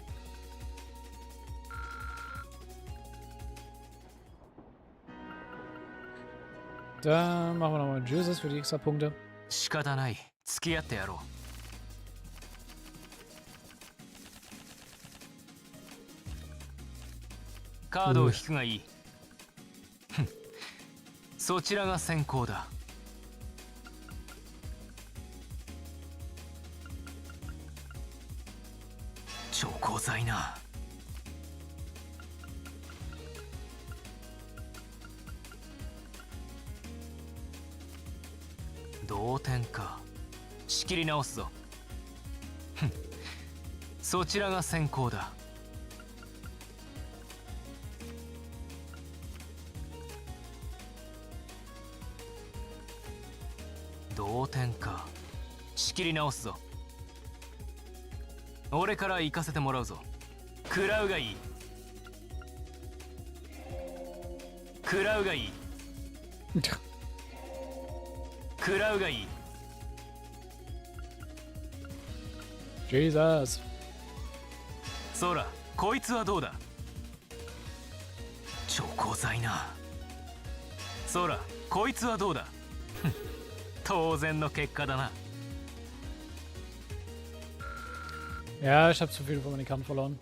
Dann machen wir nochmal Juices für die extra Punkte.
仕方ない。付き合ってやろう。カードを引くがいい。そちらが先行だ。超高材な。同点か。仕切り直すぞ。そちらが先行だ。同点か。仕切り直すぞ。俺から行かせてもらうぞ。食らうがいい。食らうがいい。食らうがいい。
Jesus。
そら、こいつはどうだ。超高材な。そら、こいつはどうだ。当然の結果だな。
Ja, ich habe zu viel von meinem Kampf verloren.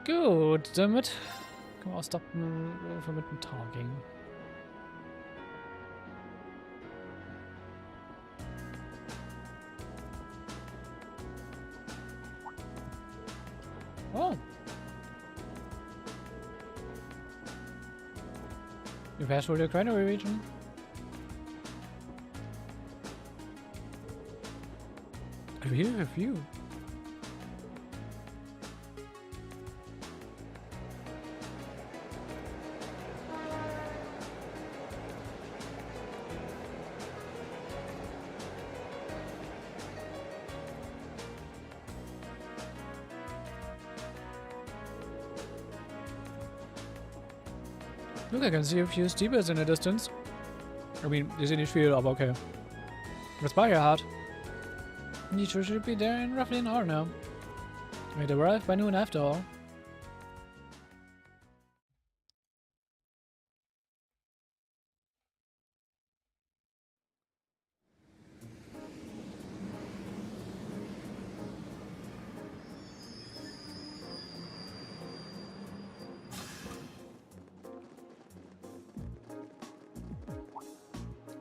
Gut, damit können wir auch stoppen mit dem Talking. Oh. You passed through the Granary region? I really have a few. Look, I can see a few steeples in the distance. I mean, die sehen nicht viel, aber okay. Das war ja hart. You should be there in roughly an hour now. We'd arrive by noon after all.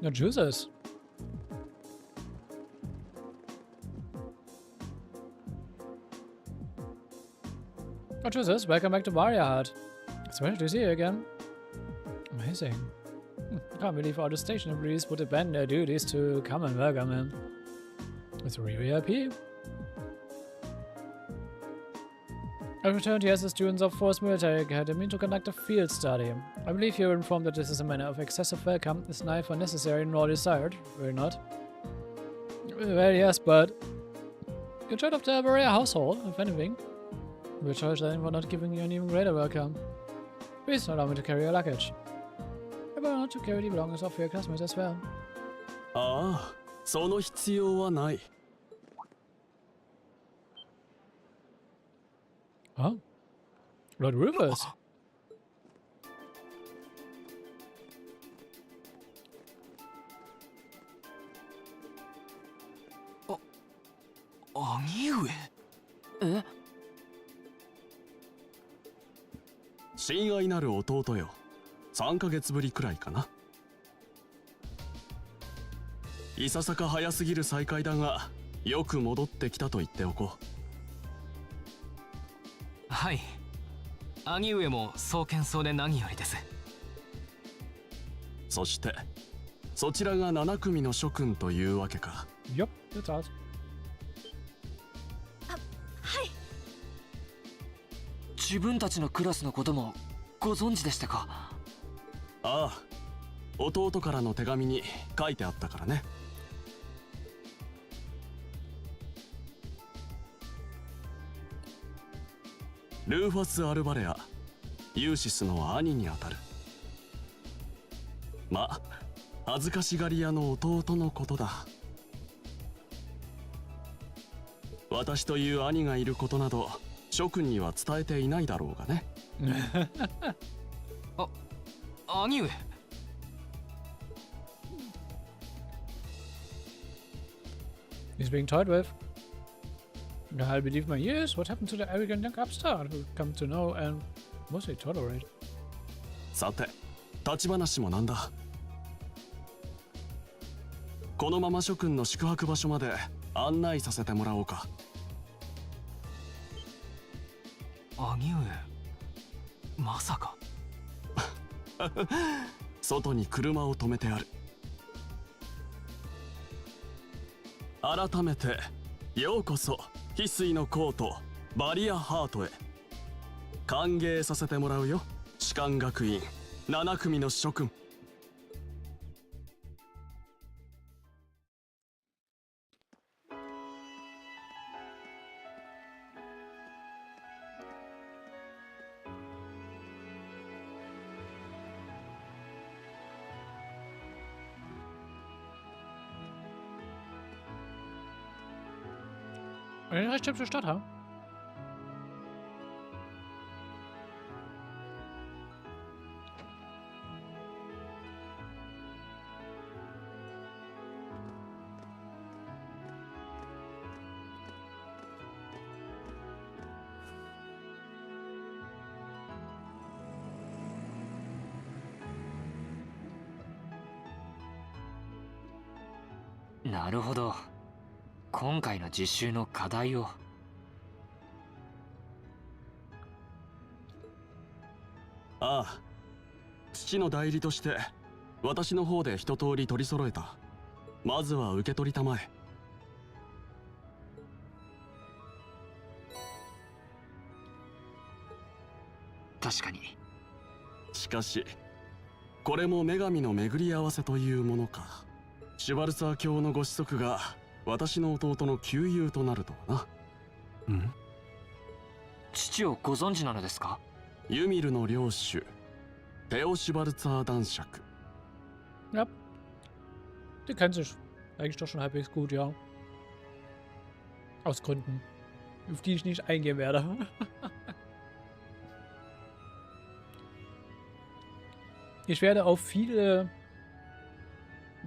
No juices. Oh, juices, welcome back to Maria Hut. It's great to see you again. Amazing. Can't believe all the station employees would abandon their duties to come and welcome him. It's really happy. I returned here as the students of 4th Military Academy to conduct a field study. I believe you were informed that this is a manner of excessive welcome, is neither necessary nor desired. Will not? Well, yes, but you're part of the Maria household, if anything. We'll charge them for not giving you an even greater welcome. Please allow me to carry your luggage. I will not to carry the belongings of your classmates as well.
ああ、その必要はない。
Huh? Lord Rufus?
兄上。え？親愛なる弟よ。3ヶ月ぶりくらいかな。いささか早すぎる再会だが、よく戻ってきたと言っておこう。
はい。兄上もそう謙遜で何よりです。
そして、そちらが7組の諸君というわけか。
Yup, that's us.
はい。
自分たちのクラスのこともご存知でしたか？
ああ、弟からの手紙に書いてあったからね。ルーファス・アルバレア、ユーシスの兄にあたる。ま、恥ずかしがり屋の弟のことだ。私という兄がいることなど諸君には伝えていないだろうがね。
兄上。
He's being toyed with. I believe my ears. What happened to the arrogant young upstart who come to know and mostly tolerate?
さて、立ち話もなんだ。このまま諸君の宿泊場所まで案内させてもらおうか。
兄上、まさか。
外に車を止めてある。改めてようこそ翡翠のコートバリアハートへ。歓迎させてもらうよ、士官学院7組の諸君。
Eine recht hübsche Stadt, ha?
Naるほど。今回の実習の課題を。
ああ、父の代理として私の方で一通り取り揃えた。まずは受け取りたまえ。
確かに。
しかしこれも女神の巡り合わせというものか。シュバルツァー教のご子息が私の弟の旧友となるとはな。
父をご存知なのですか？
ユミルの領主テオ・シュバルツァー男爵。
Ja. Die kennt sich eigentlich doch schon halbwegs gut, ja. Aus Gründen, auf die ich nicht eingehen werde. Ich werde auf viele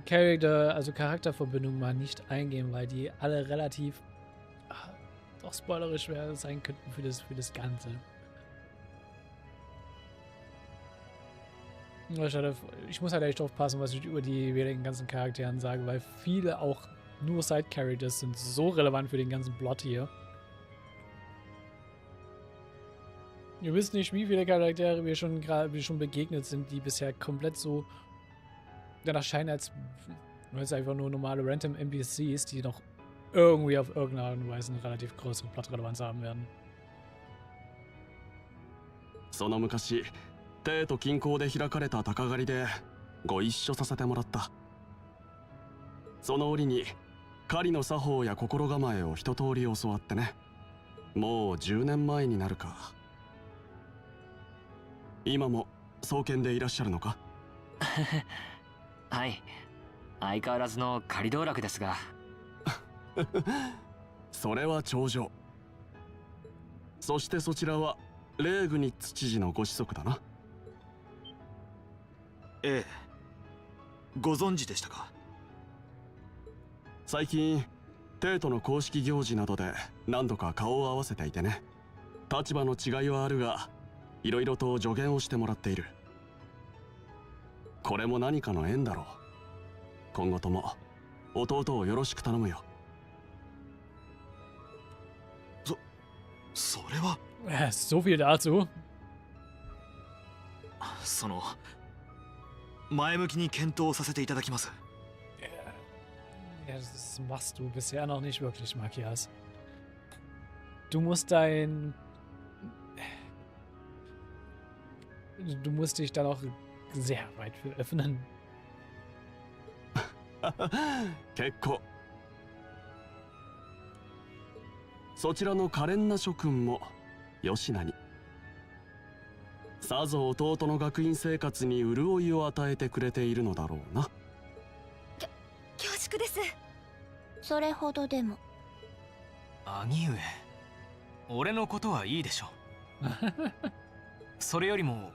Charakterverbindungen mal nicht eingehen, weil die alle relativ doch spoilerisch sein könnten für das Ganze. Ich muss halt echt aufpassen, was ich über die jeweiligen ganzen Charakteren sage, weil viele auch nur Side-Characters sind so relevant für den ganzen Plot hier. Ihr wisst nicht, wie viele Charaktere wir schon begegnet sind, die bisher komplett so danach scheinen, als einfach nur normale random NPCs, die noch irgendwie auf irgendeine Art und Weise eine relativ große Plot-Relevanz haben werden.
その昔帝都近郊で開かれた鷹狩りでご一緒させてもらった。その折に狩りの作法や心構えを一通り教わってね。もう10年前になるか。今も双剣でいらっしゃるのか？
はい、相変わらずの狩り道楽ですが。
それは頂上。そしてそちらはレーグニッツ知事のご子息だな。
ええ、ご存知でしたか。
最近帝都の公式行事などで何度か顔を合わせていてね。立場の違いはあるがいろいろと助言をしてもらっている。これも何かの縁だろう。今後とも弟をよろしく頼むよ。
それは。
So viel dazu.
その前向きに検討させていただきます。
Ja, das machst du bisher noch nicht wirklich, Matthias. Du musst dich da noch sehr weit für öffnen.
結構。そちらの可憐な諸君もよしなに。さぞ弟の学院生活に潤いを与えてくれているのだろうな。
恐縮です。それほどでも。
兄上、俺のことはいいでしょ。それよりも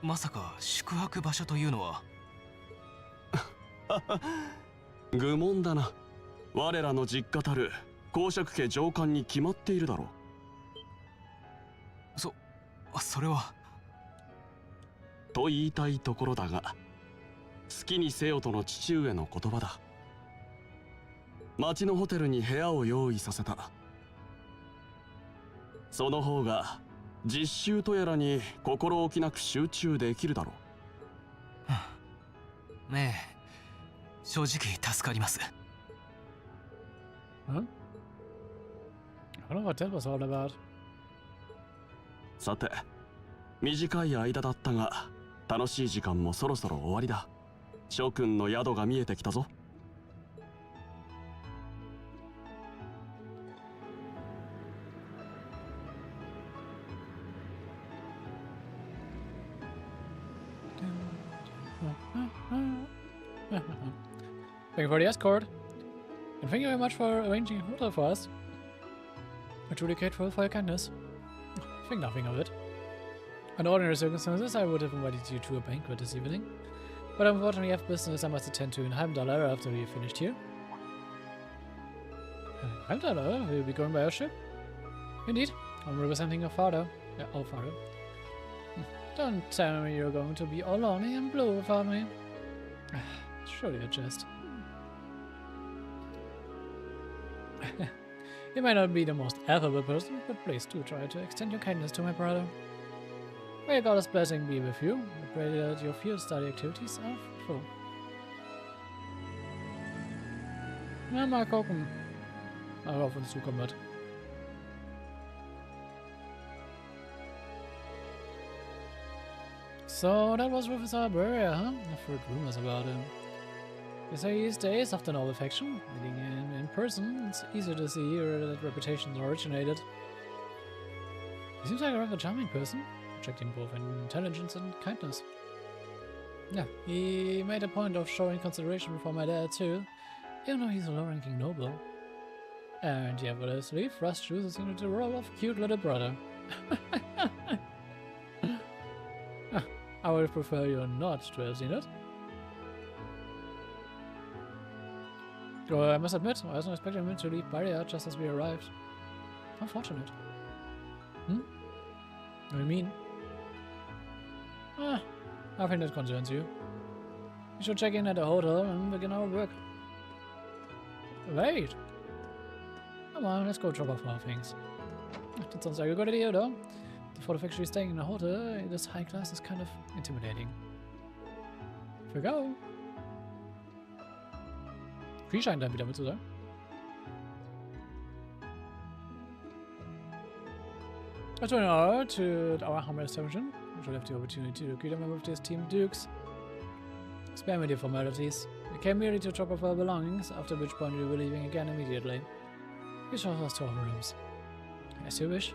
まさか宿泊場所というのは。
愚問だな。我らの実家たる公爵家上官に決まっているだろう。
それは。
と言いたいところだが、好きにせよとの父上の言葉だ。町のホテルに部屋を用意させた。その方が実習とやらに心置きなく集中できるだろ
う。ねえ、正直助かります。
I don't know what that was all about.
さて、短い間だったが楽しい時間もそろそろ終わりだ。諸君の宿が見えてきたぞ。
Thank you for the escort. And thank you very much for arranging a hotel for us. We're truly grateful for your kindness. Think nothing of it. Under ordinary circumstances, I would have invited you to a banquet this evening. But unfortunately, I have business I must attend to in $100 after we are finished here. $100? Will you be going by our ship? Indeed. I'm representing your father. Yeah, our father. Don't tell me you're going to be all lonely and blue without me. Surely a jest. You might not be the most affable person, but please do try to extend your kindness to my brother. May God's blessing be with you. I pray that your field study activities are fruitful. Na, mal gucken, was auf uns zukommen wird. So that was Professor Alberia, huh? I've heard rumors about him. They say he stays of the noble faction. Meeting him in person, it's easier to see where that reputation originated. He seems like a rather charming person, attracting both intelligence and kindness. Yeah, he made a point of showing consideration for my dad too, even though he's a low-ranking noble. And yeah, but his leaf, Russ chooses into the role of cute little brother. I would prefer you not to have seen it. Though I must admit, I wasn't expecting him to leave Barrier just as we arrived. Unfortunate. What do you mean? I think that concerns you. We should check in at the hotel and begin our work. Wait! Come on, let's go drop off our things. That sounds like a good idea, though. The thought of actually staying in a hotel this high class is kind of intimidating. If we go. Free scheint dann wieder mit zu sein. Let's turn over to our humble establishment, which will have the opportunity to greet a member of this team Dukes. Spare me the formalities. We came merely to drop off our belongings, after which point we were leaving again immediately. Please show us to our rooms. As you wish.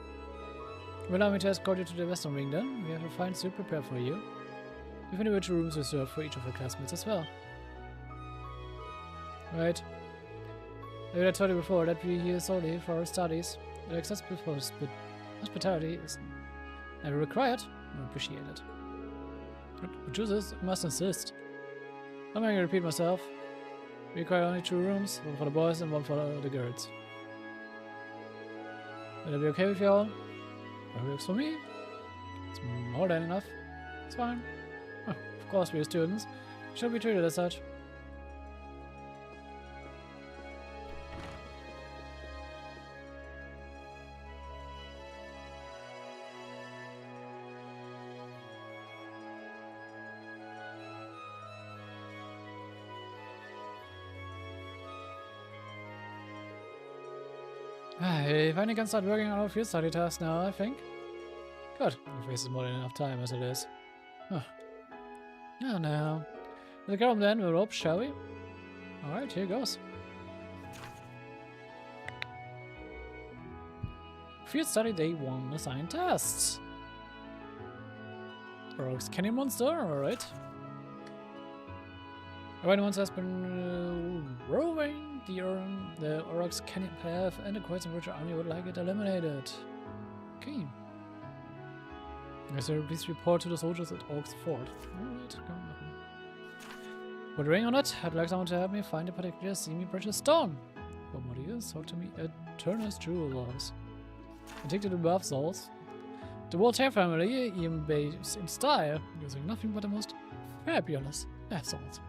Allow me to escort you to the western wing then. We have a fine suite prepared for you. With individual rooms reserved for each of your classmates as well. Right. Maybe I told you before that we're here solely for our studies. The accessible hospitality is never required or appreciated. Who chooses must insist. I'm going to repeat myself. We require only 2 rooms, one for the boys and one for the girls. Will that be okay with you all? That works for me. It's more than enough. It's fine. Of course, we're students. We should be treated as such. I finally can start working on our field study task now, I think. Good. We've wasted more than enough time as it is. Oh no. Let's get on then with rope, shall we? Alright, here goes. Field study day 1, assigned tasks. Oroc's Canyon monster, alright. Alright, monster has been roving the Oroc's Canyon path and the quest in which our army would like it eliminated. Okay. So please report to the soldiers at Oak's Fort. Alright, put a ring on it. I'd like someone to help me find a particular semi-precious stone. What it is, talk to me at Turner's Jewelers. I take to the above souls. The Voltaire family, even based in style, using nothing but the most fabulous souls.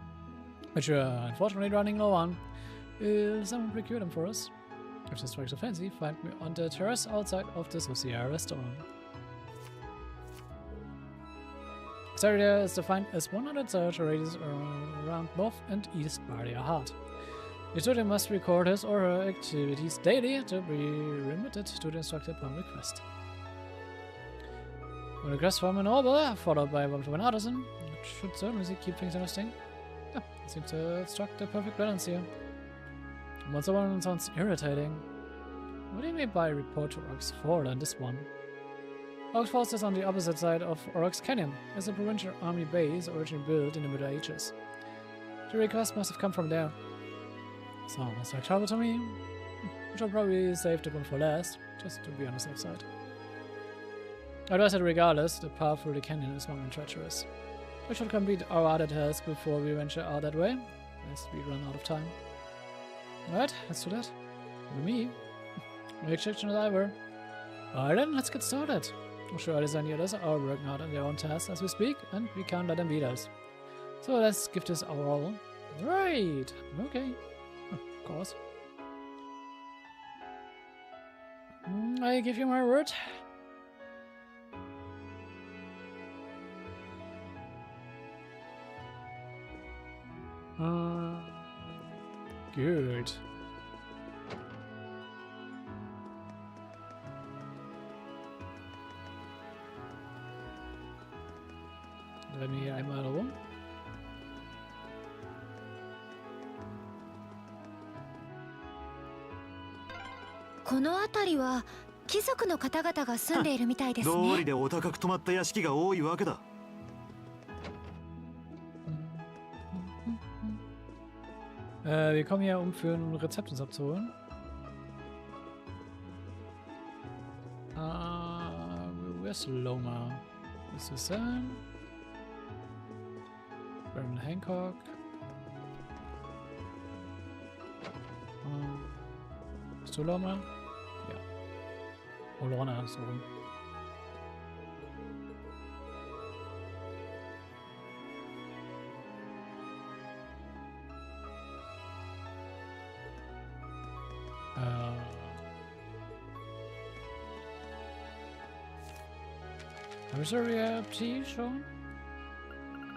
Which we're unfortunately running low on. Will someone procure them for us? If this strikes a fancy, find me on the terrace outside of the Sociara restaurant. This area is defined as 100 search radius around North and East Barrier Heart. The student must record his or her activities daily to be remitted to the instructor upon request. A request from an noble, followed by one from an artisan, it should certainly keep things interesting. Yeah, it seems to have struck the perfect balance here. Once one sounds irritating. What do you mean by report to Oroc's Fort and this one? Oroc's Fort is on the opposite side of Oroc's Canyon. It's a provincial army base originally built in the Middle Ages. The request must have come from there. Sounds like trouble to me. We should probably save the one for last, just to be on the safe side. Otherwise, regardless, the path through the canyon is long and treacherous. We should complete our other task before we venture out that way, lest we run out of time. Alright, let's do that. With me. No exception as ever. Alright then, let's get started. I'm sure Alice and the others are working out on their own tasks as we speak, and we can't let them beat us. So let's give this our all. Right! Okay. Of course. I give you my word. Good.
この辺りは貴族の方々が住んでいるみたいですね。
道理でお高く泊まった屋敷が多いわけだ。
Wir kommen hier, um für ein Rezept uns abzuholen. Where's Loma? Ist es sein? Baron Hancock. Bist du Loma? Ja. Oh, Lorna, so rum. Habe ich Rehab-Tea schon?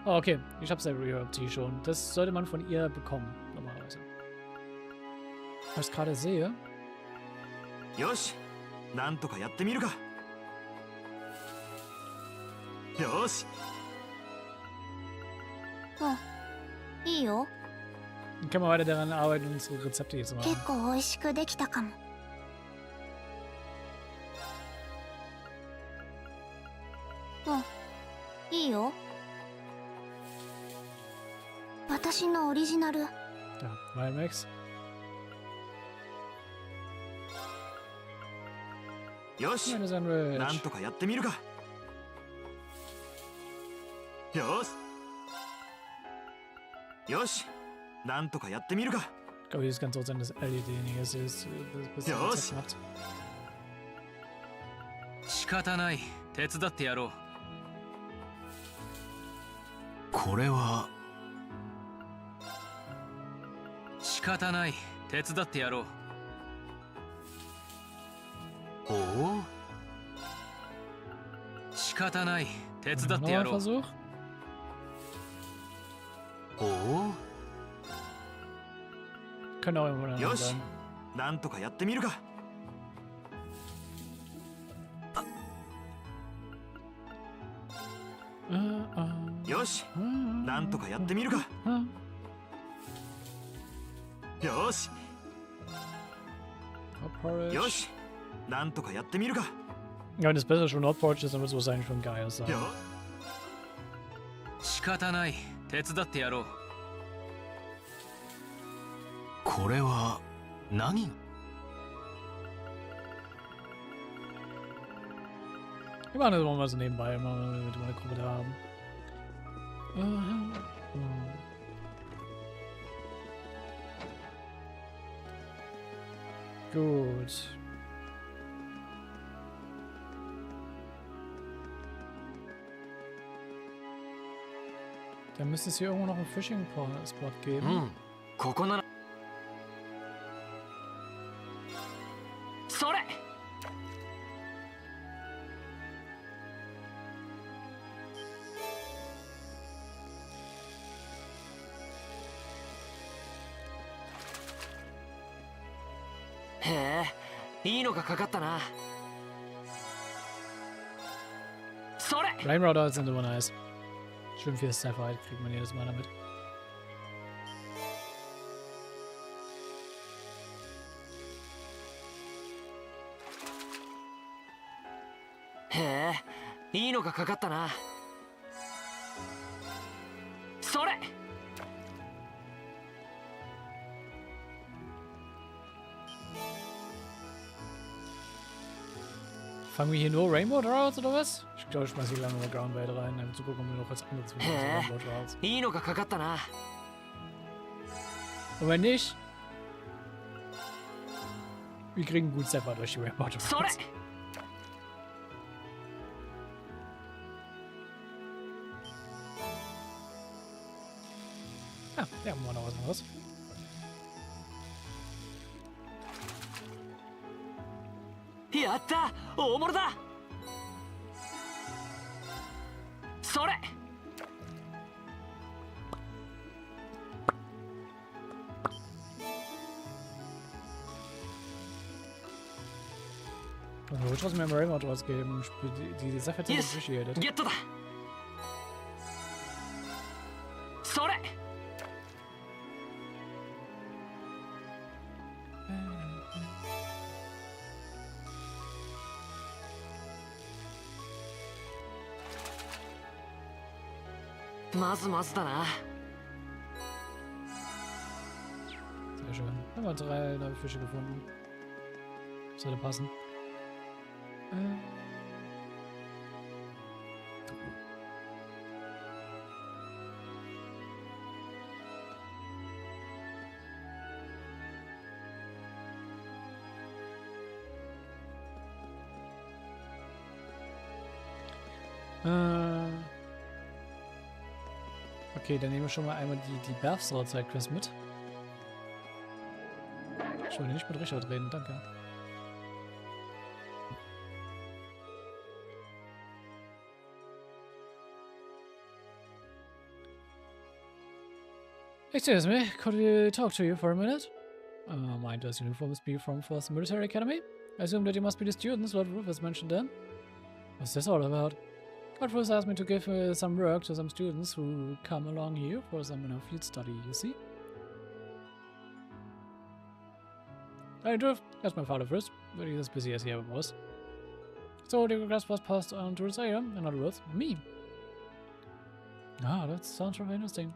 Oh, okay. Ich habe Rehab-Tea schon. Das sollte man von ihr bekommen, normalerweise. Was ich gerade sehe.
よし、なんとかやってみるか。よし。
いいよ。
Dann können wir weiter daran arbeiten, unsere Rezepte hier zu machen.
結構美味しくできたかも。いいよ。私のオリジナル。
Ja, mein Max.
よし、
Meine Sandwich.
なんとかやってみるか。よし。よし、なんとかやってみるか。
Ich glaube, es kann so sein, dass Ellie derjenige ist, der das Rezept macht.
仕方ない。手伝ってやろう。これは仕方ない。手伝ってやろう。おお。仕方ない。手伝ってやろう。
Versuch.
おお。
Können auch irgendwo dann
よし、
sein.
なんとかやってみるか。よし、なんとかやってみるか。よし。よし、なんとかやってみるか。
Ja, wenn es besser schon Nordporch ist, dann wird es wahrscheinlich schon geil sein.
仕方ない。手伝ってやろう。これは何が？
Wir machen das immer mal so nebenbei, immer wenn wir eine Gruppe da haben. Gut. Dann müsste es hier irgendwo noch einen Fishing-Spot geben.
ここなら。それ。 へえ、いいのがかかったな。それ。
Flame Routers sind immer nice. Schön viel Sapphire kriegt man jedes Mal damit.
He, いいのがかかったな。それ。
Fangen wir hier nur Rainbow Droughts oder was? Ich glaube, ich schmeiß hier gleich noch Ground Blade rein, damit zu gucken, ob wir noch was anderes finden als Rainbow Droughts.
いいのがかかったな。
Und wenn nicht, wir kriegen gut Sapphire durch die Rainbow Droughts.
それ。
Ah, ja, haben wir noch was anderes.
Ja, やった、大物だ。それ。
Also, ich trotzdem mehr Rainbow Droughts geben. Die Sache hat appreciated.
ゲットだ。それ。
Äh,
まずまずだな。
Sehr schön. Haben wir 3 neue Fische gefunden. Sollte passen. Okay, dann nehmen wir schon mal einmal die Berfsrautzeit-Quest mit. Ich will nicht mit Richard reden, danke. Excuse me, could we talk to you for a minute? Mind does uniform must be from First Military Academy? I assume that you must be the students Lord Rufus mentioned then. What's this all about? Lord Rufus asked me to give some work to some students who come along here for some field study, you see? I drove. That's my father first, but he's as busy as he ever was. So the request was passed on to Isaiah, in other words, me. Ah, that sounds really interesting.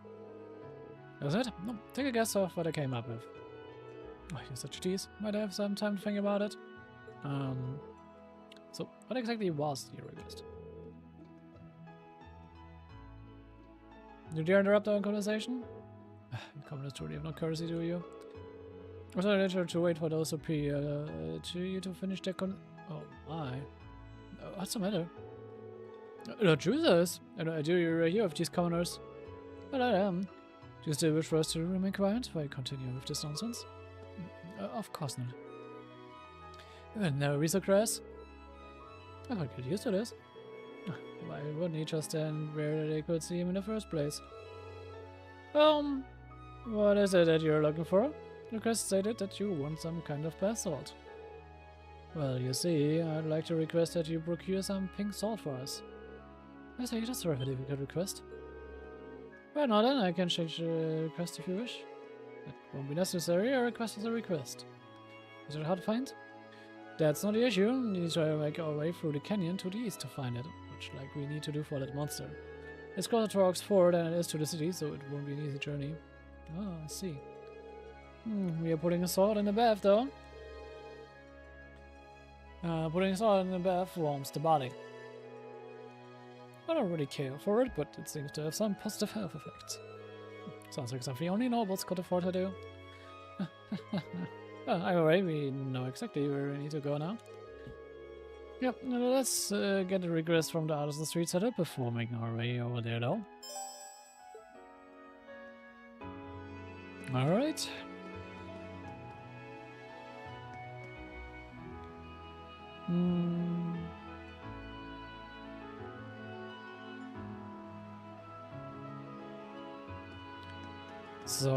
That's it? No, take a guess of what I came up with. Oh, you're such a tease. Might I have some time to think about it? So, what exactly was your request? Did you interrupt our conversation? You commoners truly have no courtesy, do you? Was I later to wait for those superior to you to finish their Oh my. What's the matter? Lord Jesus! Do you hear of these commoners? Well, I am. Do you still wish for us to remain quiet while you continue with this nonsense? Of course not. Never be so crass. I can't get used to this. Why wouldn't he just stand where they could see him in the first place? What is it that you're looking for? The request stated that you want some kind of bath salt. Well, you see, I'd like to request that you procure some pink salt for us. I say that's a rather difficult request. Well, now then, I can change the request if you wish. That won't be necessary, a request is a request. Is it hard to find? That's not the issue. We need to make our way through the canyon to the east to find it, which like we need to do for that monster. It's closer to Oxford than it is to the city, so it won't be an easy journey. Oh, I see. We are putting a salt in the bath, though. Putting salt in the bath warms the body. I don't really care for it, but it seems to have some positive health effects. Sounds like something only nobles could afford to do. Anyway, we know exactly where we need to go now. Yep, let's get the request from the Artisan Street set up before making our way over there, though. Alright. So,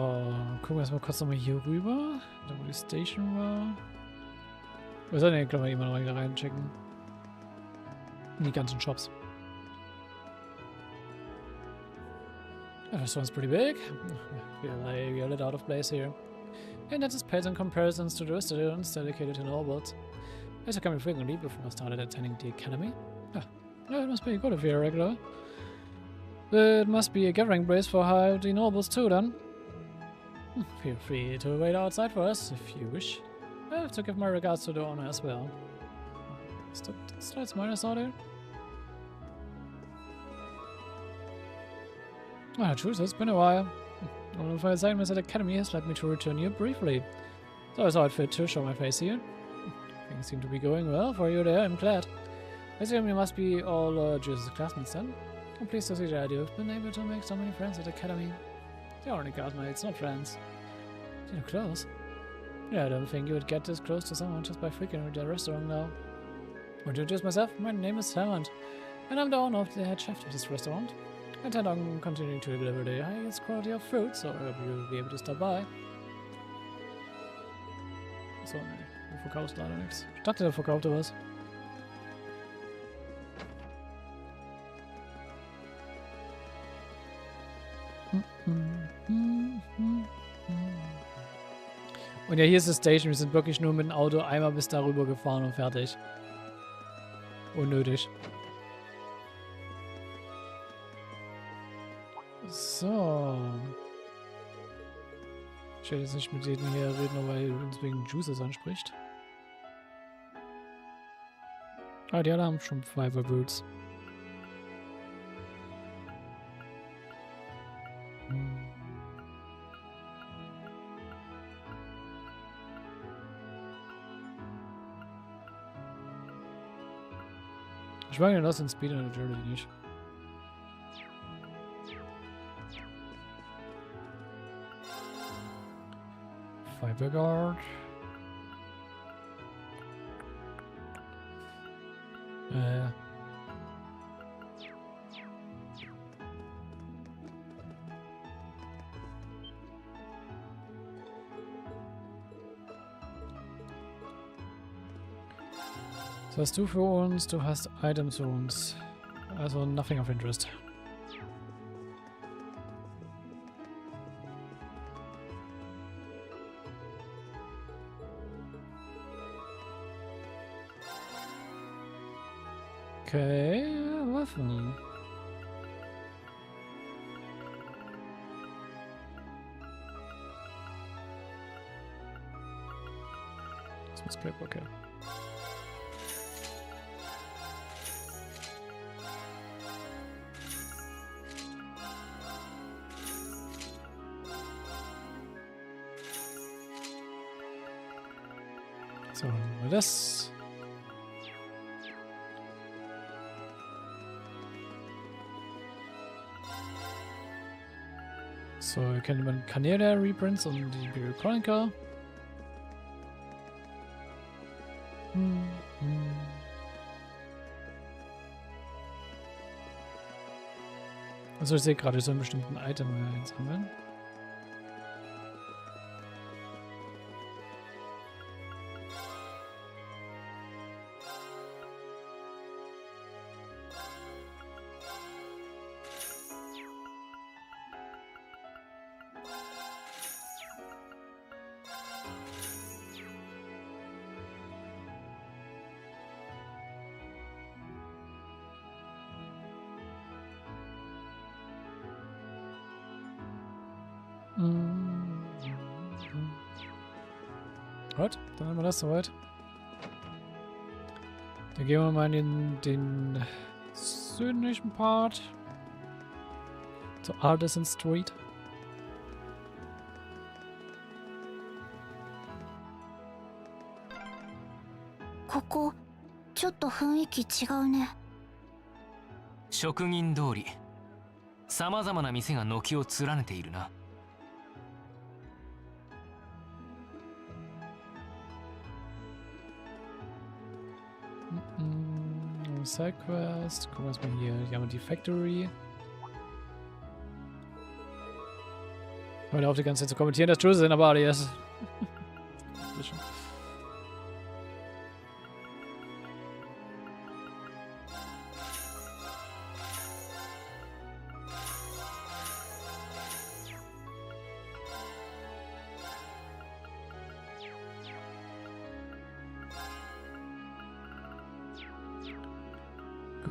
gucken wir erstmal kurz nochmal hier rüber, da wo die Station war. Wir sollten ja, glaube ich, immer noch wieder reinchecken. In die ganzen Shops. Yeah, this one's pretty big. I feel like we are a little out of place here. And that is paid in comparisons to the rest of the ones dedicated to nobles. I used to come here frequently before I started attending the academy. Yeah, it must be good if you're a regular. It must be a gathering place for the nobles too, then. Feel free to wait outside for us if you wish. I have to give my regards to the owner as well. That's minus order. Ah, truth, it's been a while. One of my assignments at the academy has led me to return here briefly. So I thought it fit to show my face here. Things seem to be going well for you there, I'm glad. I assume you must be all Jesus' classmates then. I'm pleased to see that you've been able to make so many friends at the academy. They are only classmates, not friends. You're close. Yeah, I don't think you would get this close to someone just by frequenting their restaurant now. To introduce myself, my name is Hammond, and I'm the owner of the head chef of this restaurant. I intend on continuing to deliver the highest quality of food, so I hope you'll be able to stop by. So, nee, du verkaufst leider nichts. Ich dachte, der verkaufte was. Und ja, hier ist die Station. Wir sind wirklich nur mit dem Auto einmal bis darüber gefahren und fertig. Unnötig. So. Ich werde jetzt nicht mit denen hier reden, weil er uns wegen Juices anspricht. Ah, die alle haben schon Fiber Boots. Ich mag den Lost in Speed natürlich nicht. Fiber Guard. Was hast du für uns? Du hast Items für uns. Also nothing of interest. Okay, Waffen. Das ist Clip, okay. So, das. So, wir kennen den Kanal Reprints und die Imperial Chronicle. Also ich sehe gerade so einen bestimmten Item einsammeln. Gut, dann haben wir das soweit. Dann gehen wir mal in den südlichen Part. Zur Artisan Street.
Hier, ちょっと雰囲気違うね。
職人通りさまざまな店が軒を連ねているな。
Side Quest. Gucken wir uns mal hier. Hier haben wir die Factory. Hör auf die ganze Zeit zu kommentieren, dass Juices sind, aber ADS.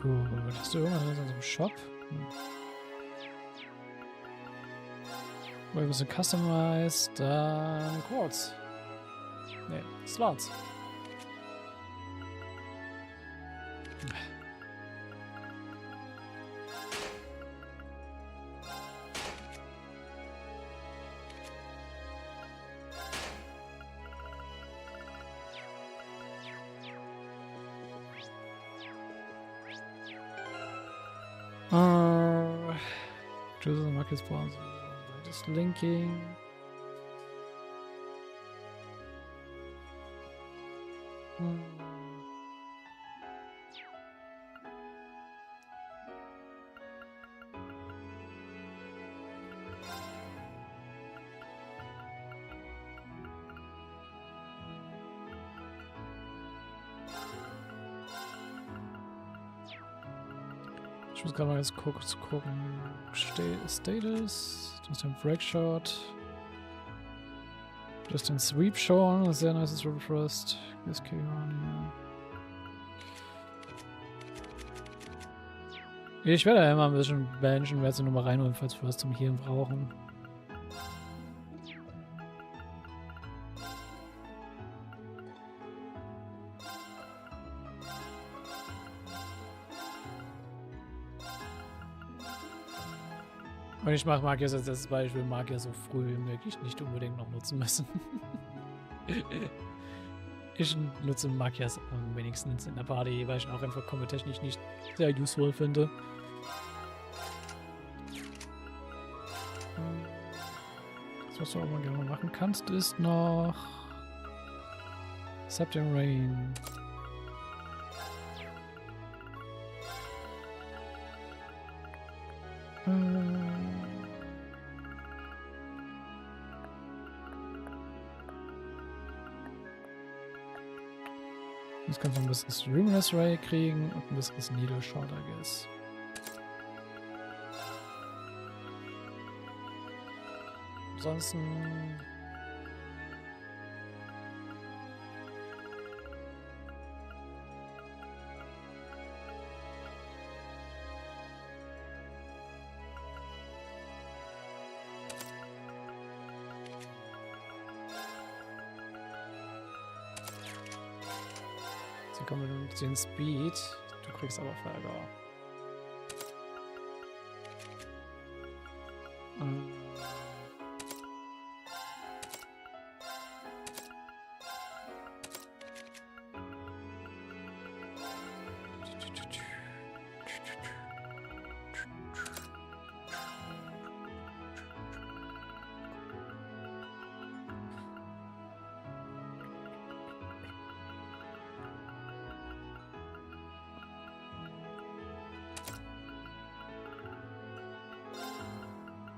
Gut, hast du irgendwas in unserem Shop? Wir müssen Customize, dann Quartz. Ne, Slots. Juices and Market Spawns. Just linking. Ich muss gerade mal jetzt kurz gucken. Status. Du hast den Breakshot. Du hast den Sweep schon. Sehr nice Triple Thrust. SK1, ja. Ich werde ja immer ein bisschen benchen, werde sie nur mal reinholen, falls wir was zum Hier brauchen. Und ich mag Magias als das Beispiel, Magier so früh wie möglich nicht unbedingt noch nutzen müssen. Ich nutze Magias am wenigsten in der Party, weil ich ihn auch einfach kombotechnisch nicht sehr useful finde. Das, was du auch mal gerne machen kannst, ist noch Subtle Rain. Jetzt kannst du ein bisschen Luminous Ray kriegen und ein bisschen Needle Shot, I guess. Ansonsten... So kommen wir mit den Speed. Du kriegst aber Frage.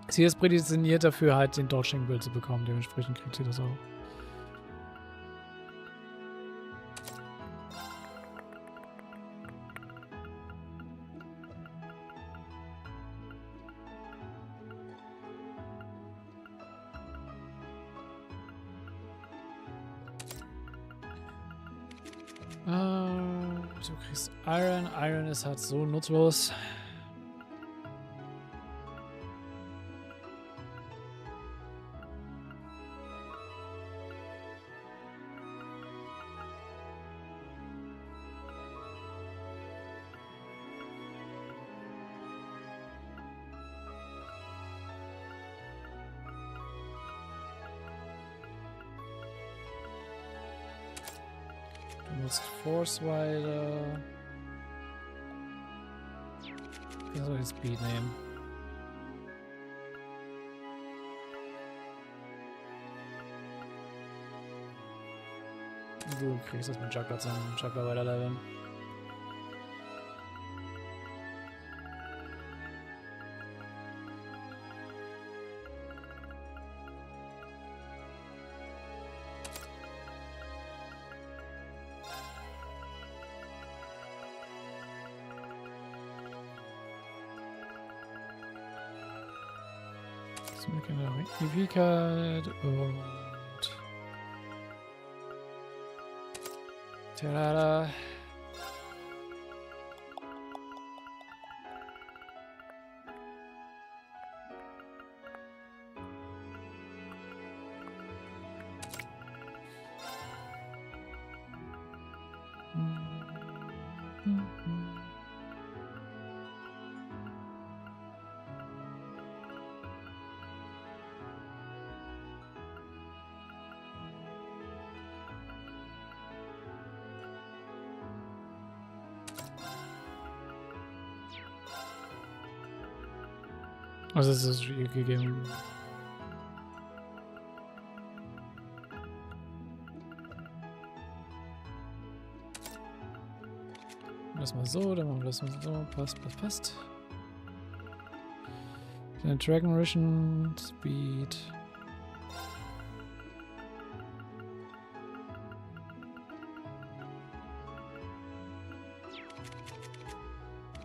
Sie ist prädestiniert dafür, halt den Dodging-Bild zu bekommen. Dementsprechend kriegt sie das auch. Du kriegst Iron. Iron ist halt so nutzlos. Du nutzt Force weiter. Ich soll den Speed nehmen. Du kriegst das mit Juggler zum Juggler weiterleveln. Ewigkeit und tada. Also es ist gegeben. Das mal so, dann machen wir das mal so. Passt. Dann Dragon Ration, Speed.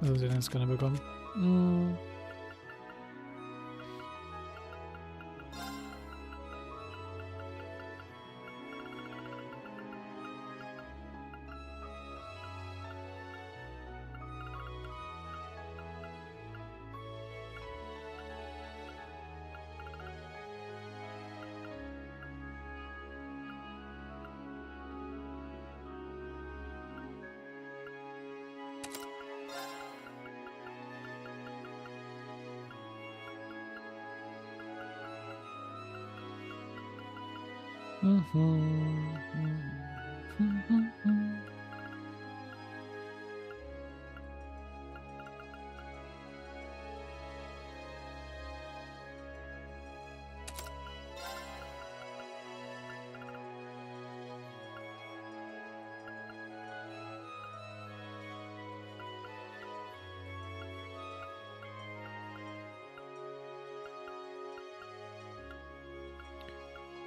Also sie den jetzt gerne bekommen.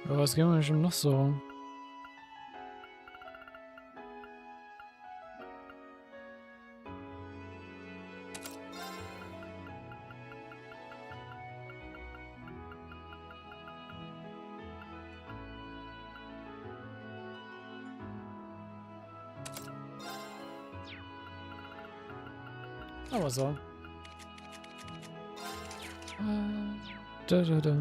Aber was gehen wir schon noch so? Aber so. Da, da, da.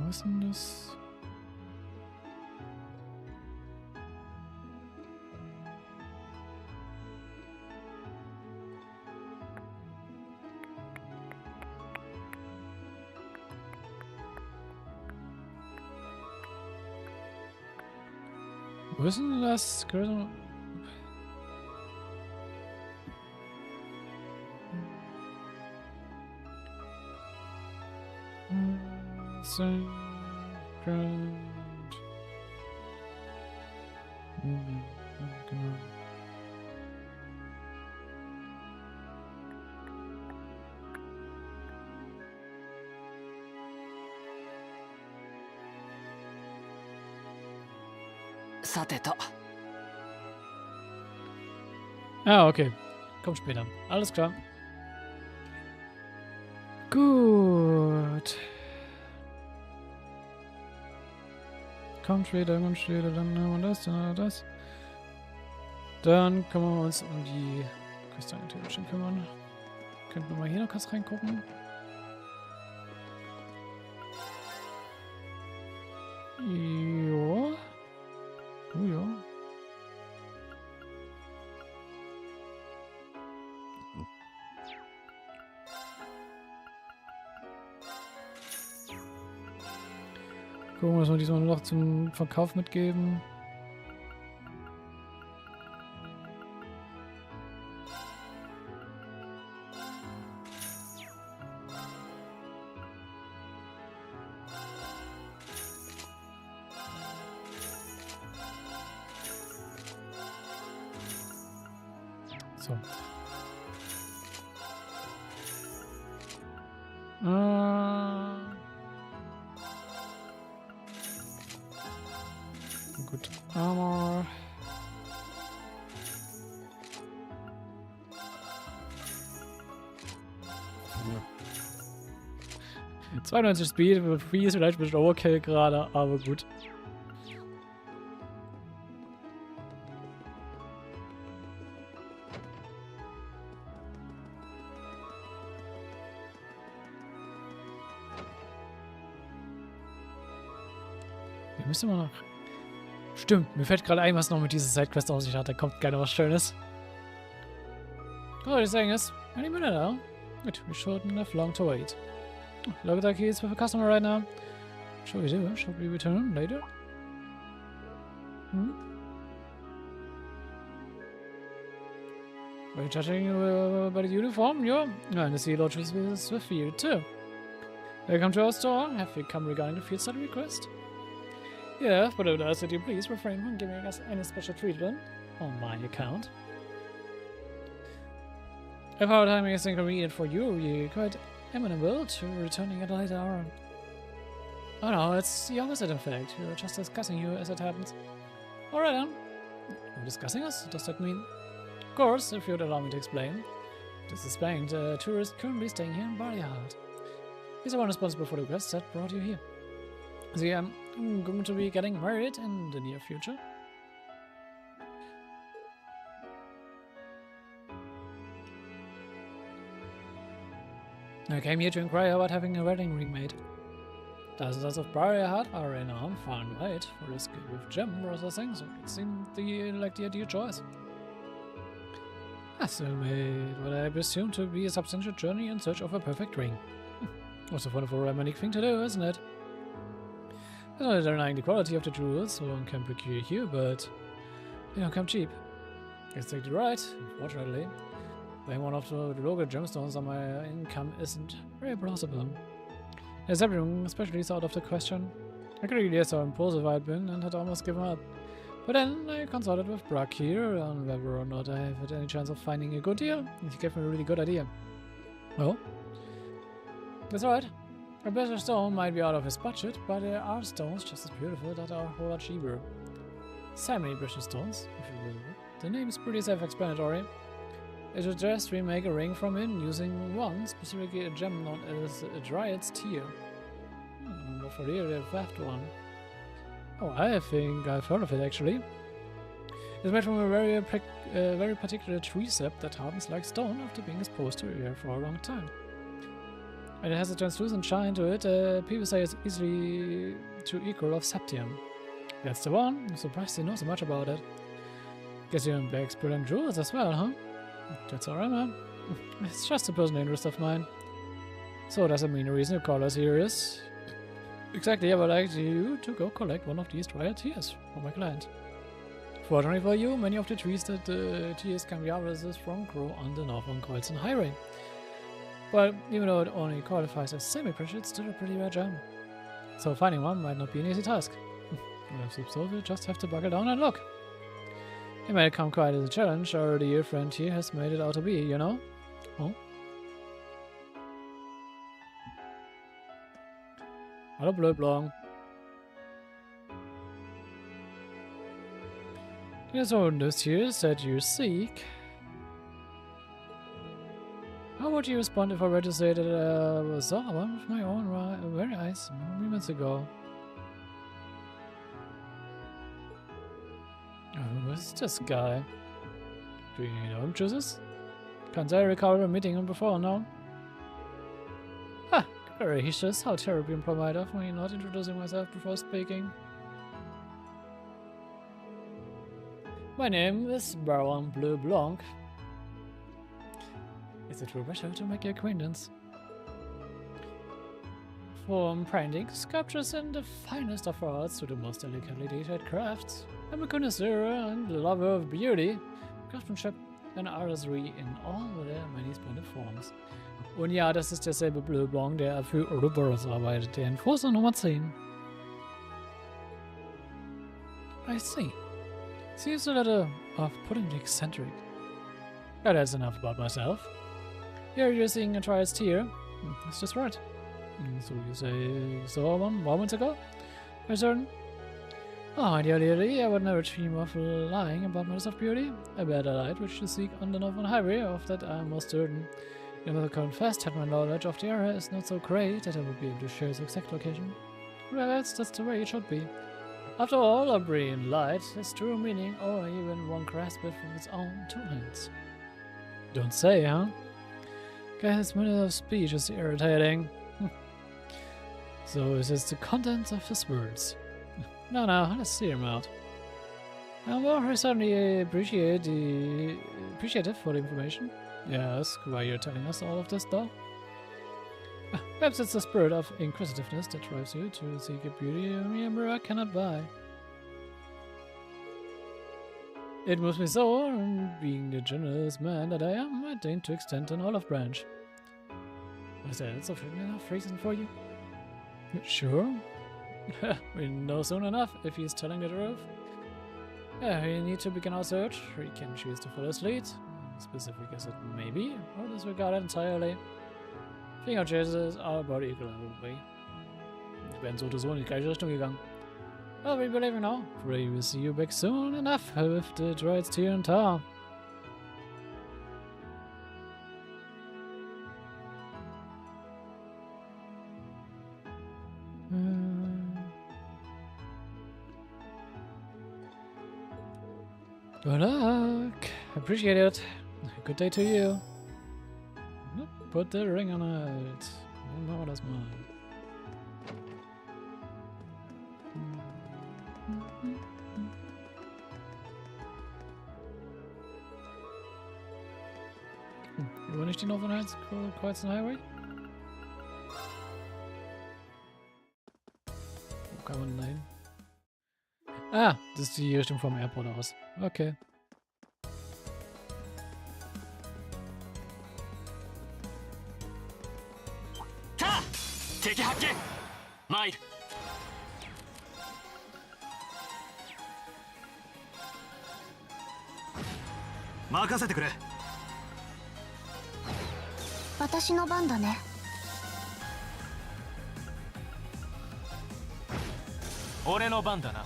Was ist denn das? Wo ist denn das? Genau. Ah, okay. Kommt später. Alles klar. Gut. Kommt später, dann haben wir das, dann haben wir das. Dann können wir uns um die Küstenaktivität kümmern. Könnten wir mal hier noch kurz reingucken. Ja. Oh ja. Gucken, was wir diesmal noch zum Verkauf mitgeben. So. Gut. Armor. Ja. 92 Speed, Free ist vielleicht ein bisschen Overkill gerade, aber gut. Wir müssen mal noch... Stimmt, mir fällt gerade ein, was noch mit dieser Sidequest auf sich hat. Da kommt gerne was Schönes. Oh, the thing is, any minute now. Good, we shouldn't have long to wait. Look at the keys for the customer right now. Shall we do? Shall we return later? Are you judging by the uniform? Yeah. And the sea lodge is with you too. Welcome to our store. Have you come regarding the field study request? Yeah, but I would ask that you please refrain from giving us any special treatment on my account. If our timing is inconvenient for you, you're quite amenable to returning at a later hour. Oh no, it's the opposite in fact. We're just discussing you as it happens. Alright then. You're discussing us? Does that mean? Of course, if you'd allow me to explain. This is Spain, the tourist currently staying here in Bariat. He's the one responsible for the quest that brought you here. See, I'm going to be getting married in the near future. I came here to inquire about having a wedding ring made. Dozens of barrier heart are renowned far and wide for the skill with gem processing, so it seemed like the ideal choice. I still made what I presume to be a substantial journey in search of a perfect ring. What's a wonderful romantic thing to do, isn't it? There's no denying the quality of the jewels, so one can procure here, but they don't come cheap. Exactly right, unfortunately. Buying one of the local gemstones on my income isn't very plausible. As everything especially is out of the question. I could really guess how impulsive I'd been and had almost given up. But then I consulted with Brock here on whether or not I had any chance of finding a good deal, and he gave me a really good idea. Well, that's right. A better stone might be out of his budget, but there are stones just as beautiful that are a whole lot cheaper. Semi-precious stones, if you will. The name is pretty self-explanatory. It would just remake a ring from it using one, specifically a gem known as a Dryad's Tear. But for real, the theft one. Oh, I think I've heard of it actually. It's made from a very particular tree sap that hardens like stone after being exposed to air for a long time. And it has a translucent shine to it. People say it's easily to equal of septium. That's the one. I'm surprised they know so much about it. Guess you're in bags brilliant jewels as well, huh? That's alright, man. It's just a personal interest of mine. So does it mean the reason you call us here is... Exactly, I would like you to go collect one of these Dryad Tears for my client. Fortunately for you, many of the trees that the tears can be harvested from grow on the Northern Colson Highway. But even though it only qualifies as semi-precious, it's still a pretty rare gem. So finding one might not be an easy task. So you just have to buckle down and look. It may come quite as a challenge, our dear friend here has made it out to be, you know? Oh? Hallo Blödblong. There's all those tears that you seek. How would you respond if I were to say that I saw one with my own very eyes moments ago? Who is this guy? Do you know him, Jesus? Can't I recall meeting him before, no? Ah, gracious, how terribly impolite of me not introducing myself before speaking. My name is Baron Bleu Blanc. It's a true pleasure to make your acquaintance. From painting, sculptures, and the finest of arts to the most delicately detailed crafts, I'm a connoisseur and lover of beauty, craftsmanship and artistry in all their many splendid forms. Und ja, das ist derselbe Bleu Blanc, der für Ouroboros arbeitet, der Enforcer Nummer 10. I see. Seems a little off-puttingly eccentric. But that's enough about myself. Here you're seeing a Dryad's Tear. That's just right. So you say you saw one moments ago? Are you certain? Oh, ideally, I would never dream of lying about matters of beauty. A better light which you seek on the Northern Highway, of that I am most certain. You must confess that my knowledge of the area is not so great that I would be able to share its exact location. Well, that's the way it should be. After all, a brilliant light has true meaning only when one grasps it from its own two hands. Don't say, huh? Guy's manner of speech is irritating. So is this the contents of his words? No, let's see him out. Well, I certainly appreciative for the information. Yes, why you're telling us all of this, though? Perhaps it's the spirit of inquisitiveness that drives you to seek a beauty a mere mirror cannot buy. It must be so, and being the generous man that I am, I deign to extend an olive branch. Is that sufficient enough reason for you? Sure. We know soon enough if he's telling the truth. We need to begin our search. We can choose to follow his lead, specific as it may be, or disregard it entirely. Finger chases are about equal, probably. Ich bin so oder so in die gleiche Richtung gegangen. Well, we believe you now. Pray we'll see you back soon enough with the Dryad's Tear and tar. Good luck. Appreciate it. Good day to you. Put the ring on it. Machen wir das mal. nicht den Aufenthaltskreuz Highway? Wo kann man denn hin? Ah, das ist die Richtung vom Airport aus. Okay.
Ta! 敵発見！参る。
任せてくれ。
私の番だね。
俺の番だな。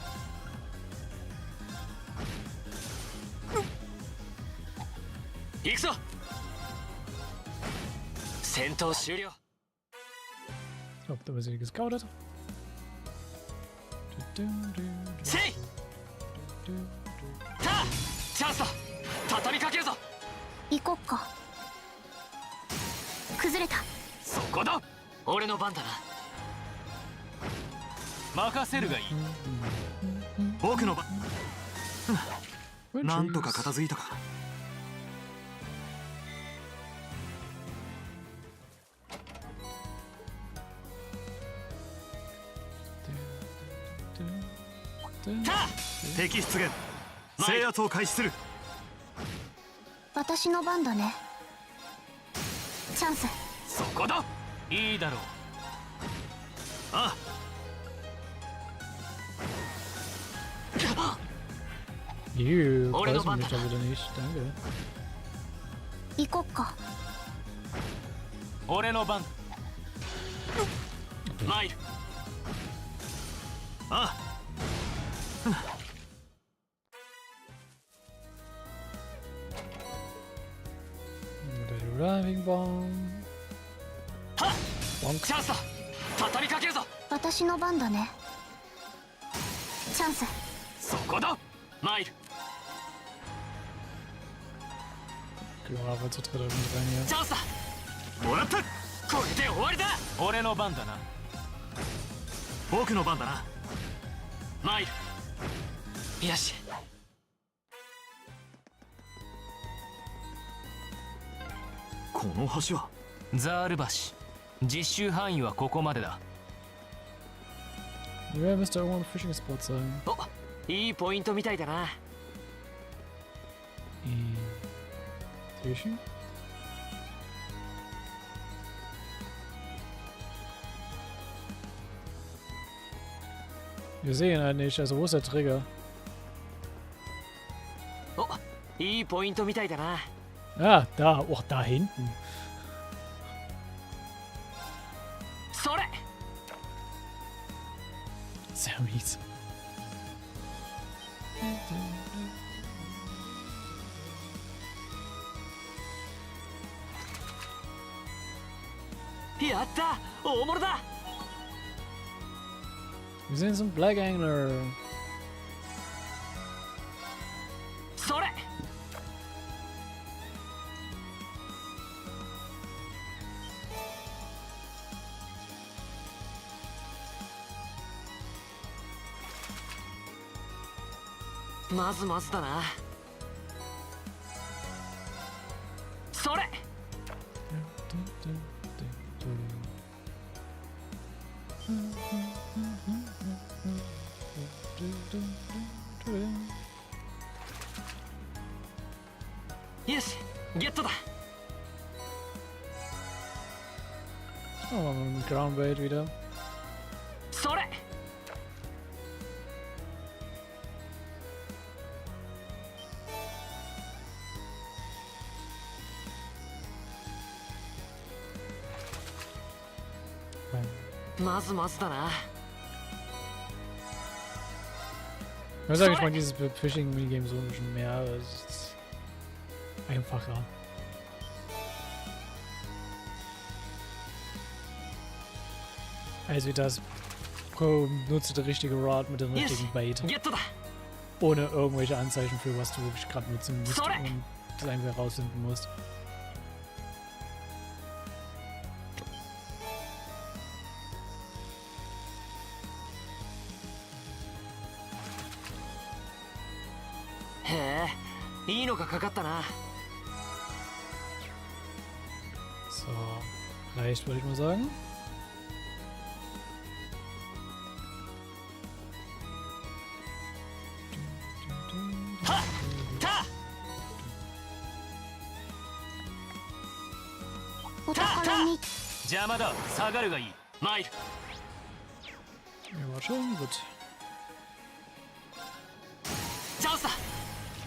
行くぞ。戦闘終了。
Ich glaube, da wird sie gescoutet.
せい！た！チャンスだ。畳みかけるぞ。
行こっか。崩れた。
そこだ。俺の番だな。
任せるがいい。
僕の番。なんとか片付いたか。敵出現。制圧を開始する。
私の番だね。チャンス。
そこだ。
いいだろう。
ああ。
Kreuz mich da wieder nicht. Danke.
行こっか。
俺の番。
参る。
ああ。
Driving bomb.
はっ！チャンスだ。畳みかけるぞ。
私の番だね。チャンス。
そこだ。参る。
Klar, aber zu dritt mit rein hier.
チャンスだ。もらった。これで終わりだ。
俺の番だな。
僕の番だな。
参る。よし。
この橋は
ザール橋。実習範囲はここまでだ。
Ja, müsste irgendwo ein Fishing Spot sein.
お、いいポイントみたいだな。
Fishing? Wir sehen halt nicht, also wo ist der Trigger?
お、いいポイントみたいだな。
Ah, da, oh, da hinten.
それ。
Sehr mies.
やった、大物だ。
Wir sehen so einen Black Angler.
それ。まずまずだな。それ。よし、ゲットだ。
Oh, mit Ground Bait wieder.
それ。 まずまずだな。
Ich muss sagen, ich mag dieses Fishing-Minigame so schon mehr. Es ist einfacher. Also wie das nutze der richtige Rod mit dem richtigen Bait. Ohne irgendwelche Anzeichen für was du wirklich gerade nutzen musst und das einfach herausfinden musst.
Hey, いいのがかかったな。
Reicht, würde ich mal sagen. Ja, war schon gut.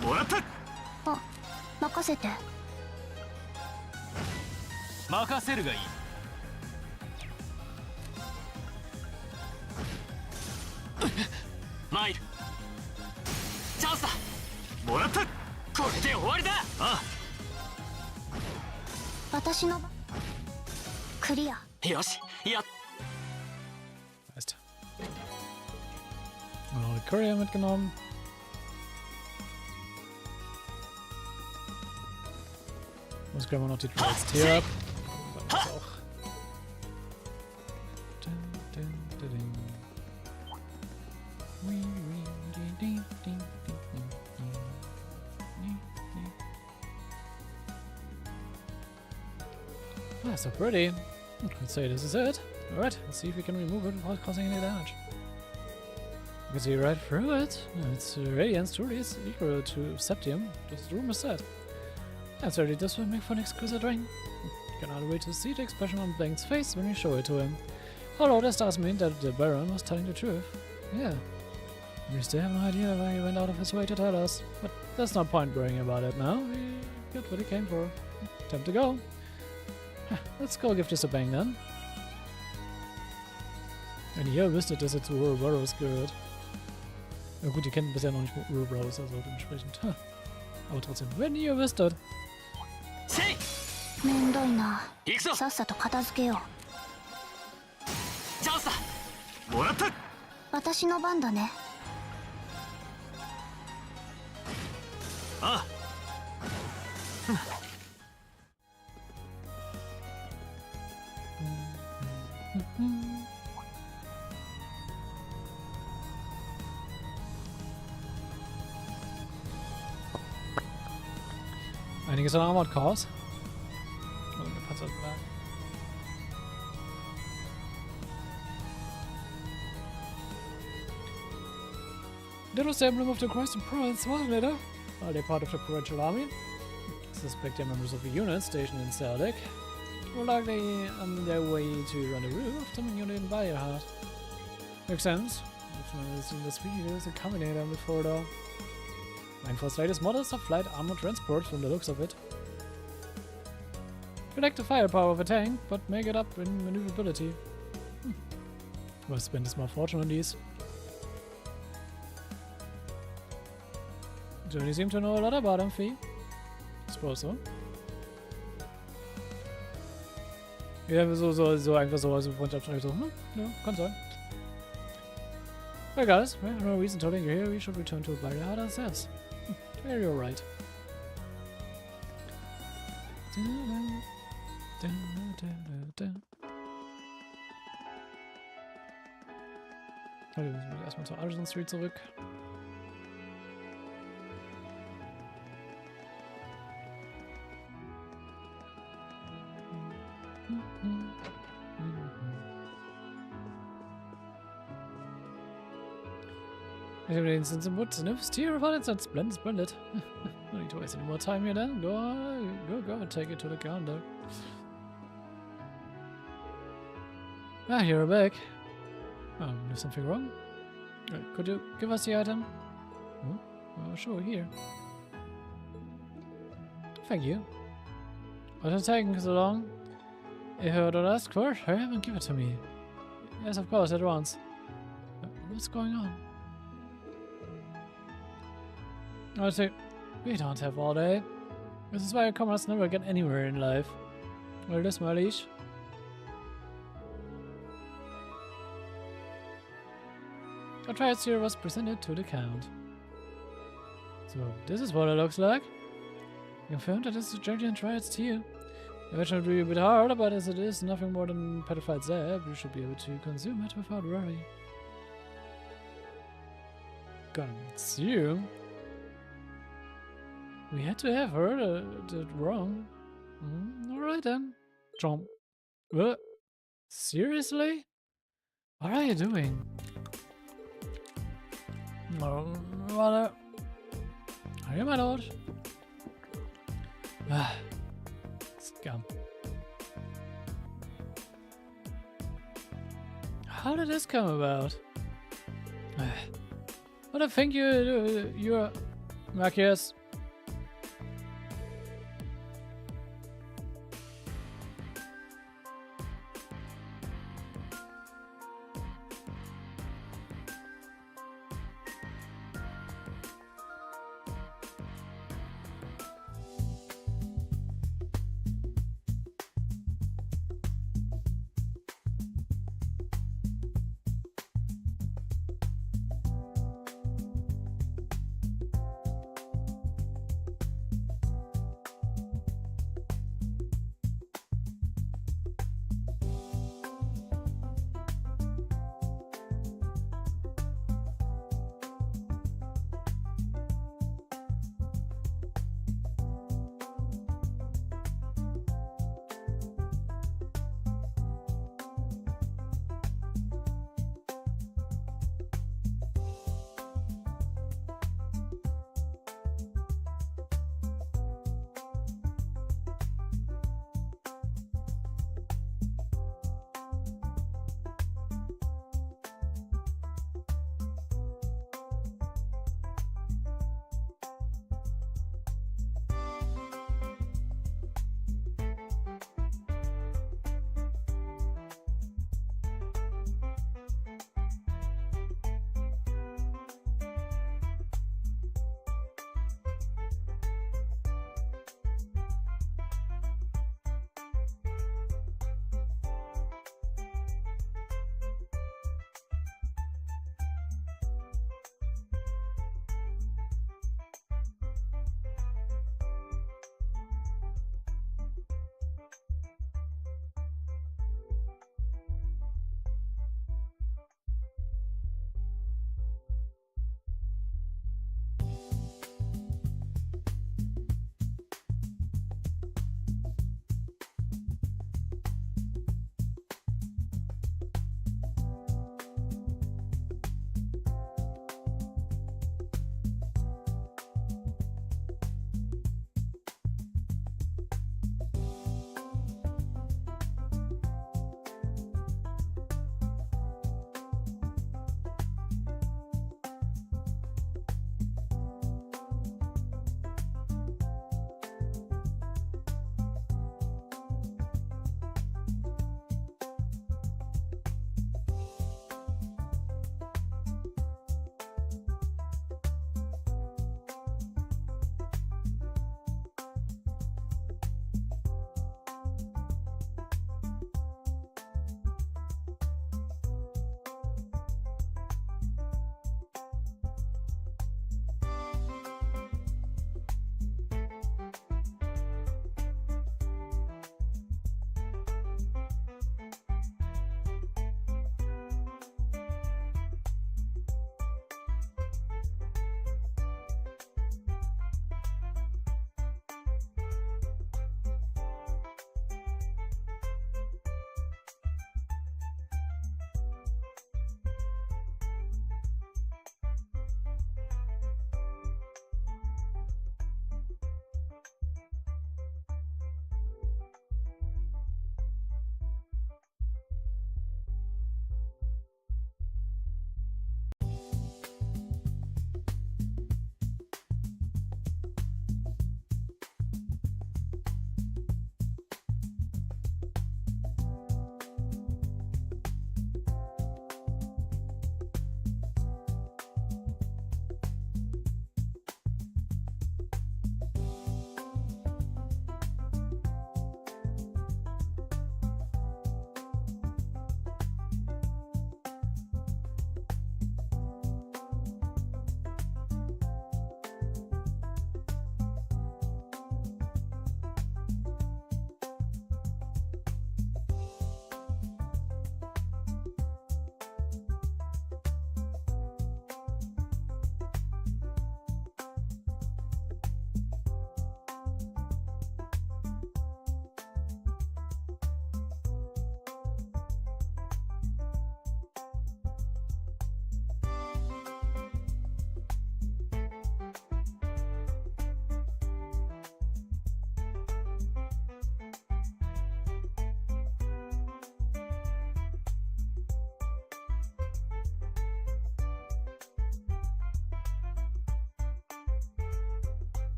もらった
あ、任せて。
任せるがいい。
参る。チャンスだ。もらった。これで終わりだ。あ
私のクリア。
あ、よし、やっ。
Heißt. Noch eine Courier mitgenommen. Muss gleich mal noch die Trades hier ab. Das auch. Ah, so pretty. Let's say this is it. Alright, let's see if we can remove it without causing any damage. You can see right through it. Its radiance truly is equal to septium, just the rumor said. And certainly this will make for an exquisite ring. You cannot wait to see the expression on Blank's face when you show it to him. Although this does mean that the Baron was telling the truth. Yeah. We still have no idea why he went out of his way to tell us. But there's no point worrying about it now. We got what he came for. Time to go. Let's go give this a bang then. Wenn ihr wüsstet, dass ihr zu Ouroboros gehört. Na gut, ihr kennt bisher noch nicht Ouroboros, also dementsprechend. Aber trotzdem, wenn ihr wüsstet.
めんどいな。さっさと片付けよ
チャンスだ。もらった。
う。私の番だね。
ああ。
Einiges an Armored Cores. Und gepanzerten Wagen. That was the emblem of the Christ and Prince, wasn't it? Are they part of the provincial army? Suspect they're members of a unit stationed in Serdek. More likely on their way to rendezvous of some unit in Bayerhard. Makes sense. I've never seen the speed Combinator before though. Reinforced latest models of light armored transport from the looks of it. Protect the firepower of a tank, but make it up in maneuverability. Well, spend a small fortune on these. Johnny seemed to know a lot about them, Fee. Suppose so. Ja, so einfach so als Freundschaftsstreich so, ja, kann sein. Well guys, we have no reason telling you here, we should return to Bayard ourselves. Very alright. Also, wir müssen erstmal zur Artisan Street zurück. I have an instance in woods, sniffs, tear about it, that's splendid, splendid. No need to waste any more time here then. Go, take it to the counter. Ah, you're back. There's something wrong? Could you give us the item? Oh, sure, here. Thank you. What has taken so long? You heard or asked for? Hurry up and give it to me. Yes, of course, at once. What's going on? I say, we don't have all day. This is why commoners never get anywhere in life. Well, this, my liege. A triad here was presented to the Count. So, this is what it looks like. Confirmed that it's a giant triad's here. The version will be a bit hard, but as it is nothing more than petrified zap, you should be able to consume it without worry. Consume? We had to have heard it wrong. Alright then. Jump. What? Seriously? What are you doing? Warte. Are you my lord? Ah. Scum. How did this come about? What I think you're Marcus.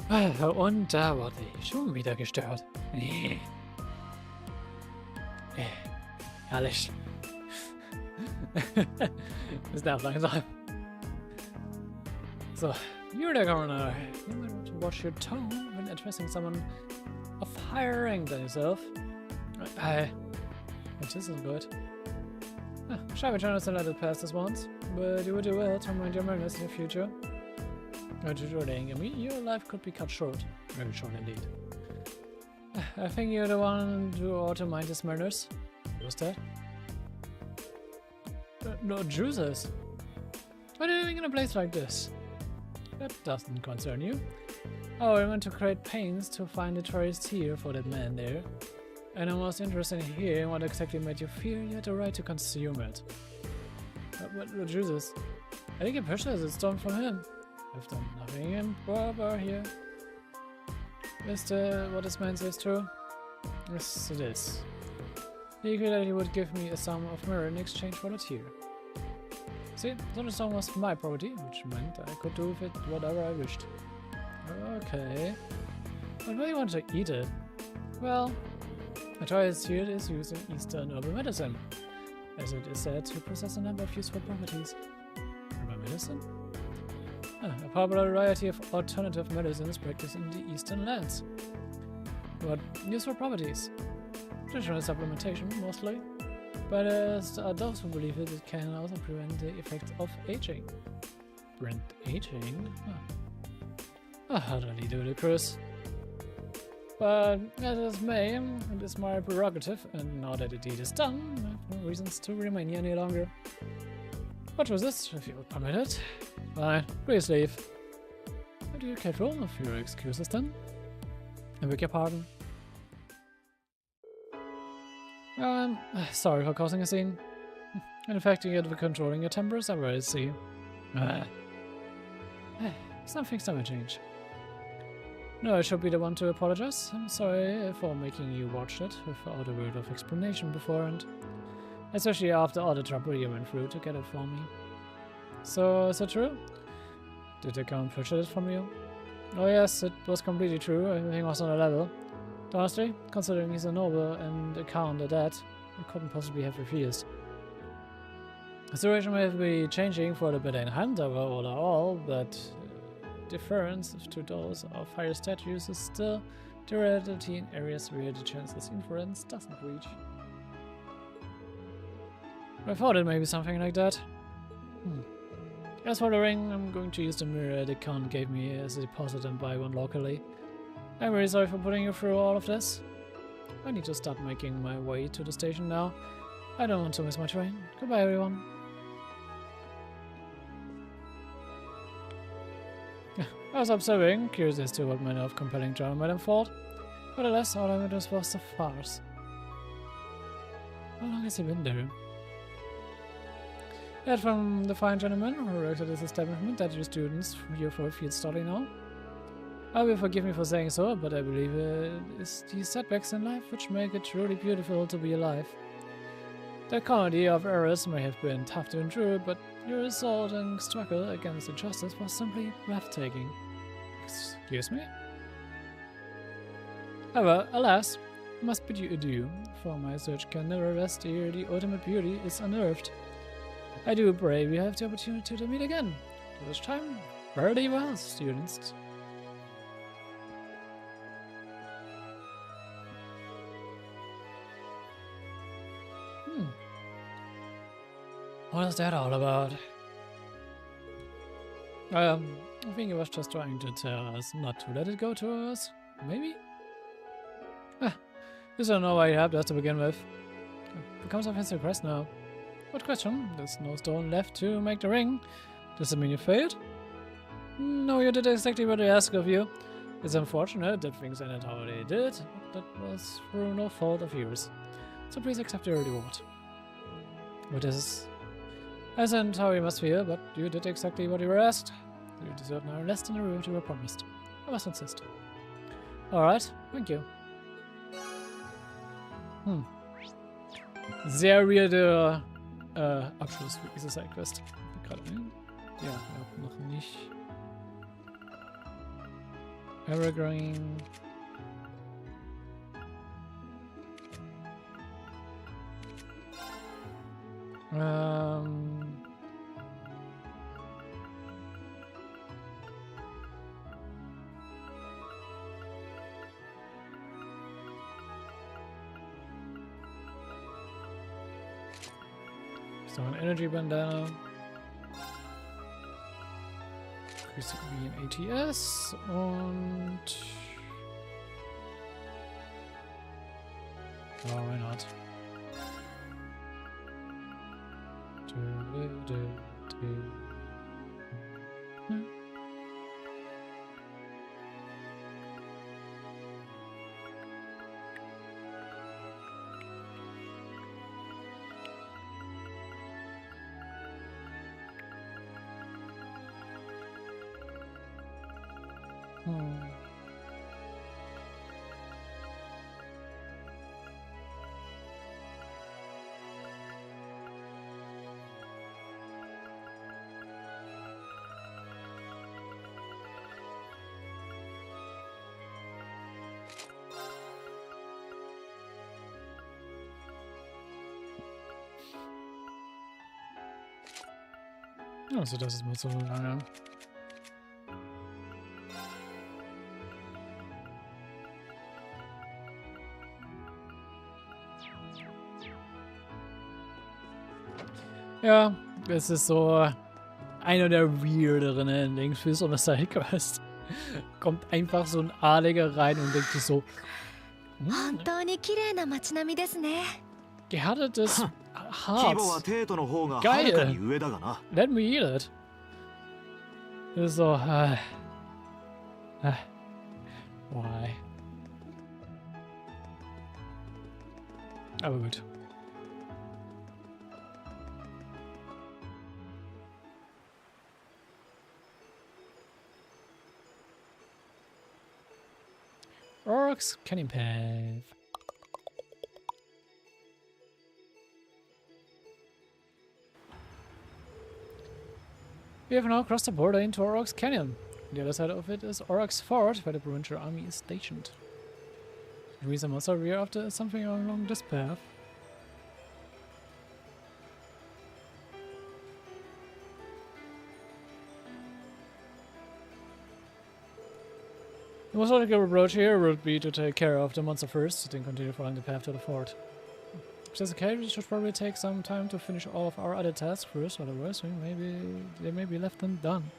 Und da wurde ich schon wieder gestört. Nee. Herrlich. Ist nervt langsam. So, you're the governor. You want to watch your tone when addressing someone of higher rank than yourself. Which isn't good. Shy we try not to let it pass this once, but you would do well to mind your manners in the future. Your life could be cut short. Very short indeed. I think you're the one who ought to mind his manners. What's that? No juices. What are you doing in a place like this? That doesn't concern you. Oh, I went to great pains to find the tourist here for that man there. And I'm most interested in hearing what exactly made you feel you had the right to consume it. What juices? I think a purchase is done from him. I've done nothing improper here. Is what this man says true? Yes, it is. He agreed that he would give me a sum of mirror in exchange for that here. See, so the song was my property, which meant I could do with it whatever I wished. Okay. But why do you want to eat it? Well, a tourist here is used in Eastern herbal medicine, as it is said to possess a number of useful properties. Herbal medicine? A popular variety of alternative medicines practiced in the Eastern lands. What useful properties? Traditional supplementation, mostly. But there are those who believe it can also prevent the effects of aging. Prevent aging? Utterly ludicrous. But as it may, it is my prerogative, and now that the deed is done, I have no reasons to remain here any longer. What was this, if you would permit it? Fine, please leave. I'll be careful of your excuses then. I beg your pardon. Sorry for causing a scene. In fact, you get controlling your tempers, I already see. Some things never change. No, I should be the one to apologize. I'm sorry for making you watch it without a word of explanation beforehand. Especially after all the trouble you went through to get it for me. So, is it true? Did the Count purchase it from you? Oh yes, it was completely true. Everything was on a level. Honestly, considering he's a noble and a Count at that, I couldn't possibly have refused. The situation may be changing for the better in hand overall, but difference to those of higher status is still the reality in areas where the chanceless influence doesn't reach. I thought it may be something like that. As for the ring, I'm going to use the mirror the Count gave me as a deposit and buy one locally. I'm really sorry for putting you through all of this. I need to start making my way to the station now. I don't want to miss my train. Goodbye, everyone. I was observing, curious as to what manner of compelling drama might unfold. But alas, all I witnessed was a farce. How long has he been there? I heard from the fine gentleman who works at this establishment that your students here for a field study now. I will forgive me for saying so, but I believe it is these setbacks in life which make it truly beautiful to be alive. The comedy of errors may have been tough to endure, but your assault and struggle against injustice was simply breathtaking. Excuse me? However, alas, I must bid you adieu, for my search can never rest ere the ultimate beauty is unearthed. I do pray we have the opportunity to meet again. Till this time, fare thee well, students. What is that all about? I think he was just trying to tell us not to let it go to us. Maybe? This don't know why you helped us to begin with. It becomes of his request now. What question? There's no stone left to make the ring. Does it mean you failed? No, you did exactly what I asked of you. It's unfortunate that things ended how they did, but that was through no fault of yours. So please accept your reward. What is... I sent how you must feel, but you did exactly what you were asked. You deserve now less than the reward you were promised. I must insist. Alright, thank you. Sehr weirde Abschluss für diese Sidequest. Gerade ein. Ja, noch nicht. Evergreen. So ein Energy Bandana. Wie ein ATS und ja, why not? Also das ist mal so lange. Ja, es ist so einer der weirderen Endings für so eine Sidequest. Kommt einfach so ein Adliger rein und denkt sich so, gehärtetes Harz. Geil. Let me eat it. Das ist so, why? Aber gut. Orcs Canyon Path. We have now crossed the border into Orcs Canyon. On the other side of it is Orcs Fort, where the provincial army is stationed. The reason also we're after something along this path. The most logical approach here would be to take care of the monster first, then continue following the path to the fort. If that's okay, we should probably take some time to finish all of our other tasks first, otherwise they may be left undone.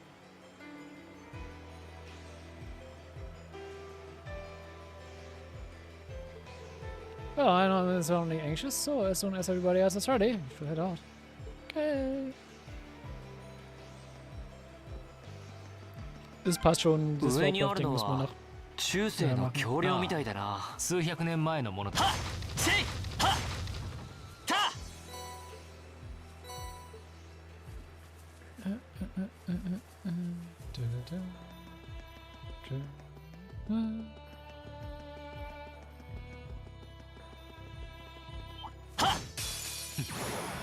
Well, I know it's only anxious, so as soon as everybody else is ready, we should head out. Okay. Das passt schon, das Warcraft-Ding muss man noch.
中世の橋梁みたいだな。数百年前のものだ。はっせいはった。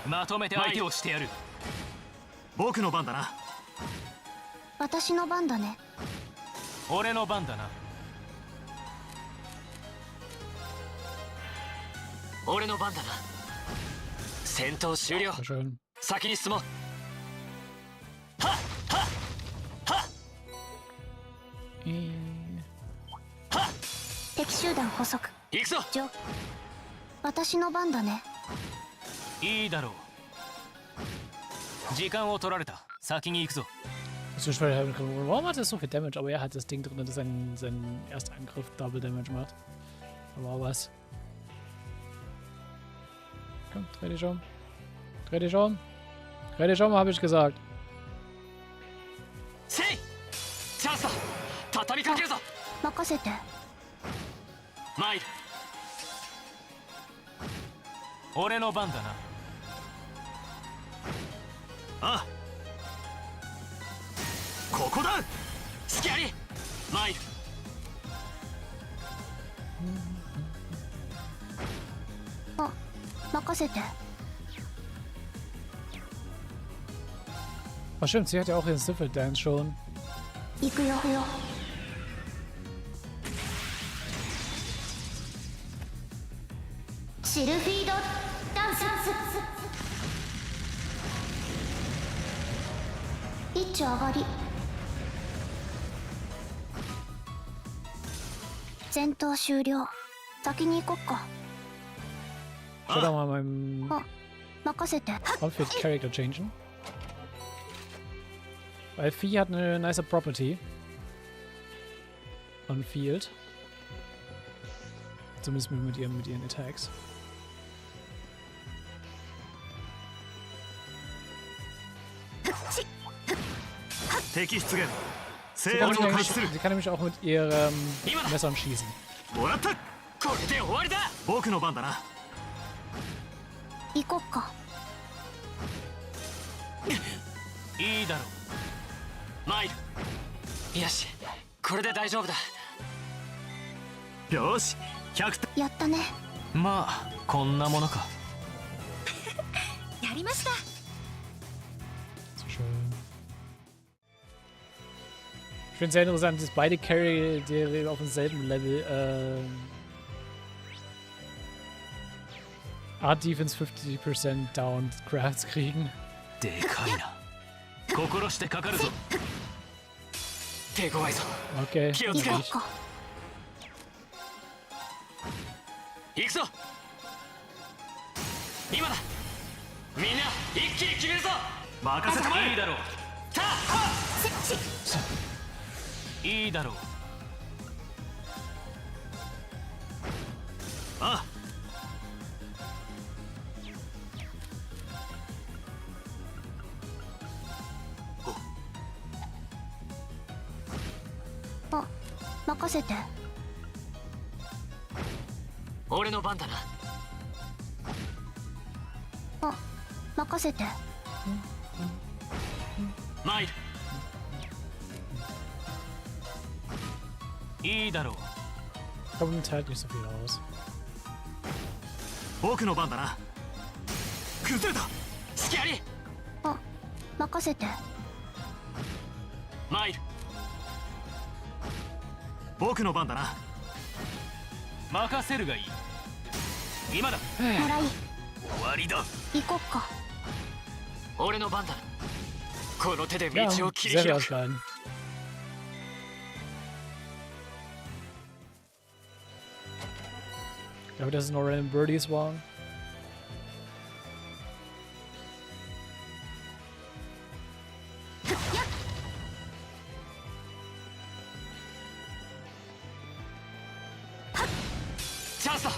まとめて相手をしてやる。僕の番だな。
私の番だね。
俺の番だな。
俺の番だな。戦闘終了。先に進もう。はっはっはっ。はっ。
敵集団捕捉。
行くぞ。
私の番だね。
いいだろう。時間を取られた。先に行くぞ。
Warum hat er so viel Damage? Aber er hat das Ding drin, das sein Erstangriff Double Damage macht. Aber was? Komm, dreh dich um. Dreh dich um. Dreh dich um, habe ich gesagt.
Ah! ここだ。隙あり。マイル。
あ、任せて。
Oh, stimmt, sie hat ja auch ihren Siffle Dance schon.
行くよ。シルフィードダンス一丁上がり戦闘終了先に行こっか
Ich würde auch mal meinem
任せて
Outfit Character changen. Weil Vieh hat eine nice Property. On Field. Zumindest mit ihren Attacks.
敵出現
Sie
制
kann,
圧を開始する
sie kann nämlich auch mit ihrem Messern schießen.
もらった
これで終わりだ。
僕の番だな
行こっか
いいだろう。マイル。よし、これで大丈夫だ。
よし100
やったね
まあこんなものか。
やりました。
So schön. Ich finde es sehr interessant, dass beide Charaktere auf demselben Level Art Defense 50% Down Crafts kriegen.
でかいな。心してかかるぞ。
手強いぞ。
Okay.
気をつけろ。
行こっか
行くぞ。今だ。みんな一気に決めるぞ。
任せてもらえ
いいだろう。
た
いいだろう。
あ
任せて
俺の番だな。
任せて
マイル。
いいだろう。
Kommt halt nicht so viel raus.
僕の番だな崩れた
隙あり。
任せて
マイル。
僕の番だな
任せるがいい。今だ。
もらい
終わりだ。
行こっか
俺の番だ。この手で
Ja,
道を切り
sehr
開く。
ausleihen. Ich glaube, das ist noch Random Birdies waren.
Chance だ。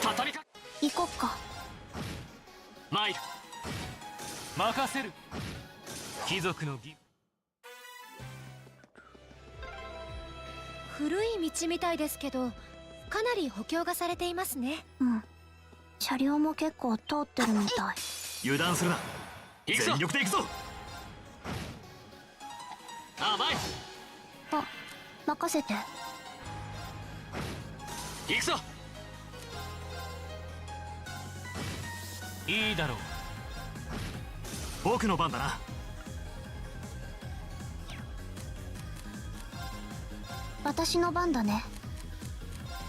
畳みか。
行こっか
マイル。
任せる。貴族の義。
古い道みたいですけど、かなり補強がされていますね。
うん車両も結構通ってるみたい
油断するな
行くぞ。
全力で行くぞ
あ、マイル。
任せて
行くぞ。
いいだろう。
僕の番だな
私の番だね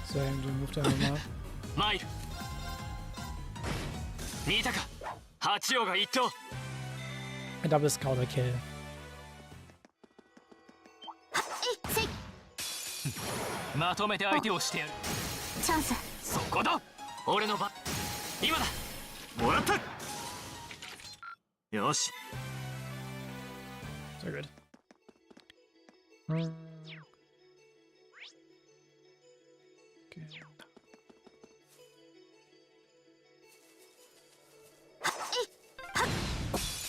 So, den ruft er nochmal.
マイル。見たか。八王が一頭。
Ein Double Counter Kill.
まとめて相手をしてやる。
チャンス
そこだ。
俺の番。今だ。
もらったよし
Sehr gut. Okay.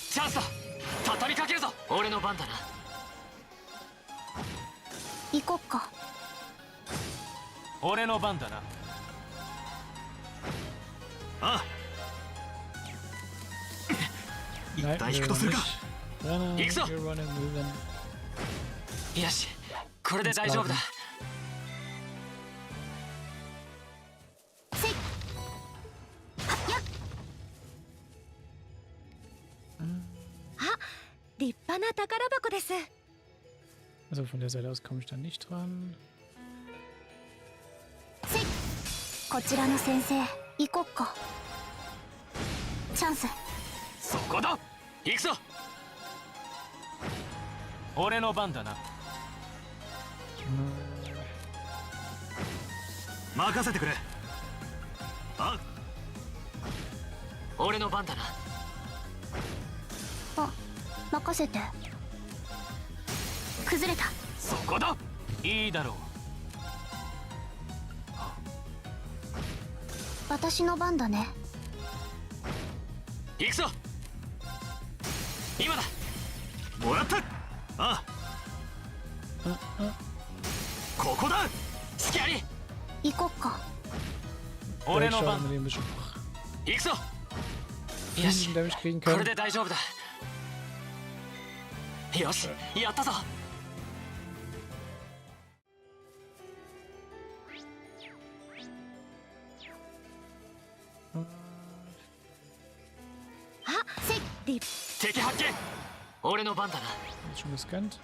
チャンスだ。畳みかけるぞ。俺の番だな。
行こっか
俺の番だな。
あ一
Nein,
旦引
wir
くとするか
Rennen,
Nix so.
wir rennen, moving.
よし、これで大丈夫だ。
立派な宝箱です。
Also von der Seite aus komme ich da nicht dran.
こちらの先生行こっか。チャンス。
そこだ。行くぞ。
俺の番だな。
任せてくれ。あ、
俺の番だな。
あ、任せて。崩れた。
そこだ。
いいだろう。
私の番だね。
行くぞ。今だ。
もらった。あ、ここだ。
隙あり。
行こっか。
俺
Vielleicht
の
schauen
番。
wir den bisschen
行くぞ。よし、
Damage kriegen
これ
können.
で大丈夫だ。よし、やったぞ。
あ、せっり。
敵発見。俺の番だな。
Ist schon gescannt.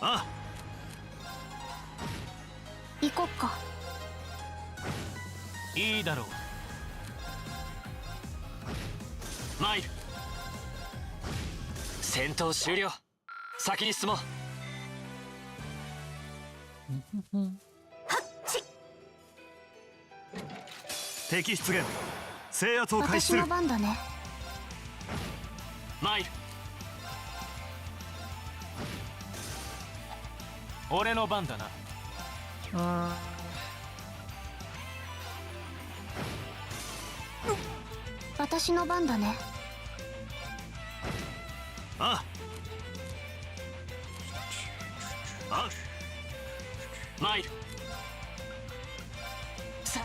あ、
行こっか。
いいだろう。
参る。戦闘終了。先に進もう。
敵出現。制圧を開始する。
私の番だね。
参る。
俺の番だな。
私の番だね。
あ、あ、
参る。さ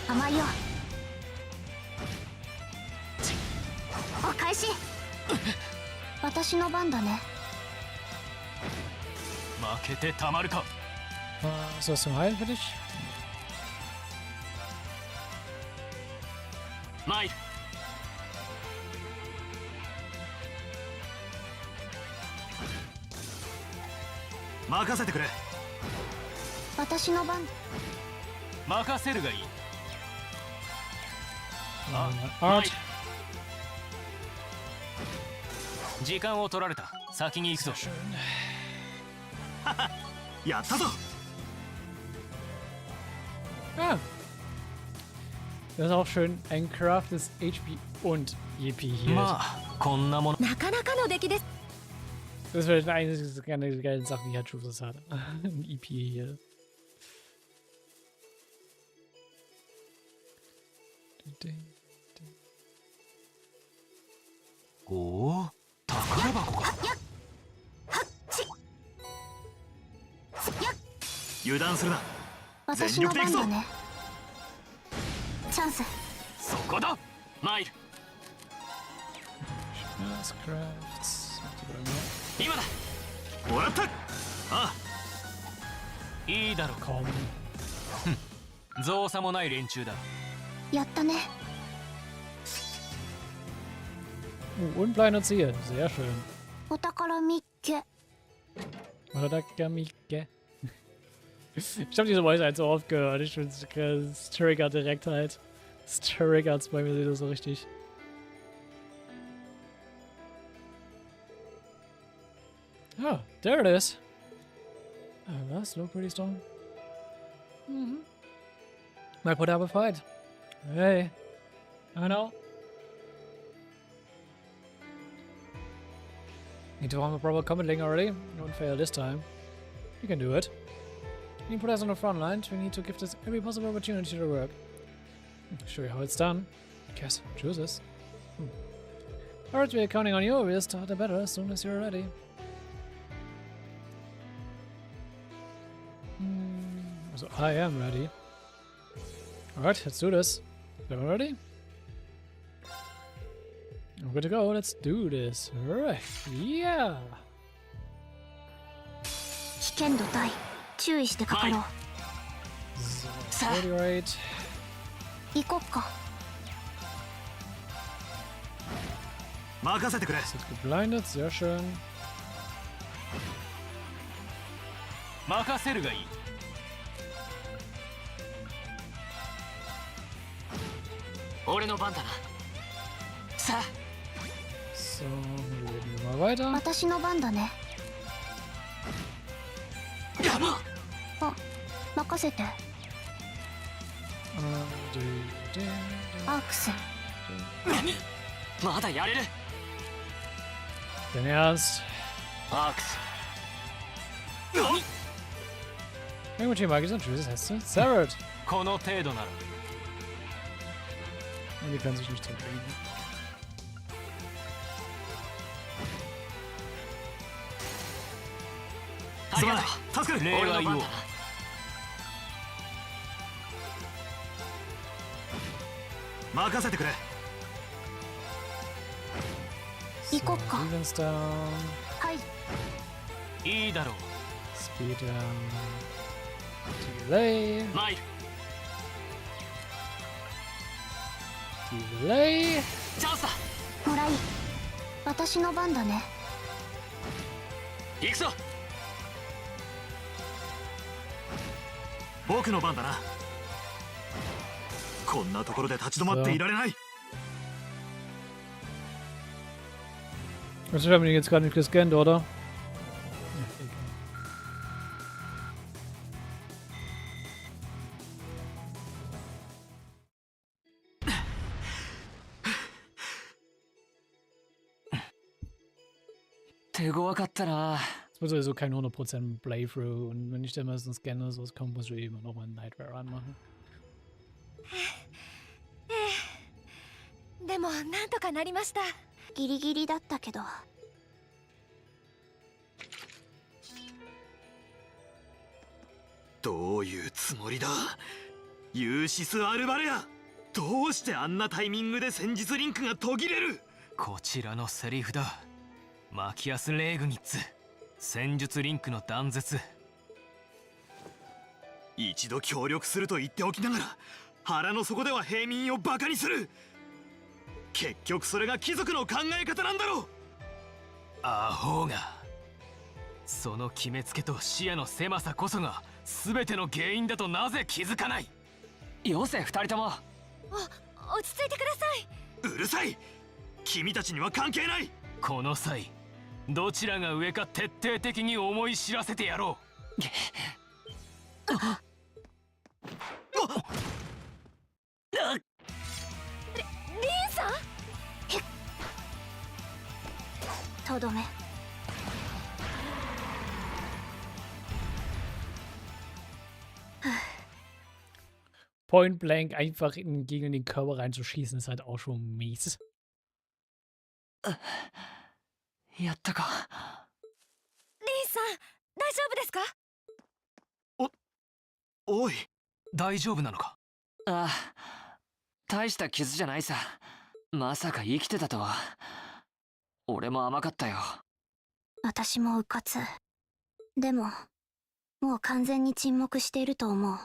甘いよ。お返し。私の番だね。
負けてたまるか。
Ist was zum Heilen für dich?
参る。
任せてくれ。
私の番。
任せるがいい。
Art.
時間を取られた。先に行くぞ。
やったぞ。
Ah. Das ist auch schön. Ein craftes HP und EP hier.
まあこんなもの。
なかなかの出来です。
Das wäre eine der geilen Sachen, die halt Juices hat. Ein EP hier.
Oh, 宝箱か。
油断するな。
私の番だね。チャンス。
そこだ。参る。
Das Crafts.
今だ。
もらった。あ、
いいだろう。
Komm.
造作もない連中だ。
やったね。
Und Blein und Ziel. Sehr schön.
お宝みっけ。
Mike. Ich habe diese Voice halt so oft gehört. Ich finde es triggert direkt halt. Es triggert bei mir wieder so richtig. Ah, there it is. That's look pretty strong. Might put up a fight. Hey. I know. Need to form a proper combat link already. Don't fail this time. You can do it. You can put us on the front lines. We need to give this every possible opportunity to work. Show you how it's done. Guess choose this. Alright, we're counting on you. We'll start the battle as soon as you're ready. So I am ready. Alright, let's do this. Everyone ready? I'm good to go. Let's do this. Alright. Yeah.
危険度大。注意してかかろう。
38.
行こっか。
任せてくれ。
Sind geblindet. Sehr schön.
任せるがいい。
俺の番だな。さあ。
So, wir reden mal weiter.
私の番だね。あ、任せて。アークス。
まだやれる。
Dein Ernst?
アークス。
Irgendwo magisch und tschüss, hast du? Served!
この程度なら。
Und die können sich nicht zurücklegen.
ありがとう。助かる。俺の番だな。
任せてくれ。
行こっか。
Defense down.
はい。
いいだろう。
Speed down. Delay.
マイル。
Delay.
チャンスだ。
もらい。私の番だね。
行くぞ。
僕の番だな。こんなところで立ち止まっていられない。
Also, ich habe ihn jetzt gerade nicht gescannt, oder? Es wird sowieso kein 100% Playthrough und wenn ich dann mal so einen Scanner sowas kommt, muss ich immer nochmal einen Nightmare anmachen.
でもなんとかなりました。
ギリギリだったけど。
どういうつもりだ、ユーシス・アルバレア。どうしてあんなタイミングで戦術リンクが途切れる。
こちらのセリフだ。マキアス・レーグニッツ、戦術リンクの断絶。
一度協力すると言っておきながら、腹の底では平民をバカにする。結局それが貴族の考え方なんだろう。
アホが。その決めつけと視野の狭さこそが全ての原因だとなぜ気づかない。
よせ二人とも。
落ち着いてください。
うるさい。君たちには関係ない。
この際どちらが上か徹底的に思い知らせてやろう。
リンさん。
とどめ。
Point blank einfach gegen den Körper reinzuschießen, ist halt auch schon mies.
やったか。
リンさん、大丈夫ですか？
おい、
大丈夫なのか？
ああ、大した傷じゃないさ。まさか生きてたとは。俺も甘かったよ。
私もうかつ。でも、もう完全に沈黙していると思う。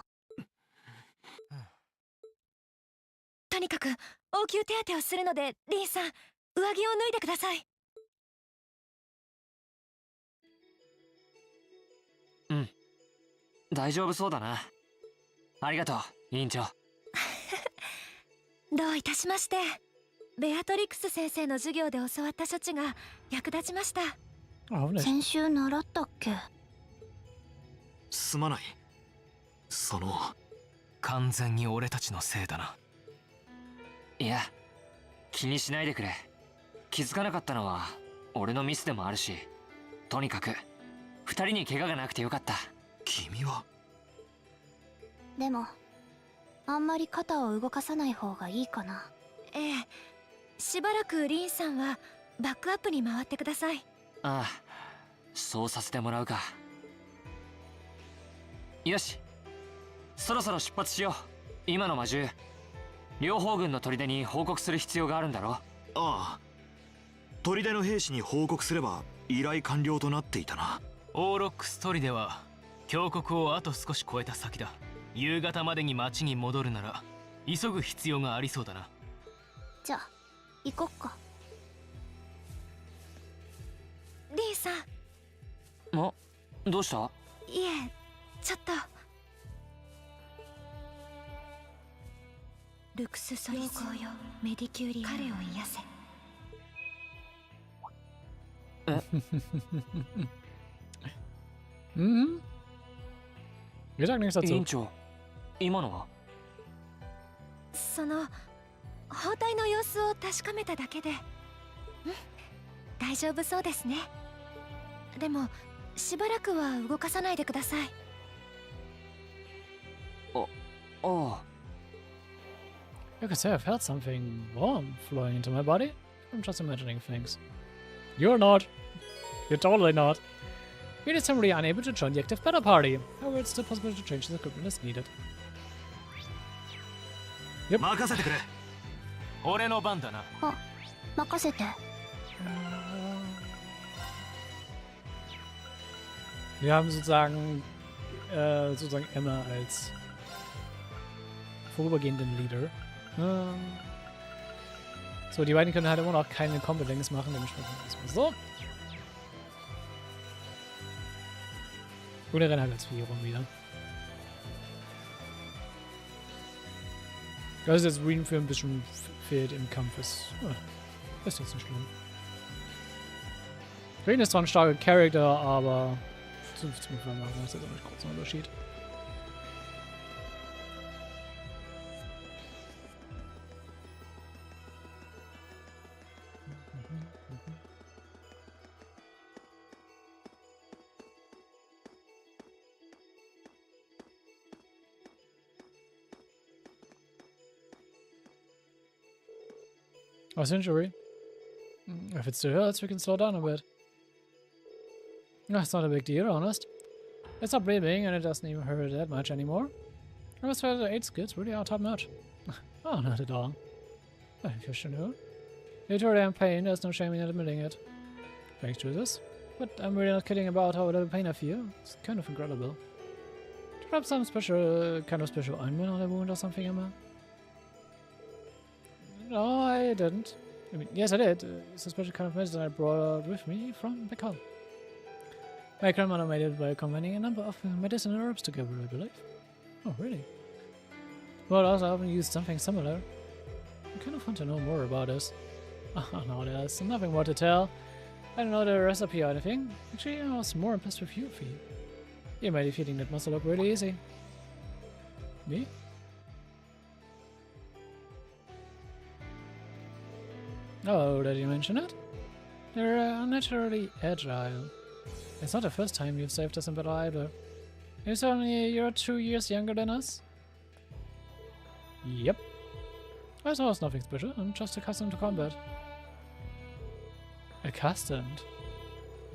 とにかく応急手当てをするので、リンさん、上着を脱いでください。
うん、大丈夫そうだな。ありがとう、委員長。
どういたしまして。ベアトリクス先生の授業で教わった処置が役立ちました。
先週習ったっけ？
すまない。
完全に俺たちのせいだな。
いや、気にしないでくれ。気づかなかったのは俺のミスでもあるし、とにかく二人に怪我がなくてよかった。
君は？
でも、あんまり肩を動かさない方がいいかな。
ええ、しばらくリンさんはバックアップに回ってください。
ああ、そうさせてもらうか。よし、そろそろ出発しよう。今の魔獣、両方軍の砦に報告する必要があるんだろ？
ああ、砦の兵士に報告すれば依頼完了となっていたな。
オーロックス砦は峡谷をあと少し越えた先だ。夕方までに町に戻るなら急ぐ必要がありそうだな。
じゃあ行こっか。
リンさん。
どうした？
いえ、ちょっと。ルクスソリスよ、メディキューリア、彼を癒せ。
Mhm. Wir sagen nichts
委員
dazu.
長、今のは
その包帯の様子を確かめただけで。大丈夫そうですね。でもしばらくは動かさないでください。
ああ。
I could say I've felt something warm flowing into my body. I'm just imagining things. You're not. You're totally not. You're just simply unable to join the active battle party. However, it's still possible to change the equipment as needed. Yep.
任せてくれ。俺の番だな。
あ、任せて。
Wir haben sozusagen Emma als vorübergehenden Leader. So, die beiden können halt immer noch keine Combo-Links machen, dementsprechend erstmal so. Und er rennt halt als Führung wieder. Das ist jetzt Green für ein bisschen fehlt im Kampf. Ist jetzt nicht schlimm. Green ist zwar ein starker Charakter, aber 15 machen ist jetzt auch nicht groß ein Unterschied. What's injury? If it still hurts, we can slow down a bit. No, it's not a big deal, honest. It's not bleeding, and it doesn't even hurt that much anymore. I was afraid the 8 skills really are top notch. Oh, not at all. If you should know. You're totally in pain, there's no shame in admitting it. Thanks to this. But I'm really not kidding about how little pain I feel. It's kind of incredible. Did you have some special, kind of special ointment on the wound or something, Emma? No, I didn't. I mean, yes, I did. It's a special kind of medicine I brought with me from back home. My grandmother made it by combining a number of medicinal herbs together, I believe. Oh, really? Well, also I haven't used something similar. I kind of want to know more about this. Oh, no, there's nothing more to tell. I don't know the recipe or anything. Actually, I was more impressed with you, Fee. You made defeating that must look really easy. Me? Oh, did you mention it? They're unnaturally agile. It's not the first time you've saved us in battle either. It's only you're 2 years younger than us? Yep. I saw it's nothing special, I'm just accustomed to combat. Accustomed?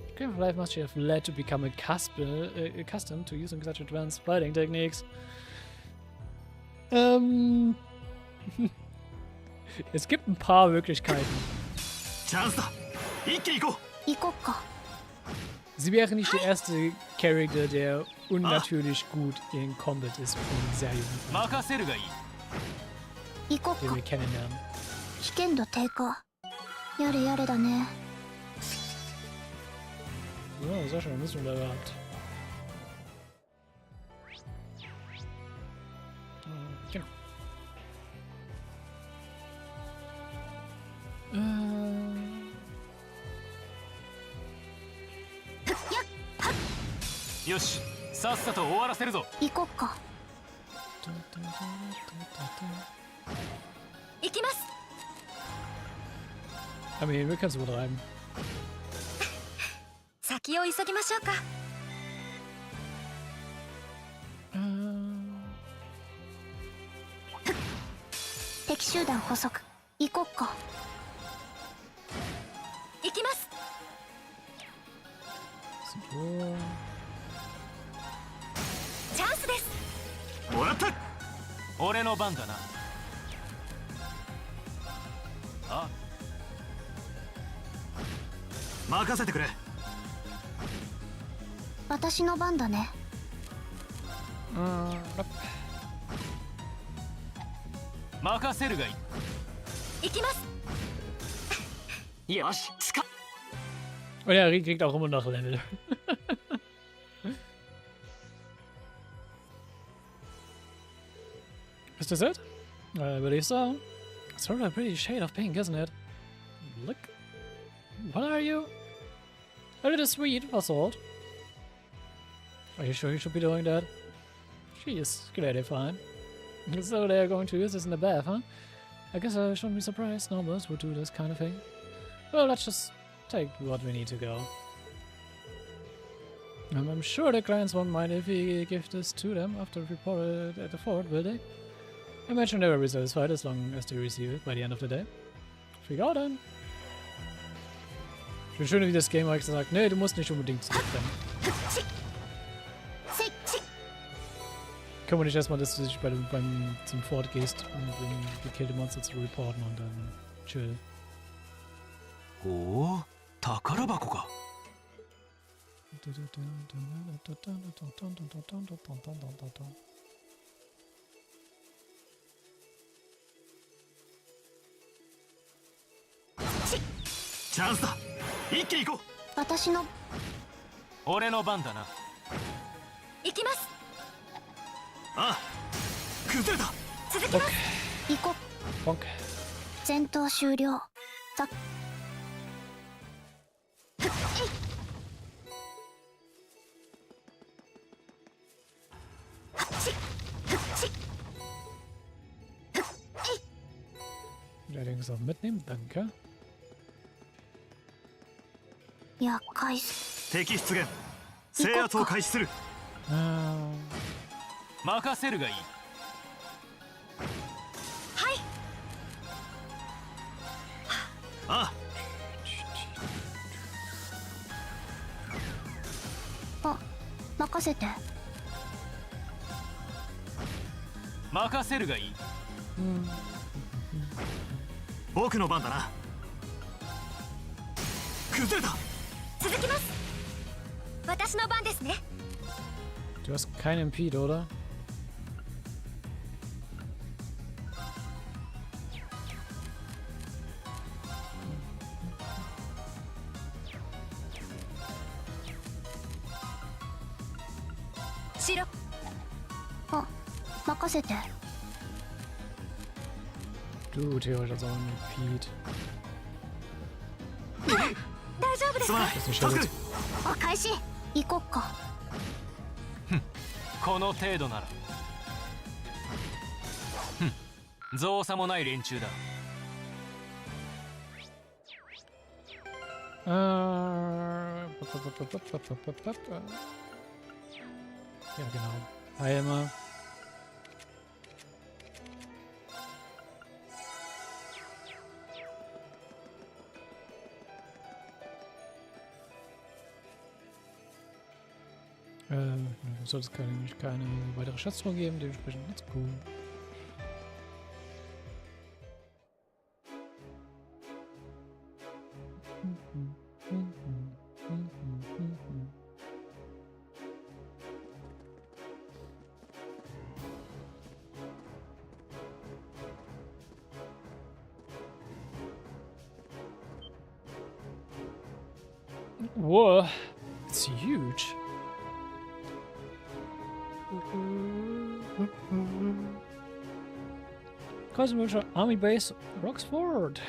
The game of life must have led to become accustomed to using such advanced fighting techniques. Es gibt ein paar Möglichkeiten. Sie wäre nicht der erste Charakter, der unnatürlich gut in Combat ist für einen sehr jungen Alter, den wir kennenlernen.
危険度低下。やれやれだね。
Ja, sehr schön, müssen wir da gehabt. Genau.
Yoshi, さっさと終わらせるぞ。
行こっか。
行きます。
I mean, wir können es übertreiben.
先を急ぎましょうか。
敵集団捕捉。行こっか。
行きます。
So.
チャンスです。
もらった。俺の番だな。あ。任せてくれ。
私の番だね。
任せるがいい。
行きます。
よし、つか。
Und der Ring kriegt auch immer noch Level. Is this it? I believe so. It's sort of a pretty shade of pink, isn't it? Look. What are you? A little sweet, assault. Are you sure you should be doing that? She is clearly fine. So they're going to use this in the bath, huh? I guess I shouldn't be surprised nobles would do this kind of thing. Well, let's just take what we need to go. I'm sure the clients won't mind if we give this to them after reported at the fort, will they? I imagine they will be satisfied as long as they receive it by the end of the day. Off we go dann. Ich finde schön, wie das Game eigentlich sagt, nee, du musst nicht unbedingt zurückrennen. Kann man nicht erstmal, dass du dich zum Fort gehst, um gekillte Monster zu reporten und dann chill.
Oh, 宝箱か。
チャンスだ。一気に行こう。
私の
俺の番だな。
行きます。
ああ、崩れた。
続きます。行こう。
Bonk.
戦闘終了。さ
Allerdings auch mitnehmen, danke.
厄介す。
敵出現。制圧を開始する。
任せるがいい。
はい。
あ
あ、任せて。
任せるがいい。
僕の番だな。崩れた。
続きます。私の番ですね。
Du hast keinen Impede, oder?
しろ。あ、任せて。
Du, theoretisch hast auch einen Impede.
大丈夫ですか。
助ける。
あ、開始。行こっか。
この程度なら。造作もない連中だ。
Ja, genau. Heimer. Soll es keine weitere Schatztruhe geben, dementsprechend let's go. Whoa, it's huge. Cosmos Army Base, Roxford.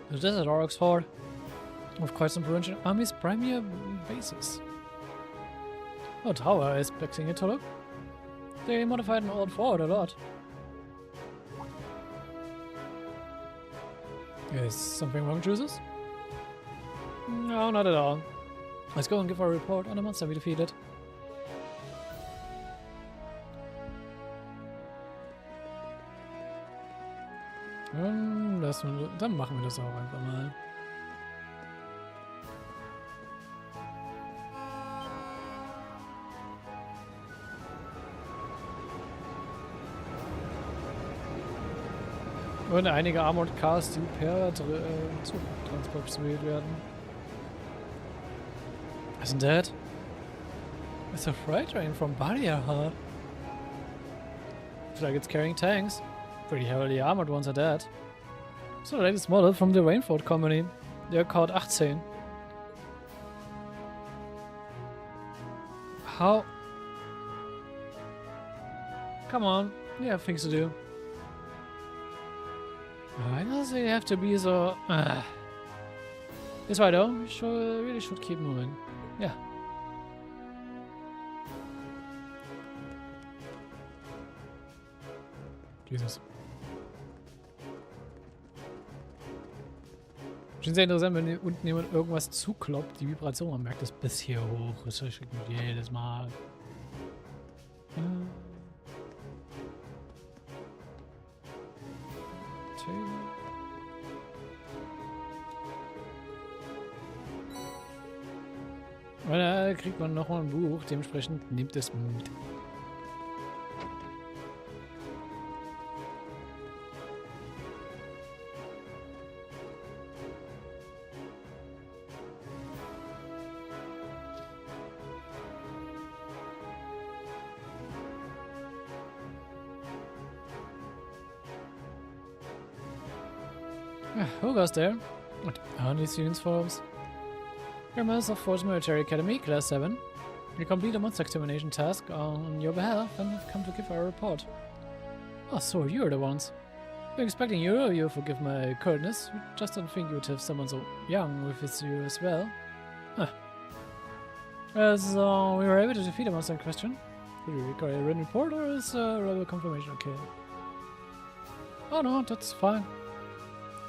The desert Roxford, with quite some provincial armies' premier bases. Oh, tower is expecting it to look. They modified an old fort a lot. Is something wrong, choosers? No, not at all. Let's go and give our report on the monster we defeated. Dann machen wir das auch einfach mal. Und einige Armored Cars, die per Zug transportiert werden. Isn't that? It's a freight train from Barrier Heart. Looks like it's carrying tanks. Pretty heavily armored ones at that. It's the latest model from the Rainford Company. They're called 18. How? Come on, you have things to do. Why does it have to be so... It's right though, we really should keep moving. Yeah. Jesus. Schon sehr interessant, wenn unten jemand irgendwas zukloppt, die Vibration, man merkt das bis hier hoch. Das schickt mich jedes Mal. Und da kriegt man nochmal ein Buch, dementsprechend nimmt es mit. Who goes there? What are these students forms? Members of Force Military Academy, Class 7. You complete a monster extermination task on your behalf and have come to give our report. Oh, so you're the ones. Been expecting you, you forgive my curtness. We just don't think you'd have someone so young with you as well. Huh. So we were able to defeat the monster in question. Do you require a written report or is rebel confirmation okay? Oh no, that's fine.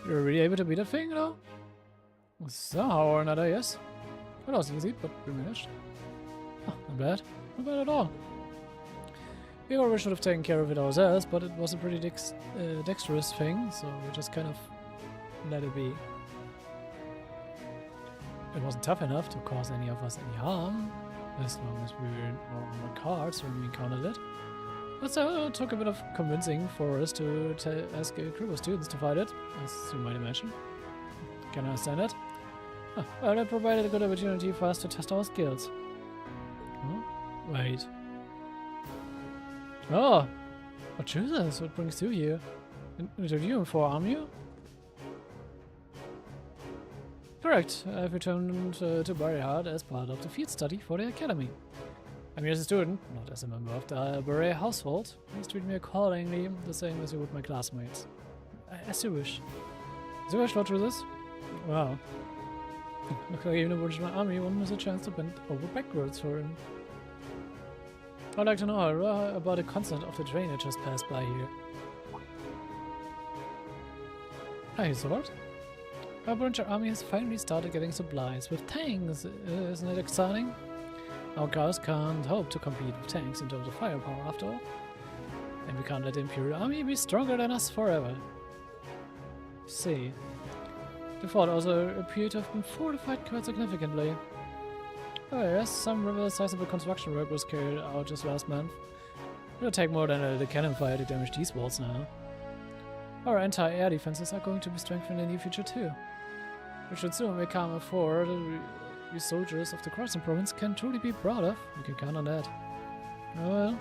You're really able to beat that thing, though? Somehow or another, yes. It was easy, but we managed. Oh, not bad. Not bad at all. We already should have taken care of it ourselves, but it was a pretty dexterous thing, so we just kind of let it be. It wasn't tough enough to cause any of us any harm, as long as we were on our cards when we encountered it. But so it took a bit of convincing for us to ask a group of students to fight it, as you might imagine. Can understand it. Well, that provided a good opportunity for us to test our skills. Oh, wait. Oh! What chooses? What brings you here? Interviewing for Armu? Correct. I've returned to Barrehard as part of the field study for the academy. I'm here as a student, not as a member of the Beret household. Please treat me accordingly, the same as you would my classmates. As you wish. As you wish, Lord Truthers. Wow. Looks like even the original army won't miss a chance to bend over backwards for him. I'd like to know about the content of the train that just passed by here. Hi, Sword. Our Bruncher army has finally started getting supplies with tanks. Isn't it exciting? Our cars can't hope to compete with tanks in terms of firepower after all. And we can't let the Imperial Army be stronger than us forever. See. The fort also appeared to have been fortified quite significantly. Oh yes, some rather sizable construction work was carried out just last month. It'll take more than the cannon fire to damage these walls now. Our anti-air defenses are going to be strengthened in the future too. We should soon become a fort we soldiers of the Crossing province can truly be proud of. You can count on that. Oh well.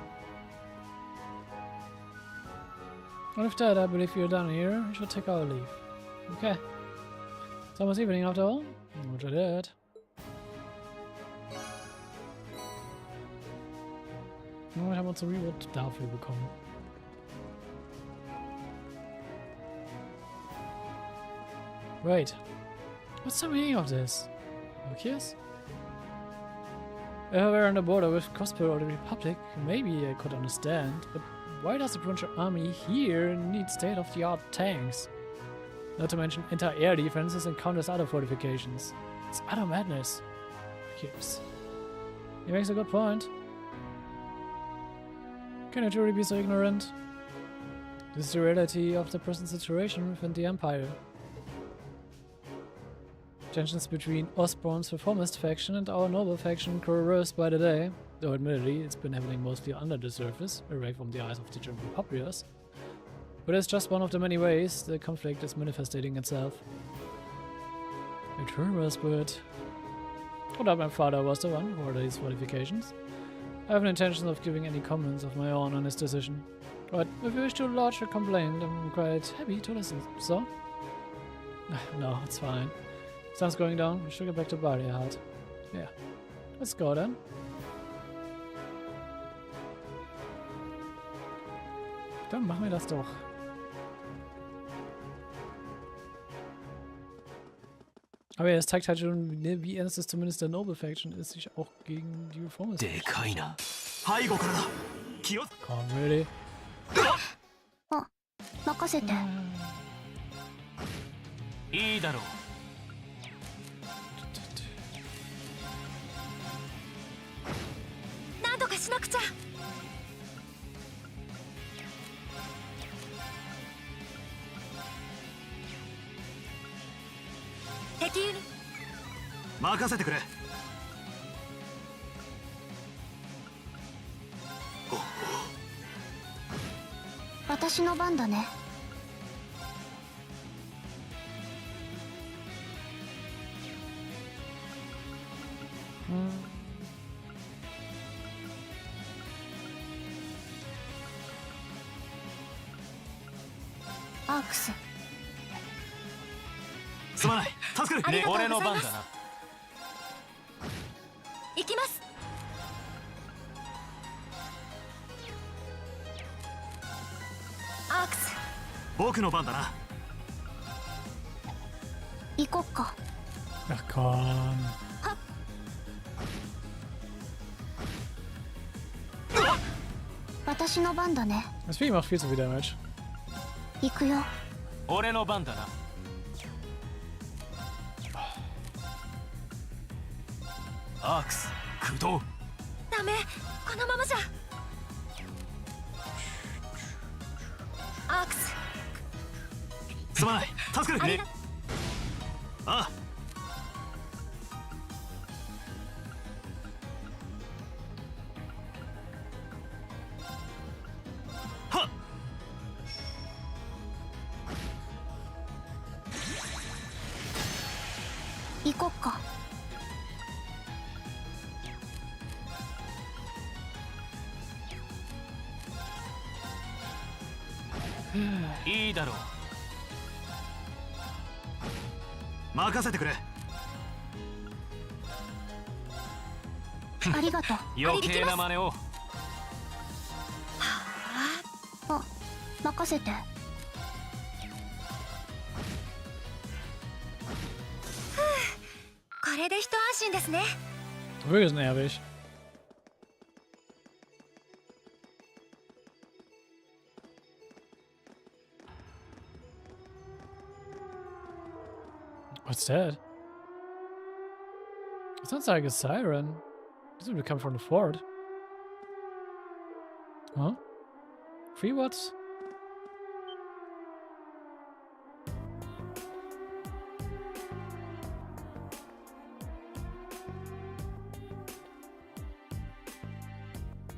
And with that, I believe you're done here. We should take our leave. Okay. It's almost evening after all. Roger that. Nun haben wir uns ein Reward dafür bekommen. Wait. What's the meaning of this? Yes? If I were on the border with Crossbell or the Republic, maybe I could understand, but why does the Bruncher army here need state-of-the-art tanks? Not to mention anti-air defenses and countless other fortifications. It's utter madness. Yes. He makes a good point. Can you truly be so ignorant? This is the reality of the present situation within the Empire. Tensions between Osborne's reformist faction and our noble faction grow worse by the day, though admittedly it's been happening mostly under the surface, away from the eyes of the German populace. But it's just one of the many ways the conflict is manifesting itself. It rumors, but I thought my father was the one who ordered these fortifications. I have no intention of giving any comments of my own on his decision, but if you wish to lodge a complaint, I'm quite happy to listen, so? No, it's fine. Sun's going down, we should get back to Barrehard. Yeah, let's go then. Dann machen wir das doch. Aber ja, es zeigt halt schon, ne, wie ernst es zumindest der Noble Faction ist, sich auch gegen die Reformers zu stellen. Komm, really?
あ、任せて。
いいだろう。
なんとかしなくちゃ。敵ユニ
任せてくれ。
私の番だね。アークス。
すまない。助かる。
ありがとうございます。
俺の番だな。
行きます。アークス。
僕の番だな。
行こっか。
Ach komm.
私の番だね。
Das Vieh macht viel zu viel Damage.
行くよ。
俺の番だな。アークス、駆動。
ダメ、このままじゃ。アークス。
すまない。助かる。
ありが
ああ。はっ。
行こっか。
いいだろう。
任せてくれ。
ありがとう。
余計な真似を。
あ、任せて。
これで一安心ですね。
Wirklich nervig. What's that? It sounds like a siren. This would come from the fort. Huh? 3 watts?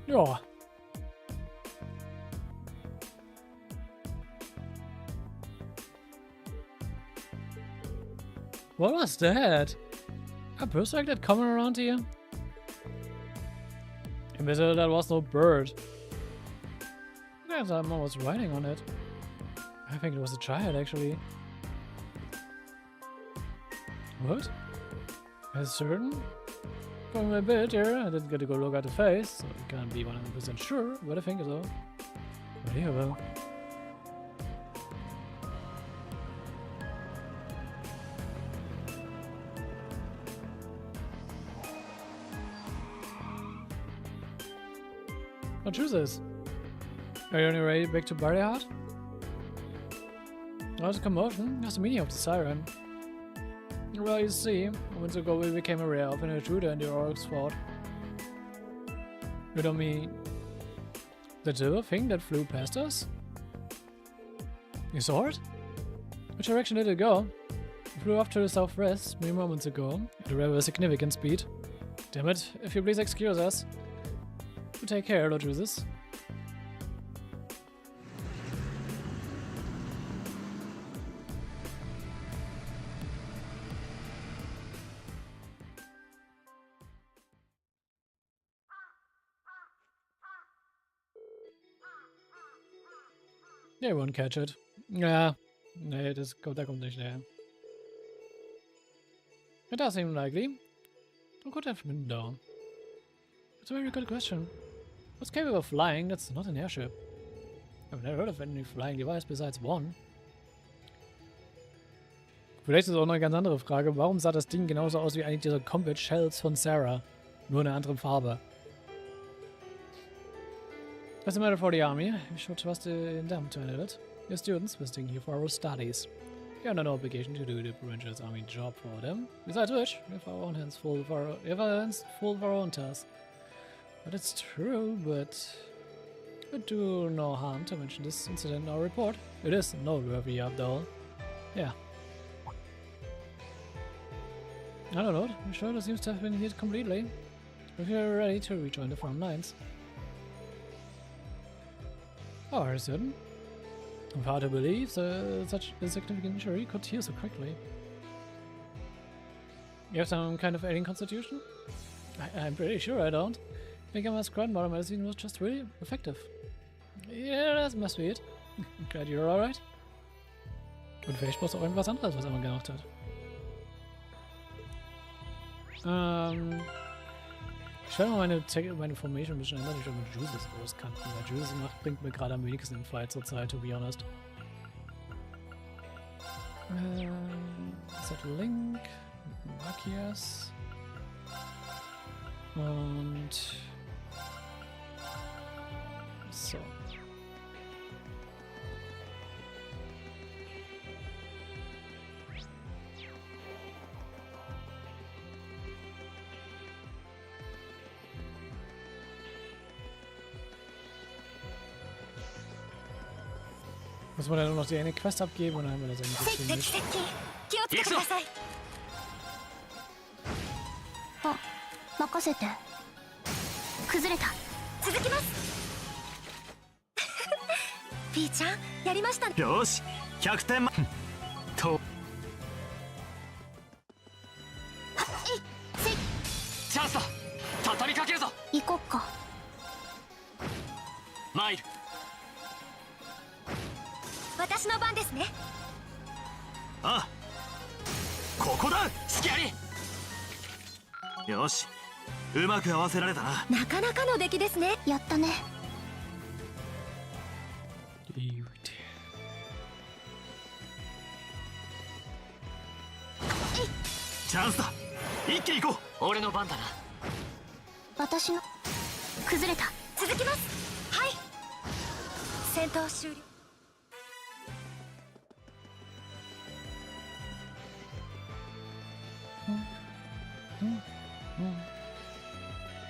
Ja. What was that? A bird like that coming around here? Admitted that was no bird. Yes, I'm almost riding on it. I think it was a child actually. What? As certain? From a bit here, I didn't get to go look at the face, so I can't be 100% sure, but I think so. But here though. Oh, choose this. Are you on your way back to Barryheart? Oh, it's a commotion. That's the meaning of the siren. Well, you see, moments ago we became aware of an intruder in the orc's fort. You don't mean the silver thing that flew past us? You saw it? Which direction did it go? It flew off to the southwest mere moments ago at a rather significant speed. Damn it, if you please excuse us. You take care, Lord Jesus. They won't catch it. Ja, nee, da kommt nicht näher. It does seem likely. Who could have been down? It's a very good question. What's capable of flying that's not an airship? I've never heard of any flying device besides one. Vielleicht ist auch noch eine ganz andere Frage. Warum sah das Ding genauso aus wie eigentlich diese Combat Shells von Sarah? Nur in einer anderen Farbe. What's the matter for the army? We should trust in them to handle it. Your students visiting here for our studies. You are under no obligation to do the provincial's army job for them. Besides which, we have our hands full of our own tasks. But it's true, but it do no harm to mention this incident in our report. It is noteworthy after all. Yeah. I don't know, I'm sure it seems to have been hit completely. If you're ready to rejoin the front lines. Oh, are you certain? I'm hard to believe such a significant injury could heal so quickly. You have some kind of alien constitution? I'm pretty sure I don't. I think my grandmother medicine was just really effective. Yeah, that must be it. I'm glad you're alright. Und vielleicht brauchst du auch irgendwas anderes, was er mal gemacht hat. Ich werde mal meine Formation ein bisschen ändern, ich will mit Juices auskanten, weil Juices bringt mir gerade am wenigsten im Fight zur Zeit, to be honest. Set Link, Makias und so. Muss man dann nur noch die eine Quest abgeben und dann haben wir das eigentlich ziemlich.
よし100点満と
チャンスだ畳みかけるぞ
行こっか
マイル
私の番ですね
あここだ
隙あり
よしうまく合わせられたな
なかなかの出来ですねやったね
チャンスだ一気に行こう
俺の番だな
私の崩れた続きますはい戦闘終了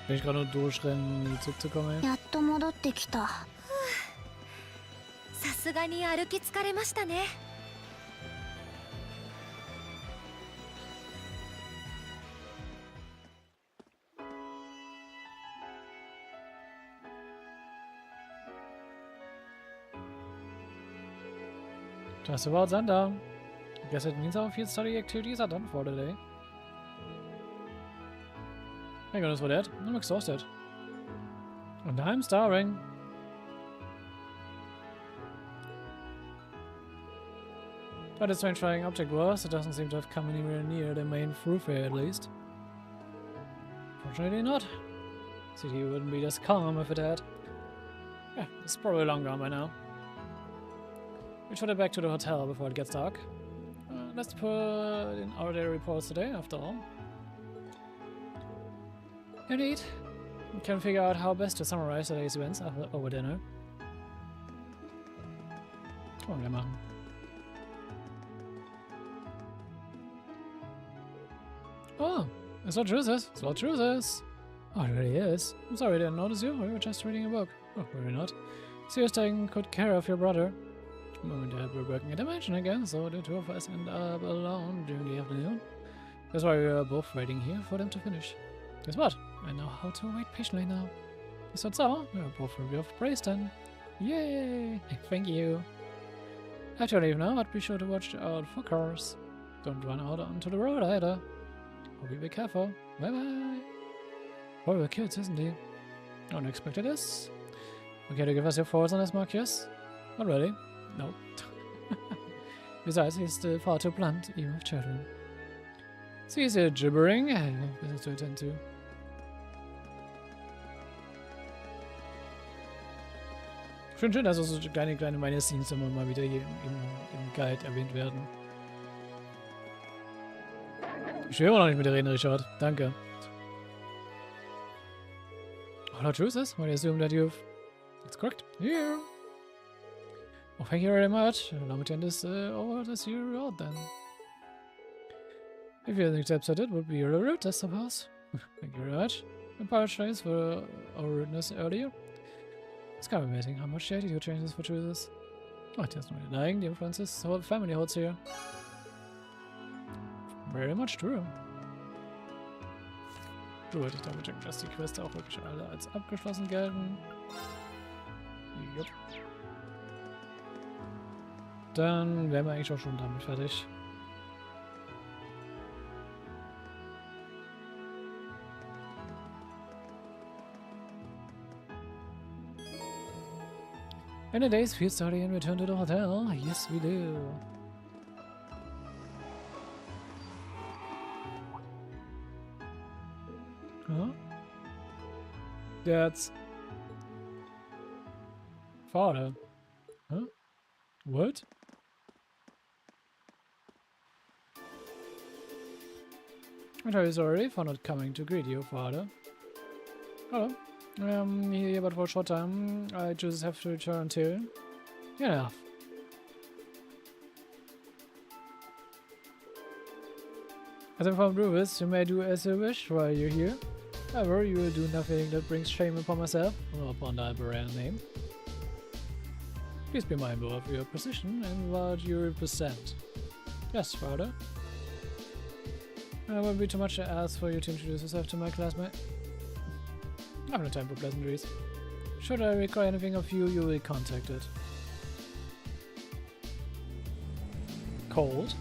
Will ich gerade nur durchrennen, um zurückzukommen?
やっと戻ってきたさすがに歩き疲れましたね
Just about sundown. I guess it means our field study activities are done for today. Thank goodness for that. I'm exhausted. And I'm starving. But a strange flying object was, it doesn't seem to have come anywhere near the main thoroughfare at least. Fortunately not. The city wouldn't be this calm if it had. Yeah, it's probably long gone by now. We should head back to the hotel before it gets dark. Let's put in our daily reports today, after all. Indeed. We can figure out how best to summarize today's events over dinner. Können wir machen. Oh, it's not Juices. It's not Juices. Oh, it really is. I'm sorry I didn't notice you. We were just reading a book. Oh, really not. So you're taking good care of your brother. Mom and Dad were working at the mansion again, so the two of us end up alone during the afternoon. That's why we were both waiting here for them to finish. Guess what? I know how to wait patiently now. Is that so? We are both worthy of praise then. Yay! Thank you. I have to leave now, but be sure to watch out for cars. Don't run out onto the road either. Hope you be careful. Bye bye. Boy, we're kids, isn't he? Unexpected this. Okay, to give us your thoughts on this, Marcus? Not really. No. Besides, he's still far too blunt, even with children. So he's gibbering. I have business to attend to. Schön, dass auch so kleine Minor-Scenes immer mal wieder hier im Guide erwähnt werden. Ich will immer noch nicht mit dir reden, Richard. Danke. Oh, Lord Jesus, I assume that you've... That's correct. Here. Oh, thank you very much. Allow me to end this over this year out then. If you hadn't accepted it, would be a rude, I suppose. Thank you very much. I apologize for our rudeness earlier. It's kind of amazing how much attitude changes for choosers. Oh, there's no denying the influences the whole family holds here. Very much true. Gut, ich double check, dass die Quests auch wirklich alle als abgeschlossen gelten. Jupp. Dann wären wir eigentlich auch schon damit fertig. In a day's field study and return to the hotel. Yes, we do. Huh? That's... Father. Huh? What? I'm very sorry for not coming to greet you, Father. Hello. Here but for a short time. I just have to return to... Yeah. As informed Rufus, you may do as you wish while you're here. However, you will do nothing that brings shame upon myself or upon the Albertan name. Please be mindful of your position and what you represent. Yes, Father. It won't be too much to ask for you to introduce yourself to my classmate. I have no time for pleasantries. Should I require anything of you, you will be contacted. Cold.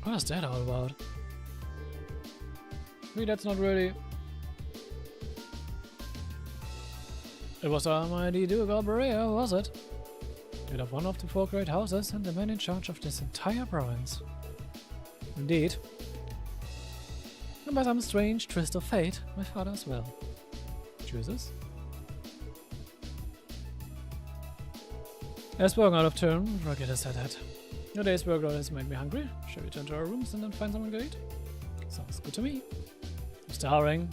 What is that all about? I mean, that's not really... It was our mighty Duke of Berea, was it? Head of one of the 4 great houses and the man in charge of this entire province. Indeed. And by some strange twist of fate, my father as well. Chooses? As spoken out of turn, Rocket has said that. Your day's workload has made me hungry. Shall we return to our rooms and then find something to eat? Sounds good to me. Mr. Haring.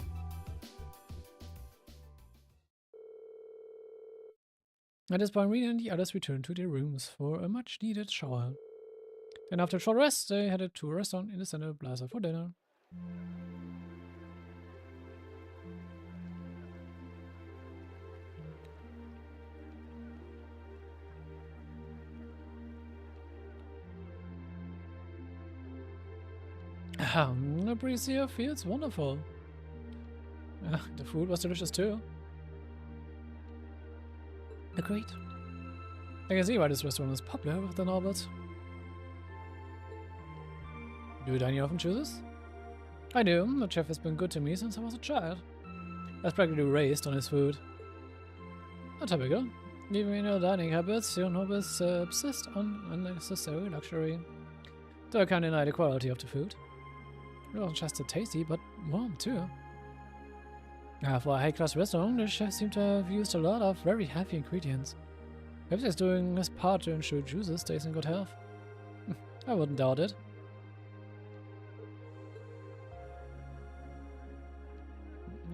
At this point, Rena and the others returned to their rooms for a much-needed shower. Then after a short rest, they headed to a restaurant in the center of Plaza for dinner. The breeze here feels wonderful. The food was delicious too. Agreed. I can see why this restaurant is popular with the nobles. Do you dine here often, Chooses? I do. The chef has been good to me since I was a child. I was practically raised on his food. Not typical. Even in your dining habits, your nobles subsist on unnecessary luxury. Though I can't deny the quality of the food. It wasn't just tasty, but warm too. For a high-class restaurant, the chef seemed to have used a lot of very heavy ingredients. Perhaps he's doing his part to ensure Juices stays in good health. I wouldn't doubt it.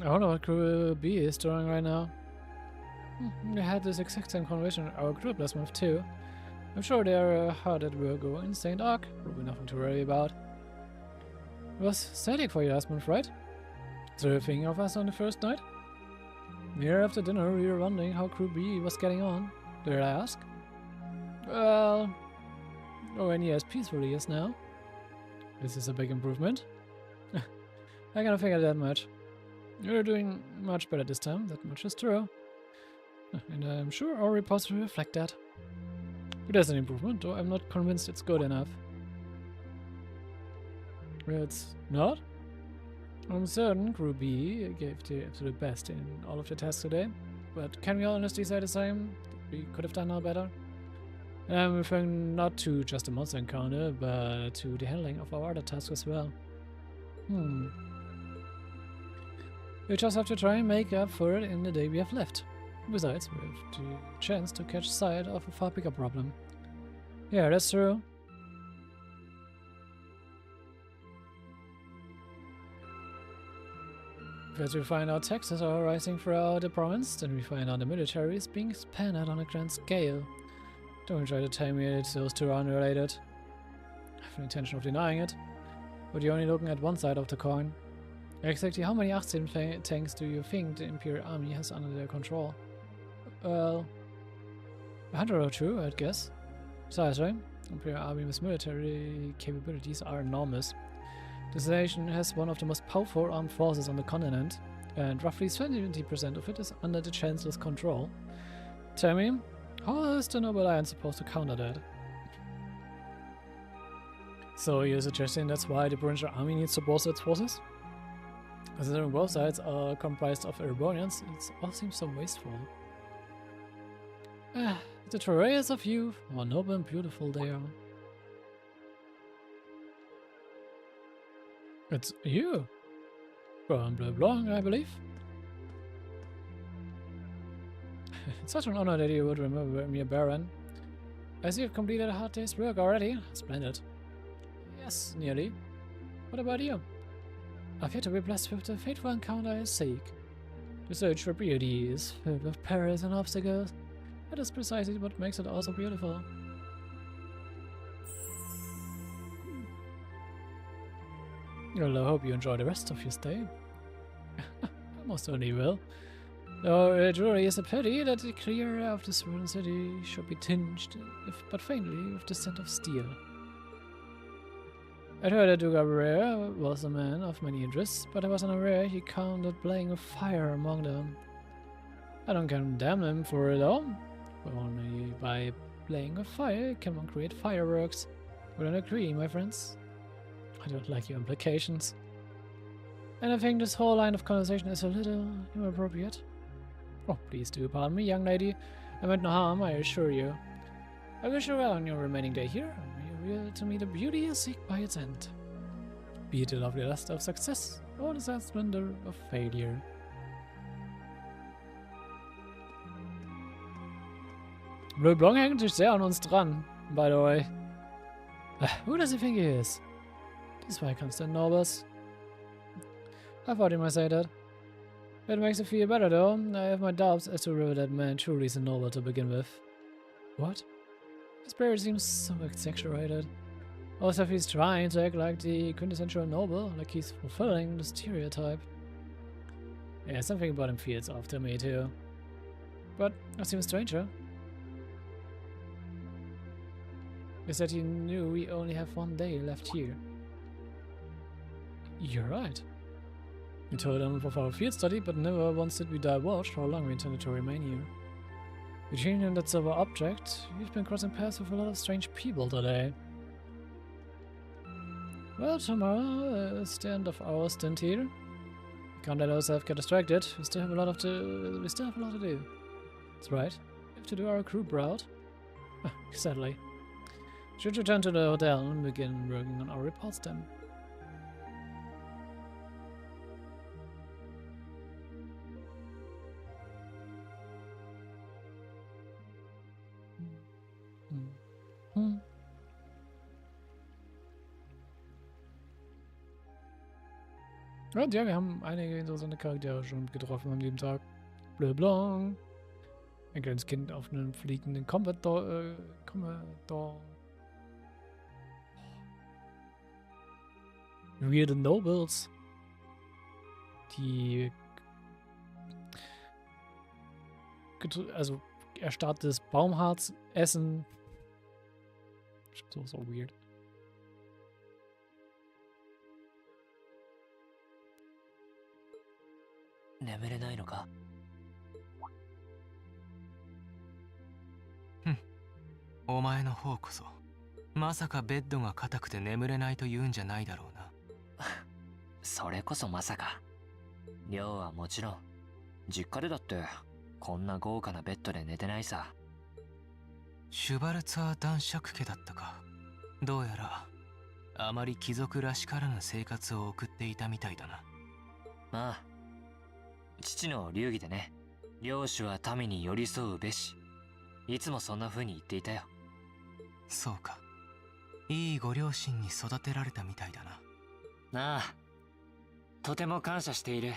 I wonder what Crew B is doing right now. We had this exact same conversation with our group last month too. I'm sure they are hard at work over in St. Ark. Probably nothing to worry about. It was static for you last month, right? Is there a thing of us on the first night? Here after dinner, we were wondering how Crew B was getting on. Did I ask? Well... Orania as peacefully as now. This is a big improvement. I kind of figured that much. You're doing much better this time, that much is true. And I'm sure our reports will reflect that. It is an improvement, though I'm not convinced it's good enough. It's not? I'm certain Crew B gave the absolute best in all of the tasks today, but can we all honestly say the same? We could have done no better? And I'm referring not to just a monster encounter, but to the handling of our other tasks as well. We just have to try and make up for it in the day we have left. Besides, we have the chance to catch sight of a far bigger problem. Yeah, that's true. As we find out taxes are rising throughout the province, then we find out the military is being expanded on a grand scale. Don't try to tell me that those two are unrelated. I have no intention of denying it, but you're only looking at one side of the coin. Exactly how many 18 tanks do you think the Imperial Army has under their control? Well, 100 or 2, I'd guess. Besides, right? Imperial Army's military capabilities are enormous. This nation has one of the most powerful armed forces on the continent, and roughly 70% of it is under the Chancellor's control. Tell me, how is the Noble Alliance supposed to counter that? So you're suggesting that's why the provincial army needs to bolster its forces? Considering both sides are comprised of Erebonians, it all seems so wasteful. The trails of youth, how noble and beautiful they are. It's you, Baron Blanc, I believe. It's such an honor that you would remember me, Baron. I see you've completed a hard day's work already. Splendid. Yes, nearly. What about you? I've yet to be blessed with the fateful encounter I seek. The search for beauty is filled with perils and obstacles. That is precisely what makes it all so beautiful. Well, I hope you enjoy the rest of your stay. I most certainly will. Though it truly is a pity that the clear air of this ruined city should be tinged, if but faintly, with the scent of steel. I'd heard that Duke Abreu was a man of many interests, but I was unaware he counted playing with fire among them. I don't condemn him for it all. Only by playing with fire can one create fireworks. Wouldn't agree, my friends. I don't like your implications. And I think this whole line of conversation is a little inappropriate. Oh, please do pardon me, young lady. I meant no harm, I assure you. I wish you well on your remaining day here, and may you real to meet the beauty you seek by its end. Be it the lovely lust of success, or the sad splendor of failure. Bleu Blanc hängt sich sehr an uns dran, by the way. Who does he think he is? These why constant nobles. I thought he might say that. It makes me feel better though. I have my doubts as to whether that man truly is a noble to begin with. What? His spirit seems so exaggerated. Also if he's trying to act like the quintessential noble, like he's fulfilling the stereotype. Yeah, something about him feels off to me too. But that seems stranger. Is that he knew we only have one day left here. You're right. We told him of our field study, but never once did we divulge how long we intended to remain here. Between him and that silver object, we've been crossing paths with a lot of strange people today. Well, tomorrow is the end of our stint here. We can't let ourselves get distracted. We still have a lot to do. That's right. We have to do our group route. Sadly. Should return to the hotel and begin working on our reports then. Und ja, wir haben einige interessante Charaktere schon getroffen an diesem Tag. Bleu Blanc. Ein kleines Kind auf einem fliegenden Commodore. Weird Nobles. Die also erstarrtes Baumharz essen. So weird.
Hm. お前の方こそまさかベッドが硬くて眠れないと言うんじゃないだろうな。
それこそまさか。亮はもちろん実家でだってこんな豪華なベッドで寝てないさ。
シュバルツァー男爵家だったか。どうやらあまり貴族らしからぬ生活を送っていたみたいだな。
ああ、父の流儀でね。領主は民に寄り添うべし、いつもそんな風に言っていたよ。
そうか。いいご両親に育てられたみたいだな。
ああ、とても感謝している。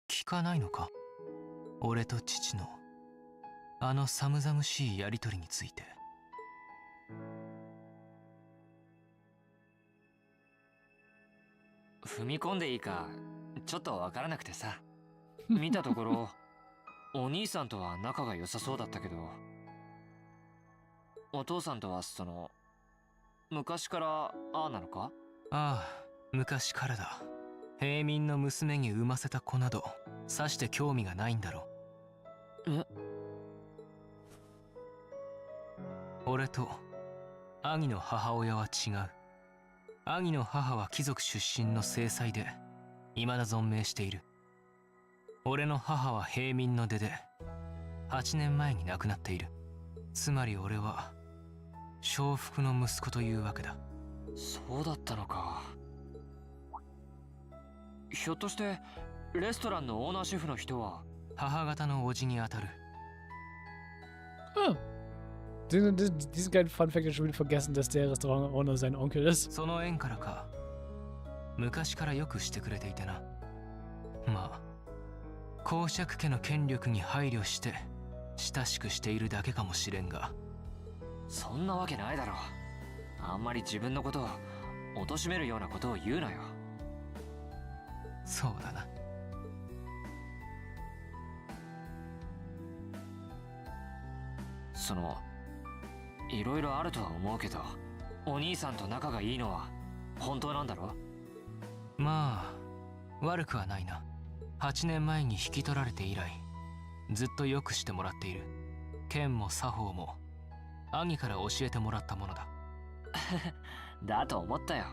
聞かないのか、俺と父のあの寒々しいやりとりについて。
踏み込んでいいかちょっとわからなくてさ。見たところお兄さんとは仲が良さそうだったけど、お父さんとは昔からああなのか？
ああ、昔からだ。平民の娘に産ませた子などさして興味がないんだろう。俺と兄の母親は違う。兄の母は貴族出身の正妻で未だ存命している。俺の母は平民の出で8年前に亡くなっている。つまり俺は娼婦の息子というわけだ。
そうだったのか。ひょっとしてレストランのオーナーシェフの人は
母方の叔父にあたる。
Diesen kleinen Funfact habe ich schon wieder vergessen, dass der Restaurant-Owner sein Onkel ist.
その縁からか、昔からよくしてくれていてな。まあ公爵家の権力に配慮して親しくしているだけかもしれんが。
そんなわけないだろう。あんまり自分のことを貶めるようなことを言うなよ。
そうだな。
いろいろあるとは思うけど、お兄さんと仲がいいのは本当なんだろ？
まあ悪くはないな。8年前に引き取られて以来ずっとよくしてもらっている。剣も作法も兄から教えてもらったものだ。
だと思ったよ。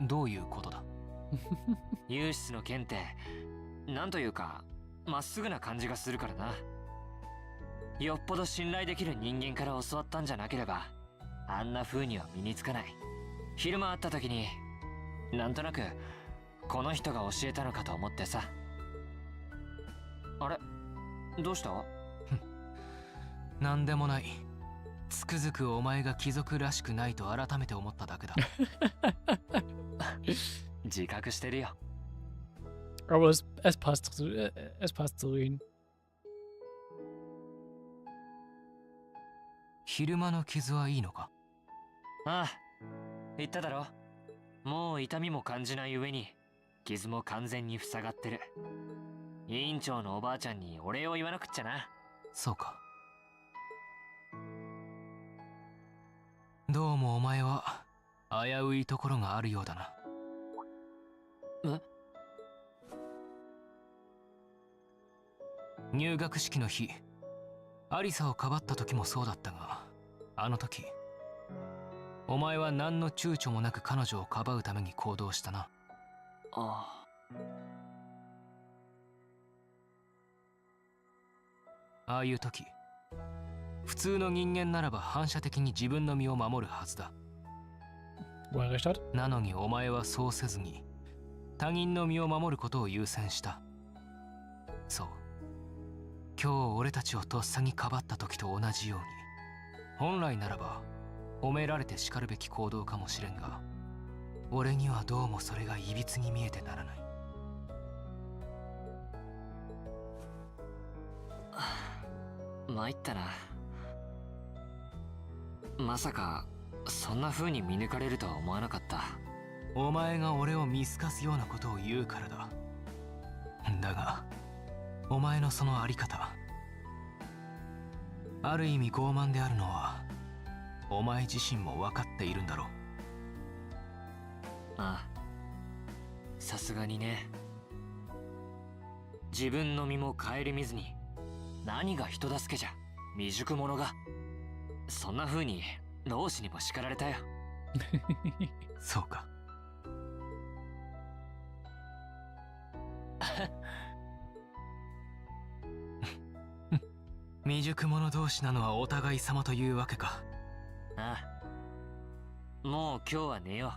どういうことだ？
有志の剣ってなんというかまっすぐな感じがするからな。よっぽど信頼できる人間から教わったんじゃなければあんな風には身につかない。昼間会った時になんとなくこの人が教えたのかと思ってさ。あれ、どうした？
なんでもない。つくづくお前が貴族らしくないと改めて思っただけだ。
自覚してるよ。
Aber es passt zu ihnen.
昼間の傷はいいのか？
ああ、言っただろ。もう痛みも感じない上に傷も完全に塞がってる。委員長のおばあちゃんにお礼を言わなくっちゃな。
そうか。どうもお前は危ういところがあるようだな。入学式の日、アリサをかばった時もそうだったが、あの時お前は何の躊躇もなく彼女をかばうために行動したな。
あ
あ。ああいう時、普通の人間ならば反射的に自分の身を守るはずだ。なのにお前はそうせずに他人の身を守ることを優先した。そう、今日俺たちをとっさにかばった時と同じように、本来ならば褒められて叱るべき行動かもしれんが、俺にはどうもそれがいびつに見えてならない。
参ったな。まさかそんな風に見抜かれるとは思わなかった。
お前が俺を見透かすようなことを言うからだ。だがお前のそのあり方、ある意味傲慢であるのはお前自身も分かっているんだろう。
ああ、さすがにね。自分の身も顧みずに何が人助けじゃ、未熟者が。そんな風に老子にも叱られたよ。
そうか。未熟者同士なのはお互い様というわけか。
ああ、もう今日は寝よ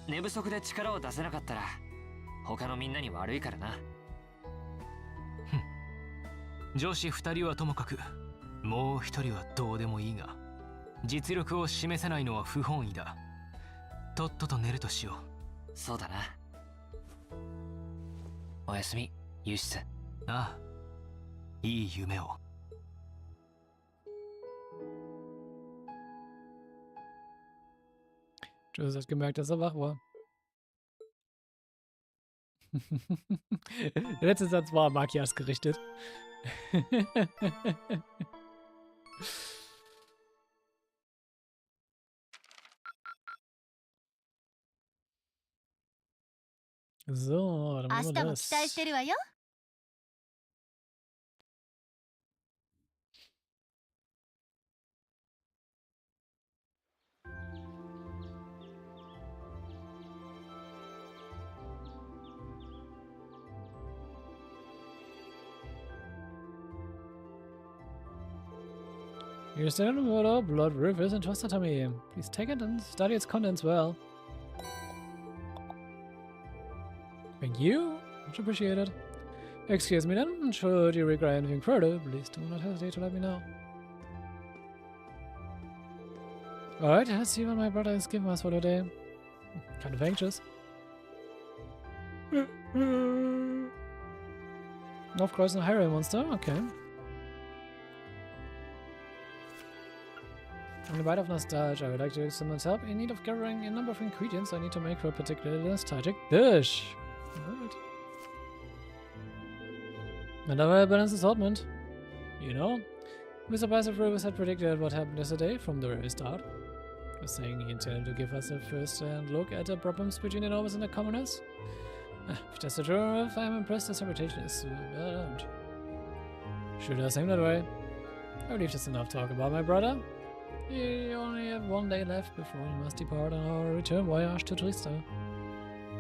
う。寝不足で力を出せなかったら他のみんなに悪いからな。
女子2人はともかく、もう1人はどうでもいいが、実力を示せないのは不本意だ。とっとと寝るとしよ
う。そうだな。おやすみ、ユシス。
ああ、いい夢を。
Jules hat gemerkt, dass er wach war. Der letzte Satz war Makias gerichtet. So, dann machen wir das. You stand in the water, blood rivers and trusted to me. Please take it and study its contents well. Thank you. Much appreciated. Excuse me then, should you require anything further, please do not hesitate to let me know. Alright, let's see what my brother is giving us for today. Kind of anxious. Of course, a highway monster, okay. On the bite of nostalgia, I would like to ask someone's help in need of gathering a number of ingredients I need to make for a particularly nostalgic dish. Alright. Another balanced assortment. You know, Mr. Bicep Rivers had predicted what happened yesterday from the very start. He was saying he intended to give us a first-hand look at the problems between the nobles and the commoners. If that's the truth, I'm impressed his reputation is well earned. Sure does seem that way. I believe that's enough talk about my brother. We only have one day left before we must depart on our return voyage to Trista.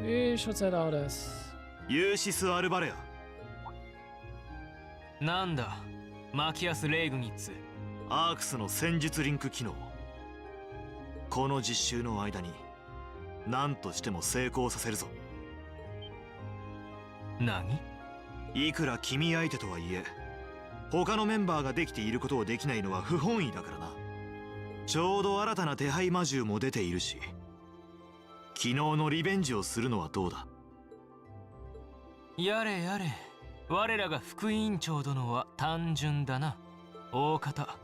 We should set out as...
ユーシス・アルバレア。
なんだ、マキアス・レイグニッツ。
アークスの戦術リンク機能。この実習の間に何としても成功させるぞ。
何？
いくら君相手とはいえ、他のメンバーができていることをできないのは不本意だからな。ちょうど新たな手配魔獣も出ているし、昨日のリベンジをするのはどうだ？
やれやれ、我らが副委員長殿は単純だな。大方、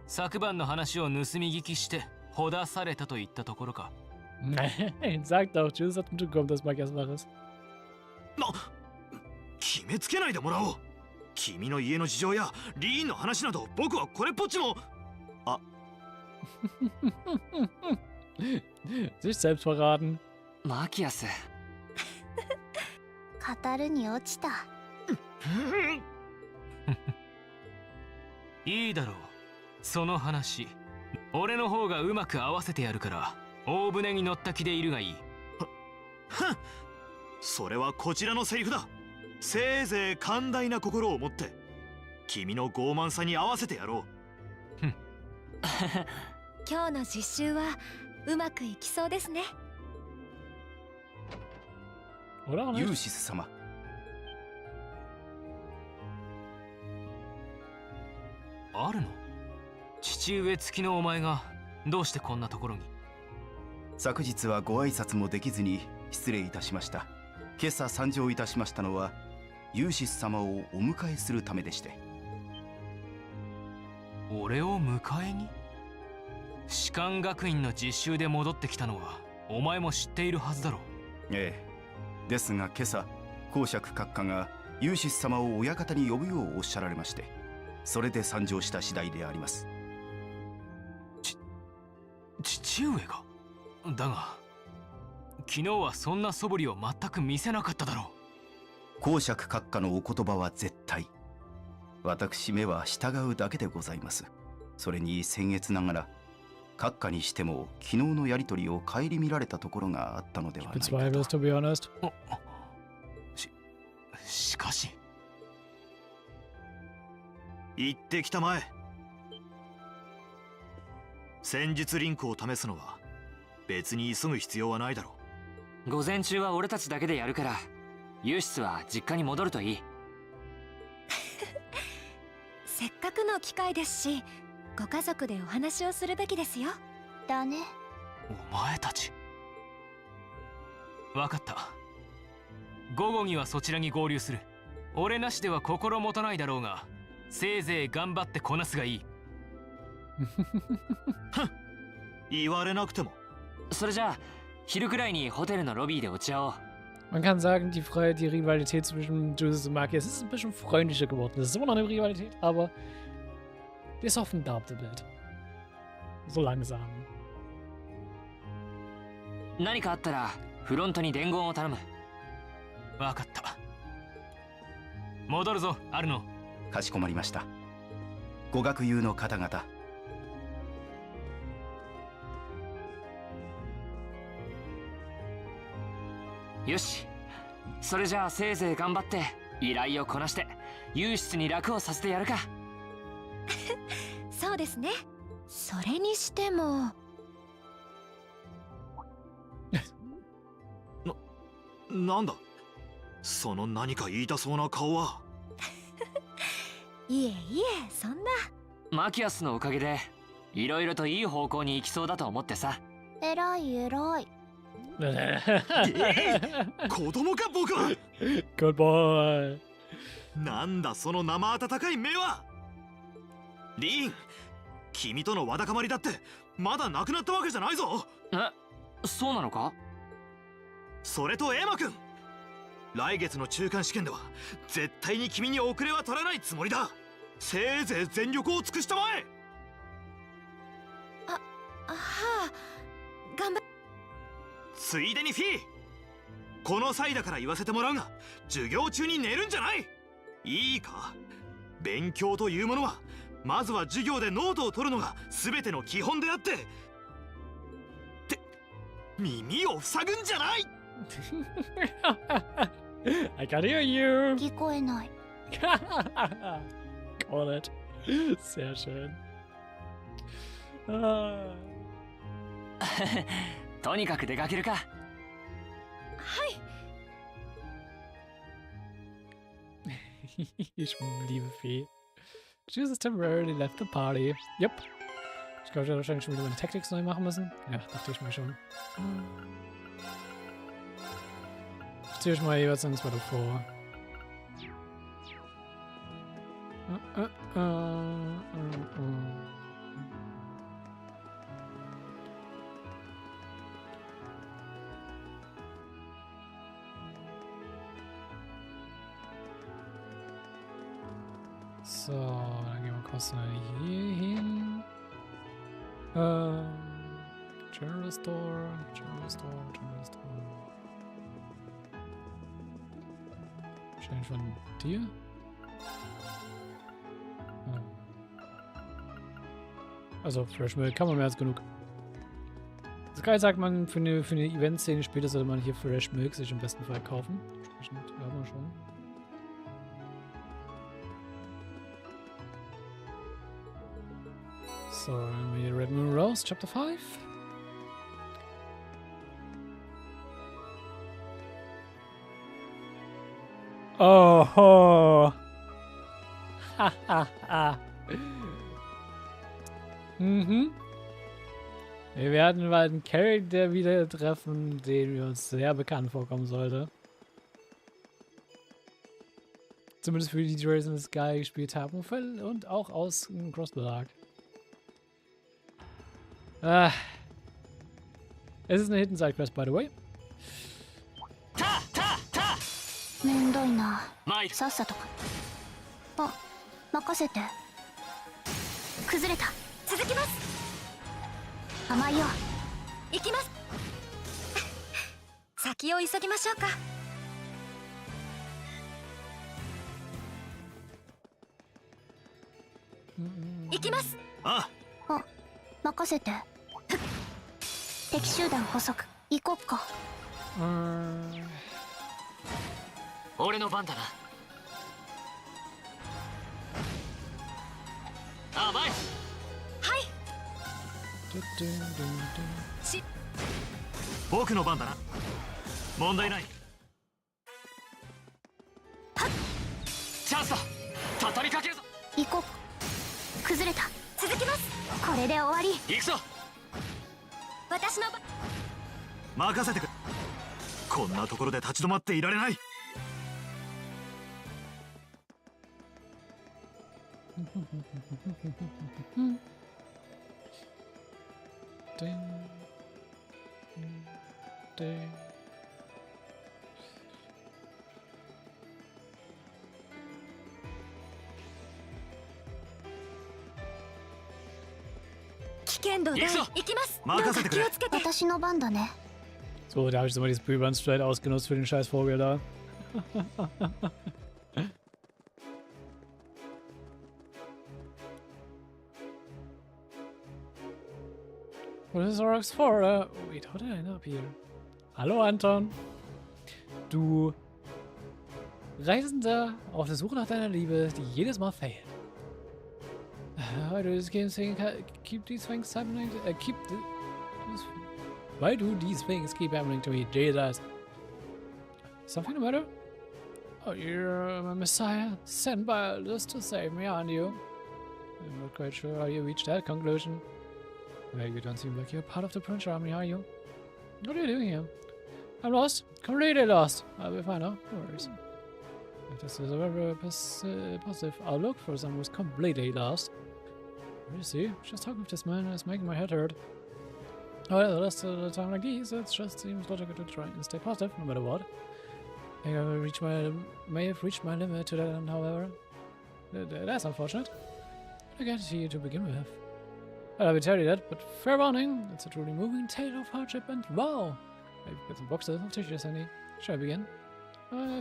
昨晩の話を盗み聞きしてほだされたといったところか。
Sag doch, Jules hat mitbekommen, dass Makias wach ist.
決めつけないでもらおう。君の家の事情やリーンの話など僕はこれっぽっちも。あ。
Sich selbst verraten.
マキアス。
語るに落ちた。
いいだろう。その話、俺の方がうまく合わせてやるから、大船に乗った気でいるがいい。
ふん。それはこちらのセリフだ。せいぜい寛大な心を持って君の傲慢さに合わせてやろう。
今日の実習はうまくいきそうですね。
ユーシス様。
あるの？父上付きのお前がどうしてこんなところに？
昨日はご挨拶もできずに失礼いたしました。今朝参上いたしましたのはユーシス様をお迎えするためでして。
俺を迎えに？士官学院の実習で戻ってきたのはお前も知っているはずだろう。
ええ。ですが今朝公爵閣下がユーシス様を親方に呼ぶようおっしゃられまして、それで参上した次第であります。
父上が？だが昨日はそんな素振りを全く見せなかっただろ
う。公爵閣下のお言葉は絶対。私めは従うだけでございます。それに僭越ながら閣下にしても昨日のやり取りを顧みられたところがあったのではないかと。
しかし
行ってきたまえ。戦術リンクを試すのは別に急ぐ必要はないだろ
う。午前中は俺たちだけでやるから、ユーシスは実家に戻るといい。
せっかくの機会ですし、ご家族でお話をするべきですよ。
だね。
お前たち。分かった。午後にはそちらに合流する。俺なしでは心もたないだろうが、せいぜい頑張ってこなすがいい。
言われなくても。
それじゃあ昼くらいにホテルのロビーでお茶を。
Man kann sagen, die Rivalität zwischen Juice und Maki, es ist ein bisschen freundlicher geworden. Es ist immer noch eine Rivalität, aber die ist auf dem Bild. So langsam.
何かあったらフロントに伝言を頼む。
わかった。戻るぞ、アルノ。
かしこまりました。ご学友の方々。
よし、それじゃあせいぜい頑張って依頼をこなしてユーシスに楽をさせてやるか。
そうですね。それにしても
なんだその何か言いたそうな顔は。
いえいえ、そんな。
マキアスのおかげでいろいろといい方向に行きそうだと思ってさ。
えらいえらい。
子供か僕は。
Good boy。
なんだその生温かい目は。リン、君とのわだかまりだってまだなくなったわけじゃないぞ。
え、そうなのか。
それとエマ君、来月の中間試験では絶対に君に遅れは取らないつもりだ。せいぜい全力を尽くしたまえ。
はあ、頑張っ。
ついでにフィー、この際だから言わせてもらうが、授業中に寝るんじゃない。いいか、勉強というものはまずは授業でノートを取るのが全ての基本であって、耳を塞ぐんじゃない。
I can hear you.
聞こえない。
Got it. Sehr schön.
とにかく出かけるか。
はい。
Ich liebe Fee. Jesus temporarily left the party. Yep. Ich glaube, ich werde wahrscheinlich schon wieder meine Tactics neu machen müssen. Ja, dachte ich mir schon. Ich ziehe euch mal jeweils eins weiter vor. So, dann gehen wir kurz hier hin. General Store, General Store, General Store. Wahrscheinlich von dir? Also, Fresh Milk kann man mehr als genug. Sky sagt man, für eine Event-Szene später sollte man hier Fresh Milk sich im besten Fall kaufen. Entsprechend haben wir schon. So, dann haben wir hier Red Moon Rose, Chapter 5. Oh, haha. Wir werden bald einen Charakter wieder treffen, den wir uns sehr bekannt vorkommen sollte. Zumindest für die Jason Sky gespielt haben und auch aus Crossbell. Es ist eine Hidden Side Quest, by the way.
めんどいな。さっさとか。あ、任せて。崩れた。続きます。甘いよ。
行きます。先を急ぎましょうか。行きます。
あ、
任せて。敵集団捕捉、行こっか。
俺の番だな。甘い。
僕の番だな。問題ない。
チャンスだ。畳みかけるぞ。
行こう。崩れた。続きます。これで終わり。
行くぞ。
私の
任せてくれ。こんなところで立ち止まっていられない。
危険度で行きます。どうか気をつけて。私の番だね。
So, da habe ich jetzt mal dieses Pre-Run-Straight ausgenutzt für den scheiß Vogel da. What is Rocks for? Wait, how did I end up here? Hallo Anton. Du Reisender auf der Suche nach deiner Liebe, die jedes Mal fehlt. Why do these games keep these things happening? Why do these things keep happening to me? Jesus. Something the matter? Oh, you're my messiah, sent by others to save me, aren't you? I'm not quite sure how you reached that conclusion. Well, you don't seem like you're part of the Prince army, are you? What are you doing here? I'm lost. Completely lost. I'll be fine now. No worries. If this is a very positive outlook for someone who's completely lost. You see, just talking with this man is making my head hurt. Well, the rest of the time like these, it just seems logical to try and stay positive, no matter what. I may have reached my limit to that end, however. That's unfortunate. I can't see you to begin with. Well, I will tell you that, but fair warning, it's a truly moving tale of hardship and wow! I've got some boxes of tissues handy. Shall I begin?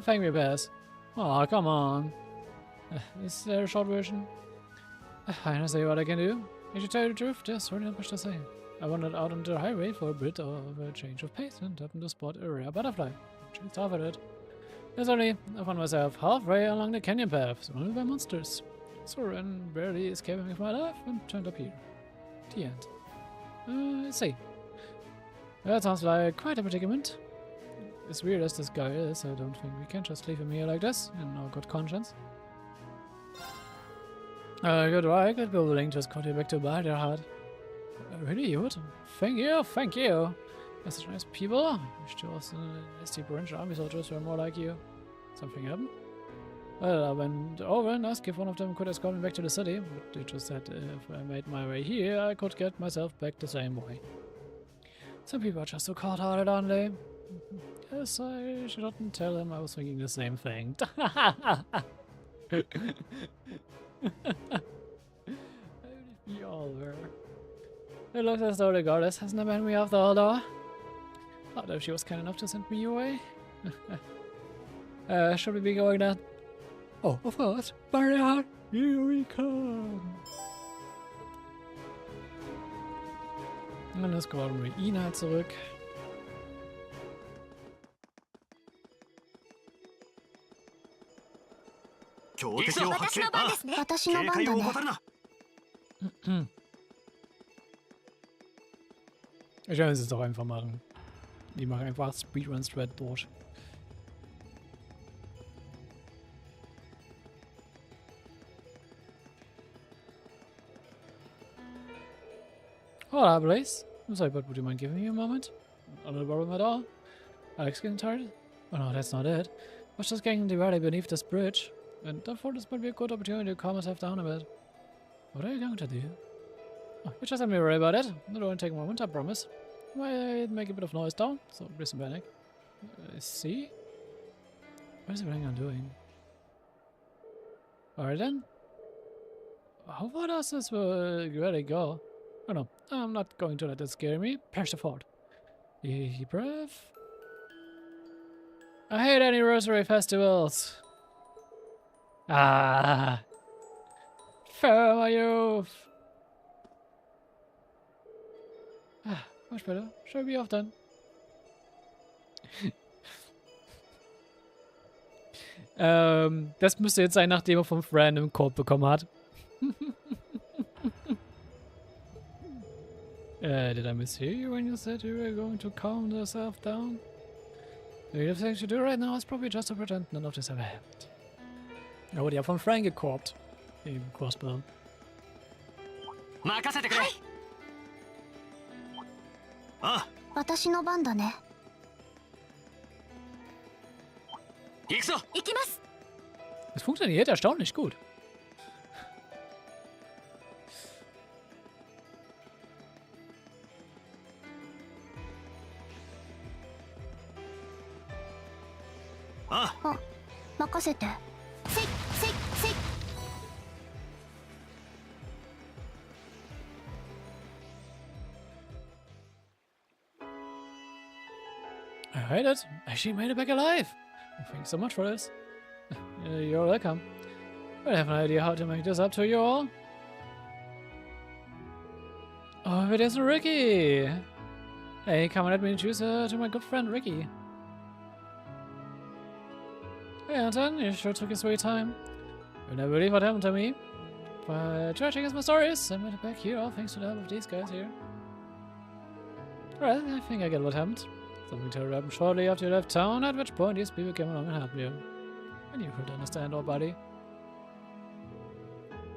Thank me, pass. Oh, come on. Is there a short version? I don't say what I can do. I should tell you the truth, there's really not much to say. I wandered out on the highway for a bit of a change of pace and happened to spot a rare butterfly. Chased off at it. Suddenly, I found myself halfway along the canyon path, surrounded by monsters. So I ran, barely escaping with my life, and turned up here. The end. Let's see. That sounds like quite a predicament. As weird as this guy is, I don't think we can just leave him here like this, in our good conscience. Good right, could be willing to escort you back to Bar, dear heart. Really, you would? Thank you, thank you. You're such nice people. I wish there was a nasty branch army soldiers who are more like you. Something happened? Well, I went over and asked if one of them could escort me back to the city, but they just said if I made my way here, I could get myself back the same way. Some people are just so cold-hearted, aren't they? Yes, I shouldn't tell them I was thinking the same thing. We all were. It looks as though the goddess hasn't abandoned me after all, though. Thought if she was kind enough to send me away. Should we be going then? Oh, of course. Barrier, here we come. Und dann scrollen wir ihn halt zurück. Ich werde es jetzt auch einfach machen. Die machen einfach Speedrun straight durch. Hola, Blaze. I'm sorry, but would you mind giving me a moment? Not a problem at all. Alex getting tired? Oh no, that's not it. I was just getting directly beneath this bridge, and I thought this might be a good opportunity to calm myself down a bit. What are you going to do? Oh, you just have me worry about it. It'll only take a moment, I promise. Might make a bit of noise down, so please don't panic. See? What is everything I'm doing? Alright then. How far does this really go? Oh no, I'm not going to let that scare me. Perish the thought. Deep breath. I hate anniversary festivals. Ah. Farewell, my youth. Ah, much better. Should be off then. Das müsste jetzt sein, nachdem er vom Random Code bekommen hat. Did I mishear you when you said you were going to calm yourself down? The thing to do right now is probably just to pretend none of this ever happened. Er wurde ja von Frank gekorbt. Im Crossbell.
任せてくれ。
あ、
私の番だね。
行くぞ。
行きます。
Es funktioniert erstaunlich gut.
Ah.
あ、任せて。せいせいせい。
I made it. She made it back alive. Thanks so much for this. You're welcome. I have an idea how to make this up to you all. Oh, it is Ricky. Hey, come and let me introduce her to my good friend Ricky. Hey, Anton, you sure took your sweet time. You'll never believe what happened to me. But tragic as my stories, I made it back here all thanks to the help of these guys here. Well, I think I get what happened. Something terrible happened shortly after you left town, at which point these people came along and helped you. And you could understand, old buddy.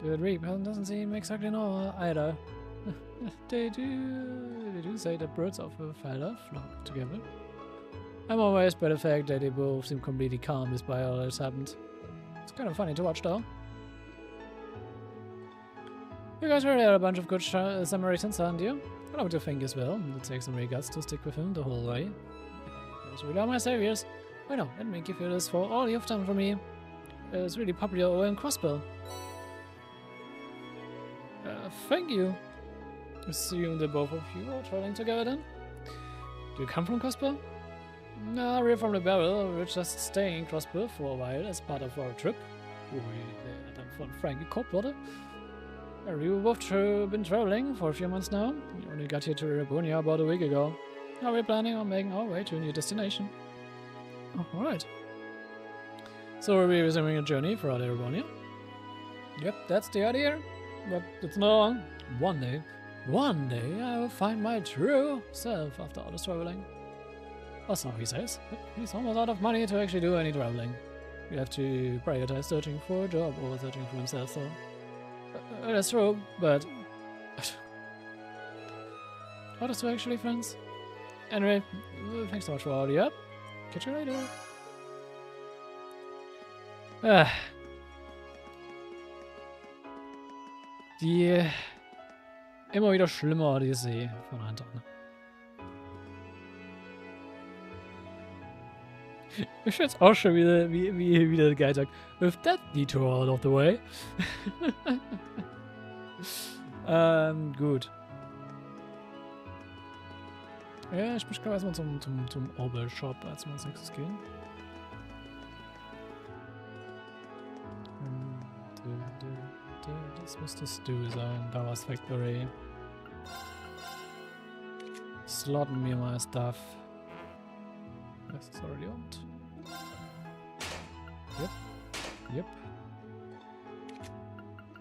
Dude, Reap doesn't seem exactly normal either. They do say that birds of a feather flock together. I'm amazed by the fact that they both seem completely calm despite all that's happened. It's kind of funny to watch though. You guys really are a bunch of good Samaritans, aren't you? I don't think as well. It takes some real guts to stick with him the whole way. Those really are my saviors. Why not? Let me give you this for all you've done for me. It's really popular in Crossbell. Thank you. Assume that both of you are traveling together then? Do you come from Crossbell? No, we're from the Barrel. We're just staying in Crossbell for a while as part of our trip. We then von Frankie Cobbler. We've both been traveling for a few months now. We only got here to Erebonia about a week ago. Now we're planning on making our way to a new destination. Oh, alright. So we'll be resuming a journey throughout Erebonia. Yep, that's the idea. But it's not long. One day I will find my true self after all this traveling. That's how he says. But he's almost out of money to actually do any traveling. You have to prioritize searching for a job or searching for himself, so... that's true, but... Are those two actually friends? Anyway, thanks so much for all the help. Catch you later. Die immer wieder schlimmer Odyssee von Anton. Ich find's auch schon wieder, wie der Guy sagt, with that detour out of the way. Gut. Ja, ich möchte erstmal zum Orbel-Shop als wir als nächstes gehen. Das müsste Stu sein, Bauer's Factory. Slotten mir mal Stuff. Das ist already owned. Yep.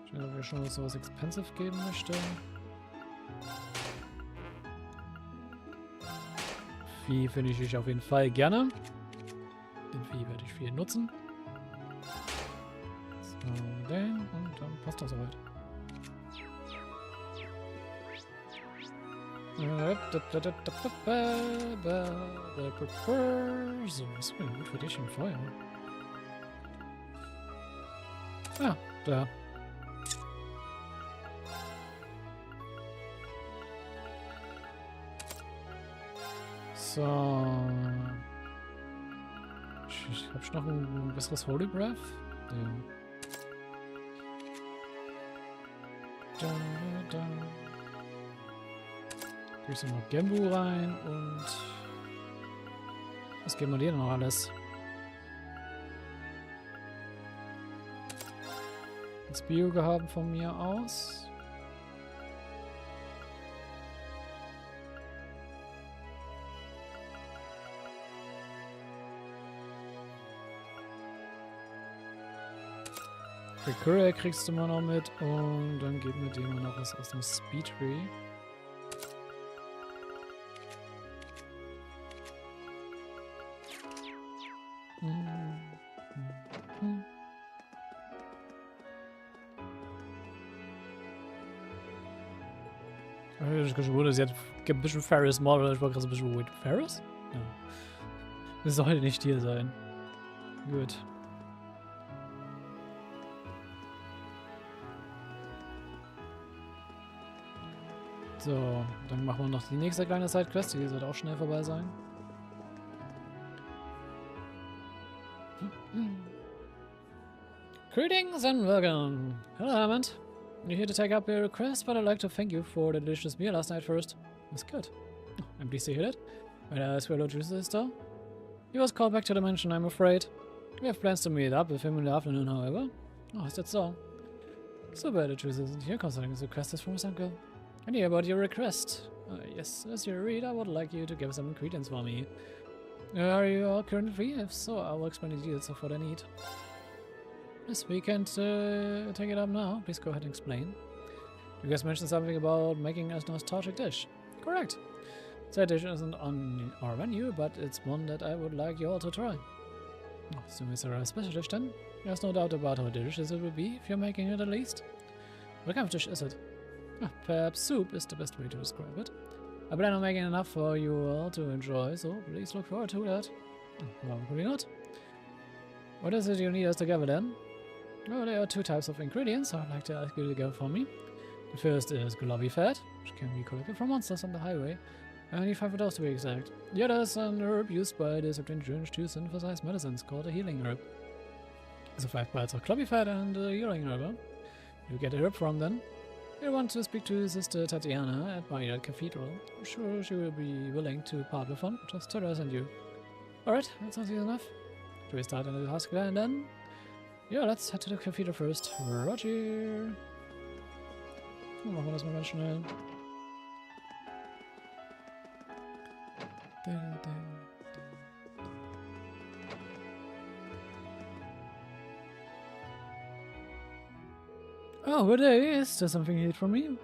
Ich weiß nicht, ob ich schon sowas expensive geben möchte. Vieh finde ich auf jeden Fall gerne. Den Vieh werde ich viel nutzen. So, den und dann passt das soweit. So, was ist denn gut für dich im Feuer? Ah, da. So. Hab ich noch ein besseres Holy Breath? Da. Kriegst du noch Gembu rein und was geben wir dir noch alles? Das Bio-Gehaben von mir aus. Recurrent kriegst du mal noch mit und dann geben wir dir mal noch was aus dem Speed Tree. Ich wurde, sie hat ein bisschen Ferris Model. Ich war gerade so ein bisschen wait, Ferris? Ja. Das soll nicht hier sein. Gut. So, dann machen wir noch die nächste kleine Sidequest. Die sollte auch schnell vorbei sein. Greetings and welcome. Hello, Hammond. You're here to take up your request, but I'd like to thank you for the delicious meal last night first. It was good. Oh, I'm pleased to hear that. When I asked where Lord Juice is, though? He was called back to the mansion, I'm afraid. We have plans to meet up with him in the afternoon, however. Oh, is that so? So bad Lord Juice isn't here, considering his request is from his uncle. I hear about your request. Yes, as you read, I would like you to give some ingredients for me. Are you all currently free? If so, I will explain the details of what I need. Yes, we can't take it up now. Please go ahead and explain. You guys mentioned something about making a nostalgic dish. Correct. That dish isn't on our menu, but it's one that I would like you all to try. Oh, so is there a special dish then? There's no doubt about how delicious it will be if you're making it at least. What kind of dish is it? Perhaps soup is the best way to describe it. I plan on making enough for you all to enjoy, so please look forward to that. Probably not. What is it you need us to gather then? Well, there are two types of ingredients I'd like to ask you to gather for me. The first is gulabi fat, which can be collected from monsters on the highway. I need 5 of those to be exact. The other is an herb used by the Septuagint to synthesize medicines called a healing herb. So 5 bites of gulabi fat and a healing herb. You get the herb from then. I want to speak to Sister Tatiana at my cathedral. I'm sure she will be willing to part with one. Just tell her I sent you. Alright, that sounds easy enough. Do we start in the task and then? Ja, let's head to the cathedral first. Roger. Machen wir das mal ganz schnell. Oh, good day. Is there something you need from me?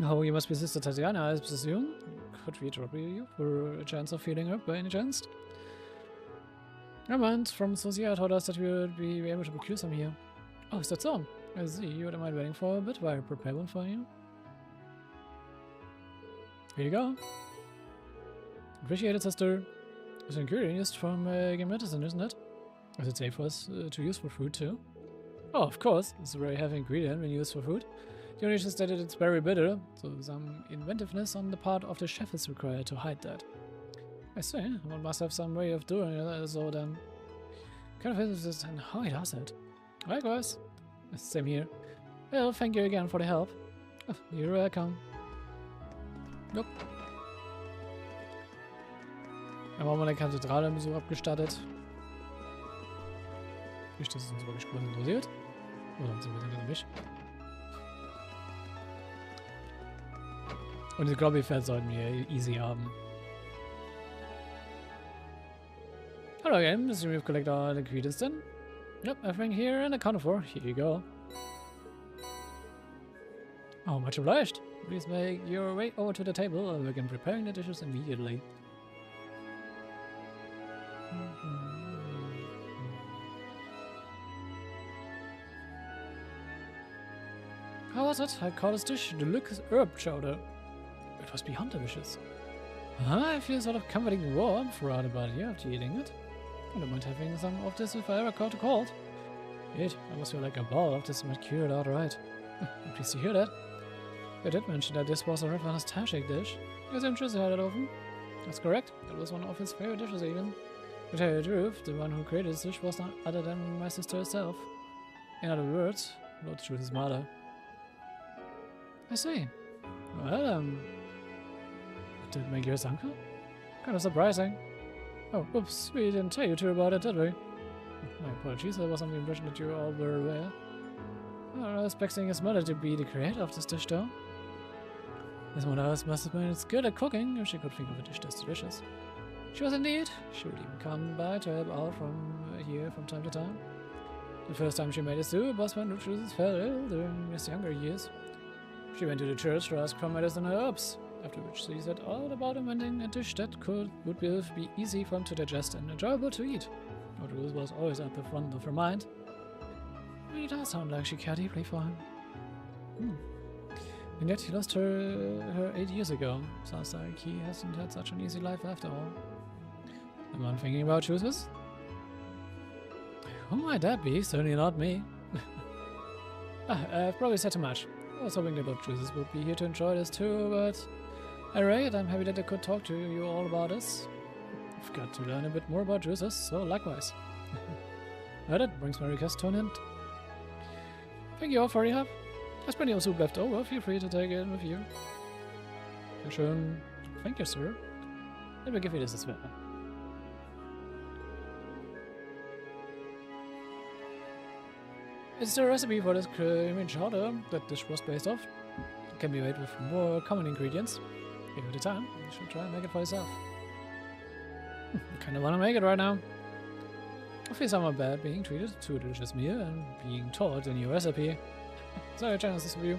Oh, you must be Sister Tatiana, I presume. Could we trouble you for a chance of healing her by any chance? Never mind, from Sophia told us that we would be able to procure some here. Oh, is that so? I see, you wouldn't mind waiting for a bit while I prepare one for you. Here you go. Appreciate it, sister. It's an ingredient used from making medicine, isn't it? Is it safe for us to use for food too? Oh, of course. It's a very heavy ingredient when used for food. The only issue is that it's very bitter, so some inventiveness on the part of the chef is required to hide that. I see. One must have some way of doing it, so then... kind of interested in how he does it. Likewise. Same here. Well, thank you again for the help. Oh, you're welcome. Nope. Dann haben wir eine Kathedrale im Besuch abgestattet. Nicht, dass es uns wirklich groß interessiert. Oder sind wir denn nicht? Und ich glaube, die Pferd sollten wir easy haben. Hello again, assume you've collected all the ingredients then? Yep, everything here and accounted for. Here you go. Oh, much obliged. Please make your way over to the table and begin preparing the dishes immediately. How was it? I call this dish deluxe herb chowder. It must be delicious. I feel sort of comforting warmth right about here after eating it. I don't mind having some of this if I ever caught a cold. It, I must feel like a ball of this might cure it outright. I'm pleased to hear that. I did mention that this was a rather nostalgic dish. Yes, I'm sure had it often. That's correct. It was one of his favorite dishes even. To tell you the truth, the one who created this dish was none other than my sister herself. In other words, Lord Juice's mother. I see. Well, did it make yours uncle? Kind of surprising. Oh, oops, we didn't tell you two about it, did we? My apologies, I was under the impression that you all were aware. I was expecting his mother to be the creator of this dish, though. His mother must have been good at cooking if she could think of a dish that's delicious. She was indeed. She would even come by to help out here from time to time. The first time she made a soup was when Lucius fell ill during his younger years. She went to the church to ask for medicine and herbs, after which she set out about inventing a dish that would be easy for him to digest and enjoyable to eat. Lucius was always at the front of her mind. It does sound like she cared deeply for him. And yet he lost her 8 years ago. Sounds like he hasn't had such an easy life after all. Am I thinking about choosers? Who might that be? Certainly not me. I've probably said too much. I was hoping the Lord choosers would be here to enjoy this too, but at any rate, I'm happy that I could talk to you all about this. I've got to learn a bit more about choosers, so likewise. Well, that brings my request to an end. Thank you all for your help. There's plenty of soup left over. Feel free to take it with you. Schön. Thank you, sir. Let me give you this as well. It's the recipe for this creamy chowder that dish was based off. It can be made with more common ingredients. Give it a time. You should try and make it for yourself. I kinda wanna make it right now. I feel somewhat bad being treated to a delicious meal and being taught a new recipe. Sorry, chances of you.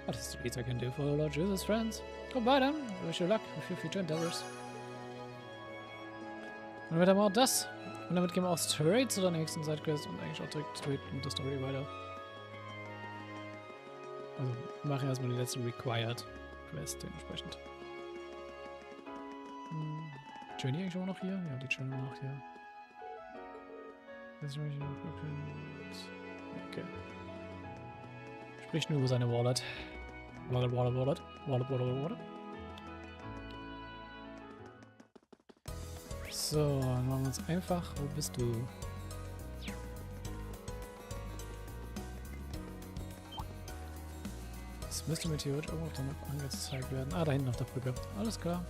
But it's the least I can do for Lord Jesus' friends. Goodbye then. Wish you luck with your future endeavors. Und mit der Mord das. Und damit gehen wir auch straight zu der nächsten Sidequest und eigentlich auch direkt straight mit der Story weiter. Also, wir machen erstmal die letzte Required Quest dementsprechend. Journey eigentlich auch noch hier? Ja, die Journey noch hier. Okay. Spricht nur über seine Wallet. Wallet. So, dann machen wir uns einfach. Wo bist du? Das müsste mir theoretisch irgendwo auf der Map angezeigt werden. Ah, da hinten auf der Brücke. Alles klar.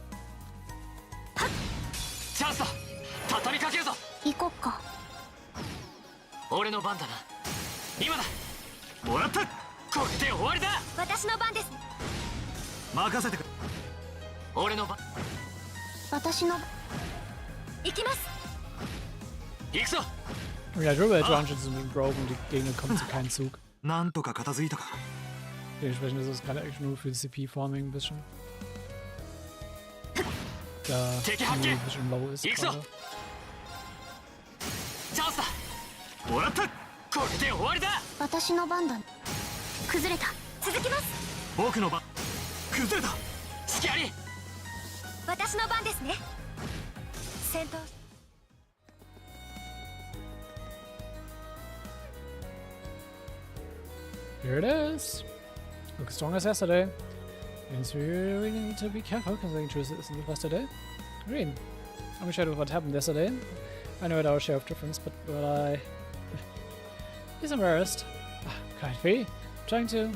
Chanceだ!畳みかけるぞ!
行こっか。
俺の番だな。今だ。もらった。これで終わりだ。
私の番です。
任せてくれ。
俺の番。
私の。行きます。
行くぞ。
Ja, Dribble Advantage sind broken, die Gegner kommen zu keinem Zug.
なんとか片付いたか。
Dementsprechend ist es gerade eigentlich nur für CP-Farming ein bisschen. Da die ein bisschen low ist gerade.
チャンスだ。もらった。これで終わりだ。
私の番だ。崩れた。続きます。
僕の番。崩れた。
隙あり。
私の番ですね。戦闘。
Here it is. Look as strong as yesterday. Means we really need to be careful because the truth isn't the best today. Green. I wish I knew what happened yesterday. I know it our share of difference, but I... He's embarrassed. Quite free. Trying to.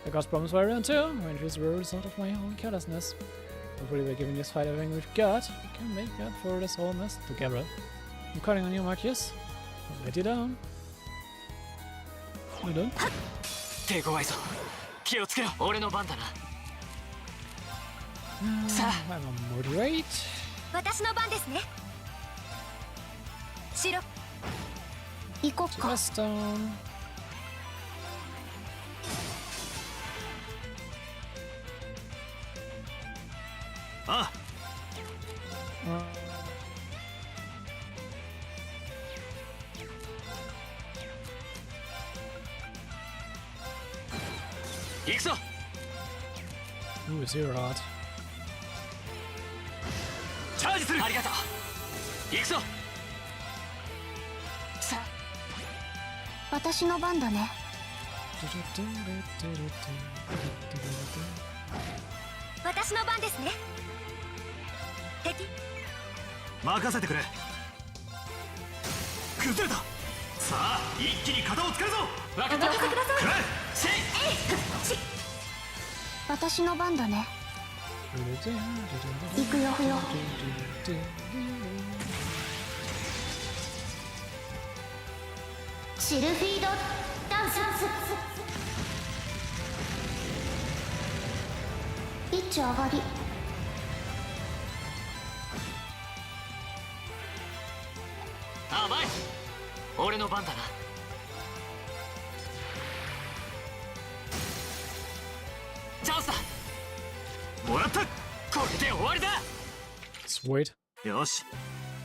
I got problems for everyone too. My injuries were a result of my own carelessness. Hopefully by giving this fight everything we've got, we can make up for this whole mess together. I'm counting on you, Marcus. I'll let you down. You done?
手強いぞ。気をつけろ。俺の番だな。さあ。
I'm a moderate.
私の番ですね。白。行こっか。
Just down.
ああ。
行くぞ。
Ooh, zero art.
チャージする。ありがとう。行くぞ。さあ。
私の番だね。私の番ですね。敵。
任せてくれ。崩れた。さあ、一気に型をつけるぞ。
分かった。
任せてください。
くらえ。
私の番だね。行くよ。シルフィードダンス。ピッチ上がり。
甘い。俺の番だな。チャンスだ。
もらった。
これで終わりだ。
Sweet.
よし、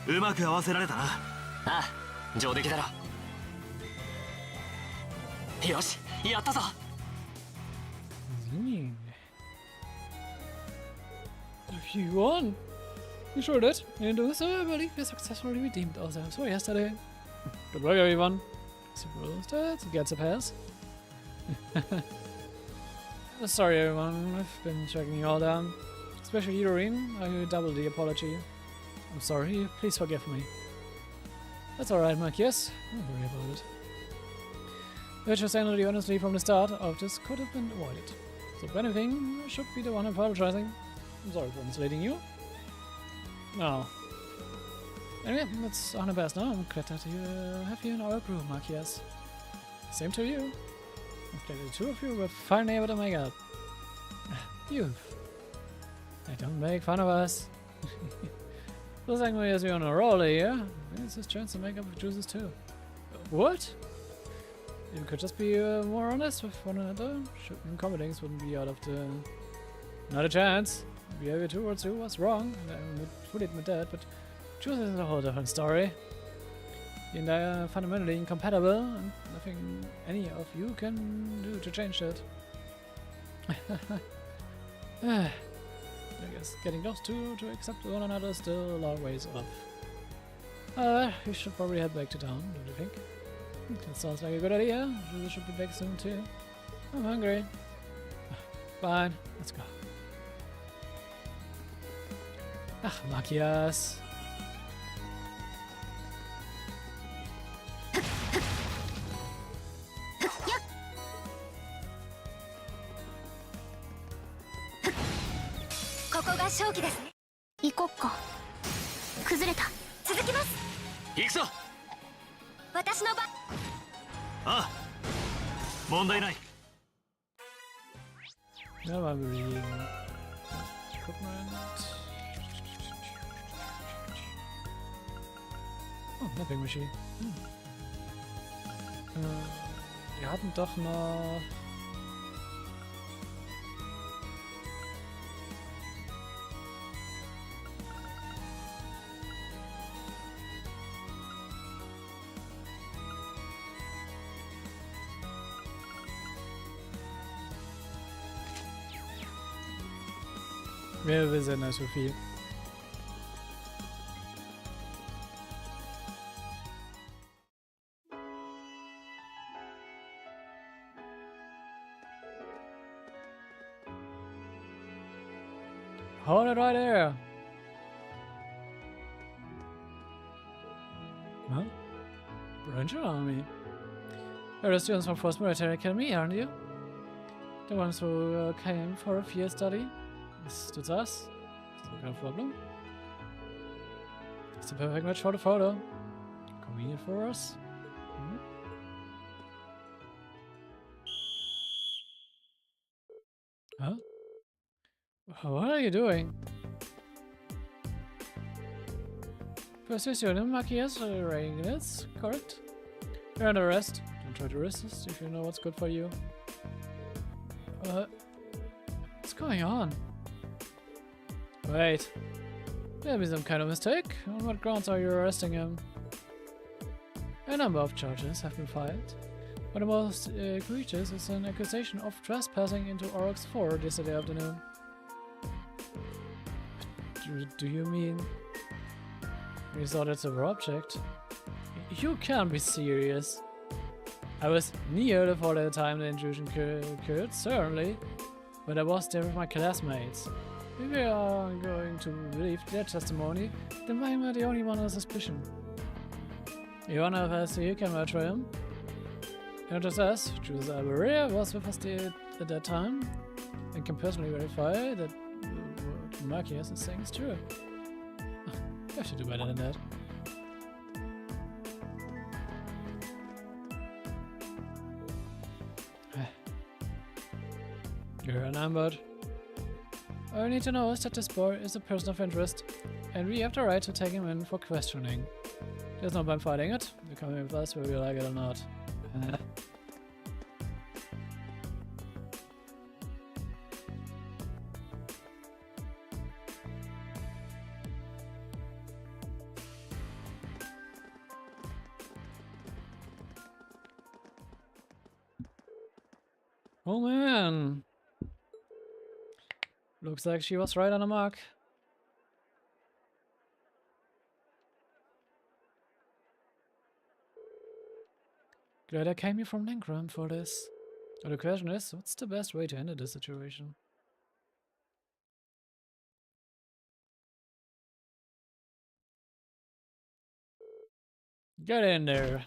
うまく合わせられたな。
ああ、上出来だろ。よし、やったぞ。
You won! You sure did. In doing so, I believe you successfully redeemed ourselves for yesterday. Good work, everyone. Supposed to get a pass. Sorry, everyone. I've been tracking you all down. Especially Doreen. I owe you double the apology. I'm sorry. Please forgive me. That's alright, Mike. Yes. Don't worry about it. Which was handled honestly from the start of this could have been avoided. So if anything, I should be the one apologizing. I'm sorry for misleading you. No. Anyway, it's on the best now. I'm glad that you have you in our crew, Marquez. Same to you. I'm glad the two of you were finally able to make up. You. Hey, don't make fun of us. Looks like we are on a roll here. Maybe it's his chance to make up with juices too. What? You could just be more honest with one another. Shooting comedies wouldn't be out of the... Not a chance. Behavior towards you was wrong, and I would fully admit that, but juice is a whole different story. You and I are fundamentally incompatible, and nothing any of you can do to change that. I guess getting those two to accept one another is still a long ways off. We should probably head back to town, don't you think? That sounds like a good idea. We should be back soon too. I'm hungry. Fine, let's go. Ach, Makias.
行こっか。崩れた。続きます。
行くぞ。
私の番。
ああ、問題ない。
Ja, mal bewegen. Equipment. Oh, Mapping Machine. Wir hatten doch noch... Wir sind nicht so viel. Hold it right there. Huh? Ranger Army. You're the students from First Military Academy, aren't you? The ones who came for a field study? It's us. It's no problem. It's the perfect match for the photo. Convenient for us. Huh? What are you doing? Position Makias Reigns, correct? You're under arrest. Don't try to resist if you know what's good for you. What's going on? Wait. There be some kind of mistake. On what grounds are you arresting him? A number of charges have been filed. One of the most egregious is an accusation of trespassing into Aurochs 4 yesterday afternoon. Do you mean... You thought it's a raw object? You can't be serious. I was near the fall at the time the intrusion occurred, certainly. But I was there with my classmates. If we are going to believe their testimony, then why am I the only one on suspicion? One of us here can vouch for him. Not just us, Jules Alberia was with us at that time, and can personally verify that what Marquez is saying is true. You have to do better than that. You're unnumbered. All you need to know is that this boy is a person of interest, and we have the right to take him in for questioning. There's no point fighting it. You're coming with us whether you like it or not. Oh man! Looks like she was right on the mark. Glad I came here from Lankram for this. But the question is, what's the best way to handle this situation? Get in there.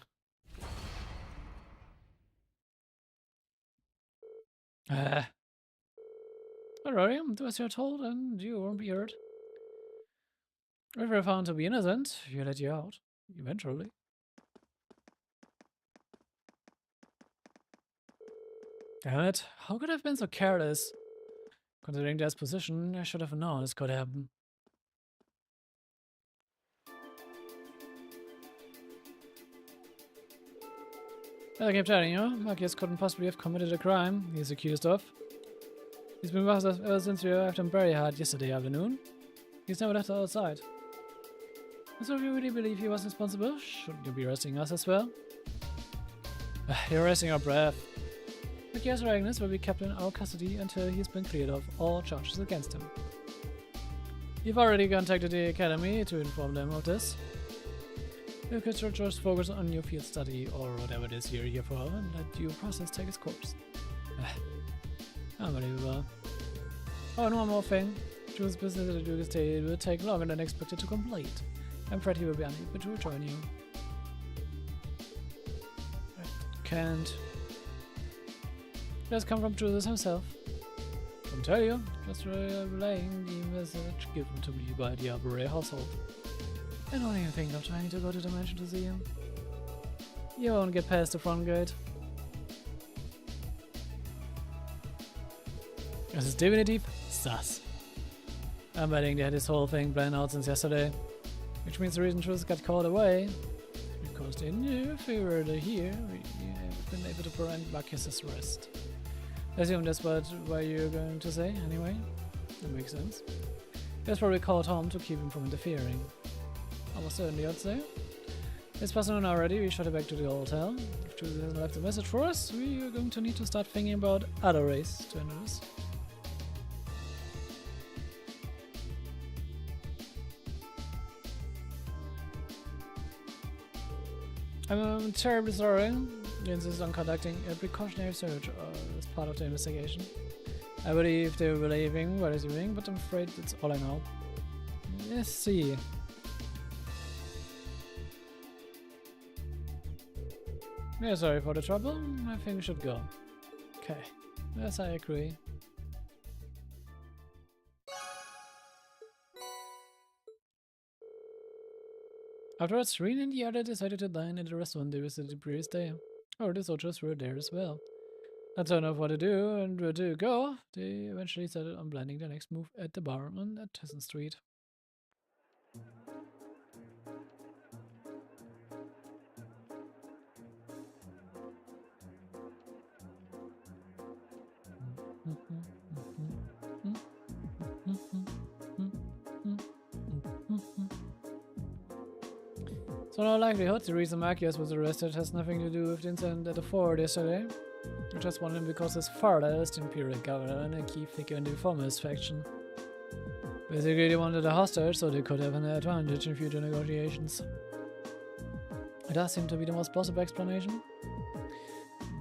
Don't worry, do as you're told and you won't be hurt. If you're found to be innocent, you let you out. Eventually. Damn it, how could I have been so careless? Considering Dad's position, I should have known this could happen. As I kept telling you, Marcus couldn't possibly have committed a crime he's accused of. He's been with us ever since we left him very hard yesterday afternoon. He's never left us outside. So if you really believe he was responsible, shouldn't you be arresting us as well? You're arresting our breath. Marcus Agnes will be kept in our custody until he's been cleared of all charges against him. You've already contacted the academy to inform them of this. You could just focus on your field study or whatever it is you're here for and let due process take its course. Unbelievable. Oh, and one more thing. Drew's business at the Duke Estate will take longer than expected to complete. I'm afraid he will be unable to join you. I can't. Just come from Judas himself. I can tell you, just relaying the message given to me by the Arbore household. I don't even think of trying to go to the mansion to see him. You won't get past the front gate. This is definitive sus. I'm betting they had this whole thing planned out since yesterday. Which means the reason Truth got called away is because they knew if we were here, we would have been able to prevent Marcus's arrest. I assume that's why you're going to say, anyway. That makes sense. That's probably called home to keep him from interfering. Almost certainly, I'd say. It's past noon already, we should head back to the hotel. If Truth hasn't left a message for us, we are going to need to start thinking about other ways to handle this. I'm terribly sorry. They insist on conducting a precautionary search as part of the investigation. I believe they were leaving what is doing, but I'm afraid that's all I know. Let's see. Yeah, sorry for the trouble. I think we should go. Okay. Yes, I agree. Afterwards, Reen and the other decided to dine at the restaurant they visited the previous day. Oh, the soldiers were there as well. Not certain of what to do and where to go, they eventually settled on planning their next move at the bar on Tyson Street. So in all likelihood, the reason Marcus was arrested has nothing to do with the incident at the fort yesterday. I just wanted him because his father is the Imperial Governor and a key figure in the reformist faction. Basically, they wanted a hostage so they could have an advantage in future negotiations. It does seem to be the most plausible explanation.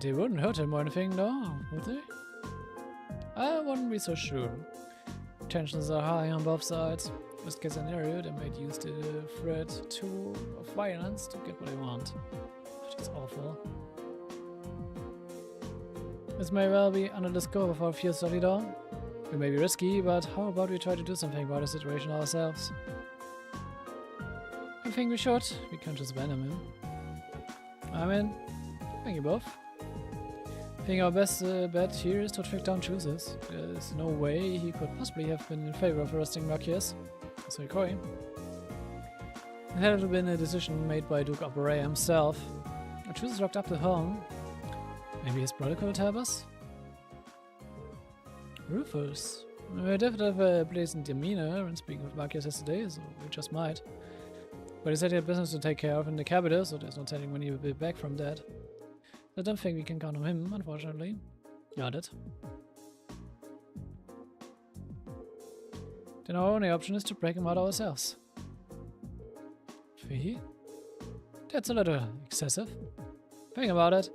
They wouldn't hurt him or anything though, would they? I wouldn't be so sure. Tensions are high on both sides. Worst case scenario, they might use the threat of violence to get what they want. Which is awful. This may well be under the scope of our field study though. It may be risky, but how about we try to do something about the situation ourselves? I think we should. We can't just abandon him. I'm in. Thank you both. I think our best bet here is to track down Chooses. There's no way he could possibly have been in favor of arresting Marcus. So Koi. It had to have been a decision made by Duke Arbore himself. Chooses locked up at home. Maybe his brother could help us? Rufus. We definitely have a pleasant demeanor when speaking with Marcus yesterday, so we just might. But he said he had business to take care of in the capital, so there's no telling when he will be back from that. I don't think we can count on him, unfortunately. Got it. then our only option is to break him out ourselves. Fee? That's a little excessive. Think about it.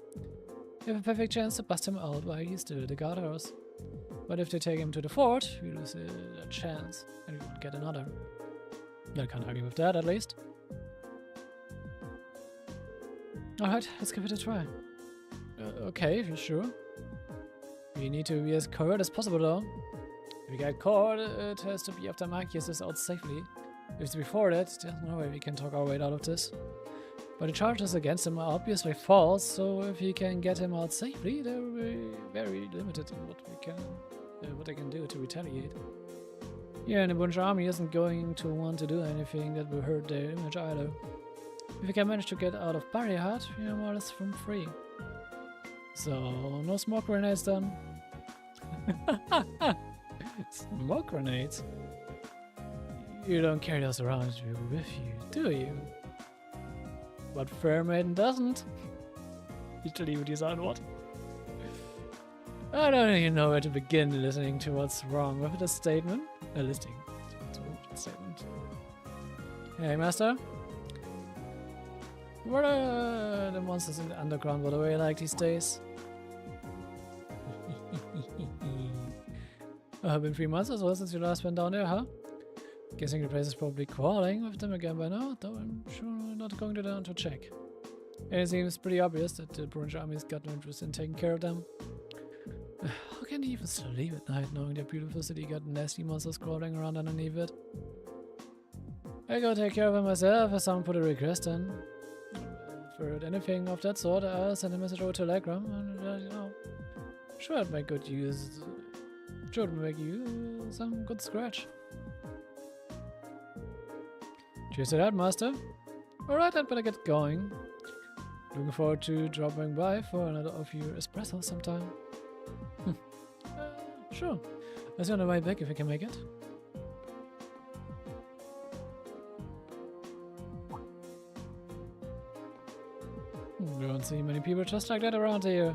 We have a perfect chance to bust him out while he's still at the guardhouse. But if they take him to the fort, we lose a chance, and we won't get another. I can't argue with that, at least. Alright, let's give it a try. Okay, if you're sure. We need to be as covert as possible, though. If we get caught, it has to be after Marcus is out safely. If it's before that, there's no way we can talk our way out of this. But the charges against him are obviously false, so if we can get him out safely, they will be very limited in what they can do to retaliate. Yeah, and the Bunch army isn't going to want to do anything that will hurt their image either. If we can manage to get out of Barrier Heart, we are more or less free. So, no smoke grenades then. Smoke grenades? You don't carry those around with you, do you? But Fair Maiden doesn't. Literally with his own what? I don't even know where to begin listening to what's wrong with the statement. Listening to the statement. Hey, Master. What are the monsters in the underground, by the way, like these days? Been 3 months or so since you last went down there, huh? Guessing the place is probably crawling with them again by now, though I'm sure I'm not going down to check. It seems pretty obvious that the Brunch army's got no interest in taking care of them. How can they even sleep at night knowing their beautiful city got nasty monsters crawling around underneath it? I go take care of it myself if someone put a request in. For anything of that sort, I'll send a message over to Telegram and, you know, sure it'd make good use. Sure it'd make you some good scratch. Cheers to that, Master. Alright, I'd better get going. Looking forward to dropping by for another of your espresso sometime. Sure. I'll see you on the way back if we can make it. You don't see many people just like that around here.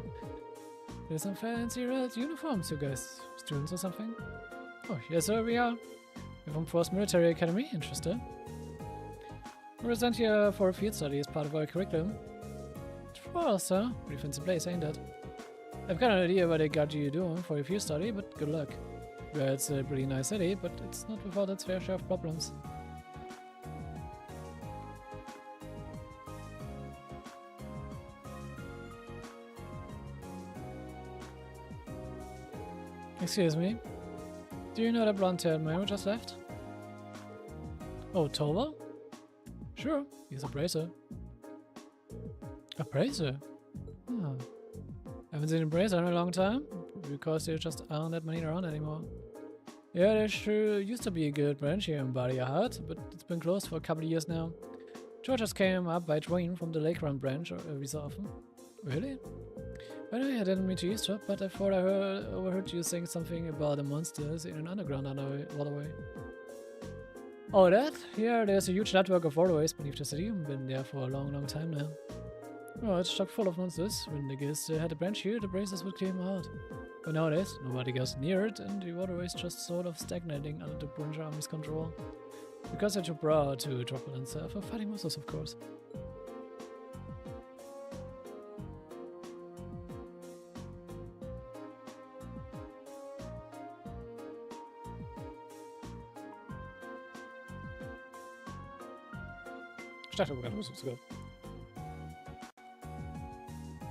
There's some fancy red uniforms, you guys. Students or something? Oh, yes sir, we are. We're from Force Military Academy. Interested? We're sent here for a field study as part of our curriculum. Well, sir. Pretty fancy place, ain't it? I've got an idea what they got you doing for your field study, but good luck. Yeah, it's a pretty nice city, but it's not without its fair share of problems. Excuse me. Do you know the blonde-haired man who just left? Oh, Tova? Sure, he's a bracer. A bracer? Oh. I haven't seen a bracer in a long time, because there just aren't that many around anymore. Yeah, there sure used to be a good branch here in Barrier Heart, but it's been closed for a couple of years now. George just came up by train from the Lakerun branch every so often. Really? By the way, I didn't mean to eavesdrop, but I thought I overheard you saying something about the monsters in an underground waterway. Oh, that? Yeah, there's a huge network of waterways beneath the city. I've been there for a long, long time now. Oh, it's chock full of monsters. When the guests had a branch here, the bracers would clear them out. But nowadays, nobody goes near it, and the waterway's just sort of stagnating under the Brunch army's control. Because they're too proud to drop it themselves for fighting monsters, of course. Ich dachte, wir müssen sogar.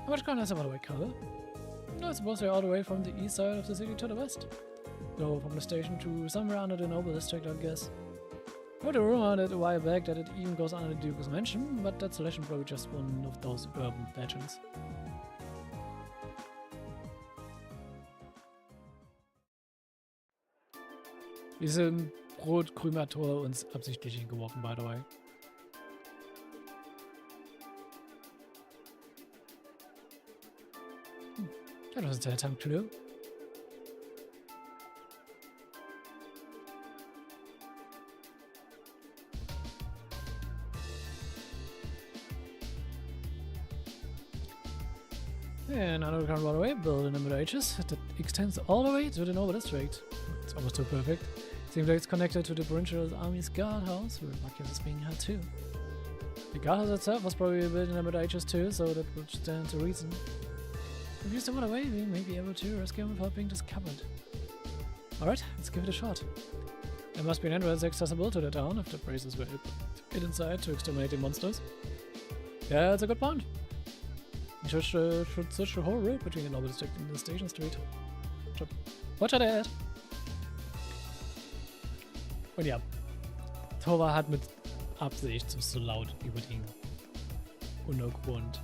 How much ground has about the way color? No, it's mostly all the way from the east side of the city to the west. Though from the station to somewhere under the noble district, I guess. I heard a rumor that a while back that it even goes under the Duke's mansion, but that's a legend, probably just one of those urban legends. Diese Brotkrümator uns absichtlich hingeworfen, by the way. That wasn't a time clue. An underground waterway built in the Middle Ages that extends all the way to the noble district. It's almost too perfect. Seems like it's connected to the provincial army's guardhouse, where Machias is being held too. The guardhouse itself was probably built in the Middle Ages too, so that would stand to reason. If you still want away, we may be able to rescue him without being discovered. Alright, let's give it a shot. There must be an entrance accessible to the town if the braces were able to get inside to exterminate the monsters. Yeah, that's a good point. You should search the whole route between the Noble District and the Station Street. Watch out ahead! Und ja, Torva hat mit Absicht so laut über den Untergrund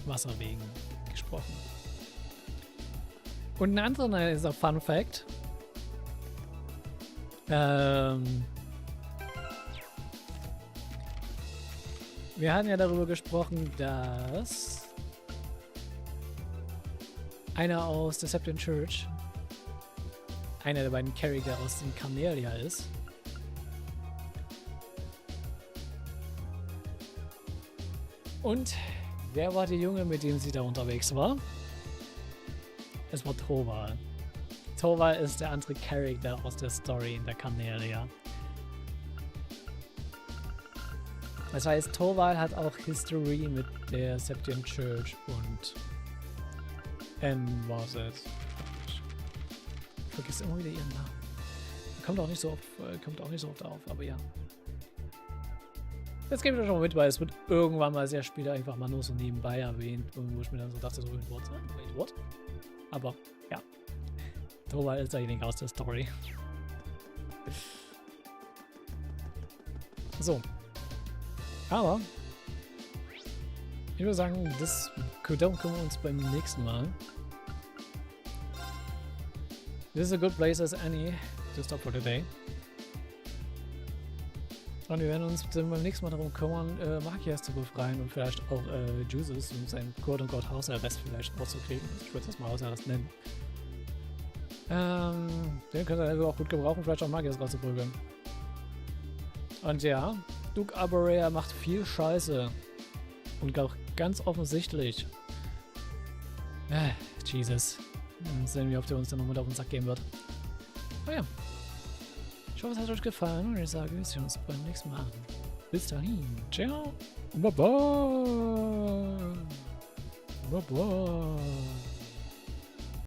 Wasserwegen gesprochen. Und ein anderer Fun Fact. Wir hatten ja darüber gesprochen, dass einer aus der Septon Church, einer der beiden Charakter aus dem Kanal ja ist. Und wer war der Junge, mit dem sie da unterwegs war? Es war Torva. Torva ist der andere Charakter aus der Story in der Kanal, ja. Das heißt, Torvald hat auch History mit der Septon Church und was es? Ich vergesse immer wieder ihren Namen. Kommt auch nicht so oft auf, aber ja. Jetzt gebe ich euch schon mit, weil es wird irgendwann mal sehr später einfach mal nur so nebenbei erwähnt, wo ich mir dann so dachte, so wait, what? Aber ja. Torvald ist derjenige aus der Story. So. Aber ich würde sagen, darum kümmern wir uns beim nächsten Mal. This is a good place as any to stop for today. Und wir werden uns dann beim nächsten Mal darum kümmern, Machias zu befreien und vielleicht auch Juices und sein quote-unquote Hausarrest vielleicht rauszukriegen. Ich würde das mal Hausarrest nennen. Den könnt ihr auch gut gebrauchen, vielleicht auch Machias rauszuprügeln. Und ja, Duke aber macht viel Scheiße. Und auch ganz offensichtlich. Jesus. Dann sehen wir, ob der uns dann nochmal auf den Sack gehen wird. Oh ja. Ich hoffe, es hat euch gefallen und ich sage, wir sehen uns beim nächsten Mal. Bis dahin. Ciao. Bye bye. Bye bye.